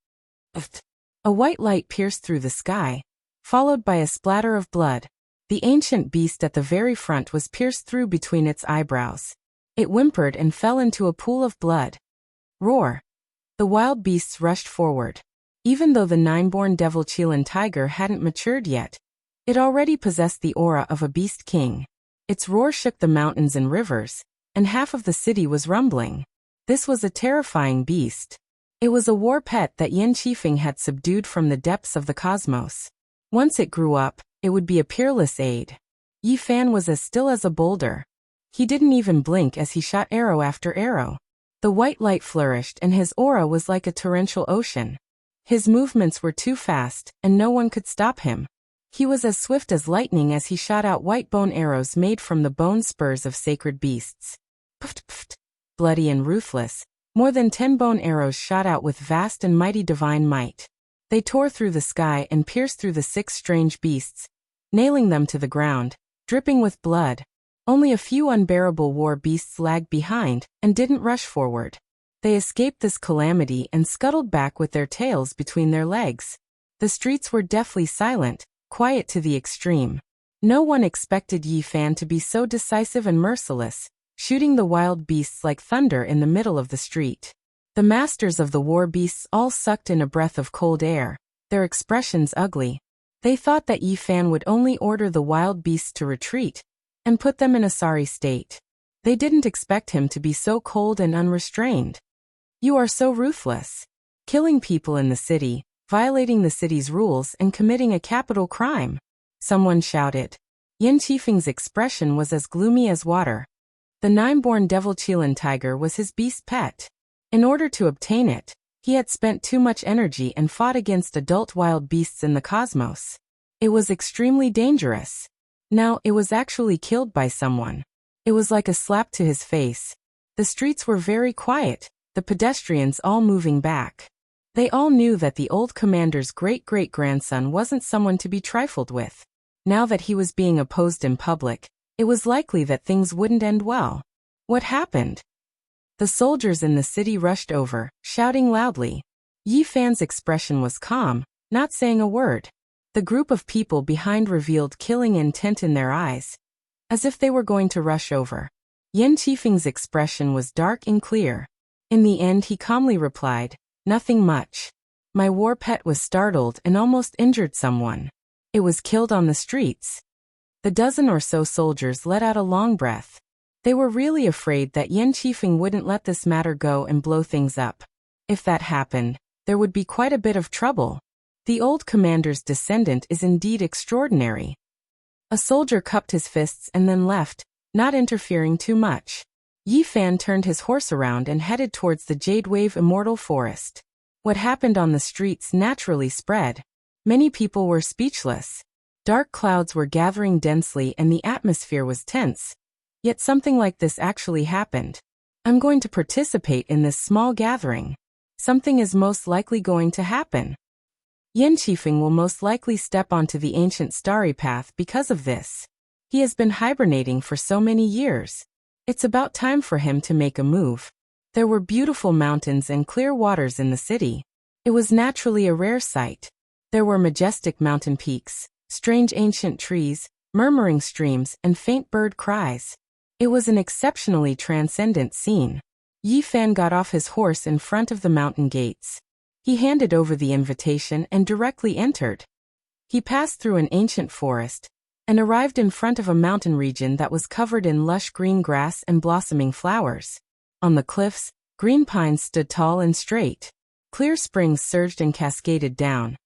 Speaker 1: A white light pierced through the sky, followed by a splatter of blood. The ancient beast at the very front was pierced through between its eyebrows. It whimpered and fell into a pool of blood. Roar! The wild beasts rushed forward. Even though the 9-born devil Qilin tiger hadn't matured yet, it already possessed the aura of a beast king. Its roar shook the mountains and rivers, and half of the city was rumbling. This was a terrifying beast. It was a war pet that Yan Qifeng had subdued from the depths of the cosmos. Once it grew up, it would be a peerless aid. Yi Fan was as still as a boulder. He didn't even blink as he shot arrow after arrow. The white light flourished and his aura was like a torrential ocean. His movements were too fast, and no one could stop him. He was as swift as lightning as he shot out white bone arrows made from the bone spurs of sacred beasts. Puft puft. Bloody and ruthless, more than 10 bone arrows shot out with vast and mighty divine might. They tore through the sky and pierced through the 6 strange beasts, nailing them to the ground, dripping with blood. Only a few unbearable war beasts lagged behind and didn't rush forward. They escaped this calamity and scuttled back with their tails between their legs. The streets were deathly silent, quiet to the extreme. No one expected Yi Fan to be so decisive and merciless, shooting the wild beasts like thunder in the middle of the street. The masters of the war beasts all sucked in a breath of cold air, their expressions ugly. They thought that Yi Fan would only order the wild beasts to retreat and put them in a sorry state. They didn't expect him to be so cold and unrestrained. You are so ruthless. Killing people in the city, violating the city's rules and committing a capital crime. Someone shouted. Yin Qifeng's expression was as gloomy as water. The 9-born devil Qilin tiger was his beast pet. In order to obtain it, he had spent too much energy and fought against adult wild beasts in the cosmos. It was extremely dangerous. Now it was actually killed by someone. It was like a slap to his face. The streets were very quiet, the pedestrians all moving back. They all knew that the old commander's great-great-grandson wasn't someone to be trifled with. Now that he was being opposed in public, it was likely that things wouldn't end well. What happened? The soldiers in the city rushed over, shouting loudly. Yi Fan's expression was calm, not saying a word. The group of people behind revealed killing intent in their eyes, as if they were going to rush over. Yin Qifeng's expression was dark and clear. In the end he calmly replied, "Nothing much. My war pet was startled and almost injured someone. It was killed on the streets." The dozen or so soldiers let out a long breath. They were really afraid that Yin Qifeng wouldn't let this matter go and blow things up. If that happened, there would be quite a bit of trouble. The old commander's descendant is indeed extraordinary. A soldier cupped his fists and then left, not interfering too much. Yi Fan turned his horse around and headed towards the Jade Wave Immortal Forest. What happened on the streets naturally spread. Many people were speechless. Dark clouds were gathering densely and the atmosphere was tense. Yet something like this actually happened. I'm going to participate in this small gathering. Something is most likely going to happen. Yin Qifeng will most likely step onto the ancient starry path because of this. He has been hibernating for so many years. It's about time for him to make a move. There were beautiful mountains and clear waters in the city. It was naturally a rare sight. There were majestic mountain peaks, strange ancient trees, murmuring streams, and faint bird cries. It was an exceptionally transcendent scene. Yi Fan got off his horse in front of the mountain gates. He handed over the invitation and directly entered. He passed through an ancient forest and arrived in front of a mountain region that was covered in lush green grass and blossoming flowers. On the cliffs, green pines stood tall and straight. Clear springs surged and cascaded down,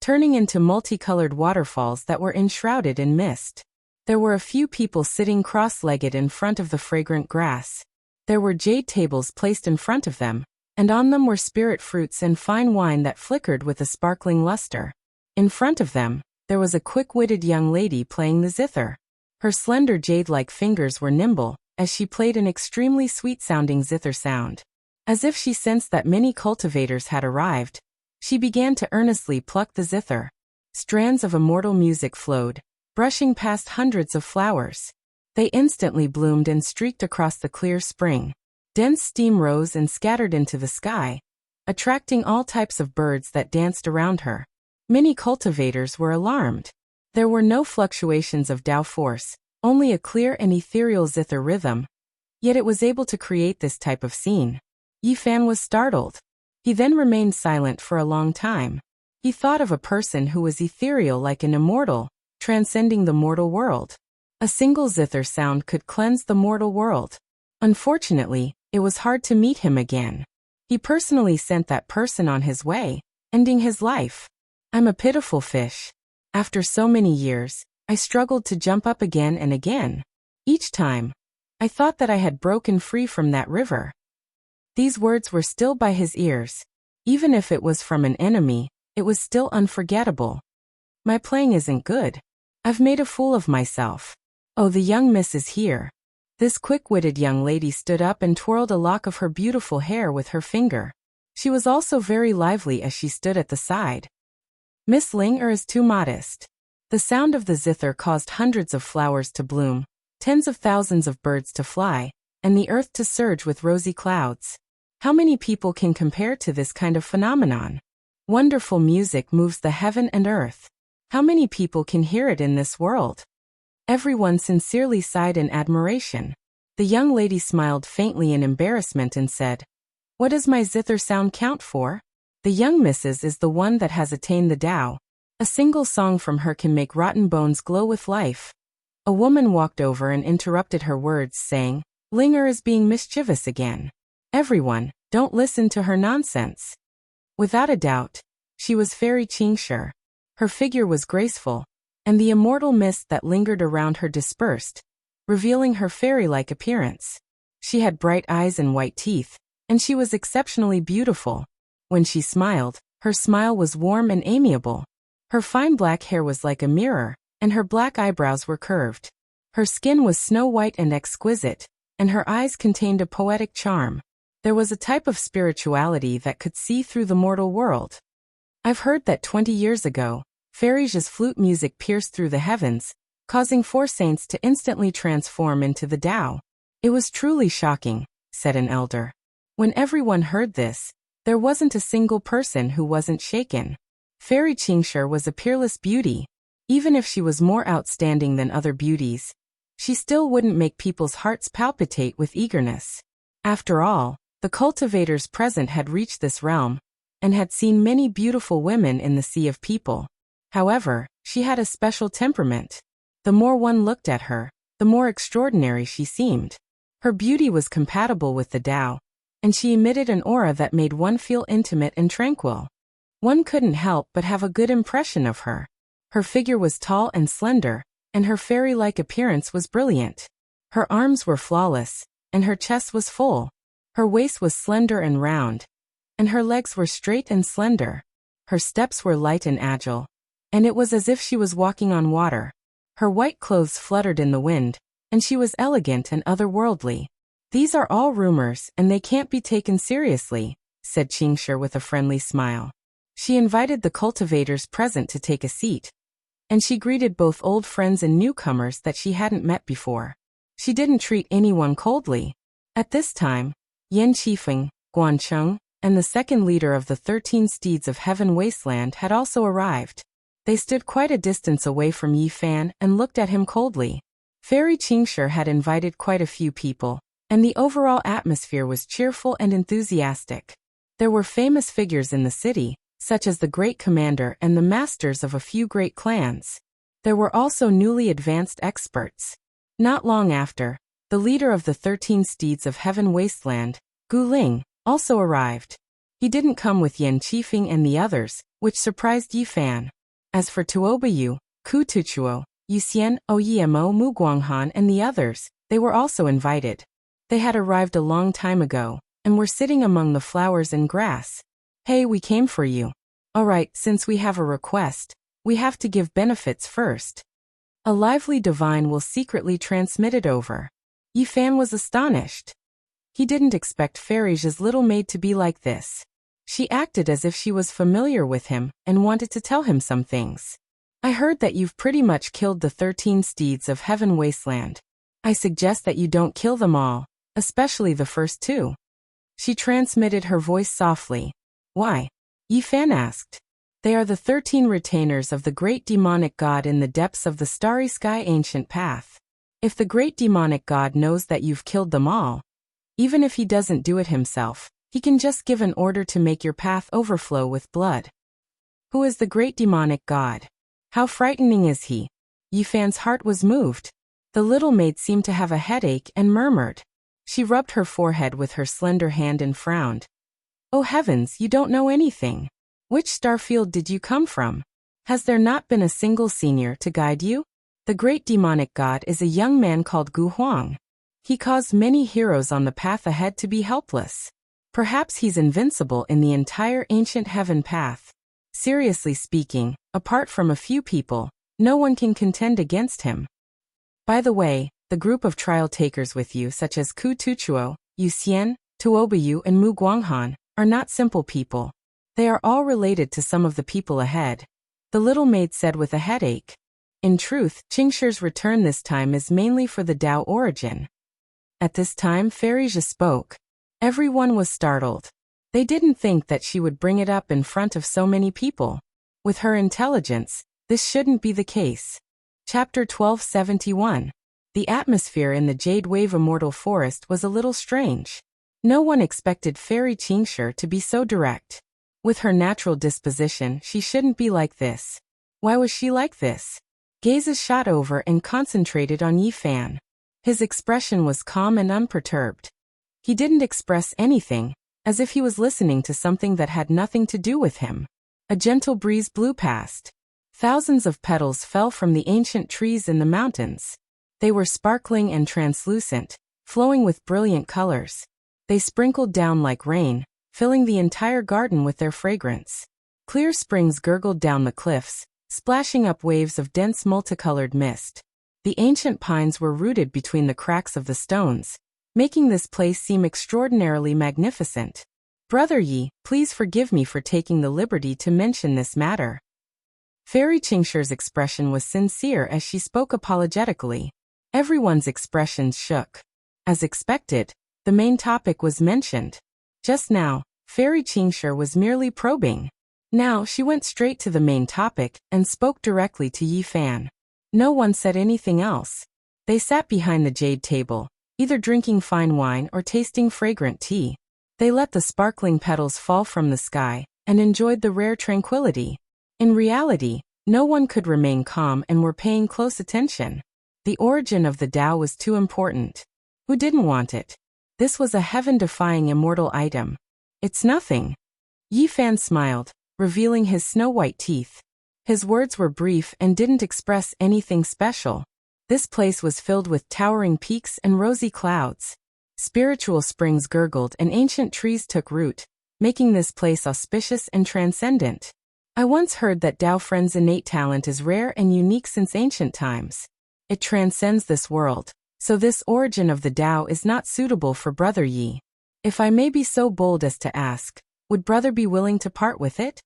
Speaker 1: turning into multicolored waterfalls that were enshrouded in mist. There were a few people sitting cross-legged in front of the fragrant grass. There were jade tables placed in front of them, and on them were spirit fruits and fine wine that flickered with a sparkling luster. In front of them, there was a quick-witted young lady playing the zither. Her slender jade-like fingers were nimble, as she played an extremely sweet-sounding zither sound. As if she sensed that many cultivators had arrived, she began to earnestly pluck the zither. Strands of immortal music flowed, brushing past hundreds of flowers. They instantly bloomed and streaked across the clear spring. Dense steam rose and scattered into the sky, attracting all types of birds that danced around her. Many cultivators were alarmed. There were no fluctuations of Tao force, only a clear and ethereal zither rhythm. Yet it was able to create this type of scene. Yi Fan was startled. He then remained silent for a long time. He thought of a person who was ethereal like an immortal, transcending the mortal world. A single zither sound could cleanse the mortal world. Unfortunately, it was hard to meet him again. He personally sent that person on his way, ending his life. I'm a pitiful fish. After so many years, I struggled to jump up again and again. Each time, I thought that I had broken free from that river. These words were still by his ears. Even if it was from an enemy, it was still unforgettable. My playing isn't good. I've made a fool of myself. Oh, the young miss is here. This quick-witted young lady stood up and twirled a lock of her beautiful hair with her finger. She was also very lively as she stood at the side. Miss Ling is too modest. The sound of the zither caused hundreds of flowers to bloom, tens of thousands of birds to fly, and the earth to surge with rosy clouds. How many people can compare to this kind of phenomenon? Wonderful music moves the heaven and earth. How many people can hear it in this world? Everyone sincerely sighed in admiration. The young lady smiled faintly in embarrassment and said, "What does my zither sound count for? The young missus is the one that has attained the Tao. A single song from her can make rotten bones glow with life." A woman walked over and interrupted her words, saying, "Linger is being mischievous again. Everyone, don't listen to her nonsense." Without a doubt, she was Fairy Qingshi. Her figure was graceful, and the immortal mist that lingered around her dispersed, revealing her fairy-like appearance. She had bright eyes and white teeth, and she was exceptionally beautiful. When she smiled, her smile was warm and amiable. Her fine black hair was like a mirror, and her black eyebrows were curved. Her skin was snow-white and exquisite, and her eyes contained a poetic charm. There was a type of spirituality that could see through the mortal world. I've heard that 20 years ago, Fairies' flute music pierced through the heavens, causing 4 saints to instantly transform into the Tao. It was truly shocking, said an elder. When everyone heard this, there wasn't a single person who wasn't shaken. Fairy Qingshi was a peerless beauty. Even if she was more outstanding than other beauties, she still wouldn't make people's hearts palpitate with eagerness. After all, the cultivators present had reached this realm, and had seen many beautiful women in the sea of people. However, she had a special temperament. The more one looked at her, the more extraordinary she seemed. Her beauty was compatible with the Tao, and she emitted an aura that made one feel intimate and tranquil. One couldn't help but have a good impression of her. Her figure was tall and slender, and her fairy-like appearance was brilliant. Her arms were flawless, and her chest was full. Her waist was slender and round, and her legs were straight and slender. Her steps were light and agile, and it was as if she was walking on water. Her white clothes fluttered in the wind, and she was elegant and otherworldly. "These are all rumors, and they can't be taken seriously," said Qingshi with a friendly smile. She invited the cultivators present to take a seat, and she greeted both old friends and newcomers that she hadn't met before. She didn't treat anyone coldly. At this time, Yan Qifeng, Guancheng, and the second leader of the 13 steeds of Heaven Wasteland had also arrived. They stood quite a distance away from Yi Fan and looked at him coldly. Fairy Qingshi had invited quite a few people, and the overall atmosphere was cheerful and enthusiastic. There were famous figures in the city, such as the great commander and the masters of a few great clans. There were also newly advanced experts. Not long after, the leader of the 13 steeds of Heaven Wasteland, Gu Ling, also arrived. He didn't come with Yan Qifeng and the others, which surprised Yi Fan. As for Tuobayu, Ku Tuchuo, Yuxian, Oyemo, Mu Guanghan and the others, they were also invited. They had arrived a long time ago, and were sitting among the flowers and grass. "Hey, we came for you." "Alright, since we have a request, we have to give benefits first. A lively divine will secretly transmit it over." Yi Fan was astonished. He didn't expect Fairies' little maid to be like this. She acted as if she was familiar with him and wanted to tell him some things. "I heard that you've pretty much killed the 13 steeds of Heaven Wasteland. I suggest that you don't kill them all, especially the first 2. She transmitted her voice softly. "Why?" Yi Fan asked. "They are the 13 retainers of the great demonic god in the depths of the starry sky ancient path. If the great demonic god knows that you've killed them all, even if he doesn't do it himself, he can just give an order to make your path overflow with blood." "Who is the great demonic god? How frightening is he?" Yi Fan's heart was moved. The little maid seemed to have a headache and murmured. She rubbed her forehead with her slender hand and frowned. "Oh heavens, you don't know anything. Which star field did you come from? Has there not been a single senior to guide you? The great demonic god is a young man called Gu Huang. He caused many heroes on the path ahead to be helpless. Perhaps he's invincible in the entire ancient heaven path. Seriously speaking, apart from a few people, no one can contend against him. By the way, the group of trial takers with you such as Ku Tuchuo, Yuxian, Tuobayu and Mu Guanghan, are not simple people. They are all related to some of the people ahead," the little maid said with a headache. In truth, Qingshi's return this time is mainly for the Tao origin. At this time Fairyja spoke. Everyone was startled. They didn't think that she would bring it up in front of so many people. With her intelligence, this shouldn't be the case. Chapter 1271. The atmosphere in the Jade Wave Immortal Forest was a little strange. No one expected Fairy Qingshi to be so direct. With her natural disposition, she shouldn't be like this. Why was she like this? Gazes shot over and concentrated on Yi Fan. His expression was calm and unperturbed. He didn't express anything, as if he was listening to something that had nothing to do with him. A gentle breeze blew past. Thousands of petals fell from the ancient trees in the mountains. They were sparkling and translucent, flowing with brilliant colors. They sprinkled down like rain, filling the entire garden with their fragrance. Clear springs gurgled down the cliffs, splashing up waves of dense multicolored mist. The ancient pines were rooted between the cracks of the stones, making this place seem extraordinarily magnificent. Brother Yi, please forgive me for taking the liberty to mention this matter. Fairy Qingshi's expression was sincere as she spoke apologetically. Everyone's expressions shook. As expected, the main topic was mentioned. Just now, Fairy Qingshi was merely probing. Now she went straight to the main topic and spoke directly to Yi Fan. No one said anything else. They sat behind the jade table, either drinking fine wine or tasting fragrant tea. They let the sparkling petals fall from the sky and enjoyed the rare tranquility. In reality, no one could remain calm and were paying close attention. The origin of the Tao was too important. Who didn't want it? This was a heaven-defying immortal item. It's nothing. Yi Fan smiled, revealing his snow-white teeth. His words were brief and didn't express anything special. This place was filled with towering peaks and rosy clouds. Spiritual springs gurgled and ancient trees took root, making this place auspicious and transcendent. I once heard that Tao Friend's innate talent is rare and unique since ancient times. It transcends this world, so this origin of the Tao is not suitable for Brother Yi. If I may be so bold as to ask, would Brother be willing to part with it?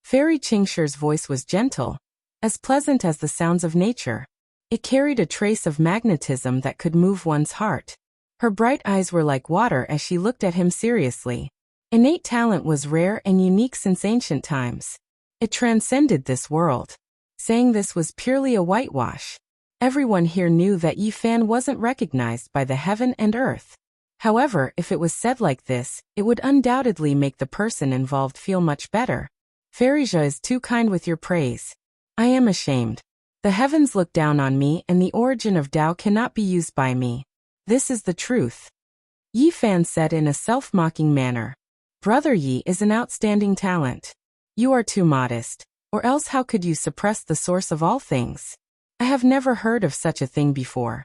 Speaker 1: Fairy Qingshi's voice was gentle, as pleasant as the sounds of nature. It carried a trace of magnetism that could move one's heart. Her bright eyes were like water as she looked at him seriously. Innate talent was rare and unique since ancient times. It transcended this world. Saying this was purely a whitewash. Everyone here knew that Yi Fan wasn't recognized by the heaven and earth. However, if it was said like this, it would undoubtedly make the person involved feel much better. Fairyja is too kind with your praise. I am ashamed. The heavens look down on me and the origin of Tao cannot be used by me. This is the truth. Yi Fan said in a self-mocking manner. Brother Yi is an outstanding talent. You are too modest, or else how could you suppress the source of all things? I have never heard of such a thing before.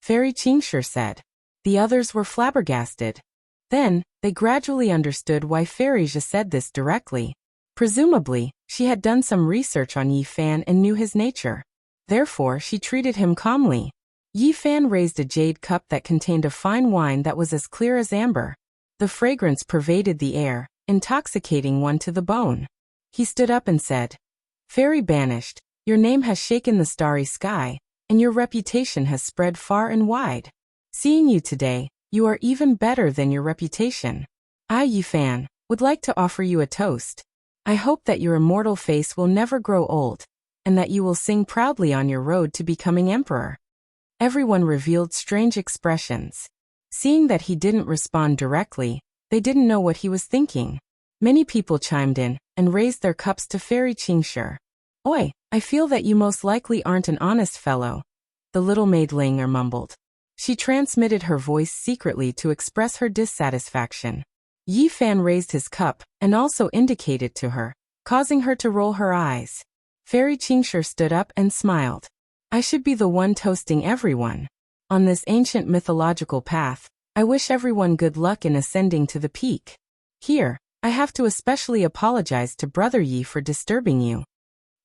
Speaker 1: Fairy Qingshi said. The others were flabbergasted. Then, they gradually understood why Fairyja said this directly. Presumably, she had done some research on Yi Fan and knew his nature. Therefore, she treated him calmly. Yi Fan raised a jade cup that contained a fine wine that was as clear as amber. The fragrance pervaded the air, intoxicating one to the bone. He stood up and said, Fairy banished, your name has shaken the starry sky, and your reputation has spread far and wide. Seeing you today, you are even better than your reputation. I, Yi Fan, would like to offer you a toast. I hope that your immortal face will never grow old, and that you will sing proudly on your road to becoming emperor. Everyone revealed strange expressions. Seeing that he didn't respond directly, they didn't know what he was thinking. Many people chimed in and raised their cups to Fairy Qingshi. Oi, I feel that you most likely aren't an honest fellow, the little maid Linger mumbled. She transmitted her voice secretly to express her dissatisfaction. Yi Fan raised his cup and also indicated to her, causing her to roll her eyes. Fairy Qingshi stood up and smiled. I should be the one toasting everyone. On this ancient mythological path, I wish everyone good luck in ascending to the peak. Here, I have to especially apologize to Brother Yi for disturbing you.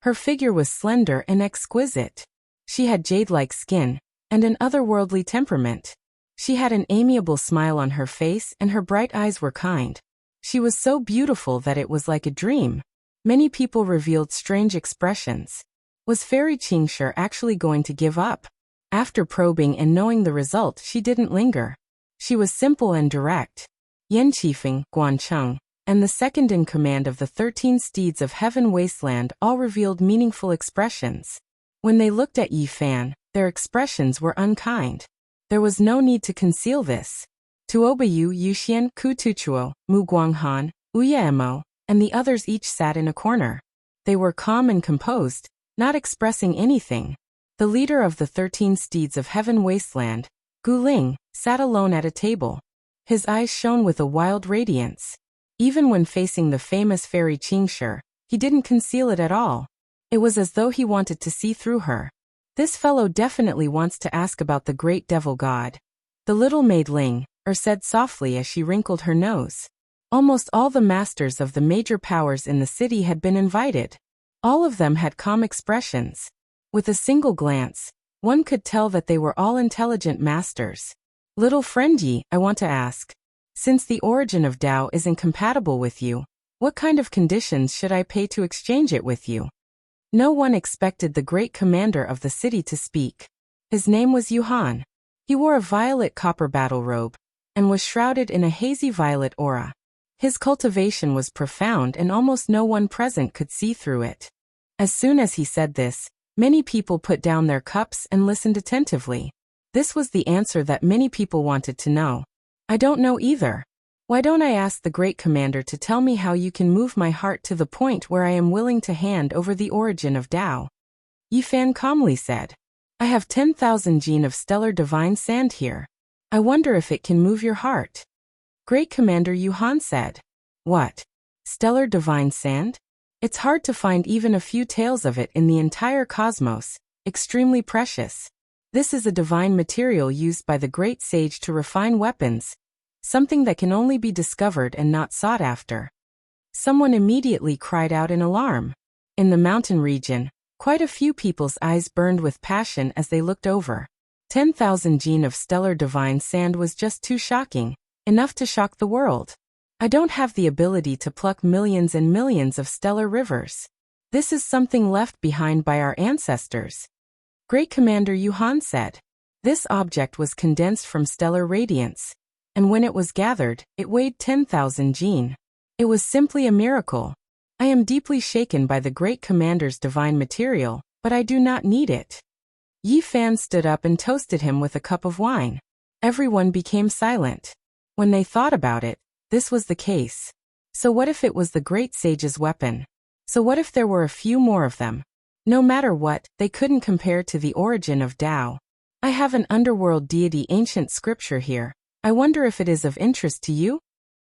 Speaker 1: Her figure was slender and exquisite. She had jade-like skin and an otherworldly temperament. She had an amiable smile on her face and her bright eyes were kind. She was so beautiful that it was like a dream. Many people revealed strange expressions. Was Fairy Qingshi actually going to give up? After probing and knowing the result, she didn't linger. She was simple and direct. Yan Qifeng, Guancheng, and the second in command of the 13 steeds of heaven wasteland all revealed meaningful expressions. When they looked at Yi Fan, their expressions were unkind. There was no need to conceal this. Tuobayu, Yuxian, Kutuchuo, Mu Guanghan, Uyaemo, and the others each sat in a corner. They were calm and composed, not expressing anything. The leader of the 13 steeds of heaven wasteland, Gu Ling, sat alone at a table. His eyes shone with a wild radiance. Even when facing the famous Fairy Qingshi, he didn't conceal it at all. It was as though he wanted to see through her. This fellow definitely wants to ask about the great devil god. The little maid Ling, said softly as she wrinkled her nose. Almost all the masters of the major powers in the city had been invited. All of them had calm expressions. With a single glance, one could tell that they were all intelligent masters. Little friend Yi, I want to ask. Since the origin of Tao is incompatible with you, what kind of conditions should I pay to exchange it with you? No one expected the great commander of the city to speak. His name was Yuhan. He wore a violet copper battle robe, and was shrouded in a hazy violet aura. His cultivation was profound and almost no one present could see through it. As soon as he said this, many people put down their cups and listened attentively. This was the answer that many people wanted to know. I don't know either. Why don't I ask the great commander to tell me how you can move my heart to the point where I am willing to hand over the origin of Tao? Yi Fan calmly said. I have 10,000 jin of stellar divine sand here. I wonder if it can move your heart. Great Commander Yuhan said. What? Stellar divine sand? It's hard to find even a few tales of it in the entire cosmos, extremely precious. This is a divine material used by the great sage to refine weapons, something that can only be discovered and not sought after. Someone immediately cried out in alarm. In the mountain region, quite a few people's eyes burned with passion as they looked over. 10,000 jin of stellar divine sand was just too shocking, enough to shock the world. I don't have the ability to pluck millions and millions of stellar rivers. This is something left behind by our ancestors. Great Commander Yuhan said. This object was condensed from stellar radiance, and when it was gathered, it weighed 10,000 jin. It was simply a miracle. I am deeply shaken by the Great Commander's divine material, but I do not need it. Yi Fan stood up and toasted him with a cup of wine. Everyone became silent. When they thought about it, this was the case. So what if it was the great sage's weapon? So what if there were a few more of them? No matter what, they couldn't compare to the origin of Tao. I have an underworld deity ancient scripture here. I wonder if it is of interest to you?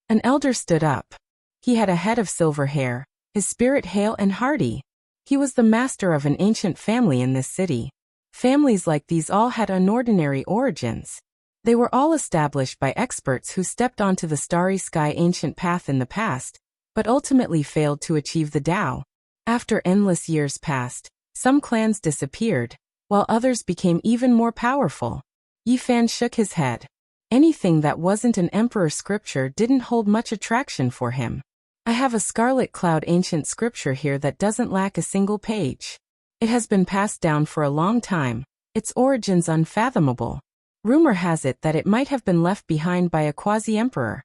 Speaker 1: An elder stood up. He had a head of silver hair, his spirit hale and hearty. He was the master of an ancient family in this city. Families like these all had unordinary origins. They were all established by experts who stepped onto the starry sky ancient path in the past, but ultimately failed to achieve the Tao. After endless years passed, some clans disappeared, while others became even more powerful. Yi Fan shook his head. Anything that wasn't an emperor scripture didn't hold much attraction for him. I have a scarlet cloud ancient scripture here that doesn't lack a single page. It has been passed down for a long time, its origins unfathomable. Rumor has it that it might have been left behind by a quasi-emperor.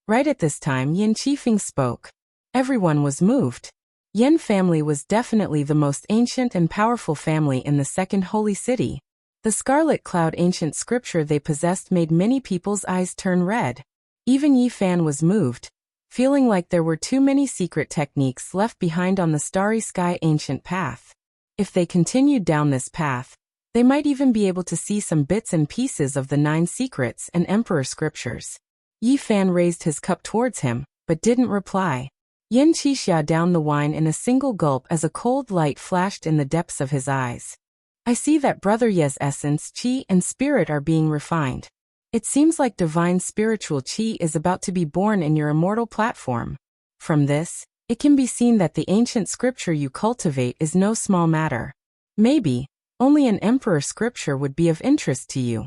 Speaker 1: Right at this time Yin Qifeng spoke. Everyone was moved. Yen family was definitely the most ancient and powerful family in the second holy city. The scarlet cloud ancient scripture they possessed made many people's eyes turn red. Even Yi Fan was moved, feeling like there were too many secret techniques left behind on the starry sky ancient path. If they continued down this path, they might even be able to see some bits and pieces of the 9 secrets and emperor scriptures. Yi Fan raised his cup towards him, but didn't reply. Yin Qixia downed the wine in a single gulp as a cold light flashed in the depths of his eyes. I see that Brother Ye's essence, qi, and spirit are being refined. It seems like divine spiritual qi is about to be born in your immortal platform. From this, it can be seen that the ancient scripture you cultivate is no small matter. Maybe, only an emperor scripture would be of interest to you.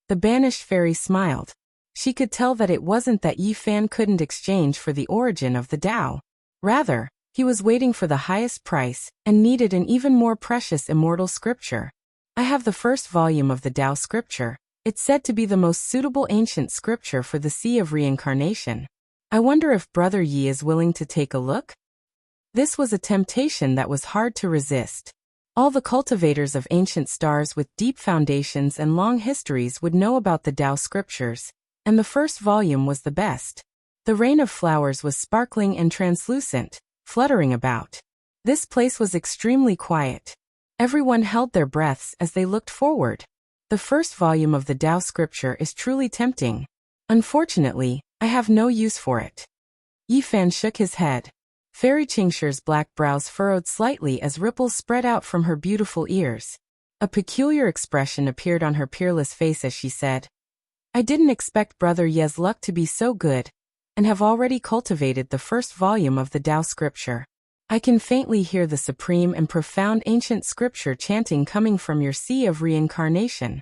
Speaker 1: The banished fairy smiled. She could tell that it wasn't that Yi Fan couldn't exchange for the origin of the Tao. Rather, He was waiting for the highest price, and needed an even more precious immortal scripture. I have the first volume of the Tao scripture. It's said to be the most suitable ancient scripture for the Sea of Reincarnation. I wonder if Brother Yi is willing to take a look? This was a temptation that was hard to resist. All the cultivators of ancient stars with deep foundations and long histories would know about the Tao scriptures, and the first volume was the best. The rain of flowers was sparkling and translucent, fluttering about. This place was extremely quiet. Everyone held their breaths as they looked forward. The first volume of the Tao scripture is truly tempting. Unfortunately, I have no use for it. Yi Fan shook his head. Fairy Qingshi's black brows furrowed slightly as ripples spread out from her beautiful ears. A peculiar expression appeared on her peerless face as she said, I didn't expect Brother Ye's luck to be so good, and have already cultivated the first volume of the Tao scripture. I can faintly hear the supreme and profound ancient scripture chanting coming from your Sea of Reincarnation.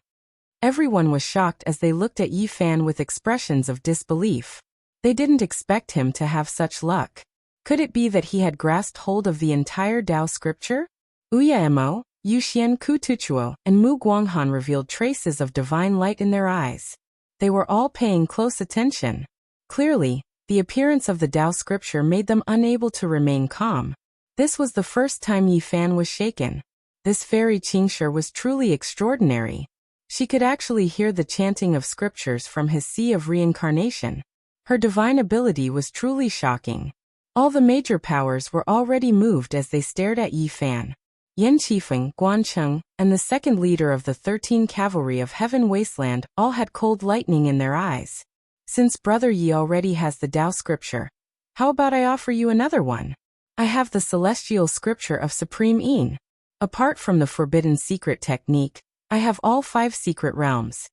Speaker 1: Everyone was shocked as they looked at Yi Fan with expressions of disbelief. They didn't expect him to have such luck. Could it be that he had grasped hold of the entire Tao scripture? Uya Mo, Yu Xian Kutuchuo, and Mu Guanghan revealed traces of divine light in their eyes. They were all paying close attention. Clearly, the appearance of the Tao scripture made them unable to remain calm. This was the first time Yi Fan was shaken. This fairy Qingshi was truly extraordinary. She could actually hear the chanting of scriptures from his Sea of Reincarnation. Her divine ability was truly shocking. All the major powers were already moved as they stared at Yi Fan. Yan Qifeng, Guan Cheng, and the second leader of the 13 Cavalry of Heaven Wasteland all had cold lightning in their eyes. Since Brother Yi already has the Tao scripture, how about I offer you another one? I have the celestial scripture of Supreme Yin. Apart from the forbidden secret technique, I have all 5 secret realms.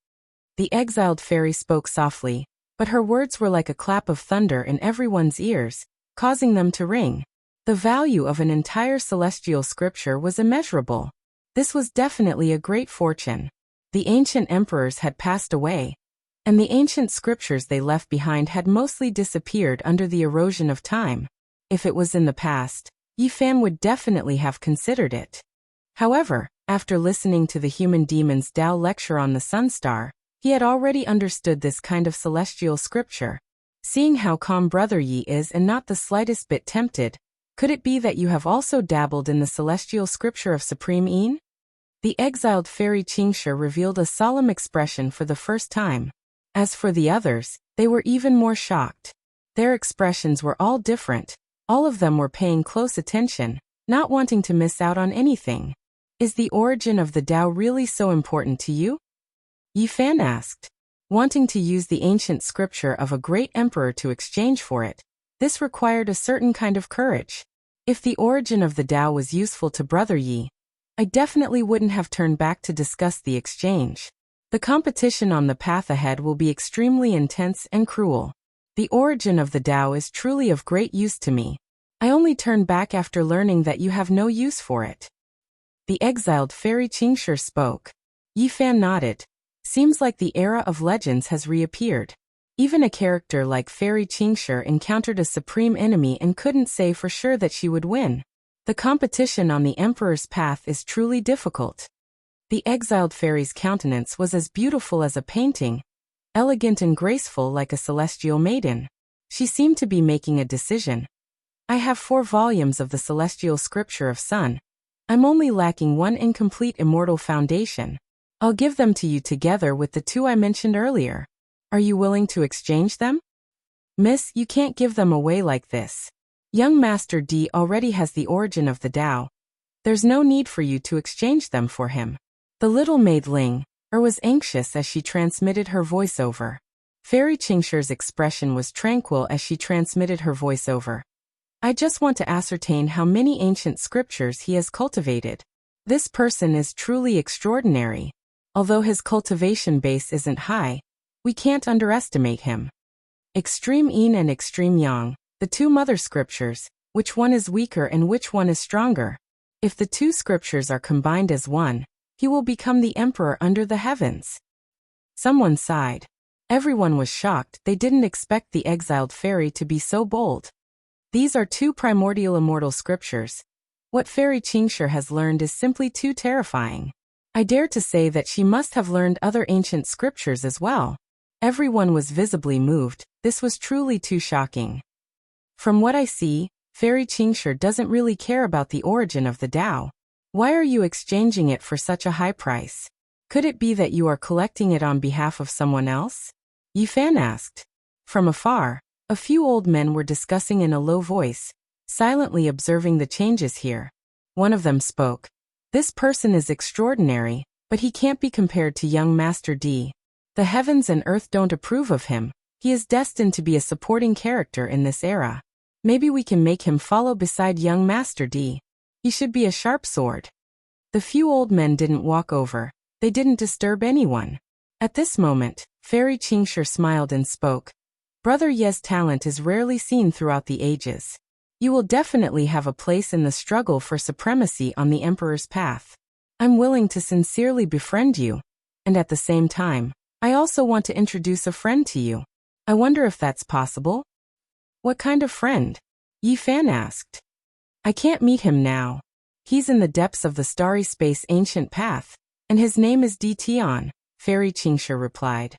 Speaker 1: The exiled fairy spoke softly, but her words were like a clap of thunder in everyone's ears, causing them to ring. The value of an entire celestial scripture was immeasurable. This was definitely a great fortune. The ancient emperors had passed away, and the ancient scriptures they left behind had mostly disappeared under the erosion of time. If it was in the past, Yi Fan would definitely have considered it. However, after listening to the human demon's Tao lecture on the Sun Star, he had already understood this kind of celestial scripture. Seeing how calm Brother Yi is and not the slightest bit tempted, could it be that you have also dabbled in the celestial scripture of Supreme Yin? The exiled fairy Qingshi revealed a solemn expression for the first time. As for the others, they were even more shocked. Their expressions were all different. All of them were paying close attention, not wanting to miss out on anything. Is the origin of the Tao really so important to you? Yi Fan asked. Wanting to use the ancient scripture of a great emperor to exchange for it, this required a certain kind of courage. If the origin of the Tao was useful to Brother Yi, I definitely wouldn't have turned back to discuss the exchange. The competition on the path ahead will be extremely intense and cruel. The origin of the Tao is truly of great use to me. I only turn back after learning that you have no use for it. The exiled fairy Qingshi spoke. Yi Fan nodded. Seems like the era of legends has reappeared. Even a character like Fairy Qingshi encountered a supreme enemy and couldn't say for sure that she would win. The competition on the Emperor's path is truly difficult. The exiled fairy's countenance was as beautiful as a painting, elegant and graceful like a celestial maiden. She seemed to be making a decision. I have 4 volumes of the celestial scripture of Sun. I'm only lacking 1 incomplete immortal foundation. I'll give them to you together with the 2 I mentioned earlier. Are you willing to exchange them? Miss, you can't give them away like this. Young Master D already has the origin of the Tao. There's no need for you to exchange them for him. The little maid Ling was anxious as she transmitted her voiceover. Fairy Qingshi's expression was tranquil as she transmitted her voiceover. I just want to ascertain how many ancient scriptures he has cultivated. This person is truly extraordinary. Although his cultivation base isn't high, we can't underestimate him. Extreme Yin and Extreme Yang, the 2 mother scriptures, which one is weaker and which one is stronger? If the 2 scriptures are combined as one, he will become the emperor under the heavens. Someone sighed. Everyone was shocked. They didn't expect the exiled fairy to be so bold. These are two primordial immortal scriptures. What Fairy Qingshi has learned is simply too terrifying. I dare to say that she must have learned other ancient scriptures as well. Everyone was visibly moved. This was truly too shocking. From what I see, Fairy Qingshi doesn't really care about the origin of the Tao. Why are you exchanging it for such a high price? Could it be that you are collecting it on behalf of someone else? Yifan asked. From afar, a few old men were discussing in a low voice, silently observing the changes here. One of them spoke. This person is extraordinary, but he can't be compared to young Master D. The heavens and earth don't approve of him. He is destined to be a supporting character in this era. Maybe we can make him follow beside young Master D. He should be a sharp sword. The few old men didn't walk over. They didn't disturb anyone. At this moment, Fairy Qingshi smiled and spoke. Brother Ye's talent is rarely seen throughout the ages. You will definitely have a place in the struggle for supremacy on the Emperor's path. I'm willing to sincerely befriend you. And at the same time, I also want to introduce a friend to you. I wonder if that's possible? What kind of friend? Yifan asked. I can't meet him now. He's in the depths of the starry space ancient path, and his name is Di Tian, Fairy Qingshi replied.